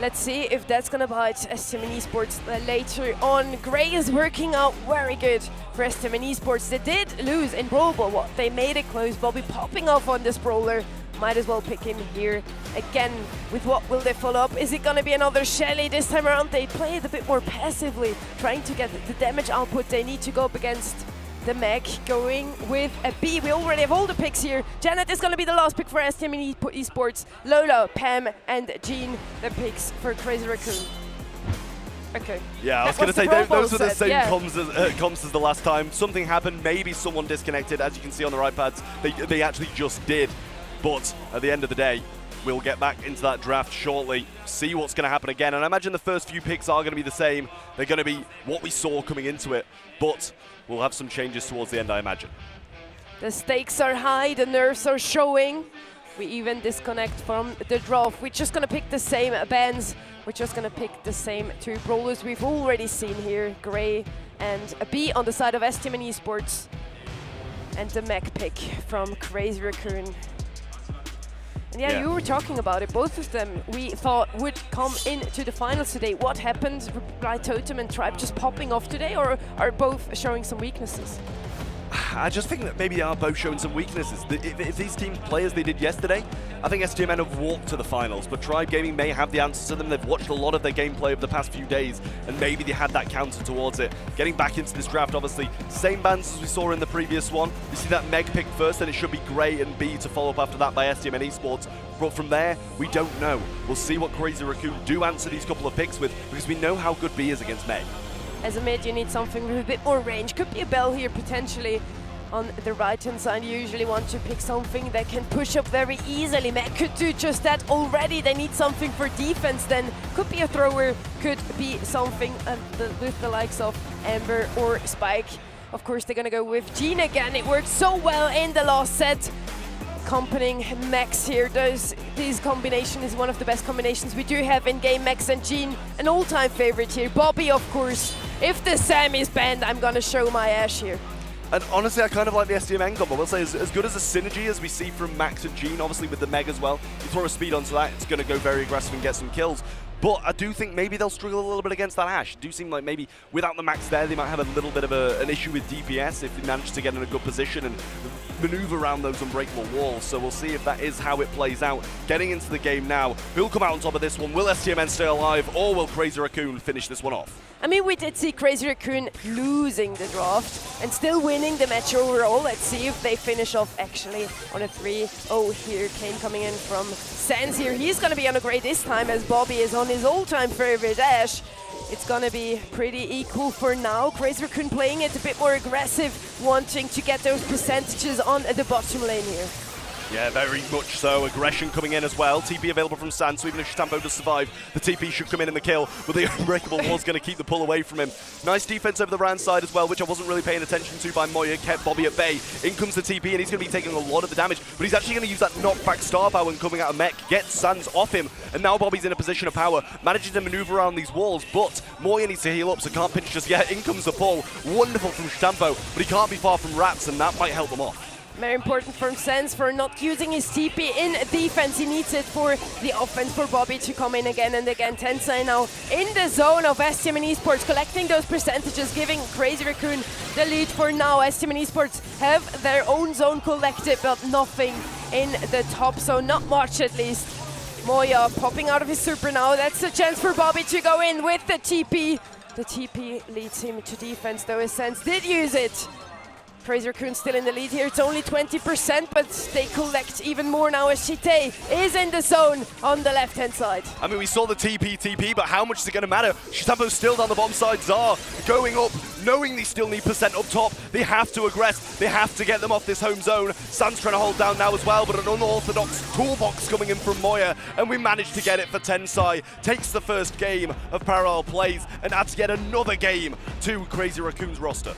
Let's see if that's gonna bite STMN Esports later on. Gray is working out very good for STMN Esports. They did lose in Brawl, but they made it close. Bobby popping off on this brawler. Might as well pick him here again. With what will they follow up? Is it gonna be another Shelly? This time around they play it a bit more passively, trying to get the damage output they need to go up against the Meg, going with a B. We already have all the picks here. Janet is going to be the last pick for STMN Esports. Lola, Pam and Jean, the picks for Crazy Raccoon. Okay. Yeah, I was going to say, those were the same comps as the last time. Something happened, maybe someone disconnected. As you can see on the right pads, they actually just did. But at the end of the day, we'll get back into that draft shortly, see what's going to happen again. And I imagine the first few picks are going to be the same. They're going to be what we saw coming into it. But we'll have some changes towards the end, I imagine. The stakes are high, the nerves are showing. We even disconnect from the draft. We're just going to pick the same bands. We're just going to pick the same 2 brawlers we've already seen here. Gray and a B on the side of STMN Esports. And the Meg pick from Crazy Raccoon. And yeah, you were talking about it. Both of them we thought would come into the finals today. What happened? Reply Totem and Tribe just popping off today, or are both showing some weaknesses? I just think that maybe they are both showing some weaknesses. If these teams play as they did yesterday, I think STMN have walked to the finals, but Tribe Gaming may have the answers to them. They've watched a lot of their gameplay over the past few days, and maybe they had that counter towards it. Getting back into this draft, obviously, same bans as we saw in the previous one. You see that Meg pick first, then it should be Gray and B to follow up after that by STMN Esports. But from there, we don't know. We'll see what Crazy Raccoon do answer these couple of picks with, because we know how good B is against Meg. As a mid, you need something with a bit more range. Could be a Bell here, potentially. On the right-hand side, you usually want to pick something that can push up very easily. Meg could do just that already. They need something for defense then. Could be a thrower, could be something with the likes of Amber or Spike. Of course, they're gonna go with Jean again. It worked so well in the last set. Accompanying Max here. This combination is one of the best combinations we do have in game. Max and Jean, an all-time favorite here. Bobby, of course. If the Sam is banned, I'm gonna show my ash here. And honestly, I kind of like the STMN combo. We'll say as good as a synergy as we see from Max and Jean, obviously with the Meg as well. You throw a speed onto that, it's going to go very aggressive and get some kills. But I do think maybe they'll struggle a little bit against that Ashe. It do seem like maybe without the Max there, they might have a little bit of an issue with DPS if they manage to get in a good position and maneuver around those unbreakable walls. So we'll see if that is how it plays out. Getting into the game now, who'll come out on top of this one? Will STMN stay alive, or will Crazy Raccoon finish this one off? I mean, we did see Crazy Raccoon losing the draft and still winning the match overall. Let's see if they finish off actually on a 3-0 here. Kane coming in from Sans here. He's going to be on a Gray this time as Bobby is on his all-time favorite Ashe. it's gonna be pretty equal for now. Crazy Raccoon playing it a bit more aggressive, wanting to get those percentages on the bottom lane here. Yeah, very much so. Aggression coming in as well. TP available from San, so even if Shtampo does survive, the TP should come in the kill, but the Unbreakable Wall's going to keep the pull away from him. Nice defense over the round side as well, which I wasn't really paying attention to by Moya, kept Bobby at bay. In comes the TP, and he's going to be taking a lot of the damage, but he's actually going to use that knockback star power when coming out of mech, get Sans off him, and now Bobby's in a position of power, manages to maneuver around these walls, but Moya needs to heal up, so can't pinch just yet. In comes the pull. Wonderful from Shtampo, but he can't be far from Rats, and that might help him off. Very important from Sens for not using his TP in defense. He needs it for the offense for Bobby to come in again and again. Tensai now in the zone of STMN Esports, collecting those percentages, giving Crazy Raccoon the lead for now. STMN Esports have their own zone collected, but nothing in the top zone, not much at least. Moya popping out of his super now. That's a chance for Bobby to go in with the TP. The TP leads him to defense, though his Sens did use it. Crazy Raccoon still in the lead here. It's only 20%, but they collect even more now as Shite is in the zone on the left-hand side. I mean, we saw the TP, but how much is it going to matter? Shtampo's still down the bottom side. Zar going up, knowing they still need percent up top. They have to aggress. They have to get them off this home zone. Sam's trying to hold down now as well, but an unorthodox toolbox coming in from Moya, and we managed to get it for Tensai. Takes the first game of Parallel Plays and adds yet another game to Crazy Raccoon's roster.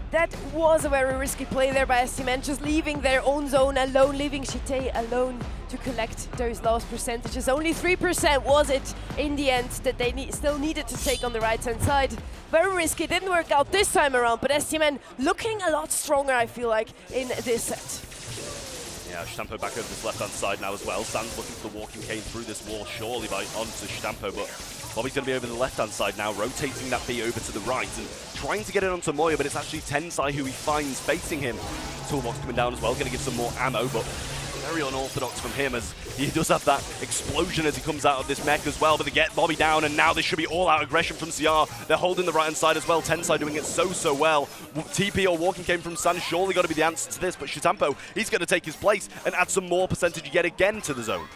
That was a very risky play there by STMN, just leaving their own zone alone, leaving Shite alone to collect those last percentages. Only 3% was it in the end that they still needed to take on the right-hand side. Very risky, didn't work out this time around, but STMN looking a lot stronger, I feel like, in this set. Yeah, Shtampo back over this left-hand side now as well. Sans looking for the walking cane through this wall, surely by onto Shtampo, but Bobby's going to be over the left-hand side now, rotating that B over to the right and trying to get it onto Moya, but it's actually Tensai who he finds facing him. Toolbox coming down as well, going to give some more ammo, but very unorthodox from him as he does have that explosion as he comes out of this mech as well, but they get Bobby down, and now this should be all-out aggression from CR. They're holding the right-hand side as well. Tensai doing it so well. TP or walking cane from San surely got to be the answer to this, but Shitampo, he's going to take his place and add some more percentage yet again to the zone.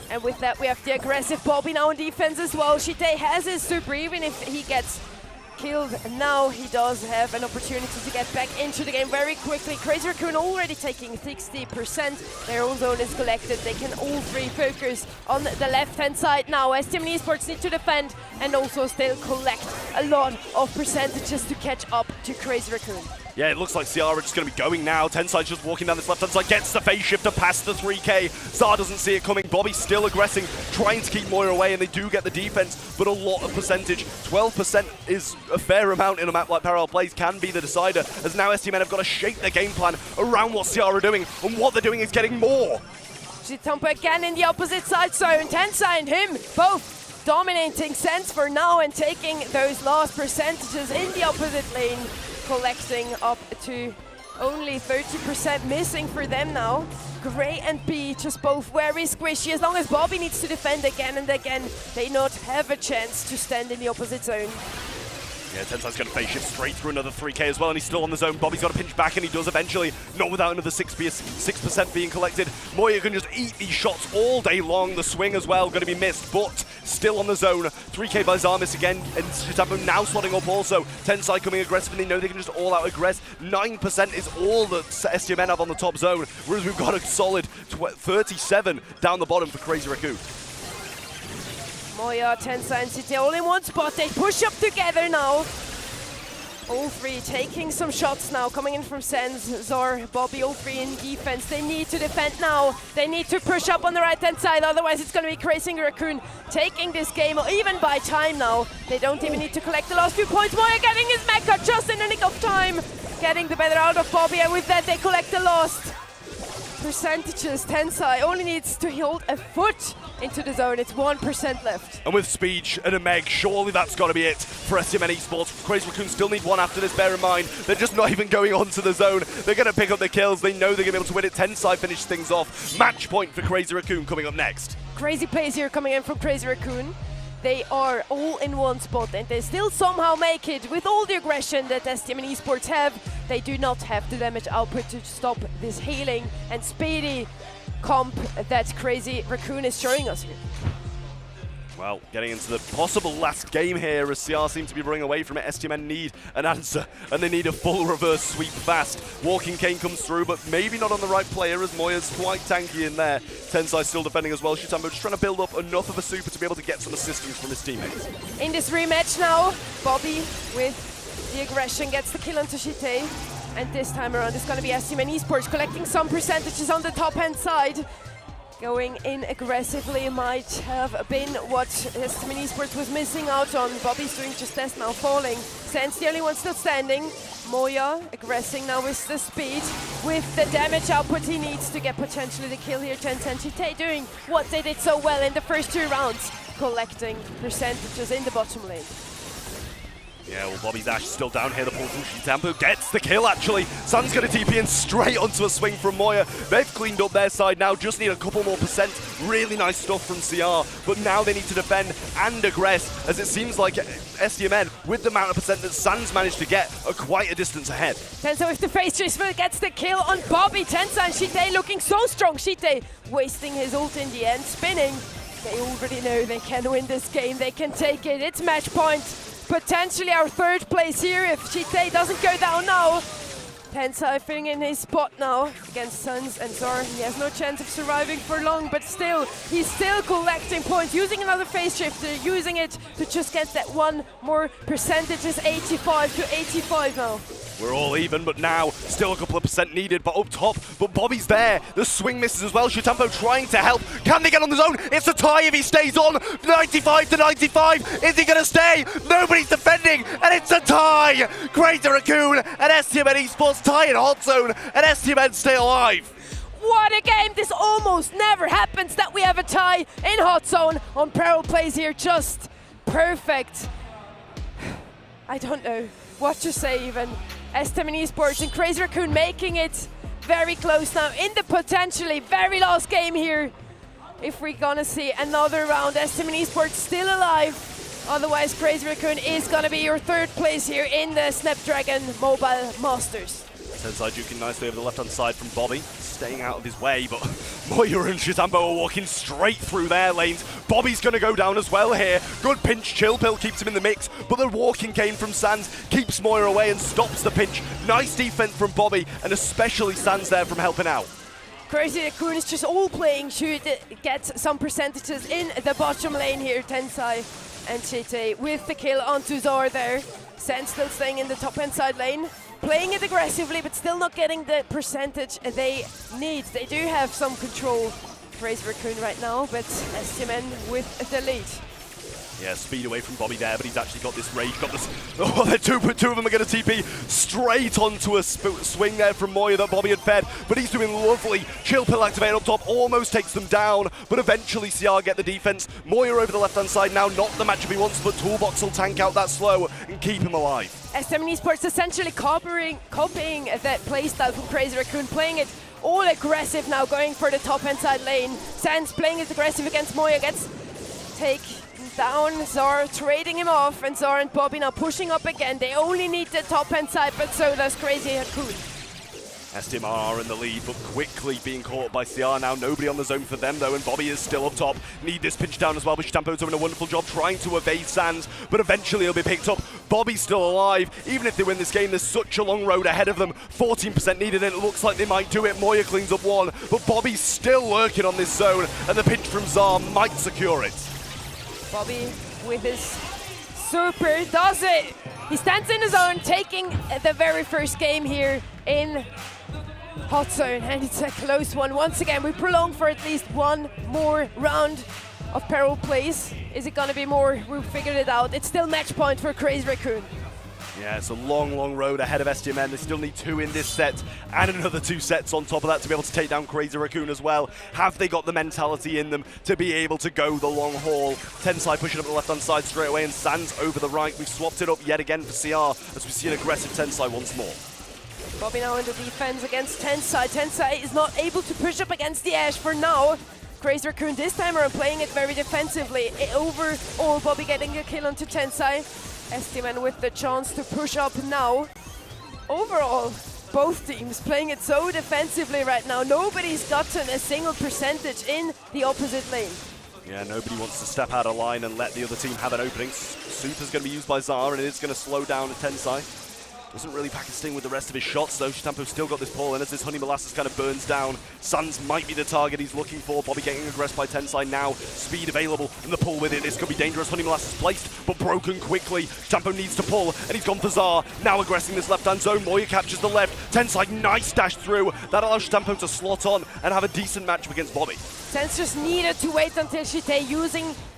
And with that, we have the aggressive Bobby now in defense as well. Shite has his super, even if he gets killed. Now he does have an opportunity to get back into the game very quickly. Crazy Raccoon already taking 60%. Their own zone is collected. They can all three focus on the left-hand side now. STMN Esports need to defend and also still collect a lot of percentages to catch up to Crazy Raccoon. Yeah, it looks like CR are just going to be going now. Tensai's just walking down this left-hand side, gets the phase shifter past the 3K. Zar doesn't see it coming. Bobby still aggressing, trying to keep Moya away, and they do get the defense, but a lot of percentage. 12% is a fair amount in a map like Parallel Plays, can be the decider, as now STMN have got to shape their game plan around what CR are doing, and what they're doing is getting more. Shitampo again in the opposite side zone. Tensai and him both dominating Sens for now and taking those last percentages in the opposite lane. Collecting up to only 30% missing for them now. Gray and B just both very squishy. As long as Bobby needs to defend again and again, they not have a chance to stand in the opposite zone. Yeah, Tensai's going to phase shift straight through another 3K as well, and he's still on the zone. Bobby's got to pinch back, and he does eventually, not without another 6% being collected. Moya can just eat these shots all day long. The swing as well, going to be missed, but still on the zone. 3K by Zarmis again, and Shitapo now slotting up also. Tensai coming aggressive, and they know they can just all-out aggress. 9% is all that STMN have on the top zone, whereas we've got a solid 37 down the bottom for Crazy Raccoon. Moya, Tensai and City all in one spot. They push up together now. All three taking some shots now, coming in from Sens, Zor, Bobby, all three in defense. They need to defend now. They need to push up on the right-hand side, otherwise it's going to be Crazy Raccoon taking this game, even by time now. They don't even need to collect the last few points. Moya getting his mecha just in the nick of time, getting the better out of Bobby, and with that they collect the last percentages. Tensai only needs to hold a foot into the zone. It's 1% left. And with Speech and a Meg, surely that's got to be it for STMN Esports. Crazy Raccoon still need one after this, bear in mind. They're just not even going onto the zone. They're going to pick up the kills. They know they're going to be able to win it. Tensai finish things off. Match point for Crazy Raccoon coming up next. Crazy plays here coming in from Crazy Raccoon. They are all in one spot and they still somehow make it with all the aggression that STMN Esports have. They do not have the damage output to stop this healing and speedy comp that Crazy Raccoon is showing us here. Well, getting into the possible last game here as CR seem to be running away from it. STMN need an answer, and they need a full reverse sweep fast. Walking Cane comes through, but maybe not on the right player as Moya's quite tanky in there. Tensai still defending as well. Shitambo just trying to build up enough of a super to be able to get some assistance from his teammates. In this rematch now, Bobby with the aggression gets the kill onto Shite. And this time around it's going to be STMN Esports collecting some percentages on the top hand side. Going in aggressively might have been what STMN Esports was missing out on. Bobby's doing just this now, falling. Sen's the only one still standing. Moya aggressing now with the speed, with the damage output he needs to get potentially the kill here. Tensai and Shite doing what they did so well in the first 2 rounds, collecting percentages in the bottom lane. Yeah, well, Bobby's Dash is still down here. The pull from Shitambo gets the kill, actually. Sun's going to TP in straight onto a swing from Moya. They've cleaned up their side now, just need a couple more percent. Really nice stuff from CR, but now they need to defend and aggress, as it seems like STMN, with the amount of percent that Sun's managed to get, are quite a distance ahead. Tensai with the face transfer gets the kill on Bobby. Tensai and Shite looking so strong. Shite wasting his ult in the end, spinning. They already know they can win this game. They can take it. It's match point. Potentially our 3rd place here if Shite doesn't go down now. Tensai filling in his spot now against Suns and Zor. He has no chance of surviving for long, but still, he's still collecting points, using another phase shifter, using it to just get that 1 more percentages, 85 to 85 now. We're all even, but now still a couple of percent needed, but up top, but Bobby's there. The swing misses as well. Shitambo trying to help. Can they get on the zone? It's a tie if he stays on. 95 to 95. Is he going to stay? Nobody's defending, and it's a tie. Crazy Raccoon and STMN Esports tie in hot zone, and STMN stay alive. What a game! This almost never happens that we have a tie in hot zone on Brawl plays here. Just perfect. I don't know what to say even. STMN Esports and Crazy Raccoon making it very close now in the potentially very last game here. If we're gonna see another round, STMN Esports still alive. Otherwise, Crazy Raccoon is gonna be your 3rd place here in the Snapdragon Mobile Masters. Tensai juking nicely over the left-hand side from Bobby, staying out of his way, but Moya and Shitambo are walking straight through their lanes. Bobby's going to go down as well here. Good pinch, Chill Pill keeps him in the mix, but the walking cane from Sans keeps Moya away and stops the pinch. Nice defense from Bobby, and especially Sans there from helping out. Crazy Raccoon is just all playing to get some percentages in the bottom lane here. Tensai and Shite with the kill onto Zor there. Sans still staying in the top-hand side lane. Playing it aggressively, but still not getting the percentage they need. They do have some control, Crazy Raccoon right now, but STMN with the lead. Yeah, speed away from Bobby there, but he's actually got this rage, got this. Oh, they're two of them are going to TP straight onto a swing there from Moya that Bobby had fed, but he's doing lovely. Chill Pill activate up top, almost takes them down, but eventually CR get the defense. Moya over the left-hand side now, not the matchup he wants, but Toolbox will tank out that slow and keep him alive. STMN Esports essentially copying that playstyle from Crazy Raccoon, playing it all aggressive now, going for the top-hand side lane. Sans playing it aggressive against Moya, gets take down Zor, trading him off, and Zor and Bobby now pushing up again. They only need the top-hand side, but so does Crazy Raccoon. STMN are in the lead, but quickly being caught by CR now. Nobody on the zone for them, though, and Bobby is still up top. Need this pinch down as well, but Shitambo's doing a wonderful job trying to evade Sans, but eventually he'll be picked up. Bobby's still alive. Even if they win this game, there's such a long road ahead of them. 14% needed, and it looks like they might do it. Moya cleans up 1, but Bobby's still lurking on this zone, and the pinch from Zar might secure it. Bobby with his super does it. He stands in his zone, taking the very first game here in hot zone, and it's a close one. Once again, we prolong for at least 1 more round of Peril plays. Is it gonna be more? We've figured it out. It's still match point for Crazy Raccoon. Yeah, it's a long, long road ahead of STMN. They still need 2 in this set and another 2 sets on top of that to be able to take down Crazy Raccoon as well. Have they got the mentality in them to be able to go the long haul? Tensai pushing up the left-hand side straight away, and Sans over the right. We've swapped it up yet again for CR as we see an aggressive Tensai once more. Bobby now in the defense against Tensai. Tensai is not able to push up against the Ashe for now. Crazy Raccoon this time around playing it very defensively. Overall, Bobby getting a kill onto Tensai. STMN with the chance to push up now. Overall, both teams playing it so defensively right now. Nobody's gotten a single percentage in the opposite lane. Yeah, nobody wants to step out of line and let the other team have an opening. Super's going to be used by Zara, and it's going to slow down Tensai. Doesn't really pack a sting with the rest of his shots, though. Shitampo's still got this pull, and as this Honey Molasses kind of burns down, Sans might be the target he's looking for. Bobby getting aggressed by Tensai now. Speed available, and the pull with it. This could be dangerous. Honey Molasses placed, but broken quickly. Shitampo needs to pull, and he's gone for Zar. Now aggressing this left-hand zone. Moya captures the left. Tensai, nice dash through. That allows Shitampo to slot on and have a decent matchup against Bobby. Sans just needed to wait until Shite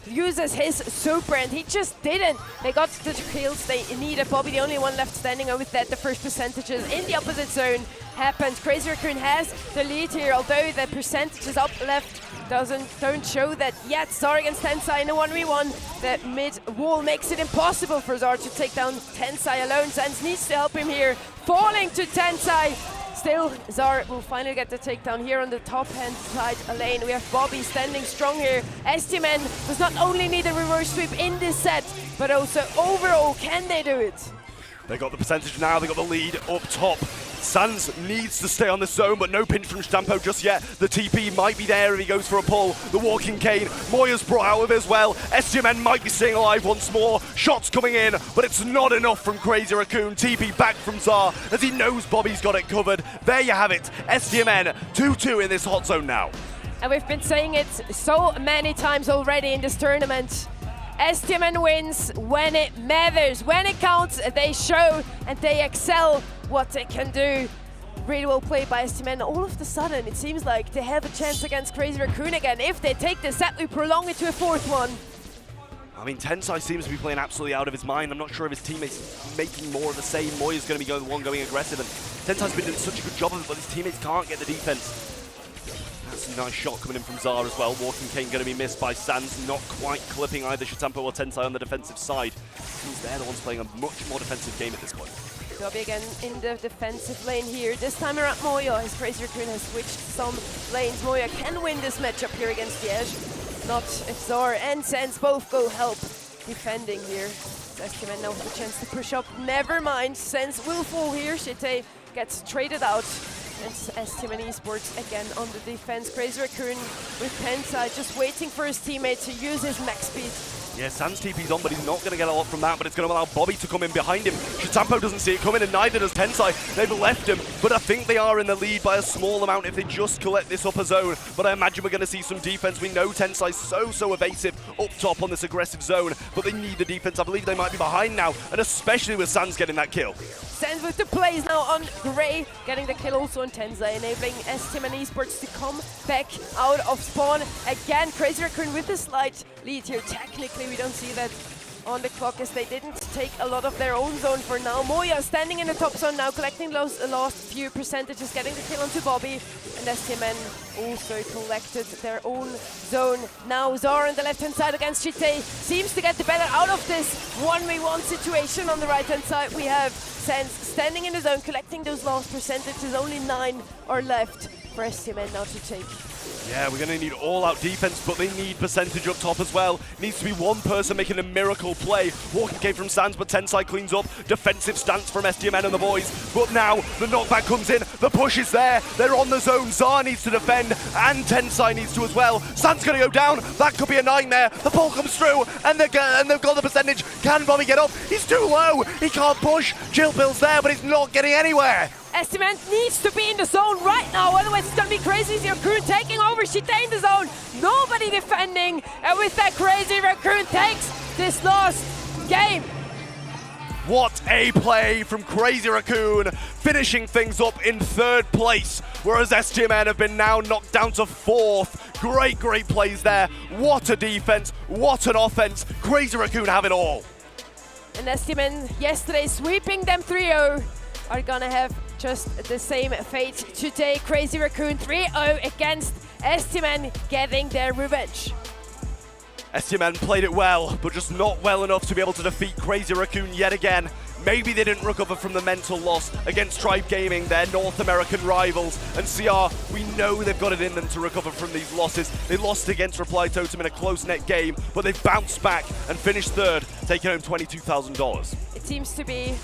uses his super, and he just didn't. They got the kills they needed. Bobby, the only one left standing, and with that, the first percentages in the opposite zone happened. Crazy Raccoon has the lead here, although the percentages up left don't show that yet. Zar against Tensai in a 1v1. The mid wall makes it impossible for Zar to take down Tensai alone. Sans needs to help him here, falling to Tensai. Still, Zar will finally get the takedown here on the top-hand side lane. We have Bobby standing strong here. STMN does not only need a reverse sweep in this set, but also overall, can they do it? They got the percentage now, they got the lead up top. Sans needs to stay on the zone, but no pinch from Shitampo just yet. The TP might be there if he goes for a pull. The walking cane, Moya's brought out of it as well. STMN might be staying alive once more. Shots coming in, but it's not enough from Crazy Raccoon. TP back from Zar as he knows Bobby's got it covered. There you have it, STMN 2-2 in this hot zone now. And we've been saying it so many times already in this tournament. STMN wins when it matters, when it counts. They show and they excel what they can do. Really well played by STMN. All of a sudden, it seems like they have a chance against Crazy Raccoon again. If they take this set, we prolong it to a fourth one. I mean, Tensai seems to be playing absolutely out of his mind. I'm not sure if his teammates making more of the same. Moya's going to be the one going aggressive, and Tensai's been doing such a good job of it, but his teammates can't get the defense. That's a nice shot coming in from Zar as well. Walking Cane going to be missed by Sans, not quite clipping either Shitampo or Tensai on the defensive side. Seems they're the ones playing a much more defensive game at this point. Bobby again in the defensive lane here. This time around Moya, his Crazy Raccoon has switched some lanes. Moya can win this matchup here against Liège. Not if Zar and Sans both go help defending here. STMN now with a chance to push up. Never mind, Sans will fall here. Shite gets traded out. And STMN Esports again on the defense. Crazy Raccoon with Tensai just waiting for his teammate to use his max speed. Yeah, Sans TP's on, but he's not going to get a lot from that, but it's going to allow Bobby to come in behind him. Shitampo doesn't see it coming, and neither does Tensai. They've left him, but I think they are in the lead by a small amount if they just collect this upper zone. But I imagine we're going to see some defense. We know Tensai's so evasive up top on this aggressive zone, but they need the defense. I believe they might be behind now, and especially with Sans getting that kill. Sans with the plays now on Gray, getting the kill also on Tensai, enabling STMN Esports to come back out of spawn. Again, Crazy Raccoon with a slight lead here. Technically, we don't see that on the clock as they didn't take a lot of their own zone for now. Moya standing in the top zone now, collecting those last few percentages, getting the kill onto Bobby. And STMN also collected their own zone. Now Zar on the left-hand side against Shite seems to get the better out of this 1v1 situation. On the right-hand side, we have Sans standing in the zone, collecting those last percentages. Only 9 are left for STMN now to take. Yeah, we're going to need all-out defense, but they need percentage up top as well. Needs to be one person making a miracle play. Walking came from Sans, but Tensai cleans up. Defensive stance from STMN and the boys. But now the knockback comes in. The push is there. They're on the zone. Zar needs to defend, and Tensai needs to as well. Sans going to go down. That could be a nightmare. The ball comes through, and they've got the percentage. Can Bobby get up? He's too low. He can't push. Chill Pill's there, but he's not getting anywhere. STMN needs to be in the zone right now, otherwise it's gonna be Crazy Raccoon taking over. Shite in the zone, nobody defending, and with that Crazy Raccoon takes this last game. What a play from Crazy Raccoon, finishing things up in 3rd place, whereas STMN have been now knocked down to 4th. Great plays there. What a defense, what an offense. Crazy Raccoon have it all. And STMN yesterday sweeping them 3-0 are gonna have just the same fate today. Crazy Raccoon 3-0 against STMN, getting their revenge. STMN played it well, but just not well enough to be able to defeat Crazy Raccoon yet again. Maybe they didn't recover from the mental loss against Tribe Gaming, their North American rivals. And CR, we know they've got it in them to recover from these losses. They lost against Reply Totem in a close net game, but they've bounced back and finished 3rd, taking home $22,000. It seems to be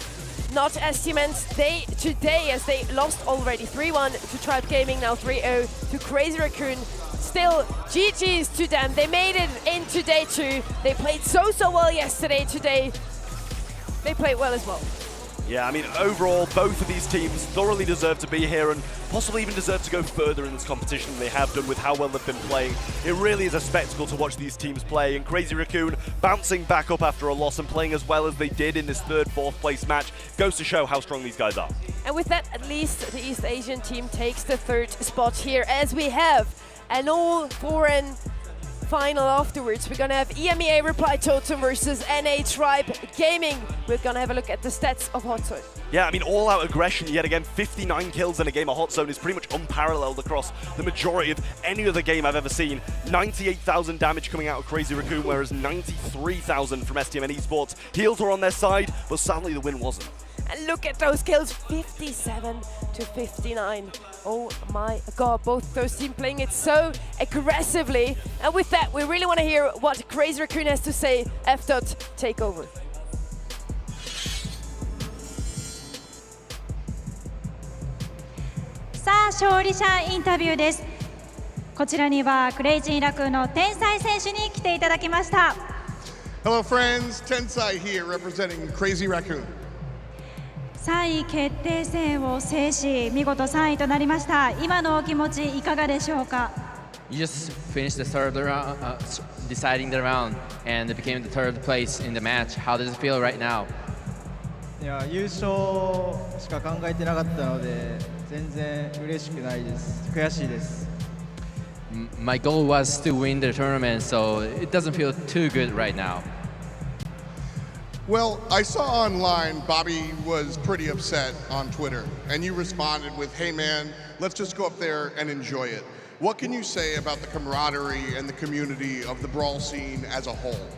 not STMN's day today, as they lost already 3-1 to Tribe Gaming, now 3-0 to Crazy Raccoon. still, GG's to them. They made it into day 2. They played so well yesterday. Today, they played well as well. Yeah, I mean, overall, both of these teams thoroughly deserve to be here and possibly even deserve to go further in this competition than they have done with how well they've been playing. It really is a spectacle to watch these teams play, and Crazy Raccoon bouncing back up after a loss and playing as well as they did in this third, fourth place match goes to show how strong these guys are. And with that, at least the East Asian team takes the 3rd spot here, as we have an all-foreign final afterwards. We're gonna have EMEA Reply Totem versus NA Tribe Gaming. We're gonna have a look at the stats of Hot Zone. Yeah, I mean, all-out aggression yet again. 59 kills in a game of Hot Zone is pretty much unparalleled across the majority of any other game I've ever seen. 98,000 damage coming out of Crazy Raccoon, whereas 93,000 from STMN Esports. Heals were on their side, but sadly the win wasn't. And look at those kills, 57 to 59. Oh my god, both those teams playing it so aggressively. And with that, we really want to hear what Crazy Raccoon has to say. F. Take over. さあ勝利者インタビューです。こちらにはクレイジーラクーンの天才選手に来ていただきました。 Hello friends, Tensai here representing Crazy Raccoon. 3位決定戦を制し、見事3位となりました。今のお気持ちいかがでしょうか。 You just finished the third round, deciding the round, and it became the 3rd place in the match. How does it feel right now? いや、優勝しか考えてなかったので、全然嬉しくないです。悔しいです。 My goal was to win the tournament, so it doesn't feel too good right now. Well, I saw online Bobby was pretty upset on Twitter, and you responded with, hey man, let's just go up there and enjoy it. What can you say about the camaraderie and the community of the Brawl scene as a whole?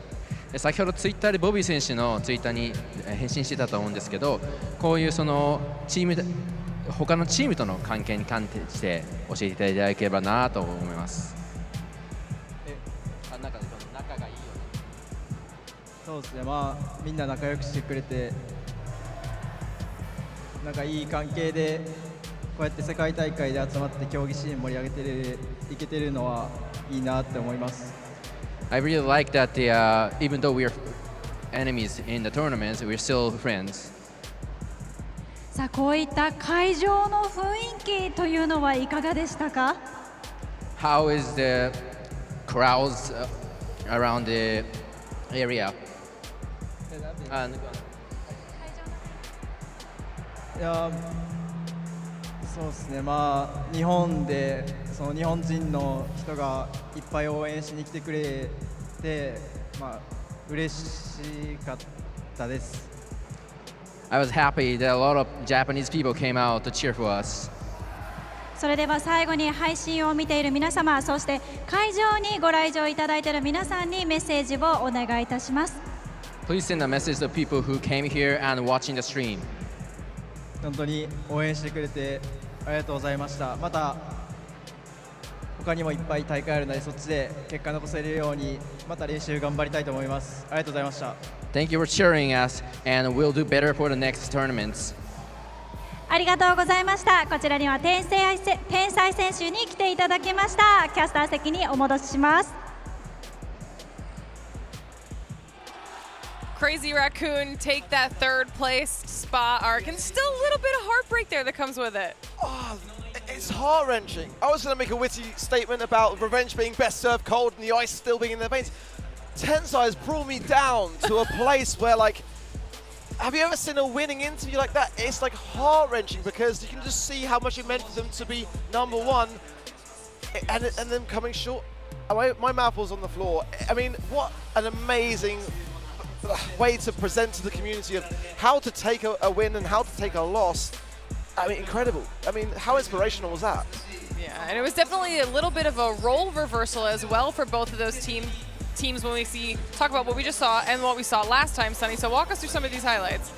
先ほどツイッターでボビー選手のツイッターに返信してたと思うんですけど、こういうそのチームで他のチームとの関係に関して教えていただければなと思います。仲がいいよね。そうですね。まあみんな仲良くしてくれて、なんかいい関係でこうやって世界大会で集まって競技シーン盛り上げていけてるのはいいなって思います。 I really like that even though we're enemies in the tournaments, we're still friends. さあこういった会場の雰囲気というのはいかがでしたか。 How is the crowds around the area? いや、そうですね。まあ日本でその日本人の人がいっぱい応援しに来てくれて、まあ嬉しかったです。 I was happy that a lot of Japanese people came out to cheer for us. それでは最後に配信を見ている皆様、そして会場にご来場いただいている皆さんにメッセージをお願いいたします。 Please send a message to people who came here and watching the stream. 本当に応援してくれてありがとうございました。また他にもいっぱい大会あるので、そっちで結果残せるようにまた練習頑張りたいと思います。ありがとうございました。 Thank you for cheering us, and we'll do better for the next tournaments. ありがとうございました。こちらには天才選手に来ていただきました。キャスター席にお戻しします。 Crazy Raccoon take that 3rd place spot arc, and still a little bit of heartbreak there that comes with it. Oh, it's heart-wrenching. I was going to make a witty statement about revenge being best served cold and the ice still being in their veins. Tensai has brought me down to a place where, like, have you ever seen a winning interview like that? It's like heart-wrenching because you can just see how much it meant for them to be #1 and then coming short. My mouth was on the floor. I mean, what an amazing way to present to the community of how to take a win and how to take a loss. I mean, incredible. I mean, how inspirational was that? Yeah, and it was definitely a little bit of a role reversal as well for both of those teams when we talk about what we just saw and what we saw last time, Sunny. So walk us through some of these highlights.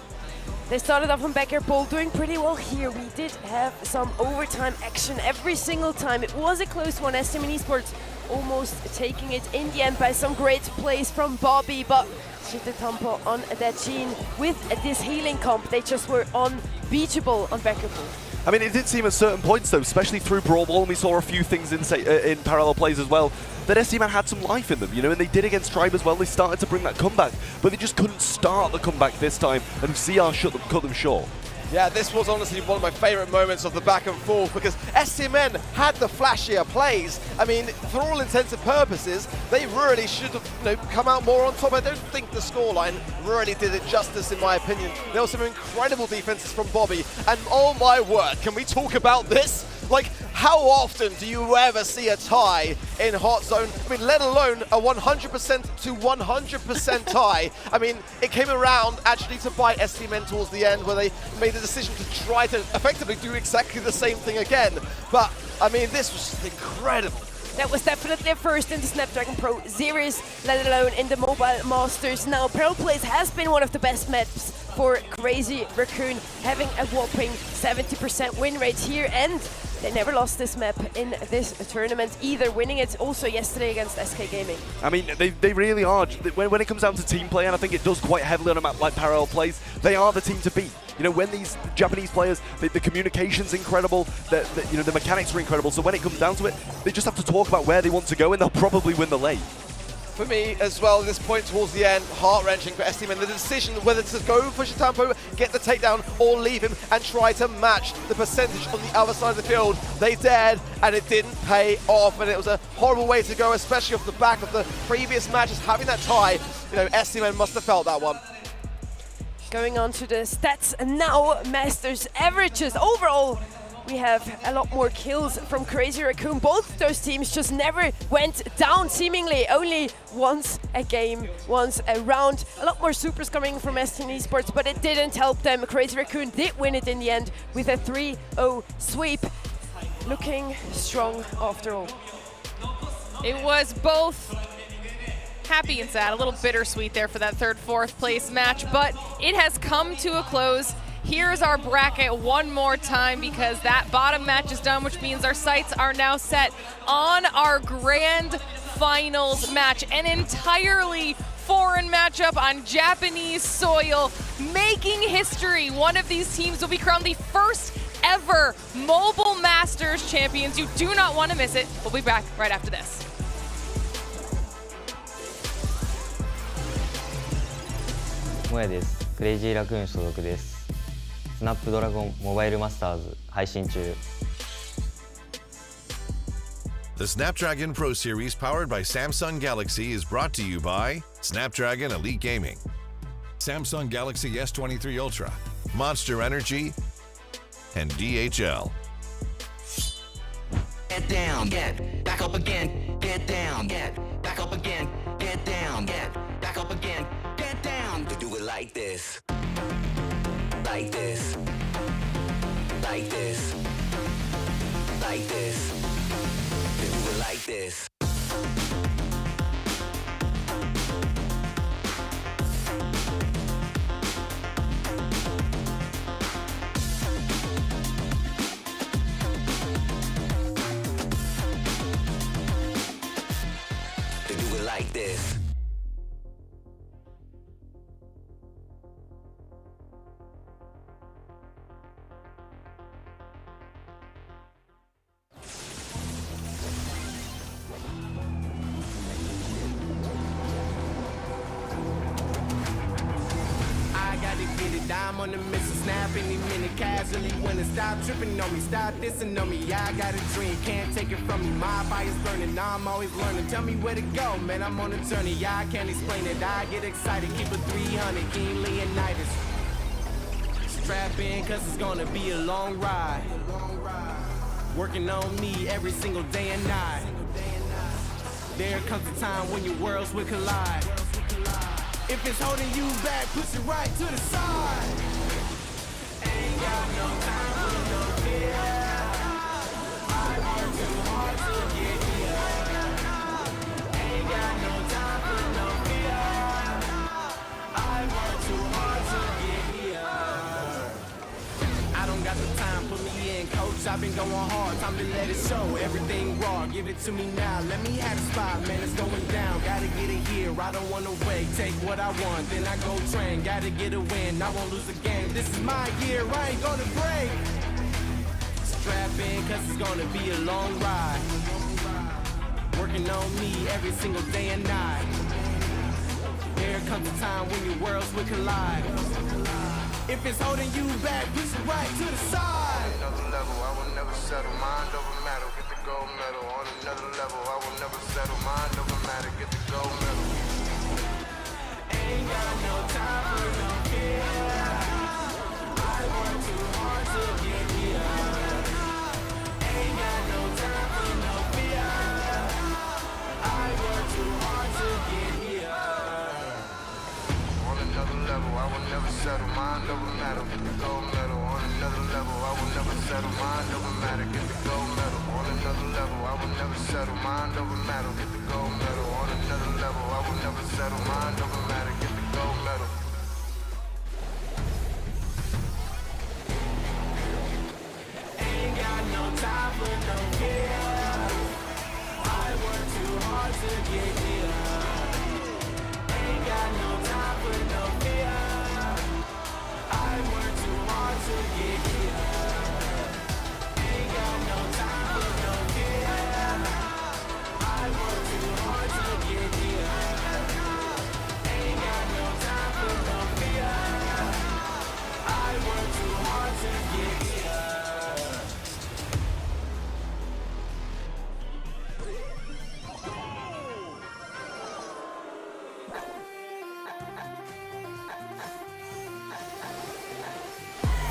They started off on Becker Pole doing pretty well here. We did have some overtime action every single time. It was a close one. STMN Esports almost taking it in the end by some great plays from Bobby, but Shitetampo on that Jean with this healing comp, they just were unbeatable on Becker Pole. I mean, it did seem at certain points, though, especially through Brawl, and we saw a few things in parallel plays as well, that STMN had some life in them, you know, and they did against Tribe as well. They started to bring that comeback, but they just couldn't start the comeback this time, and CR cut them short. Yeah, this was honestly one of my favourite moments of the back and forth because STMN had the flashier plays. I mean, for all intents and purposes, they really should have come out more on top. I don't think the scoreline really did it justice, in my opinion. There were some incredible defenses from Bobby, and oh my word, can we talk about this? Like, how often do you ever see a tie in Hot Zone? I mean, let alone a 100% to 100% tie. I mean, it came around actually to bite STMN towards the end where they made the decision to try to effectively do exactly the same thing again. But, I mean, this was just incredible. That was definitely a first in the Snapdragon Pro series, let alone in the Mobile Masters. Now, Pearl Place has been one of the best maps for Crazy Raccoon, having a whopping 70% win rate here, and they never lost this map in this tournament either, winning it also yesterday against SK Gaming. I mean, they really are. When it comes down to team play, and I think it does quite heavily on a map like Parallel Plays, they are the team to beat. You know, when these Japanese players, the communication's incredible, you know, the mechanics are incredible, so when it comes down to it, they just have to talk about where they want to go, and they'll probably win the lane. For me as well, at this point towards the end, heart-wrenching for STMN. The decision whether to go for Shatampo, get the takedown, or leave him and try to match the percentage on the other side of the field. They dared, and it didn't pay off, and it was a horrible way to go, especially off the back of the previous matches. Having that tie, you know, STMN must have felt that one. Going on to the stats now, Masters averages. Overall, we have a lot more kills from Crazy Raccoon. Both those teams just never went down, seemingly only once a game, once a round. A lot more supers coming from STN Esports, but it didn't help them. Crazy Raccoon did win it in the end with a 3-0 sweep. Looking strong after all. It was both happy and sad, a little bittersweet there for that third, fourth place match, but it has come to a close. Here's our bracket one more time because that bottom match is done, which means our sights are now set on our grand finals match, an entirely foreign matchup on Japanese soil, making history. One of these teams will be crowned the first ever Mobile Masters champions. You do not want to miss it. We'll be back right after this. 萌です。クレイジーラクーン所属です。スナップドラゴンモバイルマスターズ配信中。 The Snapdragon Pro Series powered by Samsung Galaxy is brought to you by Snapdragon Elite Gaming, Samsung Galaxy S23 Ultra, Monster Energy, and DHL. Get down, get back up again, get down, get back up again, get down, get back up again, get down. To do it like this, like this, like this, like this. To do it like this. To do it like this. I'm on the mission, snap any minute, casually winning. Stop tripping on me, stop dissing on me. Yeah, I got a dream, can't take it from me. My fire's burning, I'm always learning. Tell me where to go, man, I'm on a journey. Yeah, I can't explain it, I get excited. Keep it 300, King Leonidas. Strap in, cause it's gonna be a long ride. Working on me every single day and night. There comes a time when your worlds will collide. If it's holding you back, push it right to the side. Ain't got no time for no fear. I work too hard to get here. Ain't got no time for no fear. I work too hard to get here. I don't got the time, put me in, coach. I've been going hard, time to let it show. Everything raw, give it to me now. Let me have the spot, man, it's going down. Gotta get it here, I don't wanna wait. Take what I want, then I go train. Gotta get a win, I won't lose again. This is my year, I ain't gonna break. strap in, cause it's gonna be a long ride. Working on me every single day and night. There comes a time when your worlds will collide. If it's holding you back, push it right to the side. Another level, I will never settle. Mind over matter, get the gold medal. On another level, I will never settle. Mind over matter, get the gold medal. Ain't got no time for no fear. I work too hard to get here. Ain't got no time for no fear. I work too hard to get here. On another level, I will never settle. Mind over matter, get the gold medal. On another level, I will never settle. Mind over matter, get the gold medal. On another level, I will never settle. Mind over matter, get the gold medal. On another level, I will never settle. Mind over matter, get the gold medal. Ain't got no time for no fear. I work too hard to get here. Ain't got no time for no fear. I work too hard to get here. Ain't got no time for no fear. I work too hard to get here. Ain't got no time for no fear. I work too hard to get here.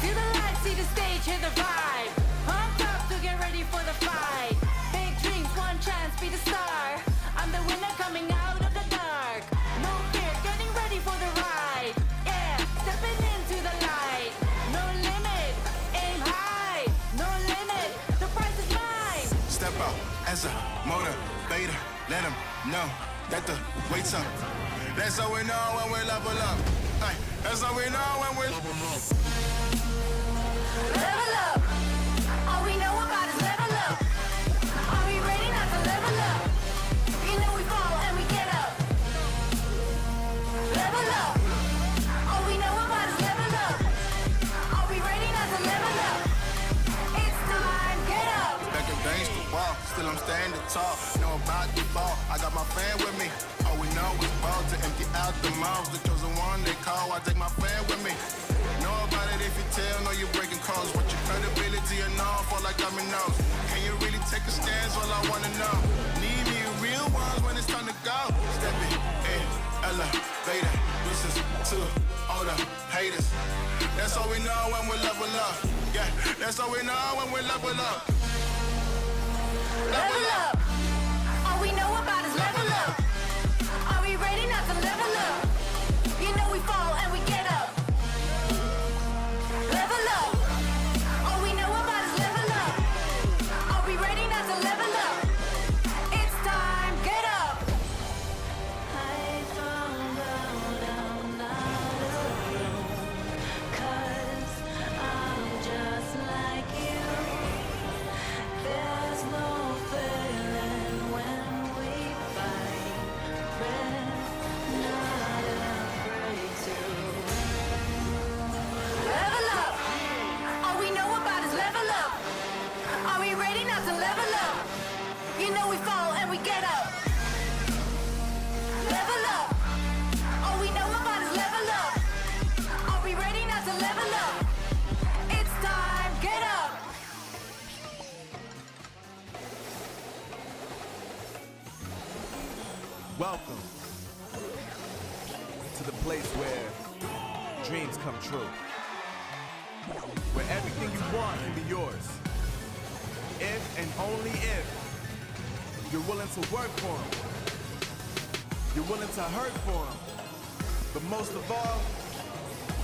Feel the lights, see the stage, hear the vibe. Pumped up to get ready for the fight. Big dreams, one chance, be the star. I'm the winner coming out of the dark. No fear, getting ready for the ride. Yeah, stepping into the light. No limit, aim high. No limit, the prize is mine. Step out as a motivator. Let them know that the weight's up. That's how we know when we level up. Ay, that's how we know when we level up. Level up. All we know about is level up. Are we ready not to level up? You know we fall and we get up. Level up. All we know about is level up. Are we ready not to level up? It's time, get up. Back against the wall, still I'm standing tall. Know about the ball, I got my fan with me. All we know is ball to empty out the mouths. The chosen one they call, I take my fan with me. Know about it if you tell, know you're breaking codes. What your credibility and all fall like dominoes. Can you really take a stance? All I wanna know. Need me real ones when it's time to go. Stepping in, elevator. This is to all the haters. That's all we know when we level up. Yeah, that's all we know when we level up. Level up. All we know about is level up. Are we ready not to level up? You know we fall and we get up. Level up. All we know about is level up. Are we ready not to level up? It's time, get up. I found out I'm not alone. 'Cause I'm just like you. There's no failing when we fight. We're not afraid to. Level up. All we know about is level up. Are we ready not to level up? You know we fall and we get up. Level up. All we know about is level up. Are we ready not to level up? It's time, get up. Welcome to the place where dreams come true. Where everything you want can be yours. If and only if you're willing to work for them. You're willing to hurt for them. But most of all,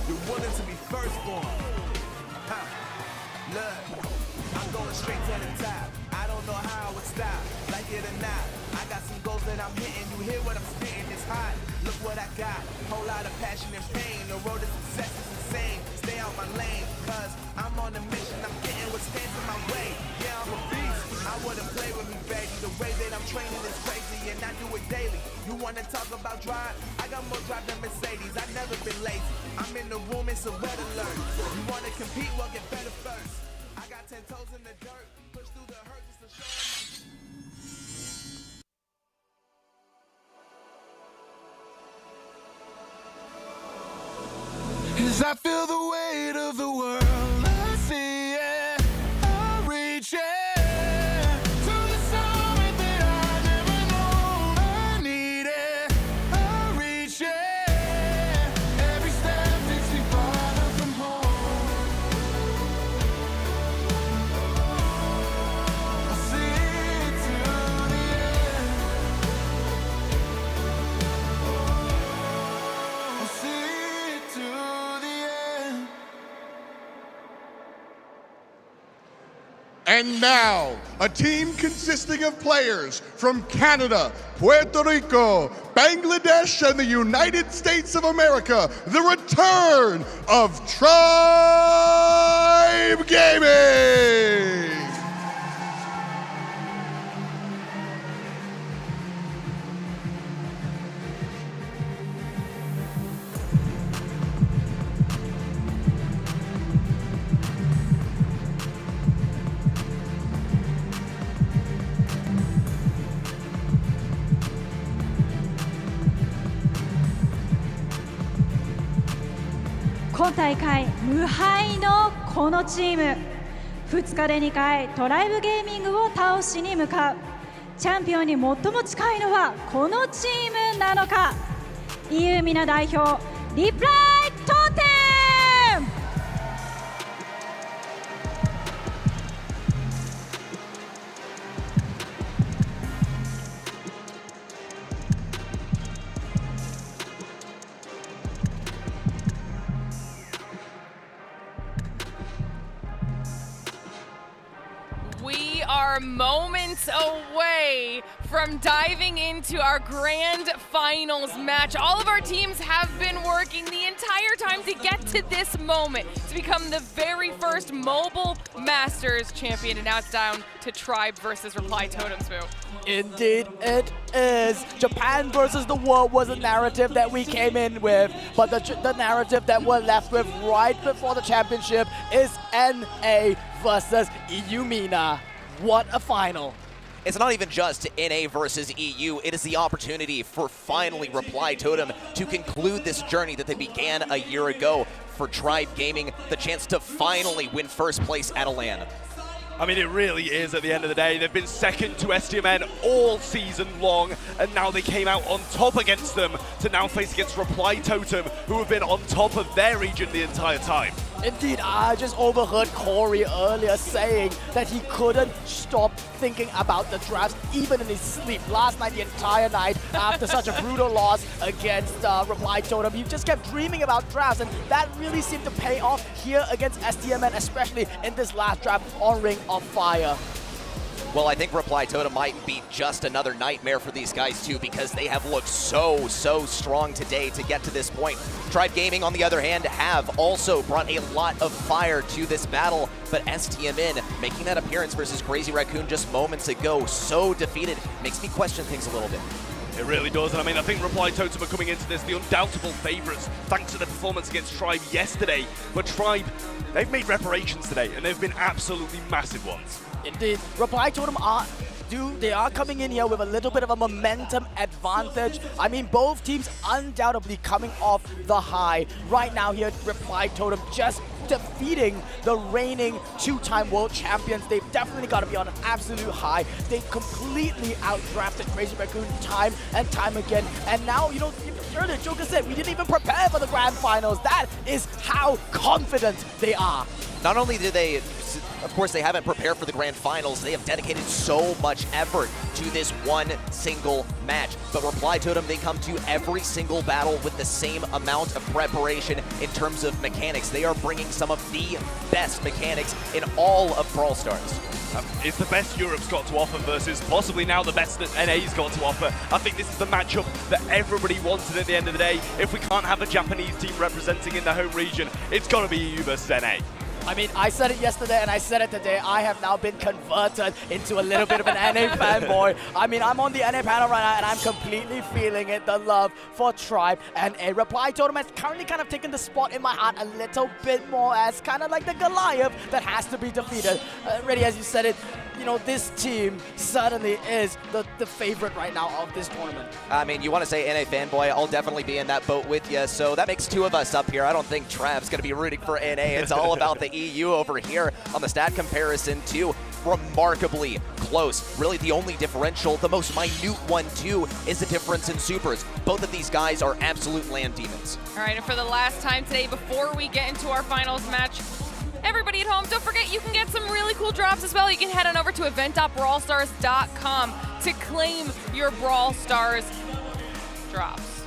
you're willing to be first for them. Look, I'm going straight to the top. I don't know how I would stop, like it or not. I got some goals that I'm hitting. You hear what I'm spitting? It's hot. Look what I got. Whole lot of passion and pain. The road to success is insane. Stay out my lane, cause I'm on a mission. I'm getting what stands in my way. Yeah, I'm a beast. I wouldn't play with me, baby. The way that I'm training is crazy, and I do it daily. You wanna talk about drive? I got more drive than Mercedes. I've never been lazy. I'm in the room, it's a red alert. You wanna compete? Well, get better first. I got 10 toes in the dirt, push through the hurt just to show. As I feel the weight of the world, I see it, I reach it, to the summit that I never known I need it, I reach it, every step takes me farther from home. I'll see it to the end. I'll see it to the end. And now, a team consisting of players from Canada, Puerto Rico, Bangladesh, and the United States of America, the return of Tribe Gaming!今大会無敗のこのチーム、2日で2回トライブゲーミングを倒しに向かう。チャンピオンに最も近いのはこのチームなのか。 EU ミナ代表リプライトーテム。We are moments away from diving into our grand finals match. All of our teams have been working the entire time to get to this moment, to become the very first mobile Masters champion. And now it's down to Tribe versus Reply Totem, Spoo. Indeed it is. Japan versus the world was a narrative that we came in with, but the narrative that we're left with right before the championship is NA versus EU Mina. What a final. It's not even just NA versus EU, it is the opportunity for finally Reply Totem to conclude this journey that they began a year ago. For Tribe Gaming, the chance to finally win first place at a LAN. I mean, it really is at the end of the day. They've been second to STMN all season long, and now they came out on top against them to now face against Reply Totem, who have been on top of their region the entire time. Indeed, I just overheard Corey earlier saying that he couldn't stop thinking about the drafts even in his sleep. Last night, the entire night, after such a brutal loss against Reply Totem, he just kept dreaming about drafts, and that really seemed to pay off here against STMN, especially in this last draft on Ring of Fire. Well, I think Reply Totem might be just another nightmare for these guys too, because they have looked so strong today to get to this point. Tribe Gaming, on the other hand, have also brought a lot of fire to this battle, but STMN making that appearance versus Crazy Raccoon just moments ago, so defeated, makes me question things a little bit. It really does, and I mean, I think Reply Totem are coming into this the undoubtable favourites thanks to the performance against Tribe yesterday. But Tribe, they've made reparations today, and they've been absolutely massive ones. Indeed, Reply Totem they are coming in here with a little bit of a momentum advantage. I mean, both teams undoubtedly coming off the high. Right now here, Reply Totem just defeating the reigning two-time world champions. They've definitely got to be on an absolute high. They completely outdrafted Crazy Raccoon time and time again. And now, you know, earlier Joker said we didn't even prepare for the grand finals. That is how confident they are. Not only did they, of course, they haven't prepared for the grand finals, they have dedicated so much effort to this one single match. But Reply Totem, they come to every single battle with the same amount of preparation in terms of mechanics. They are bringing some of the best mechanics in all of Brawl Stars. It's the best Europe's got to offer versus possibly now the best that NA's got to offer. I think this is the matchup that everybody wanted at the end of the day. If we can't have a Japanese team representing in the home region, it's got to be EU versus NA. I mean, I said it yesterday and I said it today. I have now been converted into a little bit of an NA fanboy. I mean, I'm on the NA panel right now and I'm completely feeling it, the love for Tribe and a Reply Totem has currently kind of taken the spot in my heart a little bit more as kind of like the Goliath that has to be defeated. Really, as you said it, you know, this team certainly is the favorite right now of this tournament. I mean, you want to say NA fanboy, I'll definitely be in that boat with you. So that makes 2 of us up here. I don't think Trav's going to be rooting for NA. It's all about the EU over here on the stat comparison too. Remarkably close. Really the only differential, the most minute one too, is the difference in supers. Both of these guys are absolute land demons. All right, and for the last time today, before we get into our finals match, everybody at home, don't forget you can get some really cool drops as well. You can head on over to event.brawlstars.com to claim your Brawl Stars drops.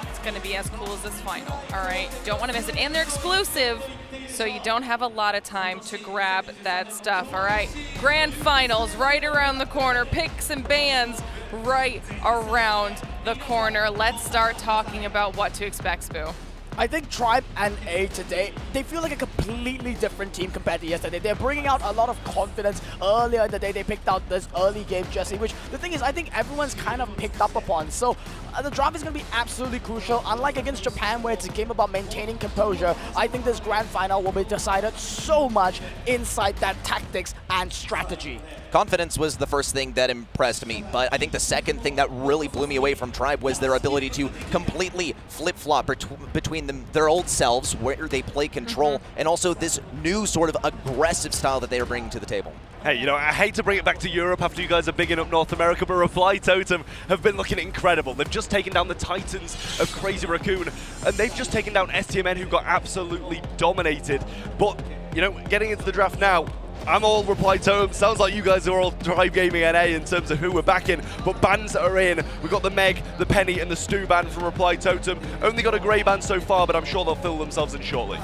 It's going to be as cool as this final, all right? Don't want to miss it. And they're exclusive, so you don't have a lot of time to grab that stuff, all right? Grand Finals right around the corner. Picks and bans right around the corner. Let's start talking about what to expect, Spoo. I think Tribe and A today, they feel like a completely different team compared to yesterday. They're bringing out a lot of confidence. Earlier in the day, they picked out this early game Jesse, which the thing is, I think everyone's kind of picked up upon. So the drop is going to be absolutely crucial. Unlike against Japan, where it's a game about maintaining composure, I think this grand final will be decided so much inside that tactics and strategy. Confidence was the first thing that impressed me, but I think the second thing that really blew me away from Tribe was their ability to completely flip-flop between their old selves, where they play control, and also this new sort of aggressive style that they are bringing to the table. Hey, you know, I hate to bring it back to Europe after you guys are bigging up North America, but Reply Totem have been looking incredible. They've just taken down the Titans of Crazy Raccoon, and they've just taken down STMN, who got absolutely dominated. But, you know, getting into the draft now, I'm all Reply Totem. Sounds like you guys are all Tribe Gaming NA in terms of who we're backing, but bans are in. We've got the Meg, the Penny, and the Stu ban from Reply Totem. Only got a grey ban so far, but I'm sure they'll fill themselves in shortly.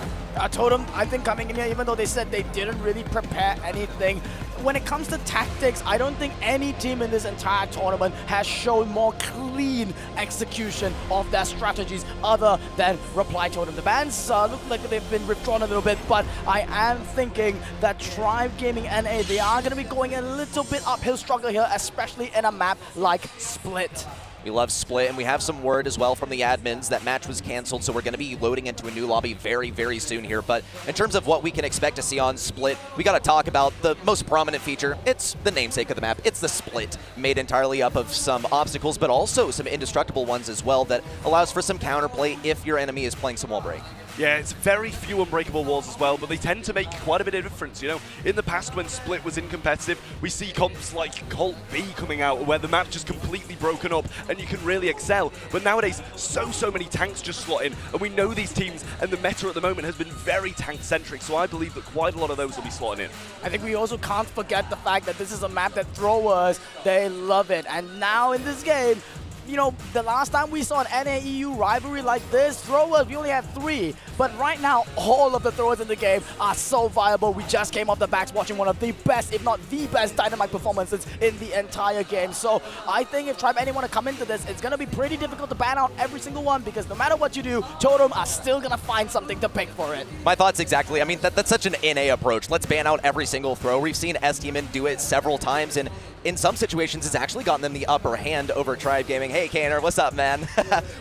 Totem, I think coming in here, even though they said they didn't really prepare anything, when it comes to tactics, I don't think any team in this entire tournament has shown more clean execution of their strategies other than Reply Totem. The bans look like they've been withdrawn a little bit, but I am thinking that Tribe Gaming NA, they are going to be going a little bit uphill struggle here, especially in a map like Split. We love Split, and we have some word as well from the admins that match was canceled, so we're going to be loading into a new lobby very, very soon here. But in terms of what we can expect to see on Split, we got to talk about the most prominent feature. It's the namesake of the map. It's the Split, made entirely up of some obstacles, but also some indestructible ones as well that allows for some counterplay if your enemy is playing some wall break. Yeah, it's very few unbreakable walls as well, but they tend to make quite a bit of difference. You know, in the past when Split was in competitive, we see comps like Colt B coming out where the map's just completely broken up and you can really excel. But nowadays, so many tanks just slot in, and we know these teams, and the meta at the moment has been very tank-centric, so I believe that quite a lot of those will be slotting in. I think we also can't forget the fact that this is a map that throwers, they love it. And now in this game, you know, the last time we saw an NA-EU rivalry like this, throwers, we only had 3. But right now, all of the throwers in the game are so viable. We just came off the backs watching one of the best, if not the best, Dynamite performances in the entire game. So I think if Tribe NA want to come into this, it's going to be pretty difficult to ban out every single one, because no matter what you do, Totem are still going to find something to pick for it. My thoughts exactly. I mean, that's such an NA approach. Let's ban out every single throw. We've seen STMN do it several times, and in some situations, it's actually gotten them the upper hand over Tribe Gaming. Hey, Kaner, what's up, man?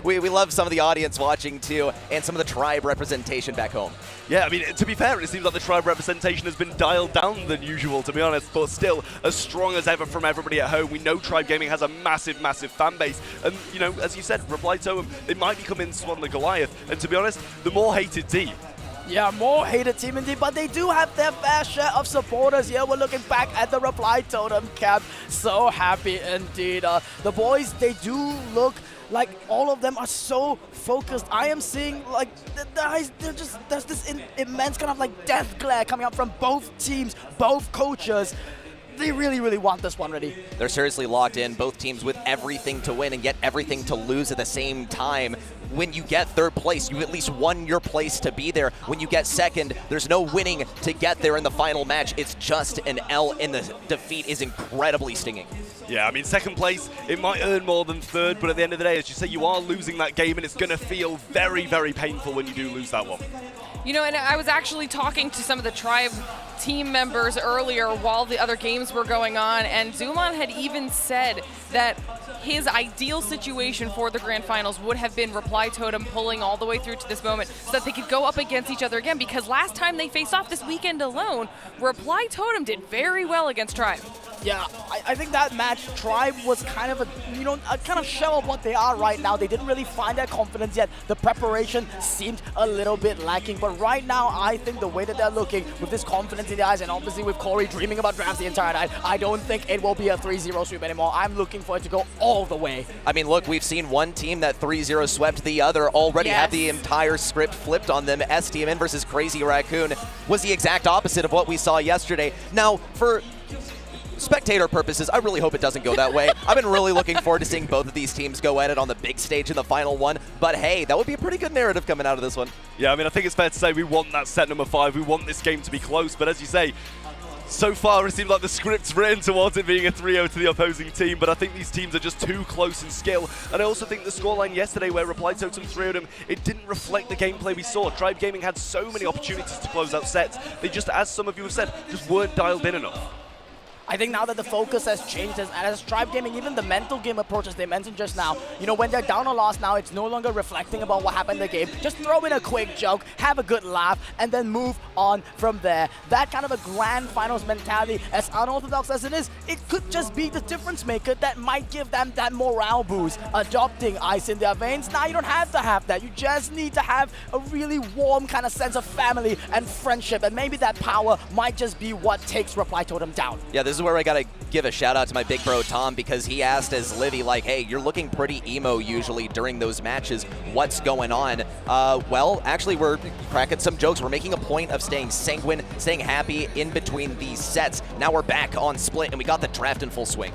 we love some of the audience watching, too, and some of the Tribe representation back home. Yeah, I mean, to be fair, it seems like the Tribe representation has been dialed down than usual, to be honest, but still as strong as ever from everybody at home. We know Tribe Gaming has a massive fan base, and, you know, as you said, Reply Totem, they might be coming to the Goliath, and to be honest, the more hated team. Yeah, more hated team indeed, but they do have their fair share of supporters here. We're looking back at the Reply Totem camp. So happy indeed. The boys, they do look like all of them are so focused. I am seeing like there's this immense kind of like death glare coming out from both teams, both coaches. They really want this one ready. They're seriously locked in, both teams with everything to win and yet everything to lose at the same time. when you get third place, you at least won your place to be there. When you get second, there's no winning to get there in the final match. It's just an L, and the defeat is incredibly stinging. Yeah, I mean, second place, it might earn more than third, but at the end of the day, as you say, you are losing that game, and it's going to feel very, very painful when you do lose that one. You know, and I was actually talking to some of the Tribe team members earlier while the other games were going on, and Zulon had even said that his ideal situation for the grand finals would have been Reply Totem pulling all the way through to this moment so that they could go up against each other again, because last time they faced off this weekend alone, Reply Totem did very well against Tribe. Yeah, I think that match, Tribe was kind of a kind of shell of what they are right now. They didn't really find their confidence yet. The preparation seemed a little bit lacking, but right now, I think the way that they're looking with this confidence in the eyes, and obviously with Corey dreaming about drafts the entire night, I don't think it will be a 3-0 sweep anymore. I'm looking for it to go all the way. I mean, look, we've seen one team that 3-0 swept the other already have the entire script flipped on them. STMN versus Crazy Raccoon was the exact opposite of what we saw yesterday. Now, for spectator purposes, I really hope it doesn't go that way. I've been really looking forward to seeing both of these teams go at it on the big stage in the final one, but hey, that would be a pretty good narrative coming out of this one. Yeah, I mean, I think it's fair to say we want that set number 5. We want this game to be close, but as you say, so far it seems like the script's written towards it being a 3-0 to the opposing team, but I think these teams are just too close in skill. And I also think the scoreline yesterday where Reply Totem 3-0'd them, it didn't reflect the gameplay we saw. Tribe Gaming had so many opportunities to close out sets. They just, as some of you have said, just weren't dialed in enough. I think now that the focus has changed, as Tribe Gaming, even the mental game approaches they mentioned just now, you know, when they're down or lost now, it's no longer reflecting about what happened in the game. Just throw in a quick joke, have a good laugh, and then move on from there. That kind of a grand finals mentality, as unorthodox as it is, it could just be the difference maker that might give them that morale boost. Adopting ice in their veins, now you don't have to have that. You just need to have a really warm kind of sense of family and friendship, and maybe that power might just be what takes Reply Totem down. Yeah, this is where I gotta give a shout out to my big bro Tom, because he asked as Livy, like, hey, you're looking pretty emo usually during those matches. What's going on? Well, actually, we're cracking some jokes. We're making a point of staying sanguine, staying happy in between these sets. Now we're back on Split, and we got the draft in full swing.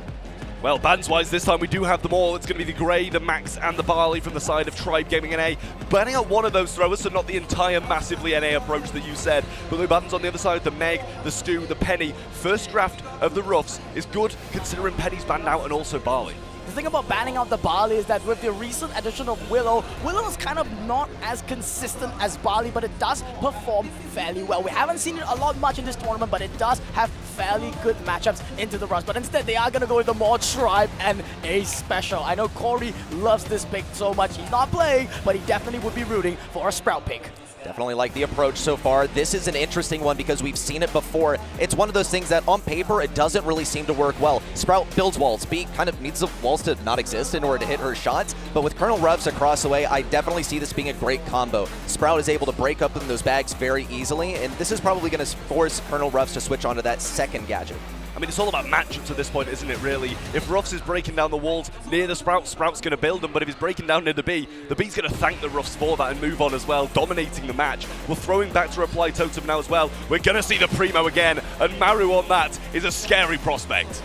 Well, bans-wise, this time we do have them all. It's going to be the Grey, the Max, and the Barley from the side of Tribe Gaming NA. Banning out one of those throwers, so not the entire massively NA approach that you said, but the bans on the other side, the Meg, the Stu, the Penny. First draft of the Ruffs is good, considering Penny's banned out and also Barley. The thing about banning out the Barley is that with the recent addition of Willow, Willow is kind of not as consistent as Barley, but it does perform fairly well. We haven't seen it a lot much in this tournament, but it does have fairly good matchups into the rush. But instead, they are going to go with the more Tribe and a special. I know Corey loves this pick so much. He's not playing, but he definitely would be rooting for a Sprout pick. Definitely like the approach so far. This is an interesting one because we've seen it before. It's one of those things that on paper, it doesn't really seem to work well. Sprout builds walls. B kind of needs the walls to not exist in order to hit her shots. But with Colonel Ruffs across the way, I definitely see this being a great combo. Sprout is able to break up in those bags very easily, and this is probably going to force Colonel Ruffs to switch onto that second gadget. I mean, it's all about matchups at this point, isn't it, really? If Ruffs is breaking down the walls near the Sprout, Sprout's going to build them, but if he's breaking down near the B's going to thank the Ruffs for that and move on as well, dominating the match. We're throwing back to Reply Totem now as well. We're going to see the Primo again, and Maru on that is a scary prospect.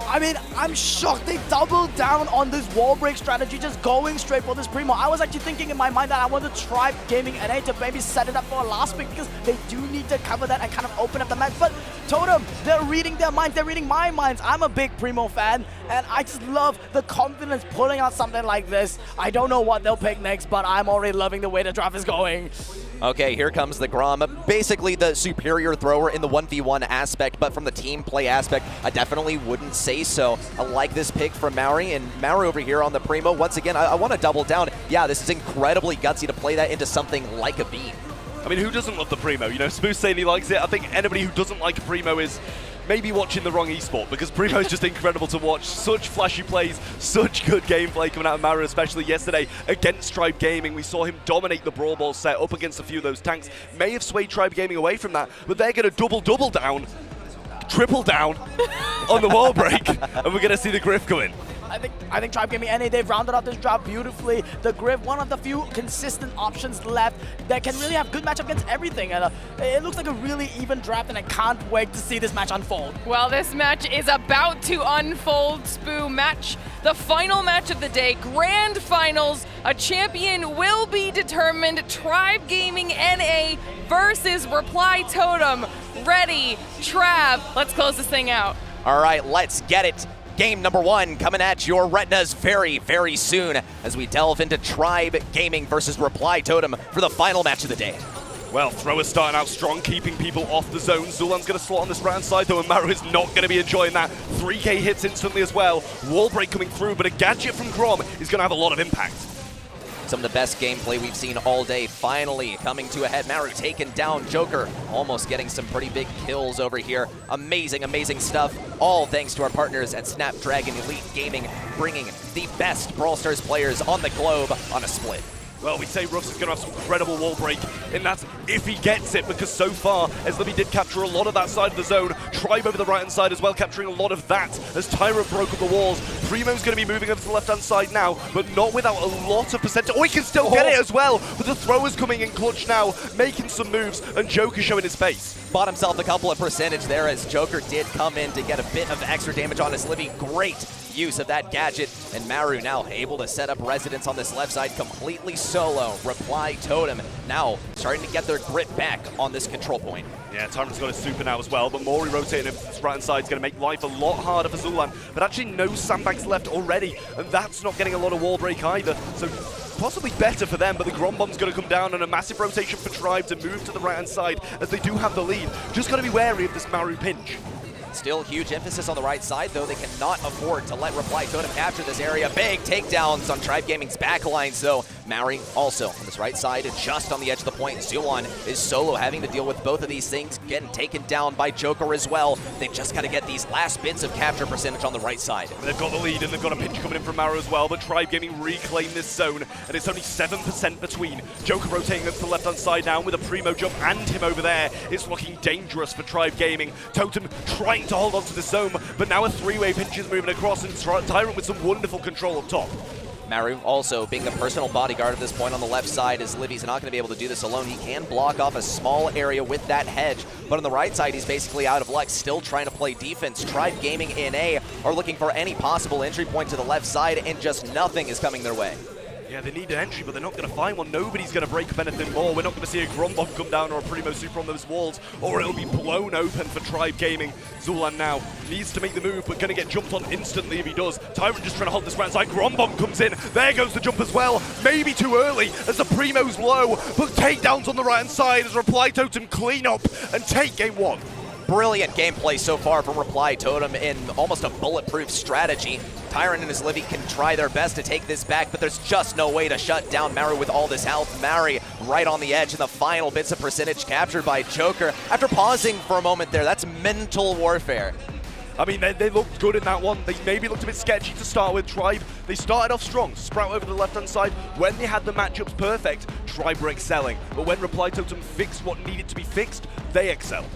I mean, I'm shocked they doubled down on this wall break strategy, just going straight for this Primo. I was actually thinking in my mind that I want to try Gaming NA to maybe set it up for a last pick because they do need to cover that and kind of open up the match. But Totem, they're reading their minds, they're reading my minds. I'm a big Primo fan, and I just love the confidence pulling out something like this. I don't know what they'll pick next, but I'm already loving the way the draft is going. Okay, here comes the Grom. Basically the superior thrower in the 1v1 aspect, but from the team play aspect, I definitely wouldn't say so. I like this pick from Mauri, and Mauri over here on the Primo. Once again, I want to double down. Yeah, this is incredibly gutsy to play that into something like a beam. I mean, who doesn't love the Primo? You know, Smooth saying he likes it. I think anybody who doesn't like Primo is maybe watching the wrong esport, because Primo is just incredible to watch. Such flashy plays, such good gameplay coming out of Maru, especially yesterday against Tribe Gaming. We saw him dominate the Brawl Ball set up against a few of those tanks. May have swayed Tribe Gaming away from that, but they're going to double down, triple down on the wall break, and we're going to see the Griff come in. I think Tribe Gaming NA, they've rounded out this job beautifully. The Griff, one of the few consistent options left that can really have good matchup against everything. And it looks like a really even draft, and I can't wait to see this match unfold. Well, this match is about to unfold, Spoo. The final match of the day, Grand Finals. A champion will be determined. Tribe Gaming NA versus Reply Totem. Ready, Trav. Let's close this thing out. All right, let's get it. Game number 1 coming at your retinas very, very soon as we delve into Tribe Gaming versus Reply Totem for the final match of the day. Well, Thrower's starting out strong, keeping people off the zone. Zulan's going to slot on this right-hand side, though, and Maru is not going to be enjoying that. 3K hits instantly as well. Wall break coming through, but a gadget from Grom is going to have a lot of impact. Some of the best gameplay we've seen all day finally coming to a head. Maru taking down Joker, almost getting some pretty big kills over here. Amazing, amazing stuff. All thanks to our partners at Snapdragon Elite Gaming, bringing the best Brawl Stars players on the globe on a split. Well, we say Ruffs is going to have some incredible wall break, and that's if he gets it, because so far, as Libby did capture a lot of that side of the zone, Tribe over the right-hand side as well, capturing a lot of that as Tyrant broke up the walls. Primo's going to be moving over to the left-hand side now, but not without a lot of percentage. Oh, he can still get it as well, but the Thrower's coming in clutch now, making some moves, and Joker showing his face. Bought himself a couple of percentage there as Joker did come in to get a bit of extra damage on his Libby. Great use of that gadget, and Maru now able to set up residence on this left side completely solo. Reply Totem now starting to get their grit back on this control point. Yeah, Tyrant's got his super now as well, but Mori rotating his right-hand side is going to make life a lot harder for Zulan, but actually no sandbags left already, and that's not getting a lot of wall break either, so possibly better for them, but the Grom Bomb's going to come down and a massive rotation for Tribe to move to the right-hand side as they do have the lead. Just got to be wary of this Maru pinch. Still huge emphasis on the right side, though. They cannot afford to let Reply Totem capture this area. Big takedowns on Tribe Gaming's backlines, though. Maori also on this right side and just on the edge of the point. Zulan is solo, having to deal with both of these things, getting taken down by Joker as well. They've just got to get these last bits of capture percentage on the right side. They've got the lead and they've got a pinch coming in from Maru as well, but Tribe Gaming reclaim this zone, and it's only 7% between. Joker rotating up to the left-hand side now with a Primo jump and him over there. It's looking dangerous for Tribe Gaming. Totem trying to hold on to the zone, but now a three-way pinch is moving across, and Tyrant with some wonderful control up top. Maru also being the personal bodyguard at this point on the left side, as Libby's not going to be able to do this alone. He can block off a small area with that hedge, but on the right side, he's basically out of luck, still trying to play defense. Tribe Gaming in A are looking for any possible entry point to the left side, and just nothing is coming their way. Yeah, they need an entry, but they're not going to find one. Nobody's going to break up anything more. We're not going to see a Grom Bomb come down or a Primo Super on those walls, or it'll be blown open for Tribe Gaming. Zulan now needs to make the move, but going to get jumped on instantly if he does. Tyrant just trying to hold this right side. Grom Bomb comes in. There goes the jump as well. Maybe too early as the Primo's low, but takedowns on the right-hand side as Reply Totem clean up and take game one. Brilliant gameplay so far from Reply Totem in almost a bulletproof strategy. Tyrant and his Libby can try their best to take this back, but there's just no way to shut down Maru with all this health. Mari right on the edge, and the final bits of percentage captured by Joker. After pausing for a moment there, that's mental warfare. I mean, they looked good in that one. They maybe looked a bit sketchy to start with. Tribe, they started off strong. Sprout over the left-hand side. When they had the matchups perfect, Tribe were excelling. But when Reply Totem fixed what needed to be fixed, they excelled.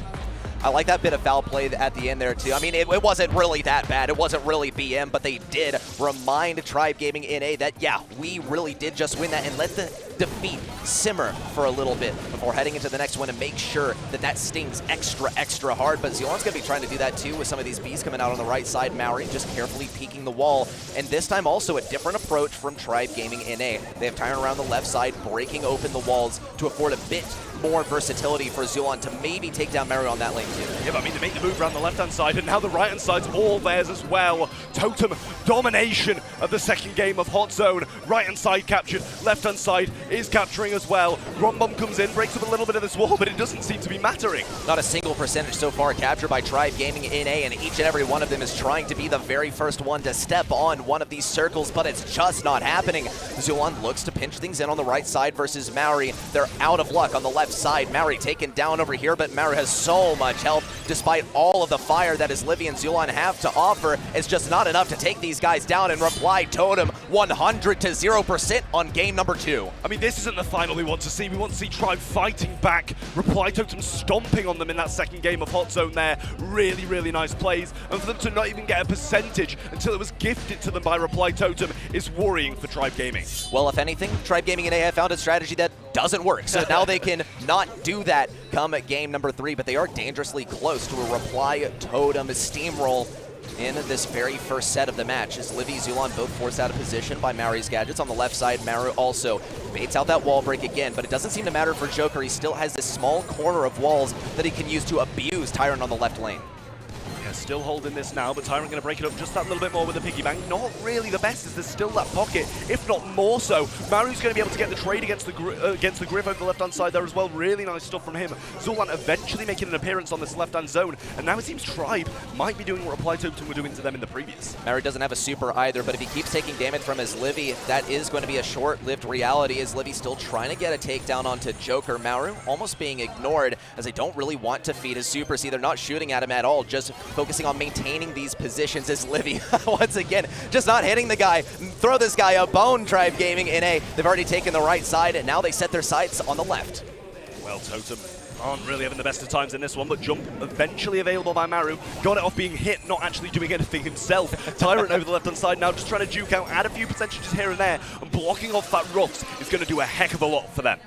I like that bit of foul play at the end there, too. I mean, it wasn't really that bad. It wasn't really BM, but they did remind Tribe Gaming NA that, yeah, we really did just win that, and let the defeat simmer for a little bit before heading into the next one and make sure that that stings extra hard. But Zealand's going to be trying to do that, too, with some of these bees coming out on the right side. Maori just carefully peeking the wall. And this time also a different approach from Tribe Gaming NA. They have Tyrant around the left side, breaking open the walls to afford a bit more versatility for Zulan to maybe take down Maru on that lane too. Yeah, but I mean, they make the move around the left-hand side, and now the right-hand side's all theirs as well. Totem domination of the second game of Hot Zone. Right-hand side captured, left-hand side is capturing as well. Grom Bomb comes in, breaks up a little bit of this wall, but it doesn't seem to be mattering. Not a single percentage so far captured by Tribe Gaming NA, and each and every one of them is trying to be the very first one to step on one of these circles, but it's just not happening. Zulan looks to pinch things in on the right side versus Maori. They're out of luck on the left side. Maori taken down over here, but Maori has so much health despite all of the fire that his Livy and Zulan have to offer. It's just not enough to take these guys down, and Reply Totem 100 to 0% on game number 2. I mean, mean, this isn't the final we want to see. We want to see Tribe fighting back. Reply Totem stomping on them in that second game of Hot Zone there. Really, really nice plays. And for them to not even get a percentage until it was gifted to them by Reply Totem is worrying for Tribe Gaming. Well, if anything, Tribe Gaming and A have found a strategy that doesn't work. So now they can not do that come game number 3, but they are dangerously close to a Reply Totem steamroll in this very first set of the match, as Livy, Zulon both forced out of position by Maru's gadgets. On the left side, Maru also baits out that wall break again, but it doesn't seem to matter for Joker. He still has this small corner of walls that he can use to abuse Tyrant on the left lane. Yeah, still holding this now, but Tyrant going to break it up just that little bit more with the piggy bank. Not really the best, as there's still that pocket, if not more so. Maru's going to be able to get the trade against the Griff over the left-hand side there as well. Really nice stuff from him. Zulon eventually making an appearance on this left-hand zone, and now it seems Tribe might be doing what Reply Totem were doing to them in the previous. Maru doesn't have a super either, but if he keeps taking damage from his Livy, that is going to be a short-lived reality, as Livy still trying to get a takedown onto Joker. Maru almost being ignored, as they don't really want to feed his Super C. They're not shooting at him at all, just focusing on maintaining these positions as Livy, once again, just not hitting the guy. Throw this guy a bone, Tribe Gaming in A. They've already taken the right side, and now they set their sights on the left. Well, Totem aren't really having the best of times in this one, but jump eventually available by Maru. Got it off being hit, not actually doing anything himself. Tyrant over the left-hand side now, just trying to juke out, add a few percentages here and there, and blocking off that Ruffs is going to do a heck of a lot for them.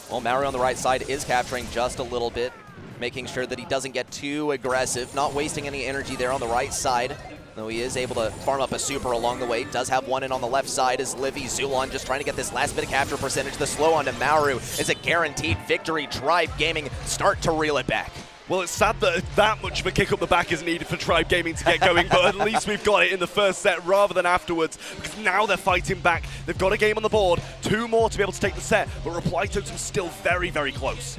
Well, Maru on the right side is capturing just a little bit, making sure that he doesn't get too aggressive, not wasting any energy there on the right side. Though he is able to farm up a super along the way. Does have one in on the left side as Livy. Zulon just trying to get this last bit of capture percentage. The slow on to Maru is a guaranteed victory. Tribe Gaming start to reel it back. Well, it's sad that that much of a kick up the back is needed for Tribe Gaming to get going, but at least we've got it in the first set rather than afterwards, because now they're fighting back. They've got a game on the board, 2 more to be able to take the set, but Reply Totem's still very, very close.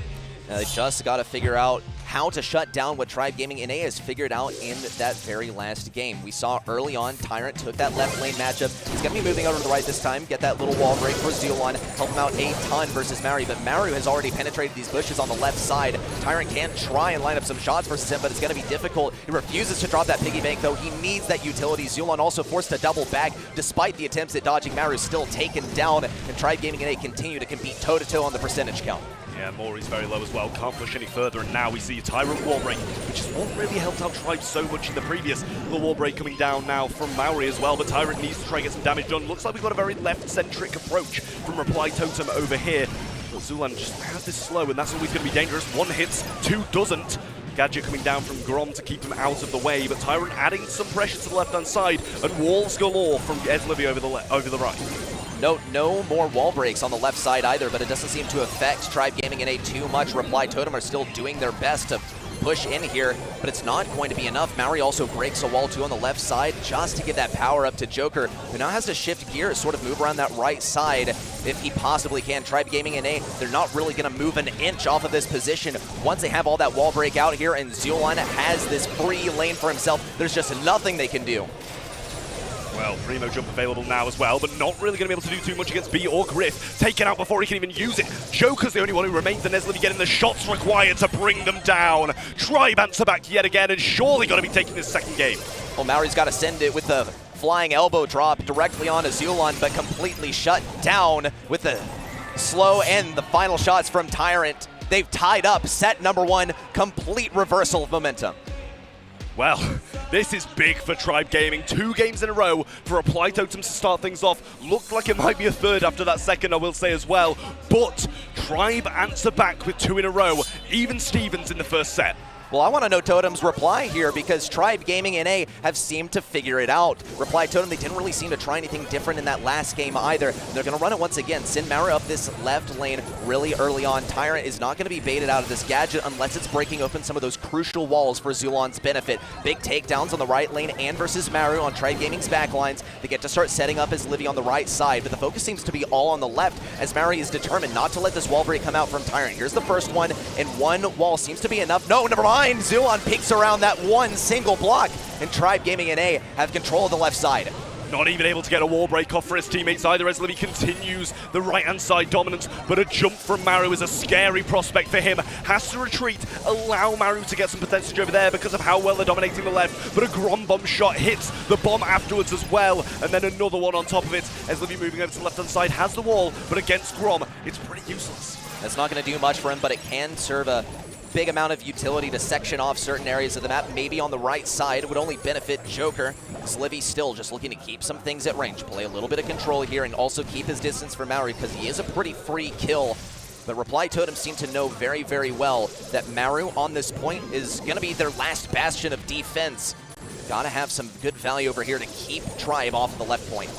They just got to figure out how to shut down what Tribe Gaming NA has figured out in that very last game. We saw early on, Tyrant took that left lane matchup. He's going to be moving over to the right this time, get that little wall break for Zulon, help him out a ton versus Maru, but Maru has already penetrated these bushes on the left side. Tyrant can try and line up some shots versus him, but it's going to be difficult. He refuses to drop that piggy bank, though. He needs that utility. Zulon also forced to double back, despite the attempts at dodging. Maru still taken down, and Tribe Gaming NA continue to compete toe-to-toe on the percentage count. Yeah, Maury's very low as well, can't push any further, and now we see a Tyrant wall break, which is what really helped out Tribe so much in the previous. The wall break coming down now from Maury as well, but Tyrant needs to try and get some damage done. Looks like we've got a very left-centric approach from Reply Totem over here. But Zulon just has this slow, and that's always going to be dangerous. 1 hits, 2 doesn't. Gadget coming down from Grom to keep him out of the way, but Tyrant adding some pressure to the left-hand side, and walls galore from Eslivy over the right. No more wall breaks on the left side either, but it doesn't seem to affect Tribe Gaming NA too much. Reply Totem are still doing their best to push in here, but it's not going to be enough. Mauri also breaks a wall too on the left side just to get that power up to Joker, who now has to shift gears, sort of move around that right side if he possibly can. Tribe Gaming NA, they're not really going to move an inch off of this position once they have all that wall break out here, and Zulon has this free lane for himself. There's just nothing they can do. Well, Primo jump available now as well, but not really going to be able to do too much against B or Griff. Taken out before he can even use it. Joker's the only one who remains, and Nestledy getting the shots required to bring them down. Tribe answer back yet again, and surely going to be taking this second game. Well, Mauri's got to send it with the flying elbow drop directly onto Zulon, but completely shut down with the slow and the final shots from Tyrant. They've tied up set number 1, complete reversal of momentum. Well, this is big for Tribe Gaming. 2 games in a row for Reply Totem to start things off. Looked like it might be a third after that second, I will say as well. But Tribe answer back with 2 in a row. Even Stevens in the first set. Well, I want to know Totem's reply here, because Tribe Gaming NA have seemed to figure it out. Reply Totem, they didn't really seem to try anything different in that last game either. They're going to run it once again. Send Mara up this left lane really early on. Tyrant is not going to be baited out of this gadget unless it's breaking open some of those crucial walls for Zulon's benefit. Big takedowns on the right lane and versus Maru on Tribe Gaming's backlines. They get to start setting up as Livy on the right side, but the focus seems to be all on the left as Maru is determined not to let this wall break come out from Tyrant. Here's the first one, and 1 wall seems to be enough. No, never mind. Zulon peeks around that 1 single block, and Tribe Gaming NA have control of the left side. Not even able to get a wall break off for his teammates either as Livy continues the right-hand side dominance, but a jump from Maru is a scary prospect for him. Has to retreat, allow Maru to get some percentage over there because of how well they're dominating the left, but a Grom bomb shot hits the bomb afterwards as well, and then another one on top of it as Livy moving over to the left-hand side has the wall, but against Grom, it's pretty useless. That's not going to do much for him, but it can serve a big amount of utility to section off certain areas of the map. Maybe on the right side, it would only benefit Joker. Livy still just looking to keep some things at range, play a little bit of control here, and also keep his distance from Maru because he is a pretty free kill. But Reply Totem seem to know very, very well that Maru on this point is going to be their last bastion of defense. Gotta have some good value over here to keep Tribe off the left point.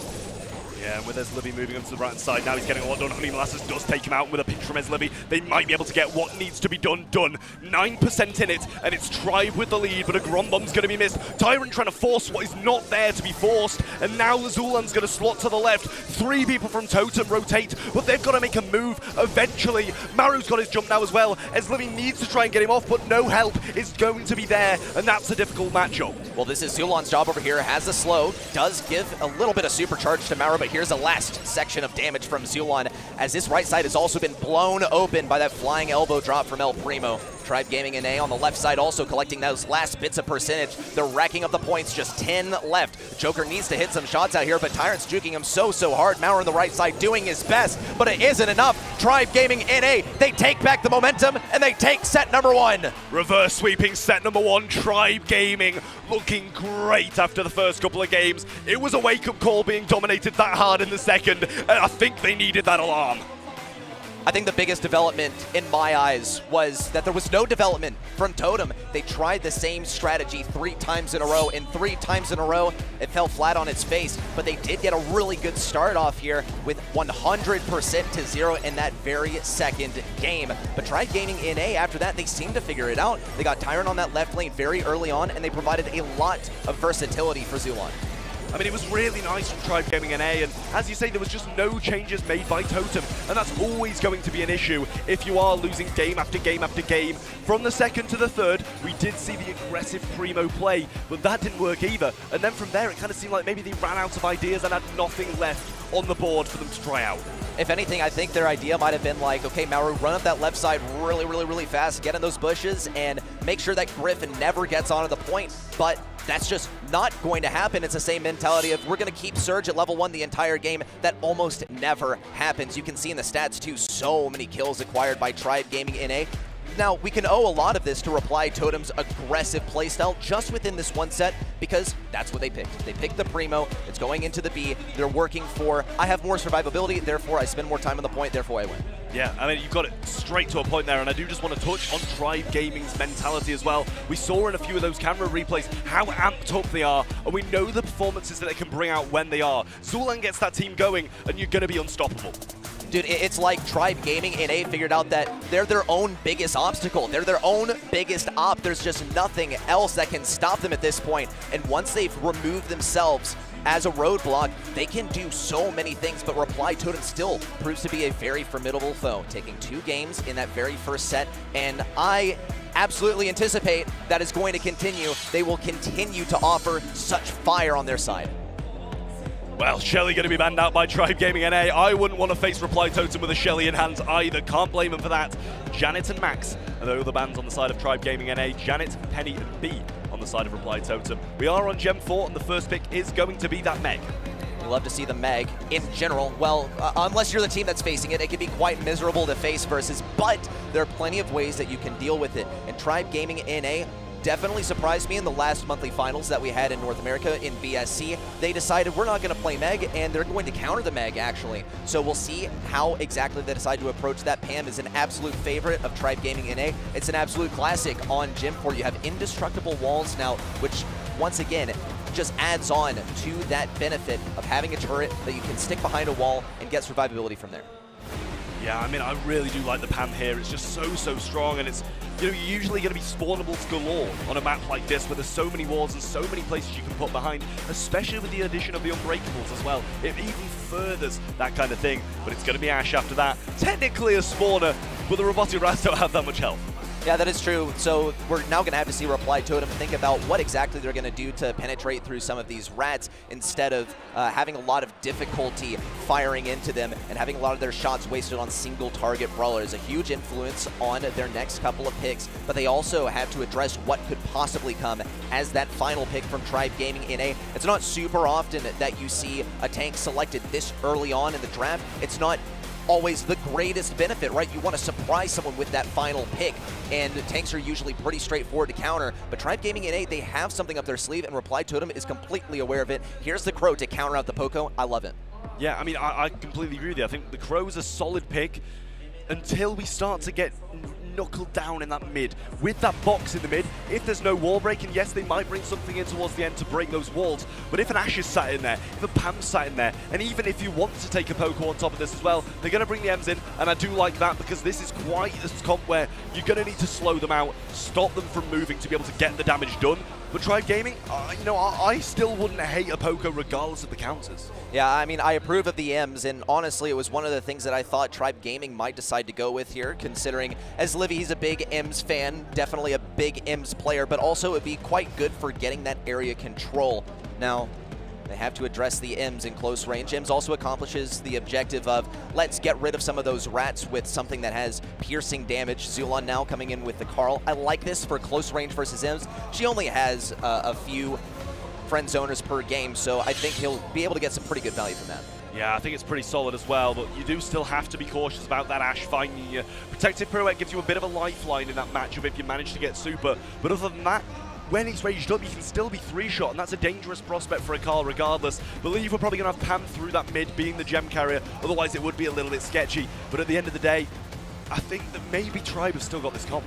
Yeah, and with Livy moving up to the right-hand side, now he's getting a lot done. Honey Molasses does take him out, and with a pinch from Livy, they might be able to get what needs to be done. 9% in it, and it's Tribe with the lead, but a Grom bomb's going to be missed. Tyrant trying to force what is not there to be forced, and now Zulan's going to slot to the left. 3 people from Totem rotate, but they've got to make a move eventually. Maru's got his jump now as well, as Livy needs to try and get him off, but no help is going to be there, and that's a difficult matchup. Well, this is Zulan's job over here, has the slow, does give a little bit of supercharge to Maru, but here's the last section of damage from Zulan, as this right side has also been blown open by that flying elbow drop from El Primo. Tribe Gaming NA on the left side also collecting those last bits of percentage. They're racking up the points, just 10 left. Joker needs to hit some shots out here, but Tyrant's juking him so hard. Mauer on the right side doing his best, but it isn't enough. Tribe Gaming NA, they take back the momentum, and they take set number 1. Reverse sweeping set number 1, Tribe Gaming looking great after the first couple of games. It was a wake-up call being dominated that hard in the second, and I think they needed that alarm. I think the biggest development in my eyes was that there was no development from Totem. They tried the same strategy 3 times in a row, and 3 times in a row, it fell flat on its face. But they did get a really good start off here with 100% to 0 in that very second game. But Tribe Gaming NA, after that, they seemed to figure it out. They got Tyrant on that left lane very early on, and they provided a lot of versatility for Zulan. I mean, it was really nice from Tribe Gaming NA, and as you say, there was just no changes made by Totem, and that's always going to be an issue if you are losing game after game after game. From the second to the third, we did see the aggressive Primo play, but that didn't work either. And then from there, it kind of seemed like maybe they ran out of ideas and had nothing left on the board for them to try out. If anything, I think their idea might have been like, okay, Maru, run up that left side really fast, get in those bushes, and make sure that Griffin never gets onto the point. But that's just not going to happen. It's the same mentality of we're going to keep Surge at level 1 the entire game. That almost never happens. You can see in the stats, too, so many kills acquired by Tribe Gaming NA. Now, we can owe a lot of this to Reply Totem's aggressive playstyle just within this one set because that's what they picked. They picked the Primo. It's going into the B. They're working for, I have more survivability, therefore I spend more time on the point, therefore I win. Yeah, I mean, you've got it straight to a point there, and I do just want to touch on Tribe Gaming's mentality as well. We saw in a few of those camera replays how amped up they are, and we know the performances that they can bring out when they are. Zulan gets that team going, and you're going to be unstoppable. Dude, it's like Tribe Gaming NA figured out that they're their own biggest obstacle. They're their own biggest op. There's just nothing else that can stop them at this point. And once they've removed themselves as a roadblock, they can do so many things, but Reply Totem still proves to be a very formidable foe, taking 2 games in that very first set, and I absolutely anticipate that is going to continue. They will continue to offer such fire on their side. Well, Shelly going to be banned out by Tribe Gaming NA. I wouldn't want to face Reply Totem with a Shelly in hands either. Can't blame him for that. Janet and Max are the other bans on the side of Tribe Gaming NA. Janet, Penny, and B on the side of Reply Totem. We are on Gem 4, and the first pick is going to be that Meg. We love to see the Meg in general. Well, unless you're the team that's facing it, it can be quite miserable to face versus, but there are plenty of ways that you can deal with it. And Tribe Gaming NA definitely surprised me in the last monthly finals that we had in North America in BSC. They decided we're not going to play Meg, and they're going to counter the Meg, actually. So we'll see how exactly they decide to approach that. Pam is an absolute favorite of Tribe Gaming NA. It's an absolute classic on Gym 4. You have indestructible walls now, which, once again, just adds on to that benefit of having a turret that you can stick behind a wall and get survivability from there. Yeah, I mean, I really do like the Pam here. It's just so strong, and it's, you know, usually going to be spawnables galore on a map like this where there's so many walls and so many places you can put behind, especially with the addition of the Unbreakables as well. It even furthers that kind of thing, but it's going to be Ashe after that. Technically a spawner, but the Robotic Rats don't have that much health. Yeah, that is true. So we're now going to have to see Reply Totem think about what exactly they're going to do to penetrate through some of these rats instead of having a lot of difficulty firing into them and having a lot of their shots wasted on single target brawlers. A huge influence on their next couple of picks, but they also have to address what could possibly come as that final pick from Tribe Gaming in A. It's not super often that you see a tank selected this early on in the draft. It's not always the greatest benefit, right? You want to surprise someone with that final pick, and tanks are usually pretty straightforward to counter, but Tribe Gaming in A, they have something up their sleeve, and Reply Totem is completely aware of it. Here's the Crow to counter out the Poco. I love it. Yeah, I mean, I completely agree with you. I think the Crow is a solid pick until we start to get knuckled down in that mid. With that box in the mid, if there's no wall break, and yes, they might bring something in towards the end to break those walls, but if an Ashe is sat in there, if a Pam's sat in there, and even if you want to take a Poco on top of this as well, they're going to bring the M's in, and I do like that because this is quite a comp where you're going to need to slow them out, stop them from moving to be able to get the damage done. But Tribe Gaming, you know, I still wouldn't hate a Poco regardless of the counters. Yeah, I mean, I approve of the M's, and honestly, it was one of the things that I thought Tribe Gaming might decide to go with here, considering, as Livy, he's a big M's fan, definitely a big M's player, but also it would be quite good for getting that area control. Now, they have to address the M's in close range. M's also accomplishes the objective of let's get rid of some of those rats with something that has piercing damage. Zulon now coming in with the Carl. I like this for close range versus M's. She only has a few friend zoners per game, so I think he'll be able to get some pretty good value from that. Yeah, I think it's pretty solid as well, but you do still have to be cautious about that Ashe finding you. Protective Pirouette gives you a bit of a lifeline in that matchup if you manage to get super, but other than that, when he's raged up, he can still be 3-shot, and that's a dangerous prospect for a Carl regardless. Believe we're probably going to have Pam through that mid, being the gem carrier, otherwise it would be a little bit sketchy. But at the end of the day, I think that maybe Tribe have still got this comp.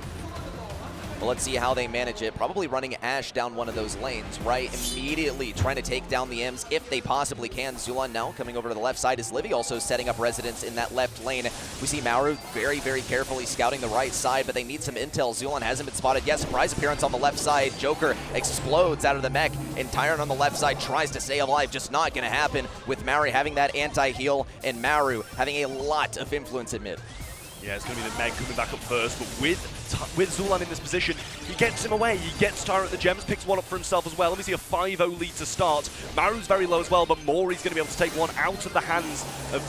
Well, let's see how they manage it. Probably running Ashe down one of those lanes, right? Immediately trying to take down the M's if they possibly can. Zulon now coming over to the left side is Livy, also setting up residence in that left lane. We see Maru very, very carefully scouting the right side, but they need some intel. Zulon hasn't been spotted yet. Surprise appearance on the left side. Joker explodes out of the mech, and Tyron on the left side tries to stay alive. Just not going to happen with Maru having that anti-heal and Maru having a lot of influence in mid. Yeah, it's going to be the Meg coming back up first, but with Zulon in this position, he gets him away. He gets Tyrant the gems, picks one up for himself as well. Let me see a 5-0 lead to start. Maru's very low as well, but Mori's going to be able to take one out of the hands of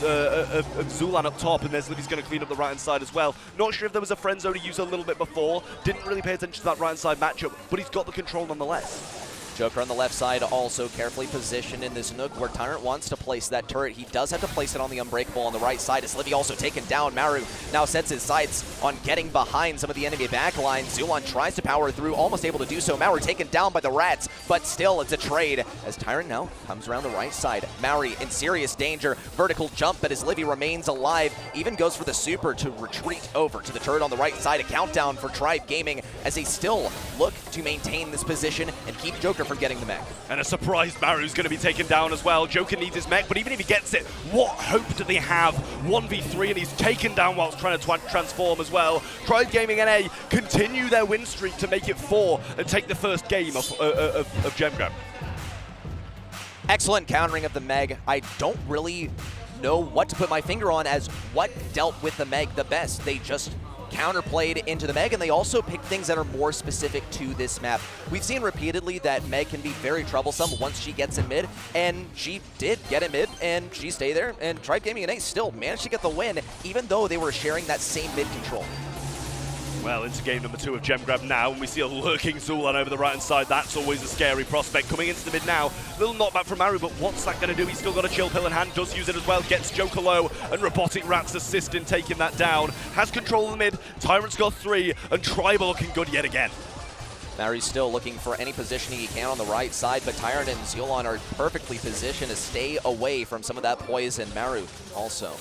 Zulon up top, and there's Livy's going to clean up the right-hand side as well. Not sure if there was a friend zone to use a little bit before. Didn't really pay attention to that right-hand side matchup, but he's got the control nonetheless. Joker on the left side also carefully positioned in this nook where Tyrant wants to place that turret. He does have to place it on the Unbreakable on the right side as Livy also taken down. Maru now sets his sights on getting behind some of the enemy backline. Zulon tries to power through, almost able to do so. Maru taken down by the rats, but still it's a trade as Tyrant now comes around the right side. Maru in serious danger. Vertical jump, but as Livy remains alive, even goes for the super to retreat over to the turret on the right side. A countdown for Tribe Gaming as they still look to maintain this position and keep Joker from getting the mech. And a surprised Maru's going to be taken down as well. Joker needs his mech, but even if he gets it, what hope do they have? 1v3, and he's taken down whilst trying to transform as well. Tribe Gaming NA continue their win streak to make it 4 and take the first game of Gem Grab. Excellent countering of the Meg. I don't really know what to put my finger on as what dealt with the Meg the best. They just counterplayed into the Meg, and they also picked things that are more specific to this map. We've seen repeatedly that Meg can be very troublesome once she gets in mid, and she did get in mid, and she stayed there, and Tribe Gaming and A still managed to get the win, even though they were sharing that same mid control. Well, into game number 2 of Gem Grab now, and we see a lurking Zulon over the right-hand side. That's always a scary prospect. Coming into the mid now, little knockback from Maru, but what's that going to do? He's still got a chill pill in hand, does use it as well, gets Joker low, and Robotic Rat's assist in taking that down. Has control of the mid, Tyrant's got 3, and Tribal looking good yet again. Maru's still looking for any positioning he can on the right side, but Tyrant and Zulon are perfectly positioned to stay away from some of that poison. Maru also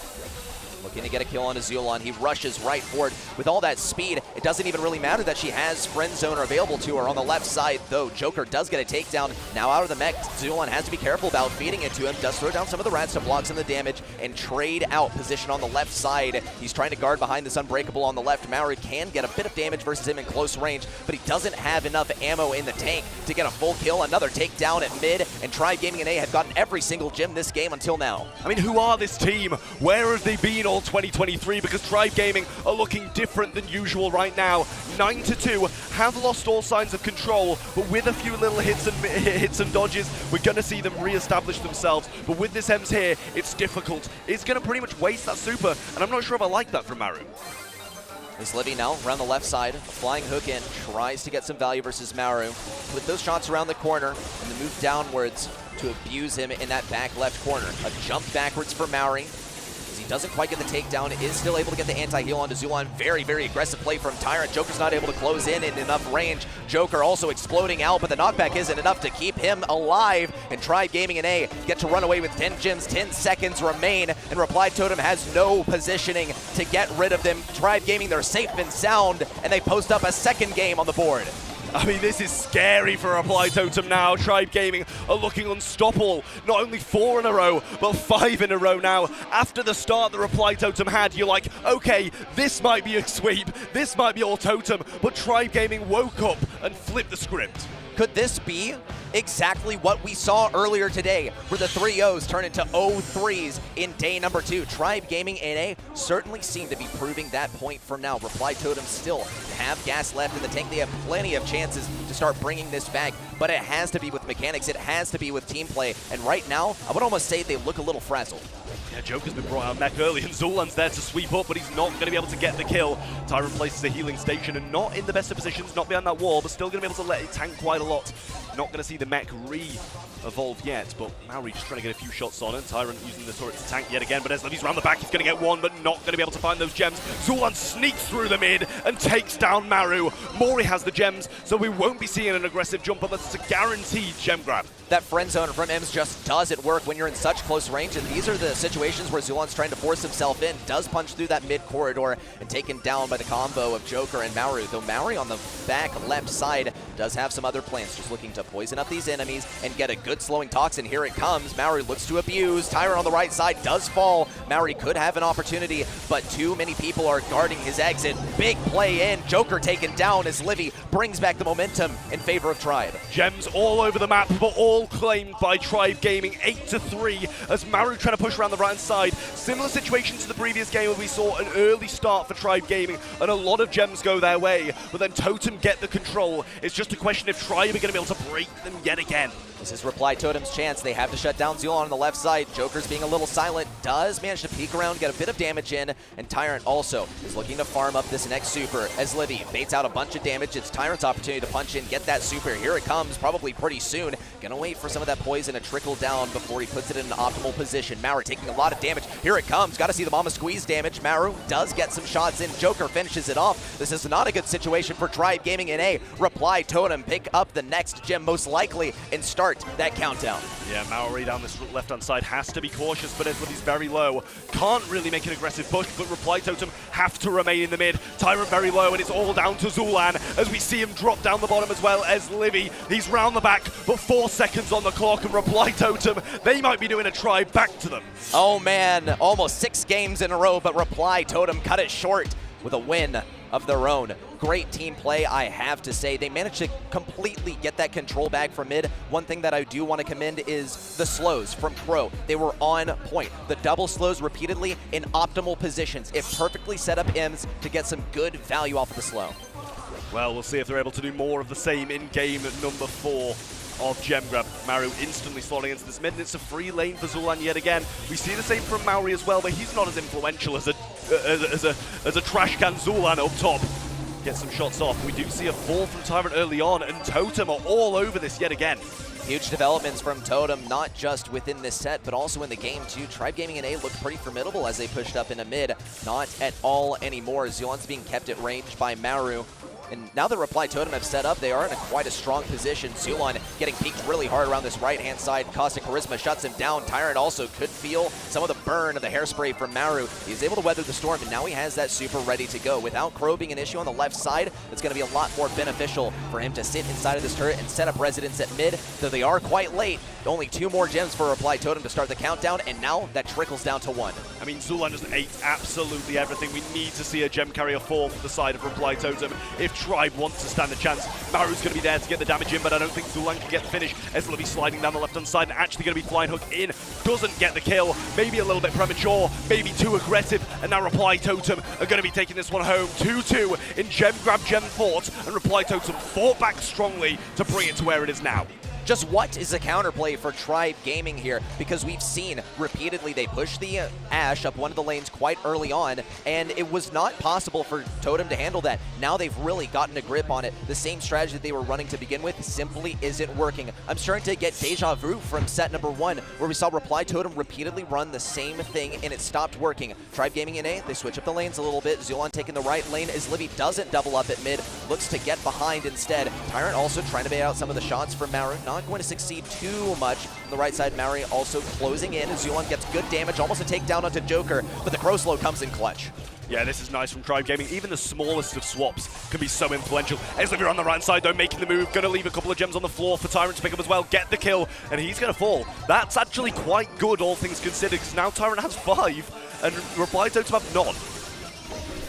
looking to get a kill on Zulon. He rushes right forward with all that speed. It doesn't even really matter that she has Friend Zoner available to her on the left side, though. Joker does get a takedown. Now out of the mech, Zulon has to be careful about feeding it to him. Does throw down some of the rats to block some of the damage and trade out position on the left side. He's trying to guard behind this Unbreakable on the left. Maru can get a bit of damage versus him in close range, but he doesn't have enough ammo in the tank to get a full kill. Another takedown at mid, and Tribe Gaming and A have gotten every single gem this game until now. I mean, who are this team? Where have they been in all 2023 because Tribe Gaming are looking different than usual right now. 9-2, have lost all signs of control, but with a few little hits and dodges, we're going to see them re-establish themselves. But with this EMS here, it's difficult. It's going to pretty much waste that super, and I'm not sure if I like that from Maru. Is Livy now around the left side, flying hook in, tries to get some value versus Maru. With those shots around the corner and the move downwards to abuse him in that back left corner. A jump backwards for Maori. As he doesn't quite get the takedown, is still able to get the anti-heal onto Zulan. Very, very aggressive play from Tyrant. Joker's not able to close in enough range. Joker also exploding out, but the knockback isn't enough to keep him alive. And Tribe Gaming and A get to run away with 10 gems. 10 seconds remain, and Reply Totem has no positioning to get rid of them. Tribe Gaming, they're safe and sound, and they post up a second game on the board. I mean, this is scary for Reply Totem now. Tribe Gaming are looking unstoppable. Not only 4 in a row, but 5 in a row now. After the start that Reply Totem had, you're like, okay, this might be a sweep, this might be all Totem, but Tribe Gaming woke up and flipped the script. Could this be exactly what we saw earlier today, where the 3-0s turn into 0-3s in day number 2? Tribe Gaming NA certainly seem to be proving that point for now. Reply Totem still have gas left in the tank. They have plenty of chances to start bringing this back, but it has to be with mechanics. It has to be with team play. And right now, I would almost say they look a little frazzled. Yeah, Joker's been brought out mech early, and Zulan's there to sweep up, but he's not going to be able to get the kill. Tyrant places a healing station, and not in the best of positions, not behind that wall, but still going to be able to let it tank quite a lot. Not going to see the mech re-evolve yet, but Maori just trying to get a few shots on, and Tyrant using the turret to tank yet again, but as Levy's around the back, he's going to get one, but not going to be able to find those gems. Zulan sneaks through the mid and takes down Maru. Mori has the gems, so we won't be seeing an aggressive jump unless it's a guaranteed gem grab. That friend zone from EMS just doesn't work when you're in such close range, and these are the situations where Zulan's trying to force himself in, does punch through that mid corridor and taken down by the combo of Joker and Maru, though Maori on the back left side does have some other plans, just looking to poison up these enemies and get a good slowing toxin. Here it comes. Maori looks to abuse. Tyrant on the right side does fall. Maori could have an opportunity, but too many people are guarding his exit. Big play in. Joker taken down as Livy brings back the momentum in favor of Tribe. Gems all over the map, but all claimed by Tribe Gaming. 8-3 as Maru trying to push around the right side. Similar situation to the previous game where we saw an early start for Tribe Gaming and a lot of gems go their way, but then Totem get the control. It's just a question if Tribe are going to be able to break them yet again. This is Reply Totem's chance. They have to shut down Zulan on the left side. Joker's being a little silent, does manage to peek around, get a bit of damage in, and Tyrant also is looking to farm up this next super as Livy baits out a bunch of damage. It's Tyrant's opportunity to punch in, get that super. Here it comes, probably pretty soon. Gonna wait for some of that poison to trickle down before he puts it in an optimal position. Maru taking a lot of damage. Here it comes, gotta see the Mama Squeeze damage. Maru does get some shots in. Joker finishes it off. This is not a good situation for Tribe Gaming in A. Reply Totem pick up the next gem most likely and start that countdown. Yeah, Maori down this left-hand side has to be cautious, but Edward is very low. Can't really make an aggressive push, but Reply Totem have to remain in the mid. Tyrant very low, and it's all down to Zulan as we see him drop down the bottom as well as Livy. He's round the back, but 4 seconds on the clock, and Reply Totem, they might be doing a try back to them. Oh man, almost 6 games in a row, but Reply Totem cut it short with a win of their own. Great team play, I have to say. They managed to completely get that control back from mid. One thing that I do want to commend is the slows from Crow. They were on point. The double slows repeatedly in optimal positions. It perfectly set up Ems to get some good value off of the slow. Well, we'll see if they're able to do more of the same in game number 4 of Gem Grab. Maru instantly slotting into this mid, and it's a free lane for Zulan yet again. We see the same from Maori as well, but he's not as influential as a trash can Zulan up top. Get some shots off. We do see a fall from Tyrant early on, and Totem are all over this yet again. Huge developments from Totem, not just within this set, but also in the game too. Tribe Gaming and A looked pretty formidable as they pushed up in a mid. Not at all anymore. Zulan's being kept at range by Maru. And now that Reply Totem have set up, they are in quite a strong position. Zulan getting peeked really hard around this right-hand side. Caustic Charisma shuts him down. Tyrant also could feel some of the burn of the hairspray from Maru. He's able to weather the storm, and now he has that super ready to go. Without Crow being an issue on the left side, it's going to be a lot more beneficial for him to sit inside of this turret and set up residence at mid, though they are quite late. Only 2 more gems for Reply Totem to start the countdown, and now that trickles down to 1. I mean, Zulan just ate absolutely everything. We need to see a gem carrier fall for the side of Reply Totem if Tribe wants to stand a chance. Maru's going to be there to get the damage in, but I don't think Zulan can get the finish as Livy sliding down the left-hand side and actually going to be flying hook in doesn't get the kill. Maybe a little bit premature, maybe too aggressive, and now Reply Totem are going to be taking this one home. 2-2 in gem grab, gem fought, and Reply Totem fought back strongly to bring it to where it is now. Just what is the counterplay for Tribe Gaming here? Because we've seen repeatedly they push the Ashe up one of the lanes quite early on, and it was not possible for Totem to handle that. Now they've really gotten a grip on it. The same strategy that they were running to begin with simply isn't working. I'm starting to get deja vu from set number 1, where we saw Reply Totem repeatedly run the same thing, and it stopped working. Tribe Gaming in A, they switch up the lanes a little bit. Zulon taking the right lane as Livy doesn't double up at mid, looks to get behind instead. Tyrant also trying to bait out some of the shots from Maru. Not going to succeed too much. On the right side, Maori also closing in. Zulon gets good damage, almost a takedown onto Joker, but the Crow Slow comes in clutch. Yeah, this is nice from Tribe Gaming. Even the smallest of swaps can be so influential. Ezlivir on the right side, though, making the move. Going to leave a couple of gems on the floor for Tyrant to pick up as well. Get the kill, and he's going to fall. That's actually quite good, all things considered, because now Tyrant has 5, and Reply Totem have none.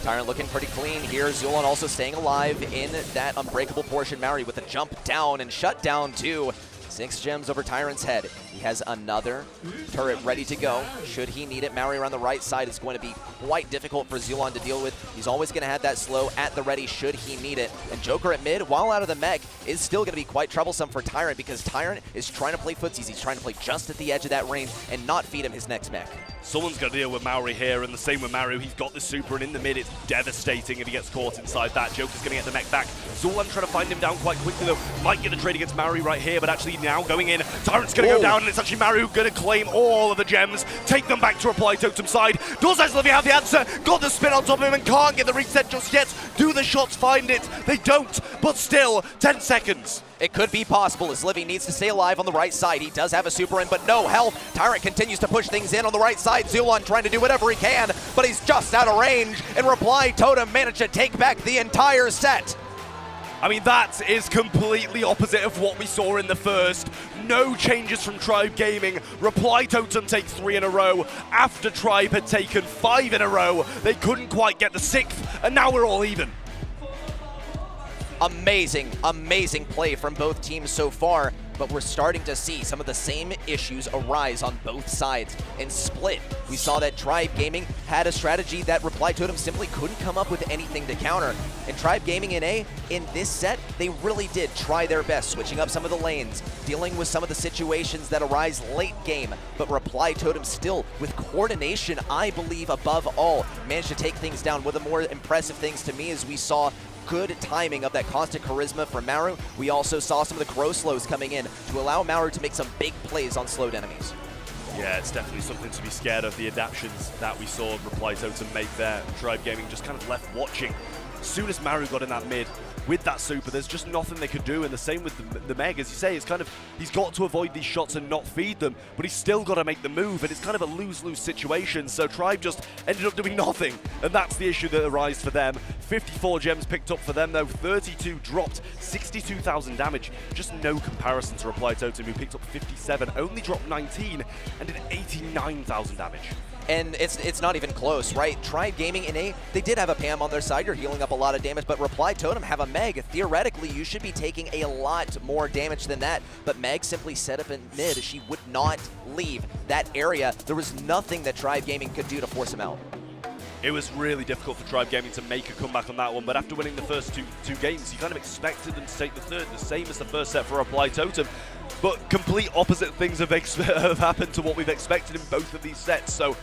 Tyrant looking pretty clean here. Zulon also staying alive in that unbreakable portion. Maori with a jump down and shut down too. 6 gems over Tyrant's head. He has another turret ready to go. Should he need it, Maori around the right side is going to be quite difficult for Zulon to deal with. He's always going to have that slow at the ready should he need it. And Joker at mid, while out of the mech, is still going to be quite troublesome for Tyrant because Tyrant is trying to play footsies. He's trying to play just at the edge of that range and not feed him his next mech. Someone's going to deal with Maori here, and the same with Maru. He's got the super, and in the mid, it's devastating if he gets caught inside that. Joker's going to get the mech back. Zulon trying to find him down quite quickly, though. Might get the trade against Maori right here, but actually now going in. Tyrant's going to go down, and it's actually Maru going to claim all of the gems, take them back to Reply Totem side. Does Ezlivir have the answer? Got the spin on top of him and can't get the reset just yet. Do the shots find it? They don't, but still, 10 seconds. It could be possible as Livy needs to stay alive on the right side. He does have a super in, but no health. Tyrant continues to push things in on the right side. Zulon trying to do whatever he can, but he's just out of range. And Reply Totem managed to take back the entire set. I mean, that is completely opposite of what we saw in the first. No changes from Tribe Gaming. Reply Totem takes 3 in a row. After Tribe had taken 5 in a row, they couldn't quite get the 6th, and now we're all even. Amazing, amazing play from both teams so far, but we're starting to see some of the same issues arise on both sides. In Split, we saw that Tribe Gaming had a strategy that Reply Totem simply couldn't come up with anything to counter. And Tribe Gaming in A, in this set, they really did try their best, switching up some of the lanes, dealing with some of the situations that arise late game. But Reply Totem still, with coordination, I believe, above all, managed to take things down. One of the more impressive things to me is we saw good timing of that constant charisma from Maru. We also saw some of the Crow Slows coming in to allow Maru to make some big plays on slowed enemies. Yeah, it's definitely something to be scared of, the adaptions that we saw Reply Totem make there. Tribe Gaming just kind of left watching. As soon as Maru got in that mid, with that super, there's just nothing they could do, and the same with the Meg, as you say, it's kind of, he's got to avoid these shots and not feed them, but he's still got to make the move, and it's kind of a lose-lose situation, so Tribe just ended up doing nothing, and that's the issue that arises for them. 54 gems picked up for them, though, 32 dropped, 62,000 damage, just no comparison to Reply Totem, who picked up 57, only dropped 19, and did 89,000 damage. And it's not even close, right? Tribe Gaming in A, they did have a Pam on their side. You're healing up a lot of damage, but Reply Totem have a Meg. Theoretically, you should be taking a lot more damage than that, but Meg simply set up in mid. She would not leave that area. There was nothing that Tribe Gaming could do to force him out. It was really difficult for Tribe Gaming to make a comeback on that one, but after winning the first two games, you kind of expected them to take the third, the same as the first set for Reply Totem. But complete opposite things have happened to what we've expected in both of these sets. So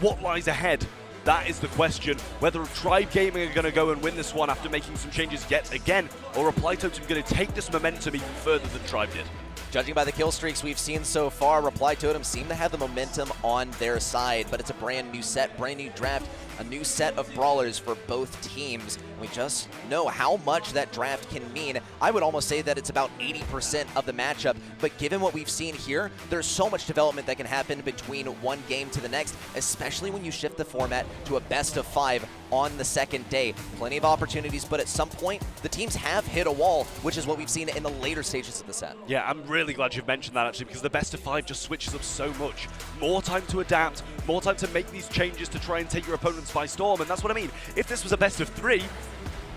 what lies ahead? That is the question. Whether Tribe Gaming are going to go and win this one after making some changes yet again, or Reply Totem going to take this momentum even further than Tribe did. Judging by the kill streaks we've seen so far, Reply Totem seem to have the momentum on their side, but it's a brand new set, brand new draft, a new set of brawlers for both teams. We just know how much that draft can mean. I would almost say that it's about 80% of the matchup, but given what we've seen here, there's so much development that can happen between one game to the next, especially when you shift the format to a best of 5 on the second day. Plenty of opportunities, but at some point, the teams have hit a wall, which is what we've seen in the later stages of the set. Yeah, I'm really glad you've mentioned that, actually, because the best of 5 just switches up so much. More time to adapt, more time to make these changes to try and take your opponents by storm, and that's what I mean. If this was a best of 3,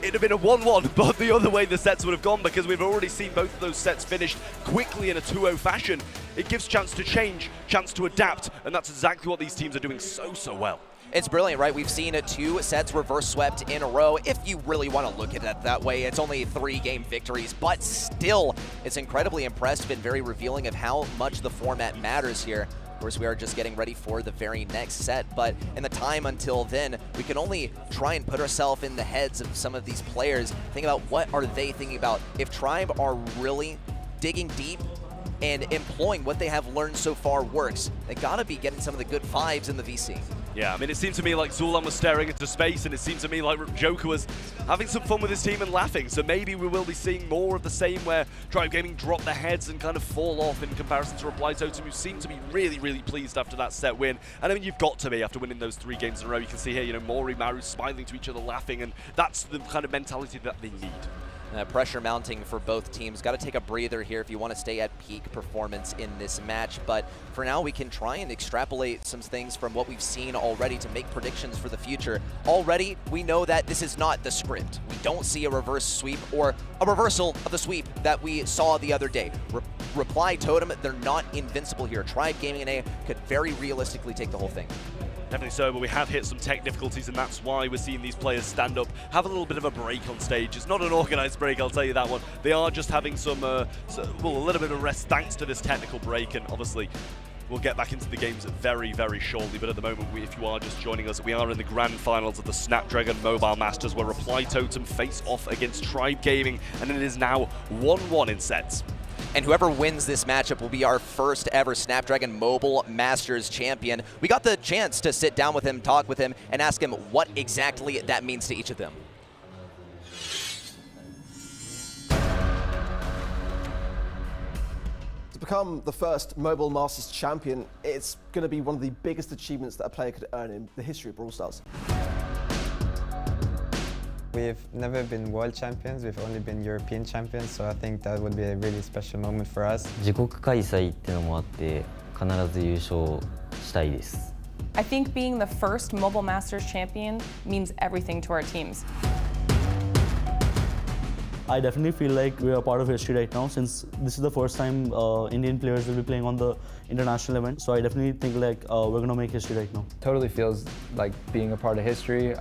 it'd have been a 1-1, but the other way the sets would have gone, because we've already seen both of those sets finished quickly in a 2-0 fashion. it gives chance to change, chance to adapt, and that's exactly what these teams are doing so well. It's brilliant, right? We've seen 2 sets reverse swept in a row. If you really want to look at it that way, it's only 3-game victories, but still, it's incredibly impressive and very revealing of how much the format matters here. Of course, we are just getting ready for the very next set, but in the time until then, we can only try and put ourselves in the heads of some of these players. Think about what are they thinking about. If Tribe are really digging deep and employing what they have learned so far works, they gotta be getting some of the good vibes in the VC. Yeah, I mean, it seemed to me like Zulan was staring into space, and it seemed to me like Joker was having some fun with his team and laughing. So maybe we will be seeing more of the same, where Tribe Gaming drop their heads and kind of fall off in comparison to Reply Totem, who seem to be really pleased after that set win. And I mean, you've got to be after winning those 3 games in a row. You can see here, you know, Mori, Maru smiling to each other, laughing, and that's the kind of mentality that they need. Pressure mounting for both teams. Got to take a breather here if you want to stay at peak performance in this match. But for now, we can try and extrapolate some things from what we've seen already to make predictions for the future. Already, we know that this is not the script. We don't see a reverse sweep or a reversal of the sweep that we saw the other day. Reply Totem, they're not invincible here. Tribe Gaming and A could very realistically take the whole thing. Definitely so, but we have hit some tech difficulties, and that's why we're seeing these players stand up, have a little bit of a break on stage. It's not an organized break, I'll tell you that one. They are just having some, a little bit of rest thanks to this technical break, and obviously we'll get back into the games very shortly. But at the moment, if you are just joining us, we are in the grand finals of the Snapdragon Mobile Masters, where Reply Totem face off against Tribe Gaming, and it is now 1-1 in sets. And whoever wins this matchup will be our first ever Snapdragon Mobile Masters champion. We got the chance to sit down with him, talk with him, and ask him what exactly that means to each of them. To become the first Mobile Masters champion, it's going to be one of the biggest achievements that a player could earn in the history of Brawl Stars. We've never been world champions, we've only been European champions, so I think that would be a really special moment for us. 自国開催ってのもあって必ず優勝したいです。I think being the first Mobile Masters champion means everything to our teams. I definitely feel like we are part of history right now, since this is the first time Indian players will be playing on the international event. So I definitely think like we're going to make history right now. Totally feels like being a part of history,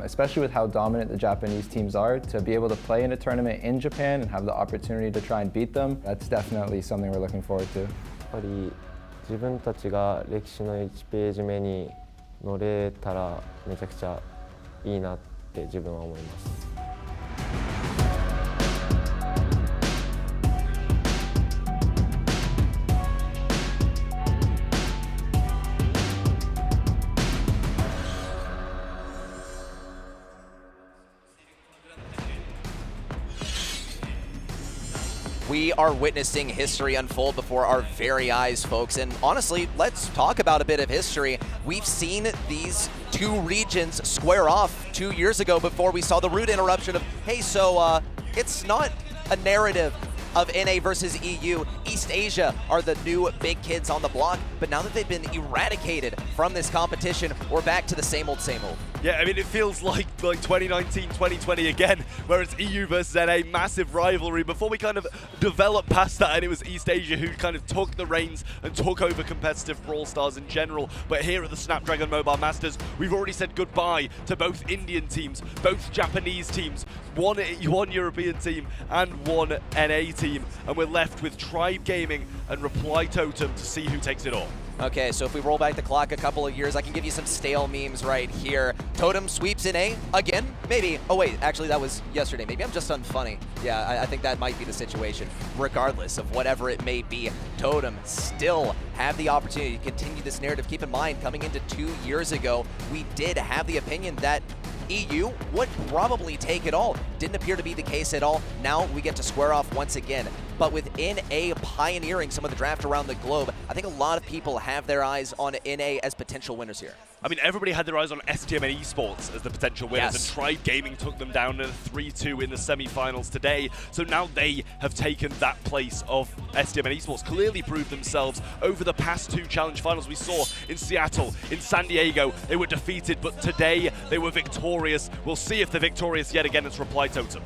especially with how dominant the Japanese teams are. To be able to play in a tournament in Japan and have the opportunity to try and beat them, that's definitely something we're looking forward to. やっぱり自分たちが歴史の1ページ目に乗れたらめちゃくちゃいいなって自分は思います。We are witnessing history unfold before our very eyes, folks. And honestly, let's talk about a bit of history. We've seen these 2 regions square off 2 years ago before we saw the rude interruption of, hey, so it's not a narrative of NA versus EU. East Asia are the new big kids on the block, but now that they've been eradicated from this competition, we're back to the same old, same old. Yeah, I mean, it feels like 2019, 2020 again, where it's EU versus NA, massive rivalry. Before we kind of developed past that, and it was East Asia who kind of took the reins and took over competitive Brawl Stars in general. But here at the Snapdragon Mobile Masters, we've already said goodbye to both Indian teams, both Japanese teams, one European team and one NA team. And we're left with Tribe Gaming and Reply Totem to see who takes it all. Okay, so if we roll back the clock a couple of years, I can give you some stale memes right here. Totem sweeps in A again? Maybe. Oh wait, actually that was yesterday. Maybe I'm just unfunny. Yeah, I think that might be the situation. Regardless of whatever it may be, Totem still have the opportunity to continue this narrative. Keep in mind, coming into 2 years ago, we did have the opinion that EU would probably take it all. Didn't appear to be the case at all. Now we get to square off once again. But with NA pioneering some of the draft around the globe, I think a lot of people have their eyes on NA as potential winners here. I mean, everybody had their eyes on STMN Esports as the potential winners, Yes. and Tribe Gaming took them down in a 3-2 in the semi-finals today. So now they have taken that place of STMN Esports, clearly proved themselves over the past 2 challenge finals we saw in Seattle, in San Diego. They were defeated, but today they were victorious. We'll see if they're victorious yet again. It's Reply Totem.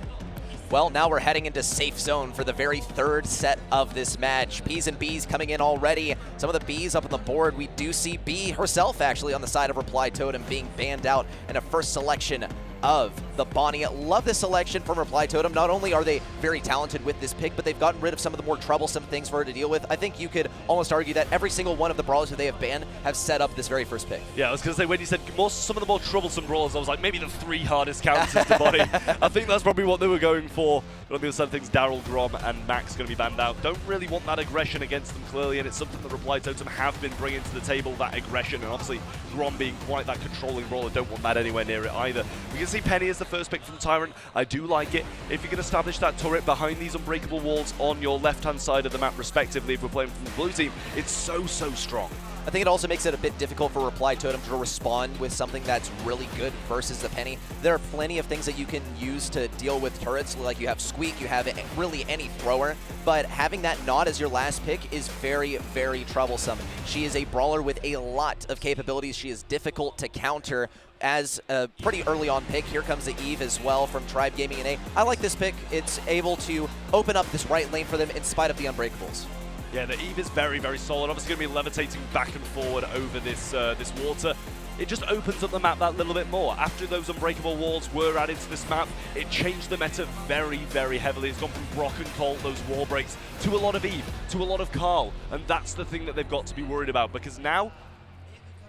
Well, now we're heading into safe zone for the very third set of this match. P's and B's coming in already. Some of the B's up on the board. We do see B herself actually on the side of Reply Totem being banned out in a first selection of the Bonnie. Love this selection from Reply Totem. Not only are they very talented with this pick, but they've gotten rid of some of the more troublesome things for her to deal with. I think you could almost argue that every single one of the brawlers that they have banned have set up this very first pick. Yeah, I was going to say, when you said some of the more troublesome brawlers, I was like, maybe the 3 hardest counters to Bonnie. I think that's probably what they were going for. But on the other side of things, Daryl, Grom, and Max going to be banned out. Don't really want that aggression against them, clearly, and it's something that Reply Totem have been bringing to the table, that aggression, and obviously Grom being quite that controlling brawler, don't want that anywhere near it either. We can see Penny as the first pick from Tyrant. I do like it. If you can establish that turret behind these unbreakable walls on your left-hand side of the map, respectively, if we're playing from the blue team, it's so strong. I think it also makes it a bit difficult for Reply Totem to respond with something that's really good versus the Penny. There are plenty of things that you can use to deal with turrets, like you have Squeak, you have really any thrower, but having that not as your last pick is very troublesome. She is a brawler with a lot of capabilities. She is difficult to counter as a pretty early on pick. Here comes the Eve as well from Tribe Gaming NA. I like this pick. It's able to open up this right lane for them in spite of the Unbreakables. Yeah, the Eve is very solid. Obviously going to be levitating back and forward over this this water. It just opens up the map that little bit more. After those unbreakable walls were added to this map, it changed the meta very heavily. It's gone from Brock and Colt, those wall breaks, to a lot of Eve, to a lot of Carl. And that's the thing that they've got to be worried about, because now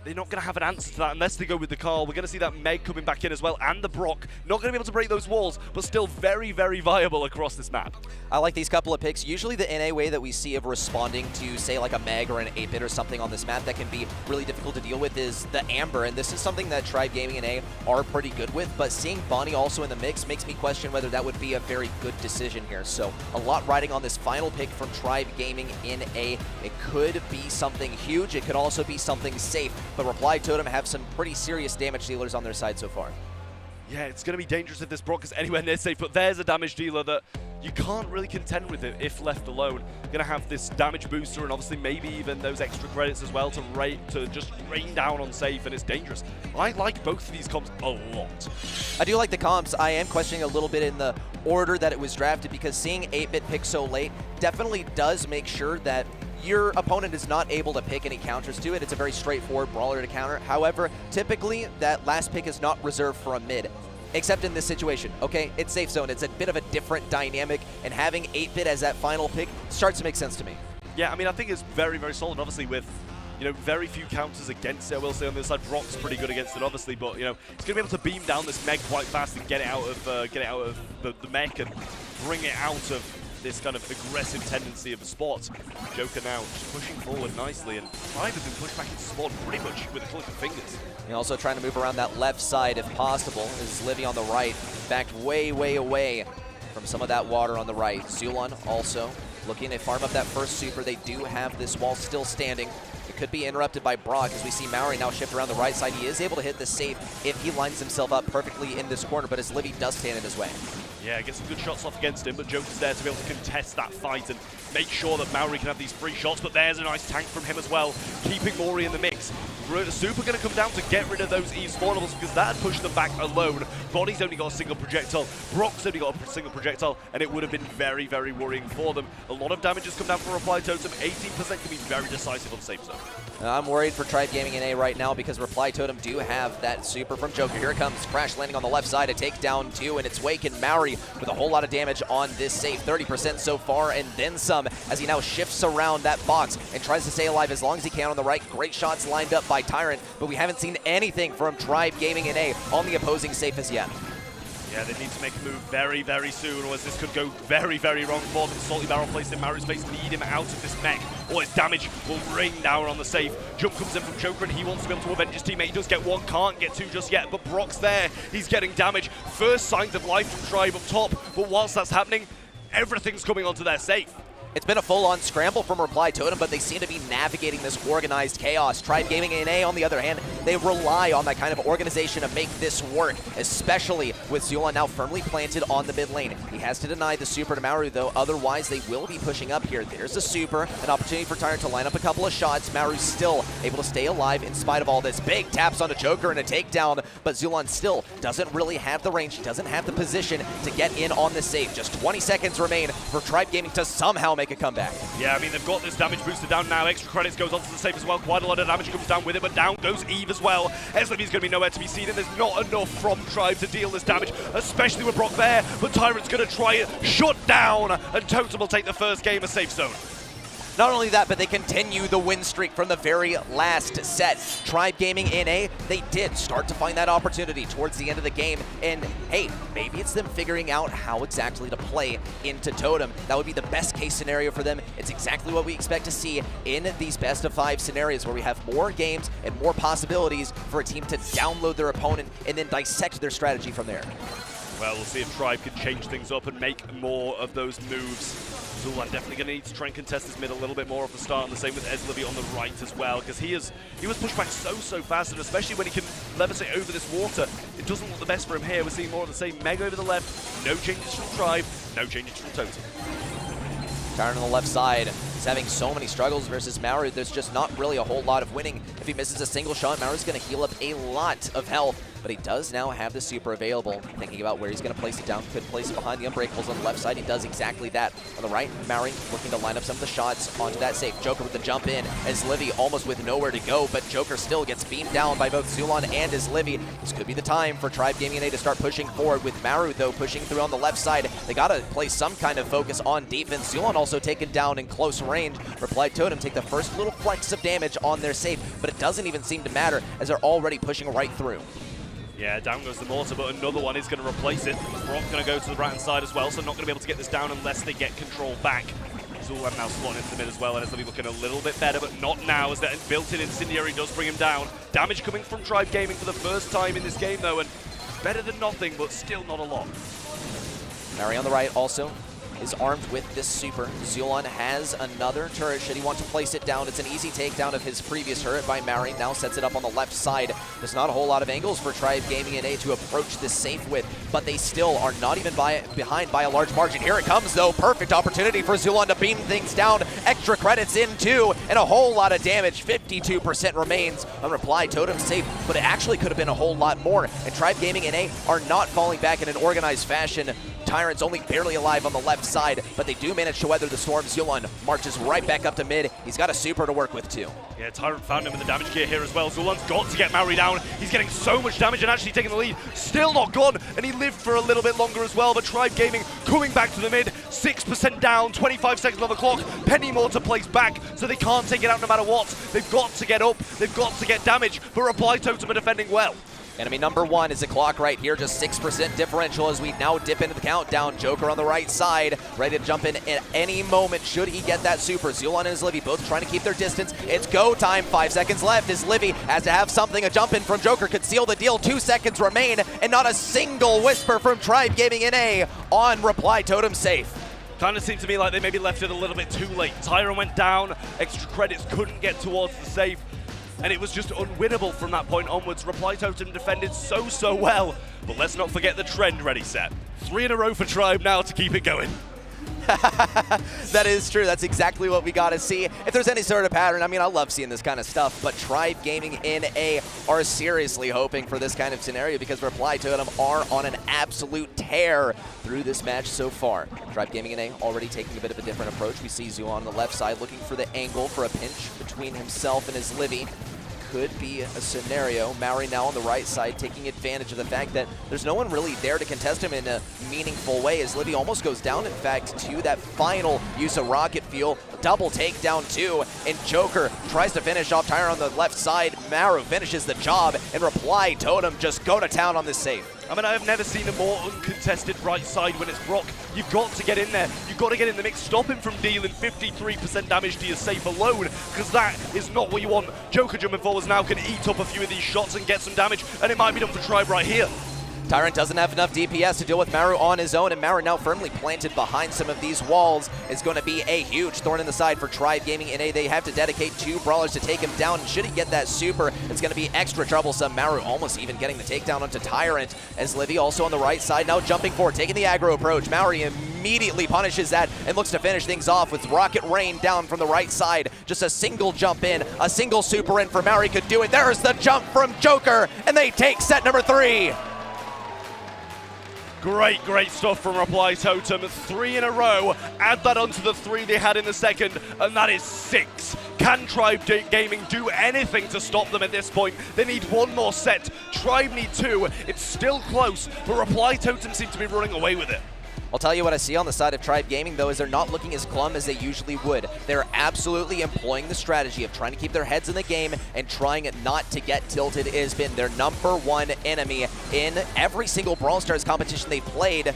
they're not going to have an answer to that unless they go with the Carl. We're going to see that Meg coming back in as well, and the Brock. Not going to be able to break those walls, but still very viable across this map. I like these couple of picks. Usually the NA way that we see of responding to, say, like a Meg or an 8-bit or something on this map that can be really difficult to deal with is the Amber, and this is something that Tribe Gaming NA are pretty good with, but seeing Bonnie also in the mix makes me question whether that would be a very good decision here. So a lot riding on this final pick from Tribe Gaming NA. It could be something huge. It could also be something safe. But Reply Totem have some pretty serious damage dealers on their side so far. Yeah, it's going to be dangerous if this Brock is anywhere near safe, but there's a damage dealer that you can't really contend with it if left alone. Going to have this damage booster and obviously maybe even those extra credits as well to just rain down on safe, and it's dangerous. I like both of these comps a lot. I do like the comps. I am questioning a little bit in the order that it was drafted, because seeing 8-bit pick so late definitely does make sure that your opponent is not able to pick any counters to it. It's a very straightforward brawler to counter. However, typically that last pick is not reserved for a mid, except in this situation. Okay, it's safe zone. It's a bit of a different dynamic, and having 8-bit as that final pick starts to make sense to me. Yeah, I mean, I think it's very solid, obviously, with very few counters against it. I will say on the other side, Brock's pretty good against it, obviously, but he's going to be able to beam down this Meg quite fast and get it out of the mech and bring it out of this kind of aggressive tendency of the spot. Joker now just pushing forward nicely, and Tribe has been pushed back into spawn pretty much with a click of fingers. And also trying to move around that left side if possible is Livy on the right, backed way away from some of that water on the right. Zulon also looking to farm up that first super. They do have this wall still standing. It could be interrupted by Brock as we see Maori now shift around the right side. He is able to hit the safe if he lines himself up perfectly in this corner, but as Livy does stand in his way. Yeah, get some good shots off against him, but Joker's there to be able to contest that fight and make sure that Maori can have these free shots, but there's a nice tank from him as well, keeping Mori in the mix. Super going to come down to get rid of those Eve spawnables, because that had pushed them back alone. Bonnie's only got a single projectile, Brock's only got a single projectile, and it would have been very worrying for them. A lot of damage has come down from Reply Totem. 18% can be very decisive on safe zone. I'm worried for Tribe Gaming NA right now, because Reply Totem do have that super from Joker. Here it comes, Crash landing on the left side, a takedown 2, and it's Wake and Maori with a whole lot of damage on this safe. 30% so far, and then some, as he now shifts around that box and tries to stay alive as long as he can on the right. Great shots lined up by Tyrant, but we haven't seen anything from Tribe Gaming NA on the opposing safe as yet. Yeah, they need to make a move very soon, or as this could go very wrong for them. Salty Barrel placed in Mario's face, need him out of this mech, or his damage will rain down on the safe. Jump comes in from Joker, and he wants to be able to avenge his teammate. He does get one, can't get two just yet, but Brock's there. He's getting damage. First signs of life from Tribe up top, but whilst that's happening, everything's coming onto their safe. It's been a full-on scramble from Reply Totem, but they seem to be navigating this organized chaos. Tribe Gaming NA, on the other hand, they rely on that kind of organization to make this work, especially with Zulon now firmly planted on the mid lane. He has to deny the super to Maru, though, otherwise they will be pushing up here. There's a super, an opportunity for Tyrant to line up a couple of shots. Maru's still able to stay alive in spite of all this. Big taps on a Joker and a takedown, but Zulon still doesn't really have the range, doesn't have the position to get in on the save. Just 20 seconds remain for Tribe Gaming to somehow make a comeback. Yeah, I mean, they've got this damage booster down now. Extra credits goes onto the safe as well. Quite a lot of damage comes down with it, but down goes Eve as well. Eslivy's going to be nowhere to be seen, and there's not enough from Tribe to deal this damage, especially with Brock there. But Tyrant's going to try it, shut down, and Totem will take the first game of safe zone. Not only that, but they continue the win streak from the very last set. Tribe Gaming NA, they did start to find that opportunity towards the end of the game, and hey, maybe it's them figuring out how exactly to play into Totem. That would be the best case scenario for them. It's exactly what we expect to see in these best of 5 scenarios, where we have more games and more possibilities for a team to download their opponent and then dissect their strategy from there. Well, we'll see if Tribe can change things up and make more of those moves. Zulon definitely going to need to try and contest this mid a little bit more off the start, and the same with Eslivy on the right as well, because he was pushed back so fast, and especially when he can levitate over this water, it doesn't look the best for him here. We're seeing more of the same. Meg over the left, no changes from Tribe, no changes from Totem. Tyrant on the left side is having so many struggles versus Maru. There's just not really a whole lot of winning. If he misses a single shot, Maru's going to heal up a lot of health, but he does now have the super available. Thinking about where he's going to place it down. Could place it behind the Unbreakables on the left side. He does exactly that. On the right, Maru looking to line up some of the shots onto that safe. Joker with the jump in, as Livy almost with nowhere to go, but Joker still gets beamed down by both Zulon and as Livy. This could be the time for Tribe Gaming NA to start pushing forward, with Maru, though, pushing through on the left side. They got to place some kind of focus on defense. Zulon also taken down in close range. Reply Totem take the first little flex of damage on their safe, but it doesn't even seem to matter as they're already pushing right through. Yeah, down goes the mortar, but another one is going to replace it. Brock going to go to the right-hand side as well, so not going to be able to get this down unless they get control back. Zulon now slotting into the mid as well, and Esliby looking a little bit better, but not now, as that built-in Incendiary does bring him down. Damage coming from Tribe Gaming for the first time in this game, though, and better than nothing, but still not a lot. Mary on the right also is armed with this super. Zulon has another turret. Should he want to place it down? It's an easy takedown of his previous turret by Mary. Now sets it up on the left side. There's not a whole lot of angles for Tribe Gaming NA to approach this safe with, but they still are not even behind by a large margin. Here it comes, though. Perfect opportunity for Zulon to beam things down. Extra credits in, too, and a whole lot of damage. 52% remains on Reply Totem safe, but it actually could have been a whole lot more. And Tribe Gaming NA are not falling back in an organized fashion. Tyrant's only barely alive on the left side, but they do manage to weather the storm. Zulon marches right back up to mid. He's got a super to work with, too. Yeah, Tyrant found him in the damage gear here as well. Zulon's got to get Maori down. He's getting so much damage and actually taking the lead. Still not gone, and he lived for a little bit longer as well, but Tribe Gaming coming back to the mid. 6% down, 25 seconds on the clock. Penny Mortar plays back, so they can't take it out no matter what. They've got to get up. They've got to get damage, but Reply Totem are defending well. Enemy number 1 is the clock right here, just 6% differential as we now dip into the countdown. Joker on the right side, ready to jump in at any moment should he get that super. Zulon and his Livy both trying to keep their distance. It's go time, 5 seconds left as Livy has to have something. A jump in from Joker could seal the deal. 2 seconds remain, and not a single whisper from Tribe Gaming NA on Reply Totem safe. Kind of seemed to me like they maybe left it a little bit too late. Tyrant went down, extra credits couldn't get towards the safe, and it was just unwinnable from that point onwards. Reply Totem defended so well, but let's not forget the trend ready set. 3 in a row for Tribe now to keep it going. That is true. That's exactly what we got to see. If there's any sort of pattern, I mean, I love seeing this kind of stuff, but Tribe Gaming NA are seriously hoping for this kind of scenario because Reply Totem are on an absolute tear through this match so far. Tribe Gaming NA already taking a bit of a different approach. We see Zulon on the left side looking for the angle for a pinch between himself and his Livy. Could be a scenario. Maori now on the right side taking advantage of the fact that there's no one really there to contest him in a meaningful way as Livy almost goes down, in fact, to that final use of Rocket Fuel. Double takedown too, and Joker tries to finish off Tyrant on the left side. Maru finishes the job, and Reply Totem just go to town on this save. I mean, I've never seen a more uncontested right side when it's Brock. You've got to get in there. You've got to get in the mix. Stop him from dealing 53% damage to your safe alone, because that is not what you want. Joker jumping forwards now can eat up a few of these shots and get some damage, and it might be done for Tribe right here. Tyrant doesn't have enough DPS to deal with Maru on his own, and Maru now firmly planted behind some of these walls is going to be a huge thorn in the side for Tribe Gaming NA. They have to dedicate 2 brawlers to take him down, and should he get that super, it's going to be extra troublesome. Maru almost even getting the takedown onto Tyrant, as Livy also on the right side now jumping forward, taking the aggro approach. Maru immediately punishes that and looks to finish things off with Rocket Rain down from the right side. Just a single jump in, a single super in for Maru. He could do it. There's the jump from Joker, and they take set number 3. Great stuff from Reply Totem. 3 in a row. Add that onto the 3 they had in the second, and that is 6. Can Tribe Gaming do anything to stop them at this point? They need 1 more set. Tribe need 2. It's still close, but Reply Totem seem to be running away with it. I'll tell you what I see on the side of Tribe Gaming, though, is they're not looking as glum as they usually would. They're absolutely employing the strategy of trying to keep their heads in the game and trying not to get tilted. It has been their #1 enemy in every single Brawl Stars competition they've played.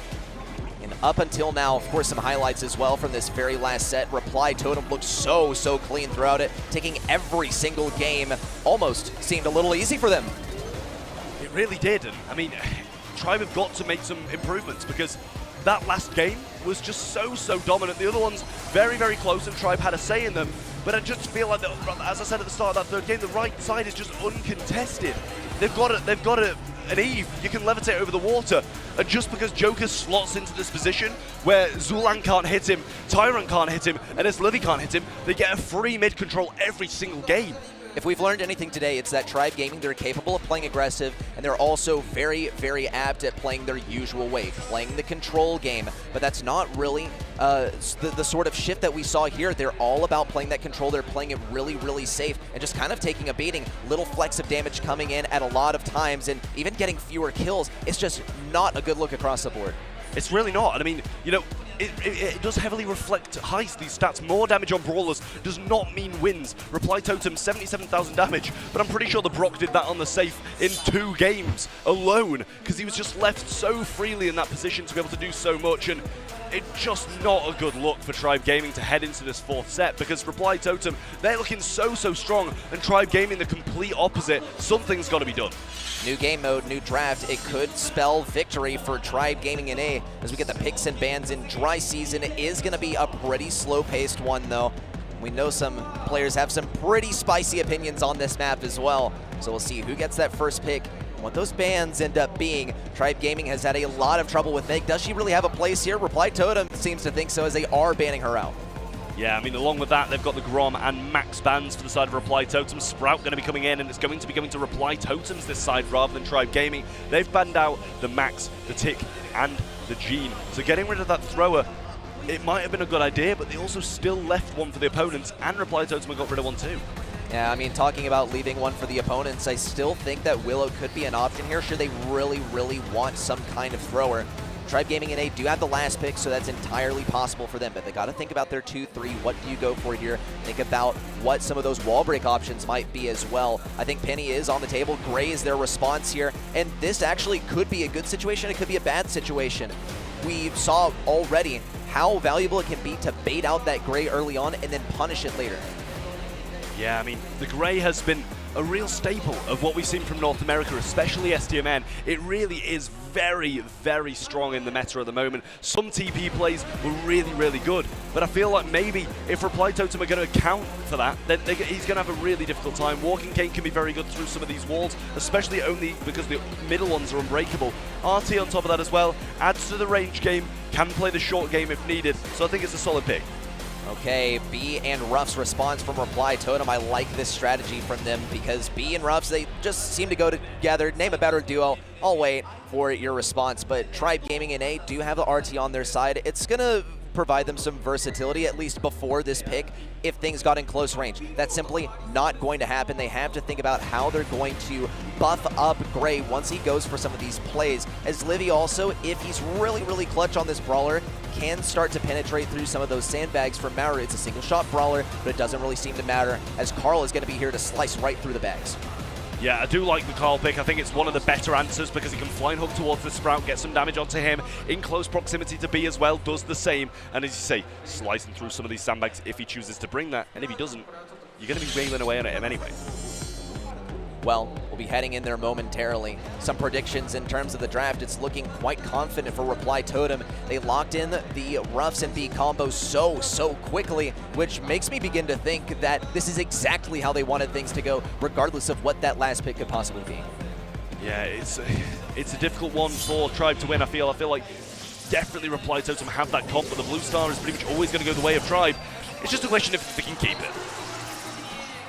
And up until now, of course, some highlights as well from this very last set. Reply Totem looked so clean throughout it, taking every single game. Almost seemed a little easy for them. It really did, and I mean, Tribe have got to make some improvements, because that last game was just so dominant. The other ones very close, and Tribe had a say in them. But I just feel like, as I said at the start of that third game, the right side is just uncontested. They've got an Eve. You can levitate over the water. And just because Joker slots into this position where Zulan can't hit him, Tyrant can't hit him, and as Livy can't hit him, they get a free mid control every single game. If we've learned anything today, it's that Tribe Gaming, they're capable of playing aggressive, and they're also very apt at playing their usual way, playing the control game. But that's not really the sort of shift that we saw here. They're all about playing that control. They're playing it really safe and just kind of taking a beating. Little flecks of damage coming in at a lot of times, and even getting fewer kills. It's just not a good look across the board. It's really not. And I mean, you know, it does heavily reflect Heist, these stats. More damage on Brawlers does not mean wins. Reply Totem, 77,000 damage, but I'm pretty sure the Brock did that on the safe in 2 games alone, because he was just left so freely in that position to be able to do so much, and it's just not a good look for Tribe Gaming to head into this 4th set, because Reply Totem, they're looking so strong, and Tribe Gaming the complete opposite. Something's got to be done. New game mode, new draft. It could spell victory for Tribe Gaming NA as we get the picks and bans in. Dry season is going to be a pretty slow-paced one, though. We know some players have some pretty spicy opinions on this map as well. So we'll see who gets that first pick, what those bans end up being. Tribe Gaming has had a lot of trouble with Meg. Does she really have a place here? Reply Totem seems to think so, as they are banning her out. Yeah, I mean, along with that, they've got the Grom and Max bans for the side of Reply Totem. Sprout going to be coming in, and it's going to be going to Reply Totems this side rather than Tribe Gaming. They've banned out the Max, the Tick, and the Gene. So getting rid of that thrower, it might have been a good idea, but they also still left one for the opponents, and Reply Totem got rid of one too. Yeah, I mean, talking about leaving one for the opponents, I still think that Willow could be an option here should they really want some kind of thrower. Tribe Gaming NA do have the last pick, so that's entirely possible for them, but they got to think about their 2-3. What do you go for here? Think about what some of those wall break options might be as well. I think Penny is on the table. Gray is their response here, and this actually could be a good situation. It could be a bad situation. We saw already how valuable it can be to bait out that Gray early on and then punish it later. Yeah, I mean, the Gray has been a real staple of what we've seen from North America, especially STMN. It really is very strong in the meta at the moment. Some TP plays were really good, but I feel like maybe if Reply Totem are going to account for that, then he's going to have a really difficult time. Walking Cane can be very good through some of these walls, especially only because the middle ones are unbreakable. RT on top of that as well, adds to the range game, can play the short game if needed, so I think it's a solid pick. Okay, B and Ruff's response from Reply Totem. I like this strategy from them because B and Ruff's, they just seem to go together. Name a better duo. I'll wait for your response, but Tribe Gaming NA do have the RT on their side. It's going to provide them some versatility, at least before this pick, if things got in close range. That's simply not going to happen. They have to think about how they're going to buff up Gray once he goes for some of these plays. As Livy also, if he's really clutch on this brawler, can start to penetrate through some of those sandbags from Maru. It's a single shot brawler, but it doesn't really seem to matter, as Carl is going to be here to slice right through the bags. Yeah, I do like the Carl pick. I think it's one of the better answers because he can flying hook towards the Sprout, get some damage onto him, in close proximity to B as well, does the same. And as you say, slicing through some of these sandbags if he chooses to bring that. And if he doesn't, you're going to be railing away on him anyway. Well, we'll be heading in there momentarily. Some predictions in terms of the draft, it's looking quite confident for Reply Totem. They locked in the Ruffs and B combo so quickly, which makes me begin to think that this is exactly how they wanted things to go, regardless of what that last pick could possibly be. Yeah, it's a difficult one for Tribe to win. I feel like definitely Reply Totem have that comp, but the blue star is pretty much always going to go the way of Tribe. It's just a question if they can keep it.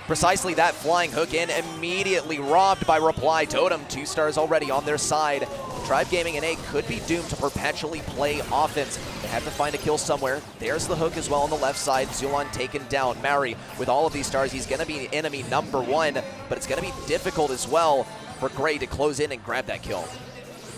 Precisely that flying hook in, immediately robbed by Reply Totem. 2 stars already on their side. Tribe Gaming and A could be doomed to perpetually play offense. They have to find a kill somewhere. There's the hook as well on the left side. Zulon taken down. Mary, with all of these stars, he's going to be enemy number 1, but it's going to be difficult as well for Gray to close in and grab that kill.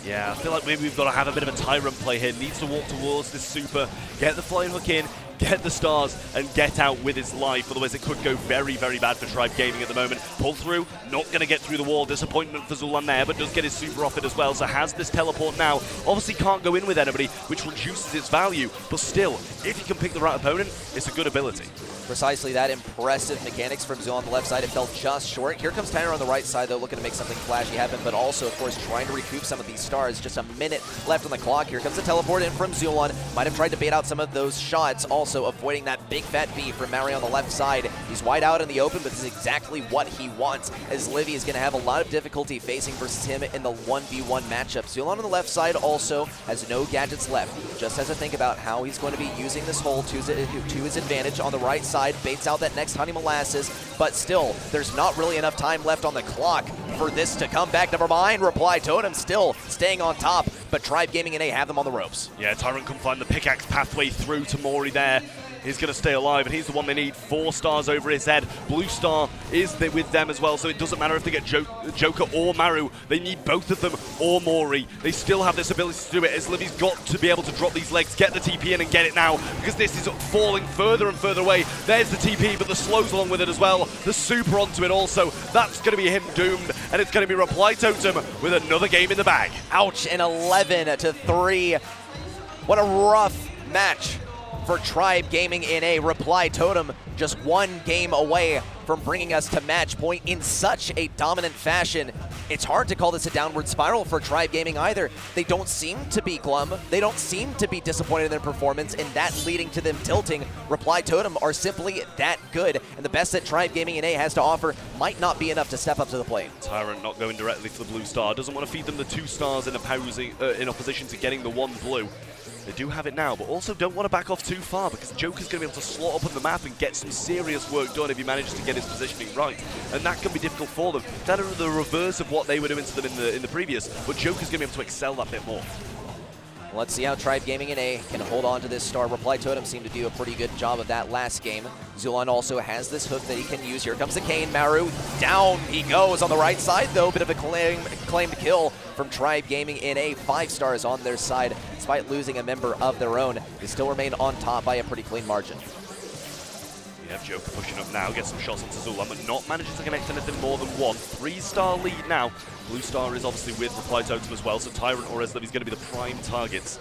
Yeah, I feel like maybe we've got to have a bit of a Tyrant play here. Needs to walk towards this super, get the flying hook in, get the stars, and get out with his life. Otherwise, it could go very bad for Tribe Gaming at the moment. Pull through, not going to get through the wall. Disappointment for Zulan there, but does get his super off it as well. So has this teleport now. Obviously can't go in with anybody, which reduces its value. But still, if you can pick the right opponent, it's a good ability. Precisely that, impressive mechanics from Zulan on the left side. It fell just short. Here comes Tyner on the right side, though, looking to make something flashy happen, but also, of course, trying to recoup some of these stars. Just a minute left on the clock. Here comes the teleport in from Zulan. Might have tried to bait out some of those shots, also avoiding that big fat B from Mary on the left side. He's wide out in the open, but this is exactly what he wants, as Livy is going to have a lot of difficulty facing versus him in the 1v1 matchup. Zulan on the left side also has no gadgets left. Just has to think about how he's going to be using this hole to his advantage. On the right side, baits out that next Honey Molasses, but still, there's not really enough time left on the clock for this to come back. Never mind, Reply Totem still staying on top, but Tribe Gaming and A have them on the ropes. Yeah, Tyrant can find the pickaxe pathway through to Mori there. He's going to stay alive, and he's the one they need. 4 stars over his head. Blue star is with them as well, so it doesn't matter if they get Joker or Maru. They need both of them or Mori. They still have this ability to do it, as Livy's got to be able to drop these legs, get the TP in and get it now, because this is falling further and further away. There's the TP, but the slows along with it as well. The super onto it also. That's going to be him doomed, and it's going to be Reply Totem with another game in the bag. Ouch, and 11-3. What a rough match for Tribe Gaming in A. Reply Totem just 1 game away from bringing us to match point in such a dominant fashion. It's hard to call this a downward spiral for Tribe Gaming either. They don't seem to be glum. They don't seem to be disappointed in their performance, and that leading to them tilting. Reply Totem are simply that good, and the best that Tribe Gaming in A has to offer might not be enough to step up to the plate. Tyrant not going directly for the blue star. Doesn't want to feed them the 2 stars in opposition to getting the 1 blue. They do have it now, but also don't want to back off too far, because Joker's going to be able to slot up on the map and get some serious work done if he manages to get his positioning right. And that can be difficult for them. That are the reverse of what they were doing to them in the previous, but Joker's going to be able to excel that bit more. Let's see how Tribe Gaming in A can hold on to this star. Reply Totem seemed to do a pretty good job of that last game. Zulon also has this hook that he can use. Here comes the Kane. Maru, down he goes on the right side, though. Bit of a claimed kill from Tribe Gaming in A. 5 stars on their side, despite losing a member of their own. They still remain on top by a pretty clean margin. We have Joker pushing up now, gets some shots into Zulan, but not managing to connect anything more than 1. 3-star lead now. Blue star is obviously with Reply Totem as well, so Tyrant or Eslev is going to be the prime targets.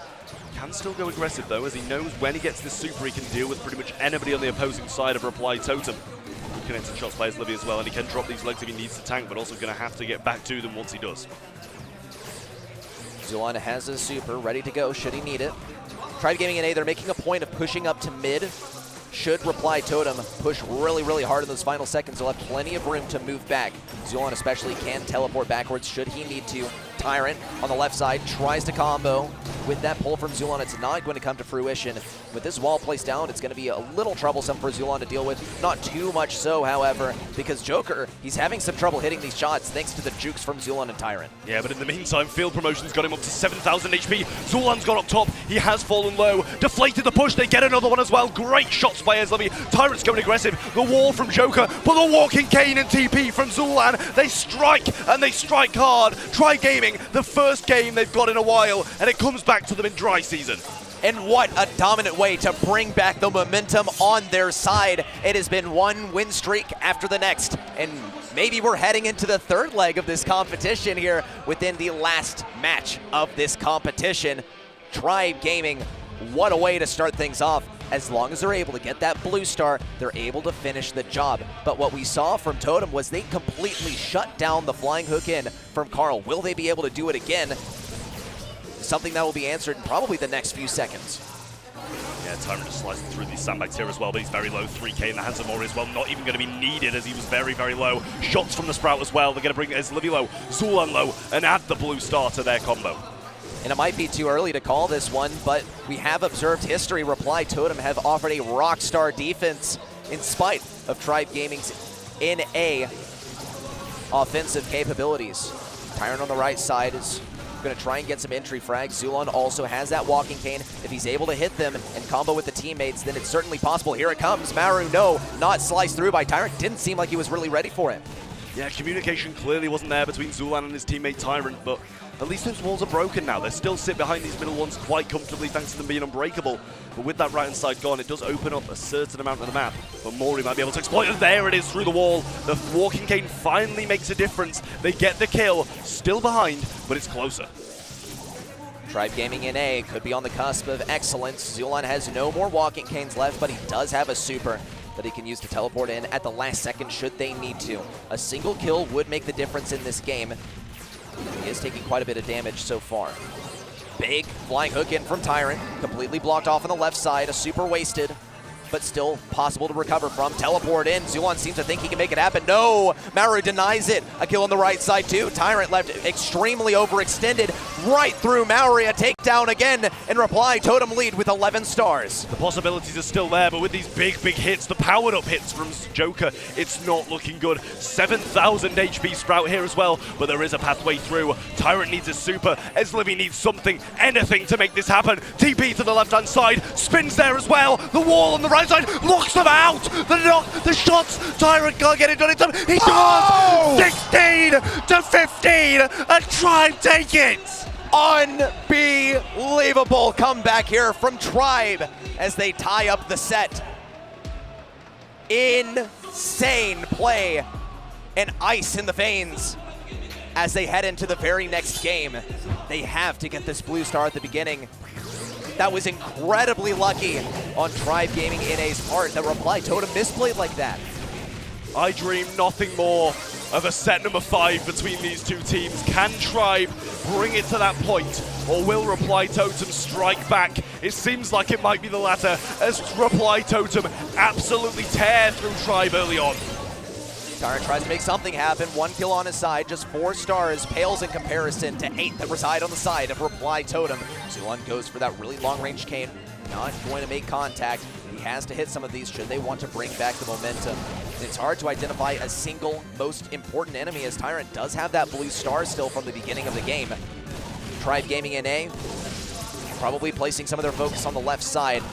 Can still go aggressive though, as he knows when he gets this super, he can deal with pretty much anybody on the opposing side of Reply Totem. Connecting shots by Eslev as well, and he can drop these legs if he needs to tank, but also going to have to get back to them once he does. Zulan has his super ready to go should he need it. Tribe Gaming in A, they're making a point of pushing up to mid. Should Reply Totem push really hard in those final seconds, they'll have plenty of room to move back. Zulon especially can teleport backwards should he need to. Tyrant on the left side tries to combo with that pull from Zulon. It's not going to come to fruition. With this wall placed down, it's going to be a little troublesome for Zulon to deal with. Not too much so, however, because Joker, he's having some trouble hitting these shots thanks to the jukes from Zulon and Tyrant. Yeah, but in the meantime, Field Promotion's got him up to 7,000 HP. Zulon's got up top. He has fallen low. Deflated the push. They get another one as well. Great shots by Eslevi. Tyrant's going aggressive. The wall from Joker, but the walking Kane and TP from Zulan. They strike, and they strike hard. Tribe Gaming, the first game they've got in a while, and it comes back to them in dry season. And what a dominant way to bring back the momentum on their side. It has been one win streak after the next, and maybe we're heading into the 3rd leg of this competition here within the last match of this competition. Tribe Gaming, what a way to start things off, as long as they're able to get that blue star, they're able to finish the job. But what we saw from Totem was they completely shut down the flying hook in from Carl. Will they be able to do it again? Something that will be answered in probably the next few seconds. Yeah, Tyrant just slicing through these sandbags here as well, but he's very low. 3k in the hands of Mori as well, not even going to be needed as he was very, very low. Shots from the Sprout as well. They're going to bring Livy low, Zulan low, and add the blue star to their combo. And it might be too early to call this one, but we have observed history. Reply Totem have offered a rockstar defense in spite of Tribe Gaming's NA offensive capabilities. Tyrant on the right side is going to try and get some entry frags. Zulan also has that walking cane. If he's able to hit them and combo with the teammates, then it's certainly possible. Here it comes. Maru, no, not sliced through by Tyrant. Didn't seem like he was really ready for it. Yeah, communication clearly wasn't there between Zulan and his teammate Tyrant, but at least those walls are broken now. They still sit behind these middle ones quite comfortably thanks to them being unbreakable. But with that right-hand side gone, it does open up a certain amount of the map. But Mori might be able to exploit it. There it is through the wall. The walking cane finally makes a difference. They get the kill. Still behind, but it's closer. Tribe Gaming NA could be on the cusp of excellence. Zulan has no more walking canes left, but he does have a super that he can use to teleport in at the last second should they need to. A single kill would make the difference in this game. He is taking quite a bit of damage so far. Big flying hook in from Tyrant, completely blocked off on the left side, a super wasted, but still possible to recover from. Teleport in, Zulan seems to think he can make it happen. No, Maru denies it. A kill on the right side too. Tyrant left extremely overextended, right through Maori. A takedown again, and Reply Totem lead with 11 stars. The possibilities are still there, but with these big hits, the powered up hits from Joker, it's not looking good. 7,000 HP Sprout here as well, but there is a pathway through. Tyrant needs a super. Eslivy needs something, anything to make this happen. TP to the left-hand side, spins there as well. The wall on the right side locks them out. The shots, Tyrant can't get it done in time. He does! 16 to 15, and Tribe take it! Unbelievable comeback here from Tribe as they tie up the set. Insane play and ice in the veins as they head into the very next game. They have to get this blue star at the beginning. That was incredibly lucky on Tribe Gaming NA's part that Reply Totem misplayed like that. I dream nothing more of a set number 5 between these two teams. Can Tribe bring it to that point, or will Reply Totem strike back? It seems like it might be the latter, as Reply Totem absolutely tear through Tribe early on. Tyrant tries to make something happen. 1 kill on his side, just 4 stars, pales in comparison to 8 that reside on the side of Reply Totem. Zulan goes for that really long-range cane, not going to make contact. He has to hit some of these should they want to bring back the momentum. And it's hard to identify a single most important enemy, as Tyrant does have that blue star still from the beginning of the game. Tribe Gaming NA probably placing some of their focus on the left side,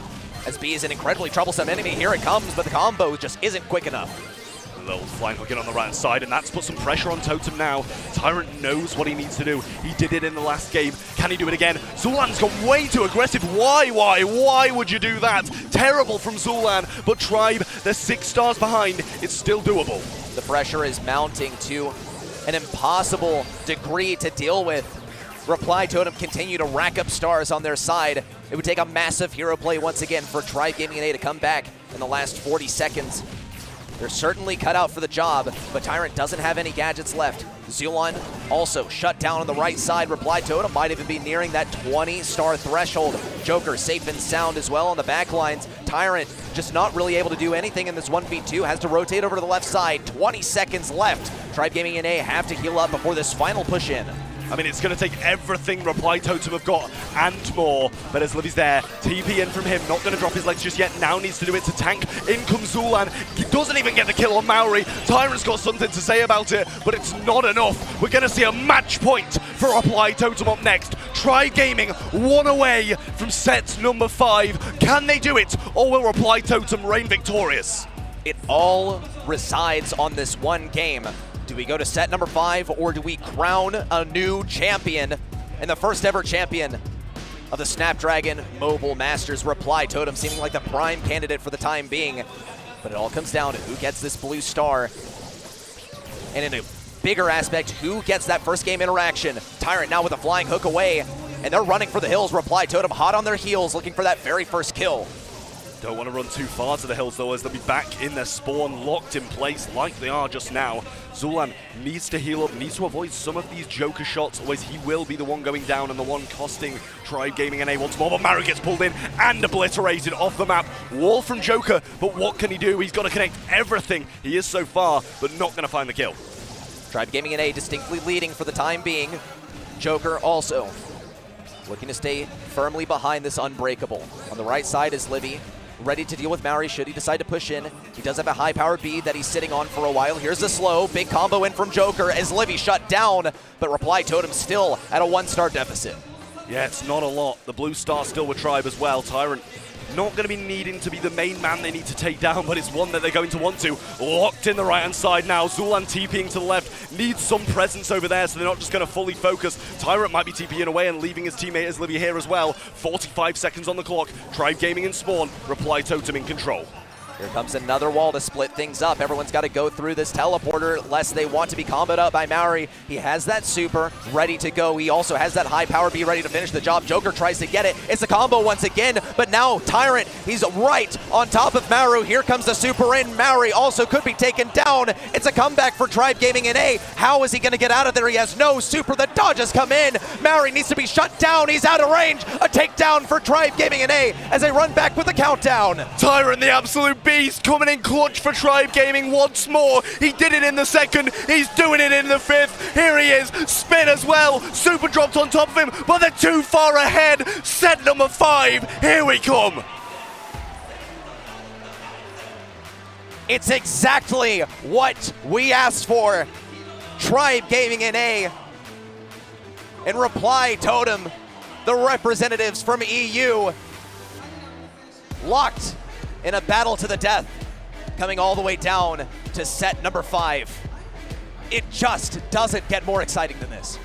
as B is an incredibly troublesome enemy. Here it comes, but the combo just isn't quick enough. A little flying hook in on the right side, and that's put some pressure on Totem now. Tyrant knows what he needs to do. He did it in the last game. Can he do it again? Zulan's gone way too aggressive. Why would you do that? Terrible from Zulan, but Tribe, they're 6 stars behind. It's still doable. The pressure is mounting to an impossible degree to deal with. Reply Totem continue to rack up stars on their side. It would take a massive hero play once again for Tribe Gaming NA to come back in the last 40 seconds. They're certainly cut out for the job, but Tyrant doesn't have any gadgets left. Zulan also shut down on the right side. Reply Totem might even be nearing that 20-star threshold. Joker safe and sound as well on the back lines. Tyrant just not really able to do anything in this 1v2. Has to rotate over to the left side. 20 seconds left. Tribe Gaming NA have to heal up before this final push in. I mean, it's going to take everything Reply Totem have got and more. But as Livy's there, TP in from him, not going to drop his legs just yet. Now needs to do it to tank. In comes Zulan. He doesn't even get the kill on Maori. Tyrant's got something to say about it, but it's not enough. We're going to see a match point for Reply Totem up next. Tribe Gaming 1 away from set number 5. Can they do it, or will Reply Totem reign victorious? It all resides on this one game. Do we go to set number 5, or do we crown a new champion and the first ever champion of the Snapdragon Mobile Masters? Reply Totem seeming like the prime candidate for the time being, but it all comes down to who gets this blue star. And in a bigger aspect, who gets that first game interaction? Tyrant now with a flying hook away, and they're running for the hills. Reply Totem hot on their heels, looking for that very first kill. Don't want to run too far to the hills though, as they'll be back in their spawn, locked in place like they are just now. Xulan needs to heal up, needs to avoid some of these Joker shots, otherwise he will be the one going down and the one costing Tribe Gaming NA once more. But Maru gets pulled in and obliterated off the map. Wall from Joker, but what can he do? He's got to connect everything. He is so far, but not going to find the kill. Tribe Gaming NA distinctly leading for the time being. Joker also looking to stay firmly behind this Unbreakable. On the right side is Livy, ready to deal with Maori should he decide to push in. He does have a high-powered bead that he's sitting on for a while. Here's the slow, big combo in from Joker as Livy shut down, but Reply Totem still at a 1-star deficit. Yeah, it's not a lot. The blue star still with Tribe as well. Tyrant not going to be needing to be the main man they need to take down, but it's one that they're going to want to. Locked in the right-hand side now. Xulan TPing to the left. Needs some presence over there, so they're not just going to fully focus. Tyrant might be TPing away and leaving his teammate as Livy here as well. 45 seconds on the clock. Tribe Gaming in spawn. Reply Totem in control. Here comes another wall to split things up. Everyone's got to go through this teleporter lest they want to be comboed up by Maori. He has that super ready to go. He also has that high power be ready to finish the job. Joker tries to get it. It's a combo once again, but now Tyrant, he's right on top of Maru. Here comes the super in. Maori also could be taken down. It's a comeback for Tribe Gaming NA. How is he going to get out of there? He has no super. The dodges come in. Maori needs to be shut down. He's out of range. A takedown for Tribe Gaming NA as they run back with the countdown. Tyrant, the absolute beast, coming in clutch for Tribe Gaming once more. He did it in the second, he's doing it in the fifth. Here he is, spin as well. Super dropped on top of him, but they're too far ahead. Set number 5, here we come. It's exactly what we asked for. Tribe Gaming NA and Reply Totem, the representatives from EU, locked in a battle to the death, coming all the way down to set number 5. It just doesn't get more exciting than this.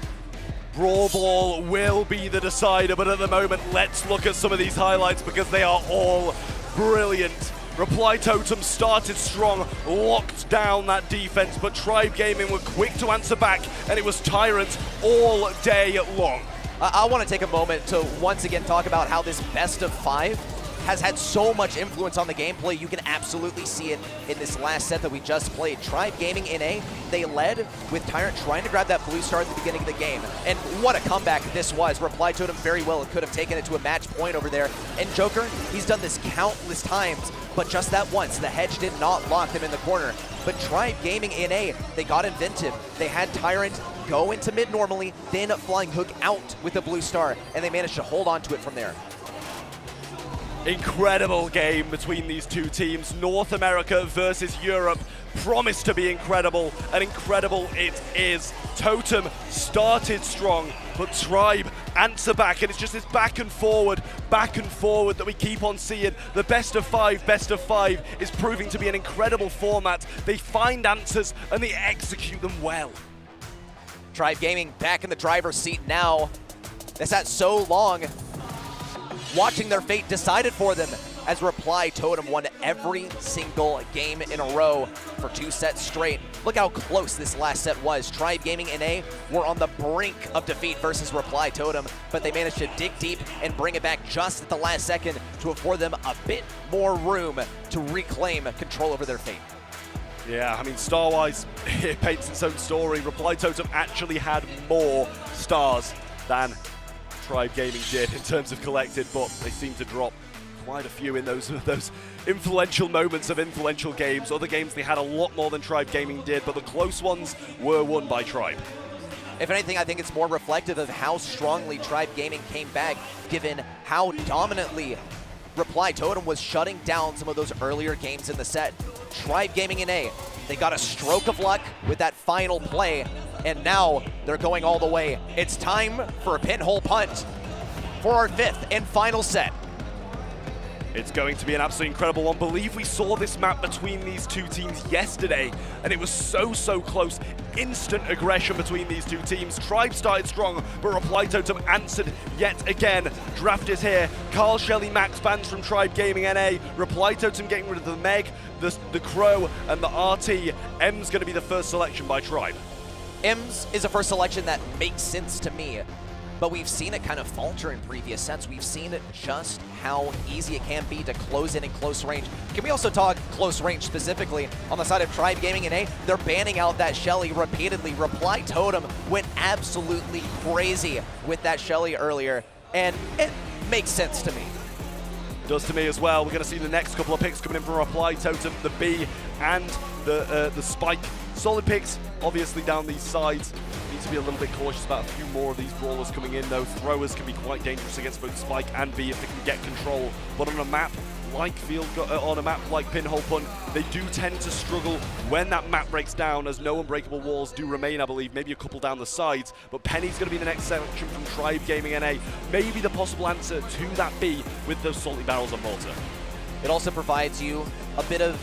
Brawl Ball will be the decider, but at the moment, let's look at some of these highlights because they are all brilliant. Reply Totem started strong, locked down that defense, but Tribe Gaming were quick to answer back, and it was Tyrant all day long. I want to take a moment to once again talk about how this best of 5 has had so much influence on the gameplay. You can absolutely see it in this last set that we just played. Tribe Gaming NA, they led with Tyrant trying to grab that blue star at the beginning of the game. And what a comeback this was. Reply Totem very well could have taken it to a match point over there. And Joker, he's done this countless times, but just that once, the hedge did not lock them in the corner. But Tribe Gaming NA, they got inventive. They had Tyrant go into mid normally, then flying hook out with the blue star, and they managed to hold on to it from there. Incredible game between these two teams. North America versus Europe promised to be incredible, and incredible it is. Totem started strong, but Tribe answer back, and it's just this back and forward that we keep on seeing. The best of 5 is proving to be an incredible format. They find answers and they execute them well. Tribe Gaming back in the driver's seat now. They sat so long watching their fate decided for them as Reply Totem won every single game in a row for 2 sets straight. Look how close this last set was. Tribe Gaming NA were on the brink of defeat versus Reply Totem, but they managed to dig deep and bring it back just at the last second to afford them a bit more room to reclaim control over their fate. Yeah, I mean, star-wise, it paints its own story. Reply Totem actually had more stars than Tribe Gaming did in terms of collected, but they seem to drop quite a few in those influential moments of influential games. Other games they had a lot more than Tribe Gaming did, but the close ones were won by Tribe. If anything, I think it's more reflective of how strongly Tribe Gaming came back, given how dominantly Reply Totem was shutting down some of those earlier games in the set. Tribe Gaming NA, they got a stroke of luck with that final play, and now they're going all the way. It's time for a pinhole punt for our 5th and final set. It's going to be an absolutely incredible one. I believe we saw this map between these two teams yesterday, and it was so close. Instant aggression between these two teams. Tribe started strong, but Reply Totem answered yet again. Draft is here. Carl Shelley Max bans from Tribe Gaming NA. Reply Totem getting rid of the Meg, the Crow, and the RT. M's going to be the first selection by Tribe. M's is a first selection that makes sense to me. but we've seen it kind of falter in previous sets. We've seen just how easy it can be to close in close range. Can we also talk close range specifically on the side of Tribe Gaming and A? They're banning out that Shelly repeatedly. Reply Totem went absolutely crazy with that Shelly earlier, and it makes sense to me. Does to me as well. We're going to see the next couple of picks coming in from Reply Totem, the B and the Spike. Solid picks, obviously, down these sides. Need to be a little bit cautious about a few more of these brawlers coming in, though. Throwers can be quite dangerous against both Spike and B if they can get control. But on a map like on a map like Pinhole Punt, they do tend to struggle when that map breaks down, as no unbreakable walls do remain, I believe. Maybe a couple down the sides, but Penny's going to be the next selection from Tribe Gaming NA. Maybe the possible answer to that B with those salty barrels on Malta. It also provides you a bit of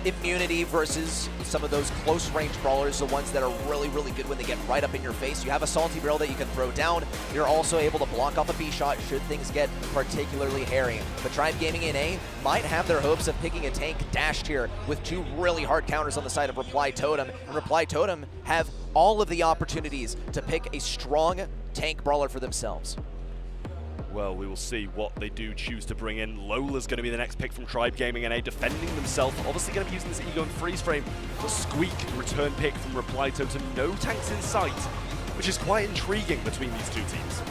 immunity versus some of those close-range brawlers, the ones that are really, really good when they get right up in your face. You have a salty barrel that you can throw down. You're also able to block off a B shot should things get particularly hairy. But Tribe Gaming NA might have their hopes of picking a tank dashed here with two really hard counters on the side of Reply Totem. And Reply Totem have all of the opportunities to pick a strong tank brawler for themselves. Well, we will see what they do choose to bring in. Lola's going to be the next pick from Tribe Gaming NA, defending themselves. Obviously going to be using this Ego and freeze frame. The Squeak return pick from Reply Totem. No tanks in sight, which is quite intriguing between these two teams.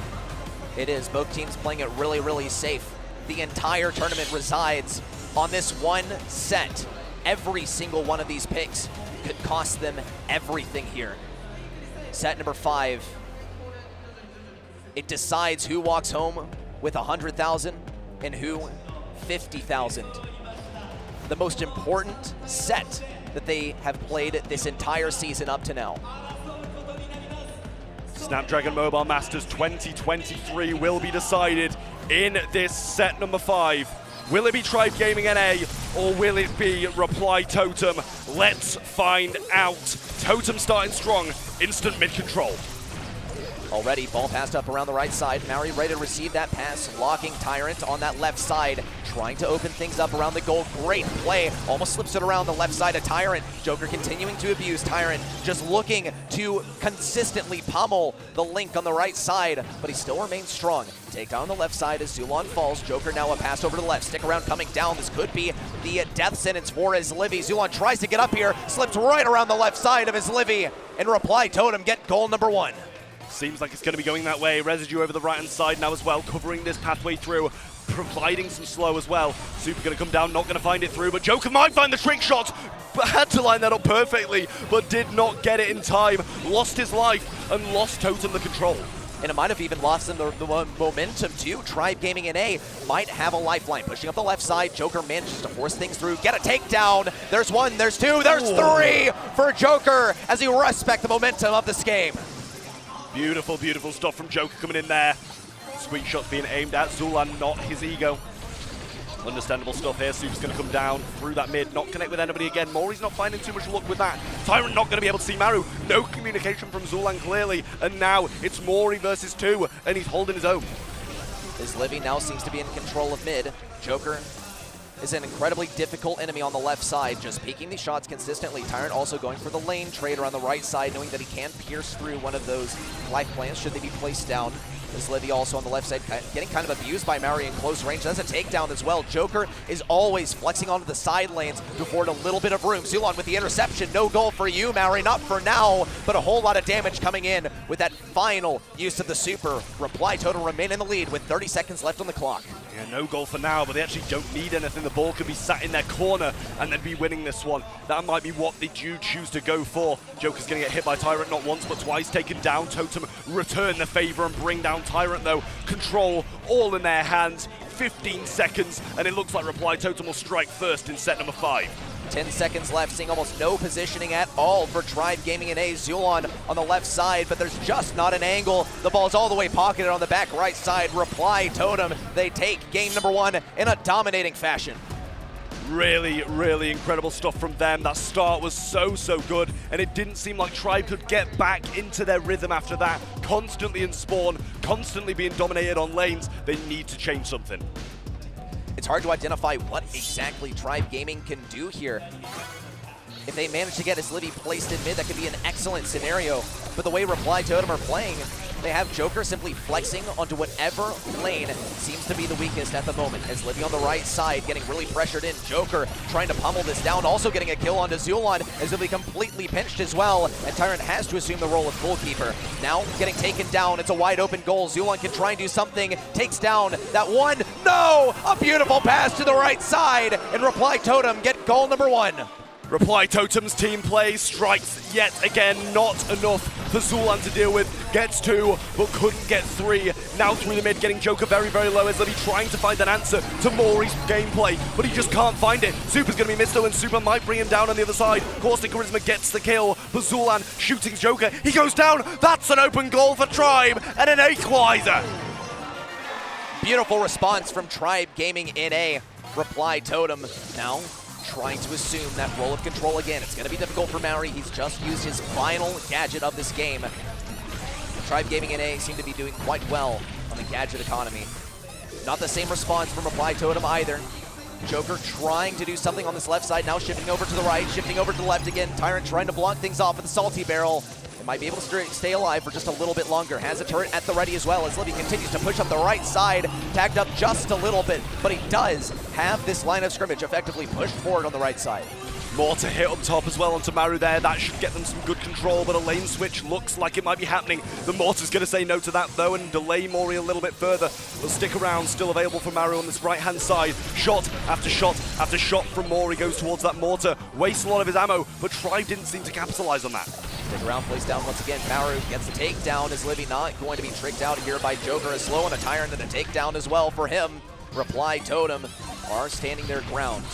It is. Both teams playing it really, really safe. The entire tournament resides on this one set. Every single one of these picks could cost them everything here. Set number 5. It decides who walks home with 100,000 and who 50,000. The most important set that they have played this entire season up to now. Snapdragon Mobile Masters 2023 will be decided in this set number 5. Will it be Tribe Gaming NA or will it be Reply Totem? Let's find out. Totem starting strong, instant mid control. Already, ball passed up around the right side. Maori ready to receive that pass, locking Tyrant on that left side, trying to open things up around the goal. Great play, almost slips it around the left side of Tyrant. Joker continuing to abuse Tyrant, just looking to consistently pummel the Link on the right side, but he still remains strong. Take down the left side as Zulon falls. Joker now a pass over to the left. Stick around coming down. This could be the death sentence for his Livy. Zulon tries to get up here, slips right around the left side of his Livy, and Reply Totem get goal number 1. Seems like it's going to be going that way. Residue over the right-hand side now as well, covering this pathway through, providing some slow as well. Super going to come down, not going to find it through, but Joker might find the trick shot. But had to line that up perfectly, but did not get it in time. Lost his life and lost Totem the control. And it might have even lost them the momentum too. Tribe Gaming NA might have a lifeline. Pushing up the left side, Joker manages to force things through, get a takedown. There's 1, there's 2, there's 3 for Joker as he respects the momentum of this game. Beautiful, beautiful stuff from Joker coming in there. Sweet shots being aimed at Zulan, not his ego. Understandable stuff here. Super's going to come down through that mid, not connect with anybody again. Mori's not finding too much luck with that. Tyrant not going to be able to see Maru. No communication from Zulan clearly. And now it's Mori versus 2, and he's holding his own. His Livy now seems to be in control of mid. Joker is an incredibly difficult enemy on the left side, just peeking these shots consistently. Tyrant also going for the lane trade around the right side, knowing that he can pierce through one of those life plants should they be placed down. This Livy also on the left side, getting kind of abused by Maori in close range. That's a takedown as well. Joker is always flexing onto the side lanes to afford a little bit of room. Zulon with the interception. No goal for you, Maori. Not for now, but a whole lot of damage coming in with that final use of the super. Reply Totem remain in the lead with 30 seconds left on the clock. Yeah, no goal for now, but they actually don't need anything. The ball could be sat in their corner and they'd be winning this one. That might be what they do choose to go for. Joker's going to get hit by Tyrant not once, but twice. Taken down. Totem return the favor and bring down Tyrant, though. Control all in their hands. 15 seconds, and it looks like Reply Totem will strike first in set number 5. 10 seconds left, seeing almost no positioning at all for Tribe Gaming NA. Zulon on the left side, but there's just not an angle. The ball's all the way pocketed on the back right side. Reply Totem, they take game number 1 in a dominating fashion. Really, really incredible stuff from them. That start was so good, and it didn't seem like Tribe could get back into their rhythm after that. Constantly in spawn, constantly being dominated on lanes. They need to change something. It's hard to identify what exactly Tribe Gaming can do here. If they manage to get his Livy placed in mid, that could be an excellent scenario. But the way Reply Totem are playing, they have Joker simply flexing onto whatever lane seems to be the weakest at the moment. As Livy on the right side getting really pressured in. Joker trying to pummel this down, also getting a kill onto Zulon as Livy completely pinched as well. And Tyrant has to assume the role of goalkeeper. Now getting taken down. It's a wide open goal. Zulon can try and do something. Takes down that one. No! A beautiful pass to the right side. And Reply Totem get goal number 1. Reply Totem's team play strikes yet again, not enough for Zulon to deal with. Gets 2, but couldn't get 3. Now through the mid, getting Joker very, very low as Libby trying to find an answer to Maury's gameplay, but he just can't find it. Super's going to be missed though, and Super might bring him down on the other side. Caustic Charisma gets the kill, but Zulon shooting Joker. He goes down. That's an open goal for Tribe, and an equalizer. Beautiful response from Tribe Gaming NA. Reply Totem now trying to assume that role of control again. It's going to be difficult for Maori. He's just used his final gadget of this game. Tribe Gaming NA seem to be doing quite well on the gadget economy. Not the same response from Reply Totem either. Joker trying to do something on this left side, now shifting over to the right, shifting over to the left again. Tyrant trying to block things off with the Salty Barrel. It might be able to stay alive for just a little bit longer. Has a turret at the ready as well as Livy continues to push up the right side. Tagged up just a little bit, but he does have this line of scrimmage effectively pushed forward on the right side. More to hit up top as well onto Maru there. That should get them some good control, but a lane switch looks like it might be happening. The Mortar's going to say no to that though and delay Maury a little bit further. But stick around, still available for Maru on this right-hand side. Shot after shot after shot from Maury goes towards that Mortar. Wastes a lot of his ammo, but Tribe didn't seem to capitalize on that. Stick around, plays down once again. Maru gets the takedown. Is Livy not going to be tricked out here by Joker? As slow on a Tyrant and a takedown as well for him. Reply Totem are standing their ground.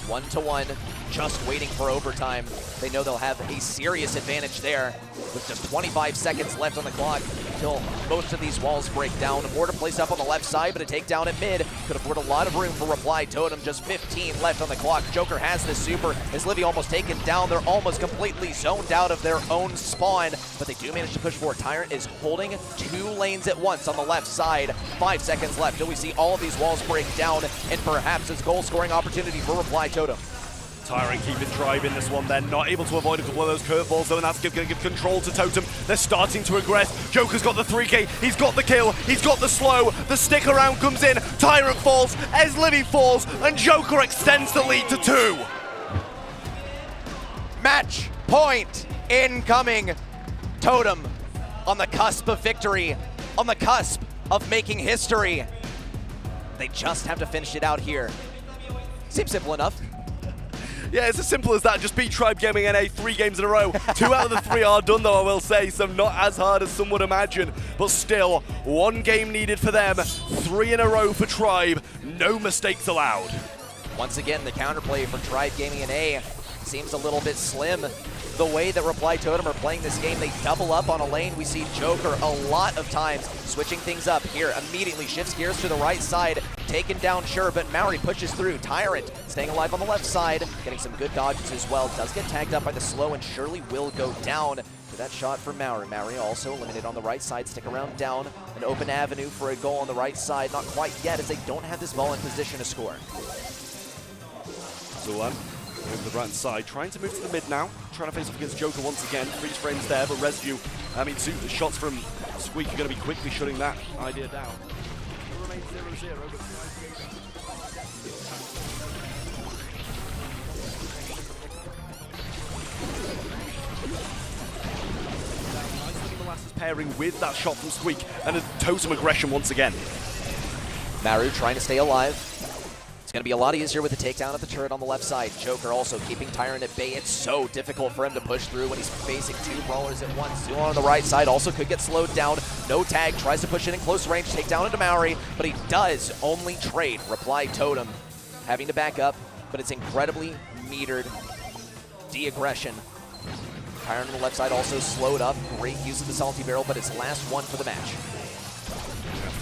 1-1, just waiting for overtime. They know they'll have a serious advantage there with just 25 seconds left on the clock until most of these walls break down. Mortar placed up on the left side, but a takedown at mid could afford a lot of room for Reply Totem. Just 15 left on the clock. Joker has this super. Is Livy almost taken down? They're almost completely zoned out of their own spawn, but they do manage to push forward. Tyrant is holding 2 lanes at once on the left side. 5 seconds left till we see all of these walls break down and perhaps a goal-scoring opportunity for Reply Totem. Tyrant keeping Tribe in this one then, not able to avoid a couple of those curveballs though, and that's going to give control to Totem. They're starting to aggress. Joker's got the 3K, he's got the kill, he's got the slow, the stick around comes in, Tyrant falls, as Livy falls, and Joker extends the lead to 2. Match point incoming. Totem on the cusp of victory, on the cusp of making history. They just have to finish it out here. Seems simple enough. Yeah, it's as simple as that. Just beat Tribe Gaming NA 3 games in a row. 2 out of the 3 are done, though, I will say, so not as hard as some would imagine. But still, 1 game needed for them, 3 in a row for Tribe. No mistakes allowed. Once again, the counterplay for Tribe Gaming NA seems a little bit slim. The way that Reply Totem are playing this game, they double up on a lane. We see Joker a lot of times switching things up here. Immediately shifts gears to the right side. Taken down, sure, but Maori pushes through. Tyrant staying alive on the left side, getting some good dodges as well. Does get tagged up by the slow and surely will go down to that shot for Maori. Maori also eliminated on the right side. Stick around down. An open avenue for a goal on the right side. Not quite yet as they don't have this ball in position to score. Zulon over the right side, trying to move to the mid now, trying to face off against Joker once again. Freeze frames there, but residue. I mean, the shots from Squeak are going to be quickly shutting that idea down. It remains 0-0, but pairing with that shot from Squeak and a Totem aggression once again. Maru trying to stay alive. It's going to be a lot easier with the takedown of the turret on the left side. Joker also keeping Tyrant at bay. It's so difficult for him to push through when he's facing 2 brawlers at once. Zulon on the right side also could get slowed down. No tag, tries to push it in close range, take down into Maori, but he does only trade. Reply Totem having to back up, but it's incredibly metered de-aggression. Tyrant on the left side also slowed up. Great use of the Salty Barrel, but it's last one for the match.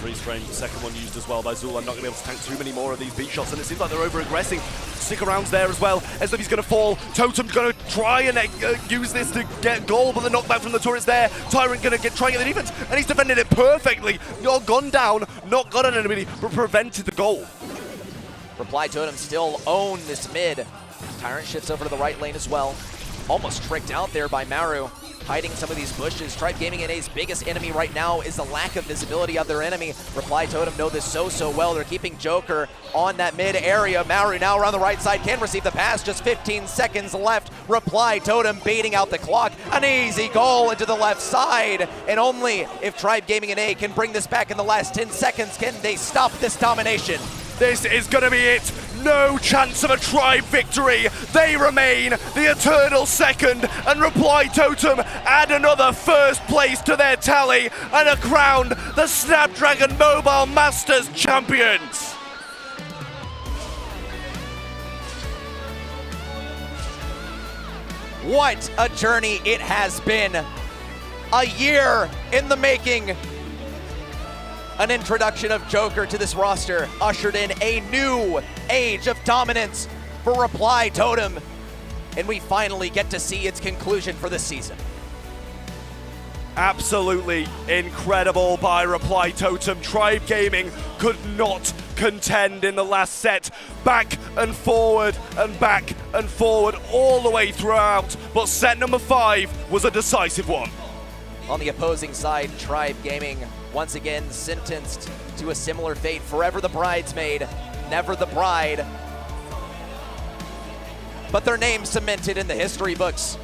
Freeze frame, second one used as well by Zulon. Not going to be able to tank too many more of these beat shots, and it seems like they're over-aggressing. Stick around's there as well, as if he's going to fall. Totem's going to try and use this to get goal, but the knockback from the turret's there. Tyrant going to try and get the defense, and he's defended it perfectly. Not gone down, not got an enemy, but prevented the goal. Reply Totem still own this mid. Tyrant shifts over to the right lane as well. Almost tricked out there by Maru. hiding some of these bushes. Tribe Gaming NA's biggest enemy right now is the lack of visibility of their enemy. Reply Totem know this so well. They're keeping Joker on that mid area. Maru now around the right side can receive the pass. Just 15 seconds left. Reply Totem baiting out the clock. An easy goal into the left side. And only if Tribe Gaming NA can bring this back in the last 10 seconds can they stop this domination. This is going to be it. No chance of a Tribe victory. They remain the eternal second, and Reply Totem add another first place to their tally and are crowned the Snapdragon Mobile Masters champions. What a journey it has been. A year in the making. An introduction of Joker to this roster ushered in a new age of dominance for Reply Totem, and we finally get to see its conclusion for this season. Absolutely incredible by Reply Totem. Tribe Gaming could not contend in the last set. Back and forward and back and forward all the way throughout, but set number 5 was a decisive one. On the opposing side, Tribe Gaming once again sentenced to a similar fate. Forever the bridesmaid, never the bride. But their name cemented in the history books.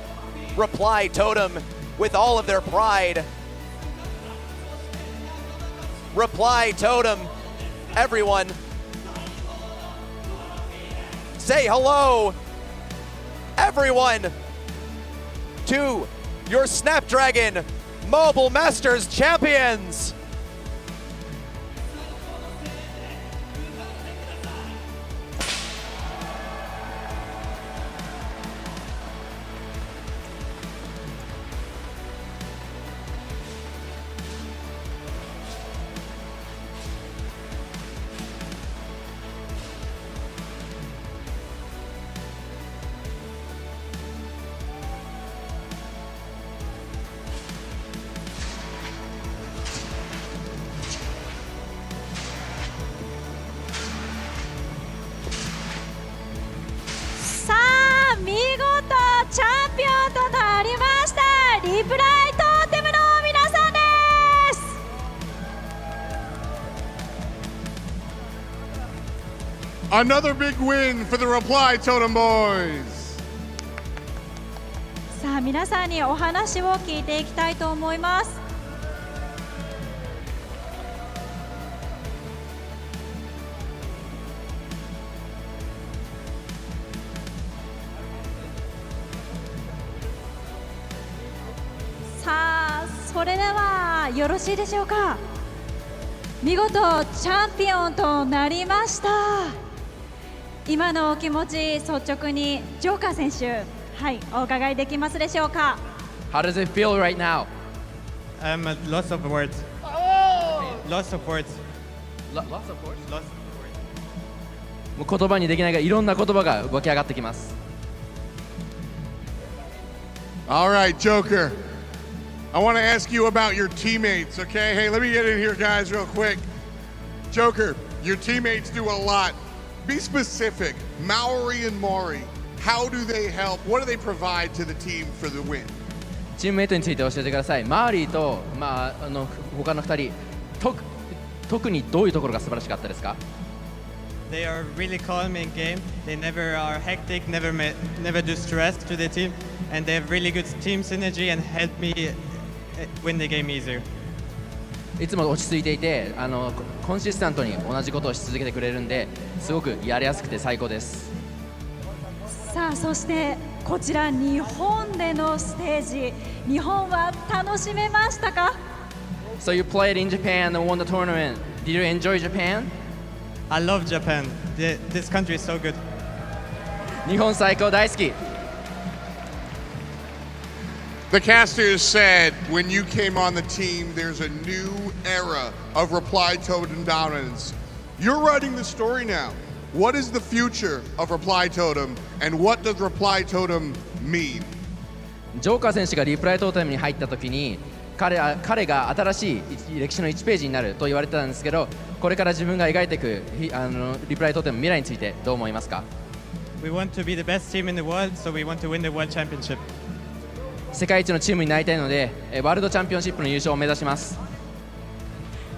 Reply Totem with all of their pride. Reply Totem, everyone, say hello, everyone, to your Snapdragon Mobile Masters champions.チャンピオンとなりましたリプライトーテムの皆さんです。 Another big win for the Reply Totem boys. さあ皆さんにお話を聞いていきたいと思います。さあそれではよろしいでしょうか。見事チャンピオンとなりました。今のお気持ち率直にジョーカー選手、はい、お伺いできますでしょうか。 How does it feel right now? Lots of words. Lots of words. Lots of words? Lots of words. もう言葉にできないがいろんな言葉が湧き上がってきます。All right, Joker. I want to ask you about your teammates, okay? Hey, let me get in here, guys, real quick. Joker, your teammates do a lot. Be specific. Maori and Mori, how do they help? What do they provide to the team for the win? チームメイトについて教えてください。マーリーと、他の2人、特にどういうところが素晴らしかったですか？ They are really calm in game. They never are hectic, never do stress to the team, and they have really good team synergy and help me win the game easier. いつも落ち着いていて、コンシスタントに同じことをし続けてくれるんで、すごくやりやすくて最高です。さあそしてこちら日本でのステージ、日本は楽しめましたか？ So you played in Japan and won the tournament. Did you enjoy Japan? I love Japan. This country is so good. 日本最高大好き。The casters said when you came on the team, there's a new era of Reply Totem dominance. You're writing the story now. What is the future of Reply Totem, and what does Reply Totem mean? ジョーカー選手がリプライトーテムに入った時に彼が新しい歴史の1ページになると言われてたんですけど、これから自分が描いていくリプライトーテム未来についてどう思いますか？ We want to be the best team in the world, so we want to win the world championship. 世界一のチームになりたいので、ワールドチャンピオンシップの優勝を目指します。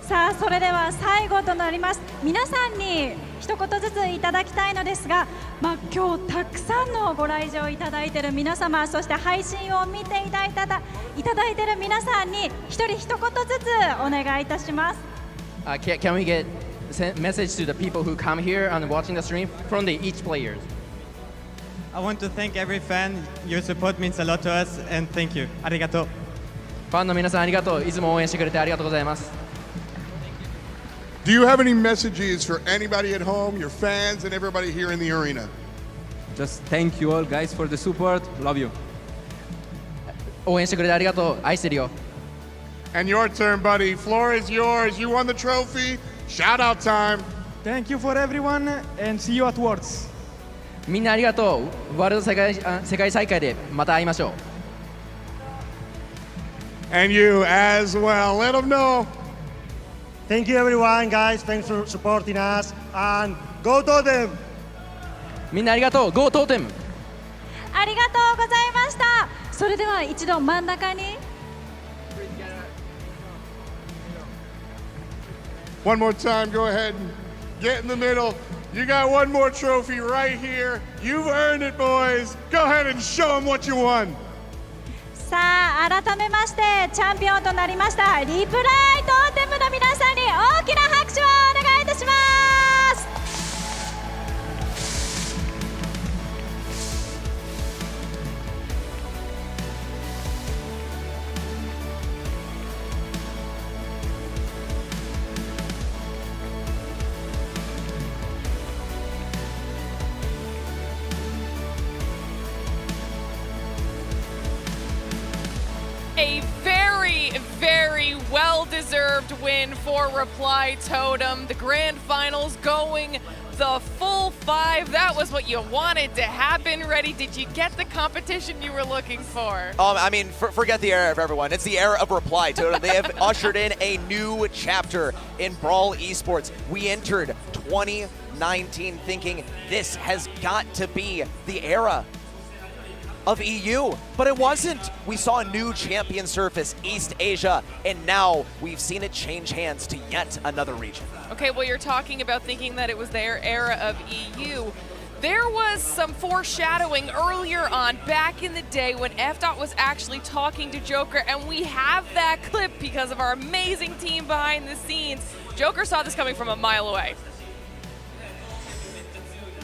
さあそれでは最後となります。皆さんに一言ずついただきたいのですが、今日たくさんのご来場いただいている皆様、そして配信を見ていただいている皆さんに一人一言ずつお願いいたします。Can we get message to the people who come here and watching the stream from each players? I want to thank every fan. Your support means a lot to us, and thank you. ありがとう。ファンの皆さんありがとう。いつも応援してくれてありがとうございます。Do you have any messages for anybody at home, your fans, and everybody here in the arena? Just thank you all guys for the support. Love you. 応援してくれてありがとう。愛してるよ。And your turn, buddy. Floor is yours. You won the trophy. Shout out time. Thank you for everyone and see you at Worlds. みんなありがとう。ワールド世界大会でまた会いましょう。And you as well. Let them know. Thank you everyone, guys. Thanks for supporting us. And go Totem! みんなありがとう。Go Totem! ありがとうございました。それでは一度真ん中に。One more time, go ahead and get in the middle. You got one more trophy right here. You've earned it, boys. Go ahead and show them what you won. さあ改めましてチャンピオンとなりましたリプライトーテムの皆さんに大きな拍手をお願いいたします。A very, very well-deserved win for Reply Totem. The grand finals going the full 5. That was what you wanted to happen. Reddy, did you get the competition you were looking for? I mean, forget the era of everyone. It's the era of Reply Totem. They have ushered in a new chapter in Brawl esports. We entered 2019 thinking this has got to be the era of EU, but it wasn't. We saw a new champion surface, East Asia, and now we've seen it change hands to yet another region. Okay, well, you're talking about thinking that it was their era of EU. There was some foreshadowing earlier on, back in the day, when FDOT was actually talking to Joker, and we have that clip because of our amazing team behind the scenes. Joker saw this coming from a mile away.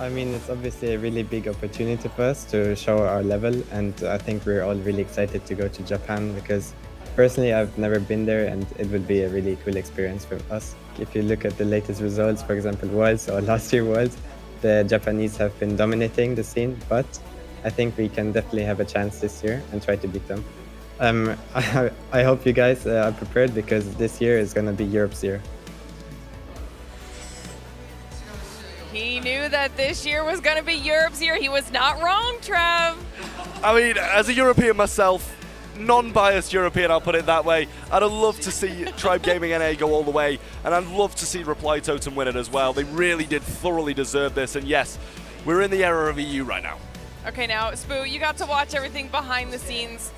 I mean, it's obviously a really big opportunity for us to show our level, and I think we're all really excited to go to Japan because personally I've never been there and it would be a really cool experience for us. If you look at the latest results, for example Worlds or last year Worlds, the Japanese have been dominating the scene, but I think we can definitely have a chance this year and try to beat them. I hope you guys are prepared because this year is going to be Europe's year. He knew that this year was going to be Europe's year. He was not wrong, Trev. I mean, as a European myself, non-biased European, I'll put it that way, I'd love to see Tribe Gaming NA go all the way, and I'd love to see Reply Totem win it as well. They really did thoroughly deserve this, and yes, we're in the era of EU right now. Okay, now, Spoo, you got to watch everything behind the scenes.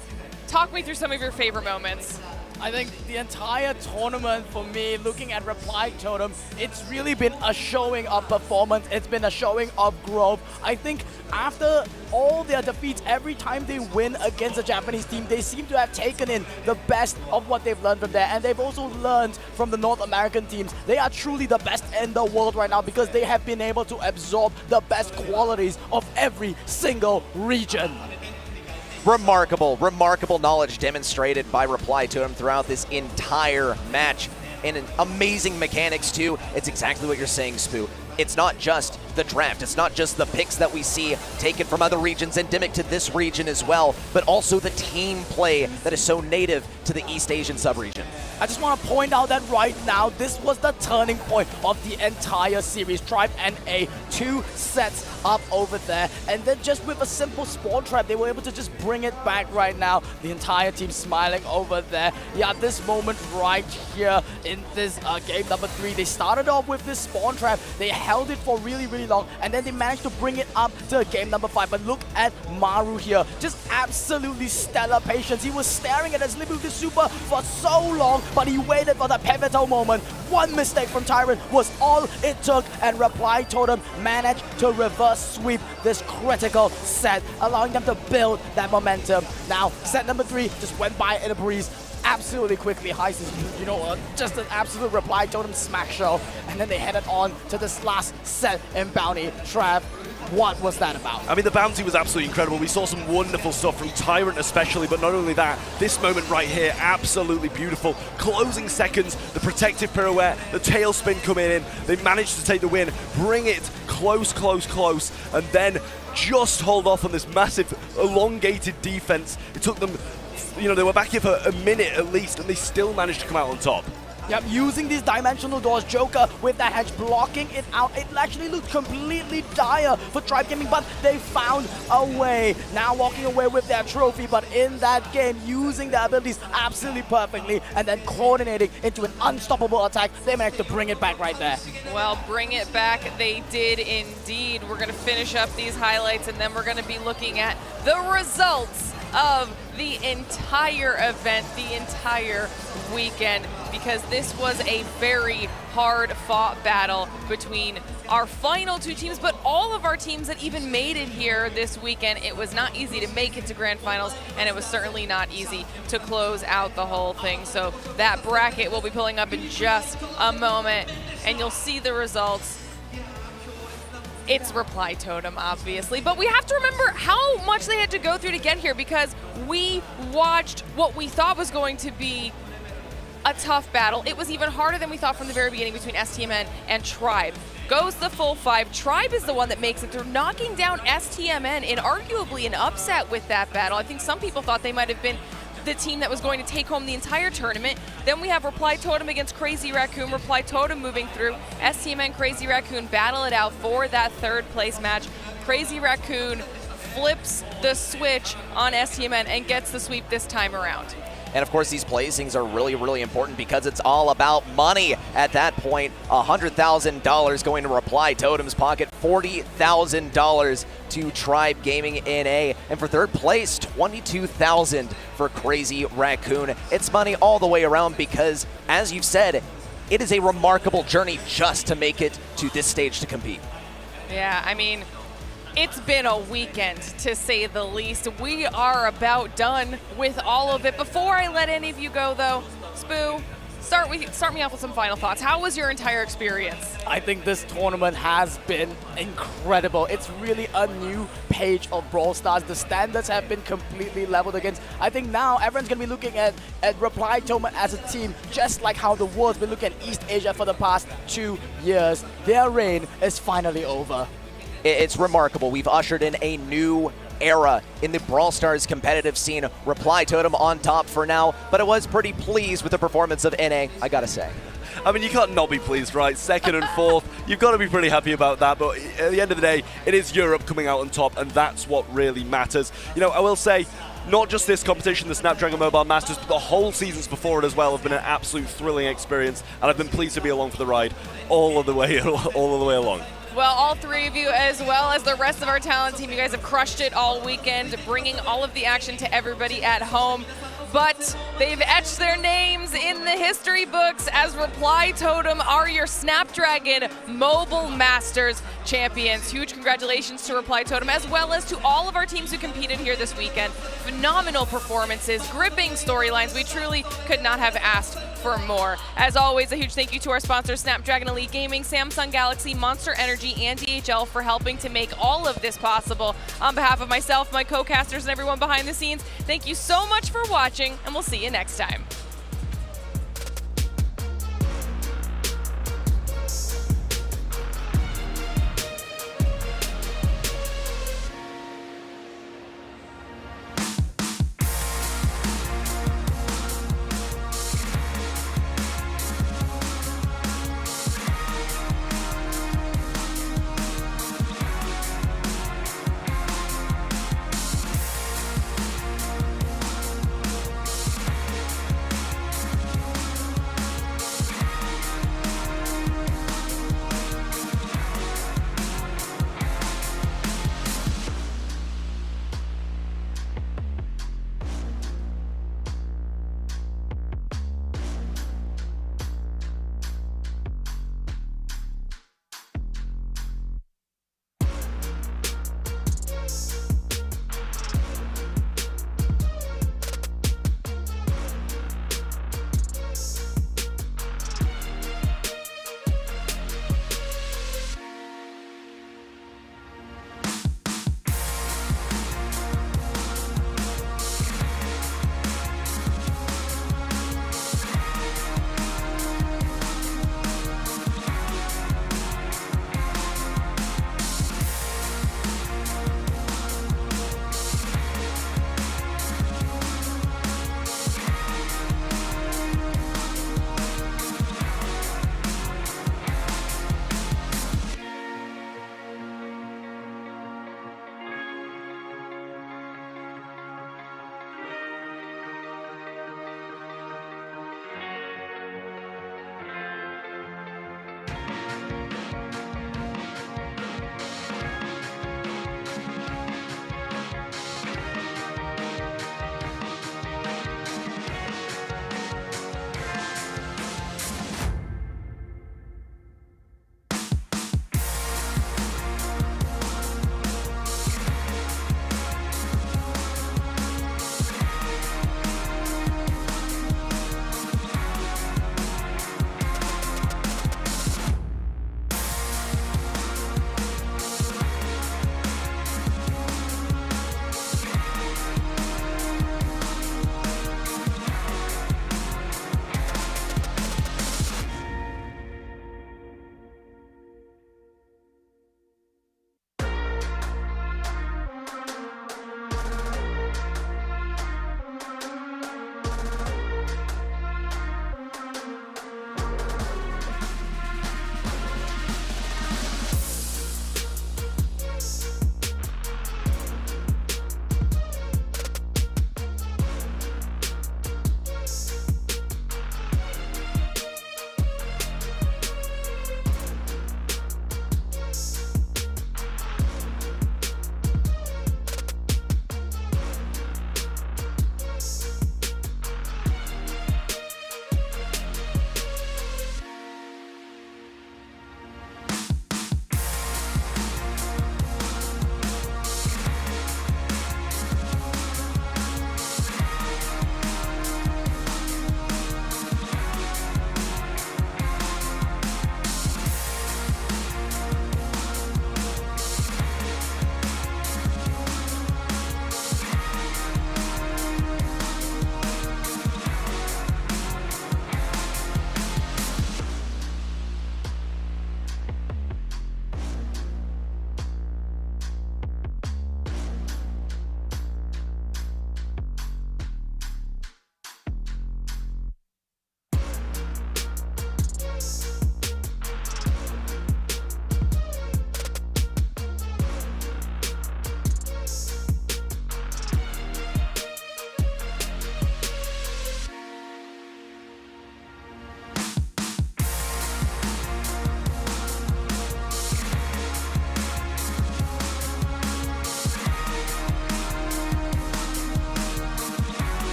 Talk me through some of your favorite moments. I think the entire tournament for me, looking at Reply Totem, it's really been a showing of performance. It's been a showing of growth. I think after all their defeats, every time they win against a Japanese team, they seem to have taken in the best of what they've learned from there. And they've also learned from the North American teams. They are truly the best in the world right now because they have been able to absorb the best qualities of every single region. Remarkable, remarkable knowledge demonstrated by Reply Totem throughout this entire match. And amazing mechanics too. It's exactly what you're saying, Spoo. It's not just the draft, it's not just the picks that we see taken from other regions endemic to this region as well, but also the team play that is so native to the East Asian sub-region. I just want to point out that right now, this was the turning point of the entire series. Tribe NA, 2 sets up over there. And then just with a simple spawn trap, they were able to just bring it back right now. The entire team smiling over there. Yeah, this moment right here in this game number 3. They started off with this spawn trap. They held it for really, really long, and then they managed to bring it up to game number 5. But look at Maru here. Just absolutely stellar patience. He was staring at his Libu Super for so long, but he waited for the pivotal moment. One mistake from Tyrant was all it took, and Reply Totem managed to reverse sweep this critical set, allowing them to build that momentum. Now, set number 3 just went by in a breeze. Absolutely quickly. Heist is, just an absolute Reply Totem smack show. And then they headed on to this last set in Bounty. Trav, what was that about? I mean, the bounty was absolutely incredible. We saw some wonderful stuff from Tyrant especially, but not only that, this moment right here, absolutely beautiful. Closing seconds, the protective pirouette, the tailspin coming in. They managed to take the win, bring it close, and then just hold off on this massive elongated defense. It took them, they were back here for a minute at least, and they still managed to come out on top. Yep, using these dimensional doors, Joker with the hedge blocking it out. It actually looked completely dire for Tribe Gaming, but they found a way. Now walking away with their trophy, but in that game, using their abilities absolutely perfectly and then coordinating into an unstoppable attack, they managed to bring it back right there. Well, bring it back they did indeed. We're going to finish up these highlights, and then we're going to be looking at the results of the entire event, the entire weekend, because this was a very hard-fought battle between our final 2 teams, but all of our teams that even made it here this weekend. It was not easy to make it to Grand Finals, and it was certainly not easy to close out the whole thing. So that bracket we'll be pulling up in just a moment, and you'll see the results. It's Reply Totem, obviously, but we have to remember how much they had to go through to get here, because we watched what we thought was going to be a tough battle. It was even harder than we thought from the very beginning between STMN and Tribe. Goes the full 5. Tribe is the one that makes it through, knocking down STMN in arguably an upset with that battle. I think some people thought they might have been the team that was going to take home the entire tournament. Then we have Reply Totem against Crazy Raccoon. Reply Totem moving through. STMN Crazy Raccoon battle it out for that 3rd place match. Crazy Raccoon flips the switch on STMN and gets the sweep this time around. And of course, these placings are really, really important because it's all about money at that point. $100,000 going to Reply Totem's pocket, $40,000 to Tribe Gaming NA. And for 3rd place, $22,000 for Crazy Raccoon. It's money all the way around because, as you've said, it is a remarkable journey just to make it to this stage to compete. Yeah, I mean, it's been a weekend, to say the least. We are about done with all of it. Before I let any of you go, though, Spoo, start me off with some final thoughts. How was your entire experience? I think this tournament has been incredible. It's really a new page of Brawl Stars. The standards have been completely leveled against. I think now everyone's going to be looking at Reply Totem as a team, just like how the world's been looking at East Asia for the past 2 years. Their reign is finally over. It's remarkable. We've ushered in a new era in the Brawl Stars competitive scene. Reply Totem on top for now, but I was pretty pleased with the performance of NA, I gotta say. I mean, you can't not be pleased, right? 2nd and 4th, you've got to be pretty happy about that, but at the end of the day, it is Europe coming out on top, and that's what really matters. I will say, not just this competition, the Snapdragon Mobile Masters, but the whole seasons before it as well have been an absolute thrilling experience, and I've been pleased to be along for the ride all of the way along. Well, all 3 of you, as well as the rest of our talent team, you guys have crushed it all weekend, bringing all of the action to everybody at home. But they've etched their names in the history books as Reply Totem are your Snapdragon Mobile Masters champions. Huge congratulations to Reply Totem, as well as to all of our teams who competed here this weekend. Phenomenal performances, gripping storylines. We truly could not have asked for more. As always, a huge thank you to our sponsors, Snapdragon Elite Gaming, Samsung Galaxy, Monster Energy, and DHL for helping to make all of this possible. On behalf of myself, my co-casters, and everyone behind the scenes, thank you so much for watching, and we'll see you next time.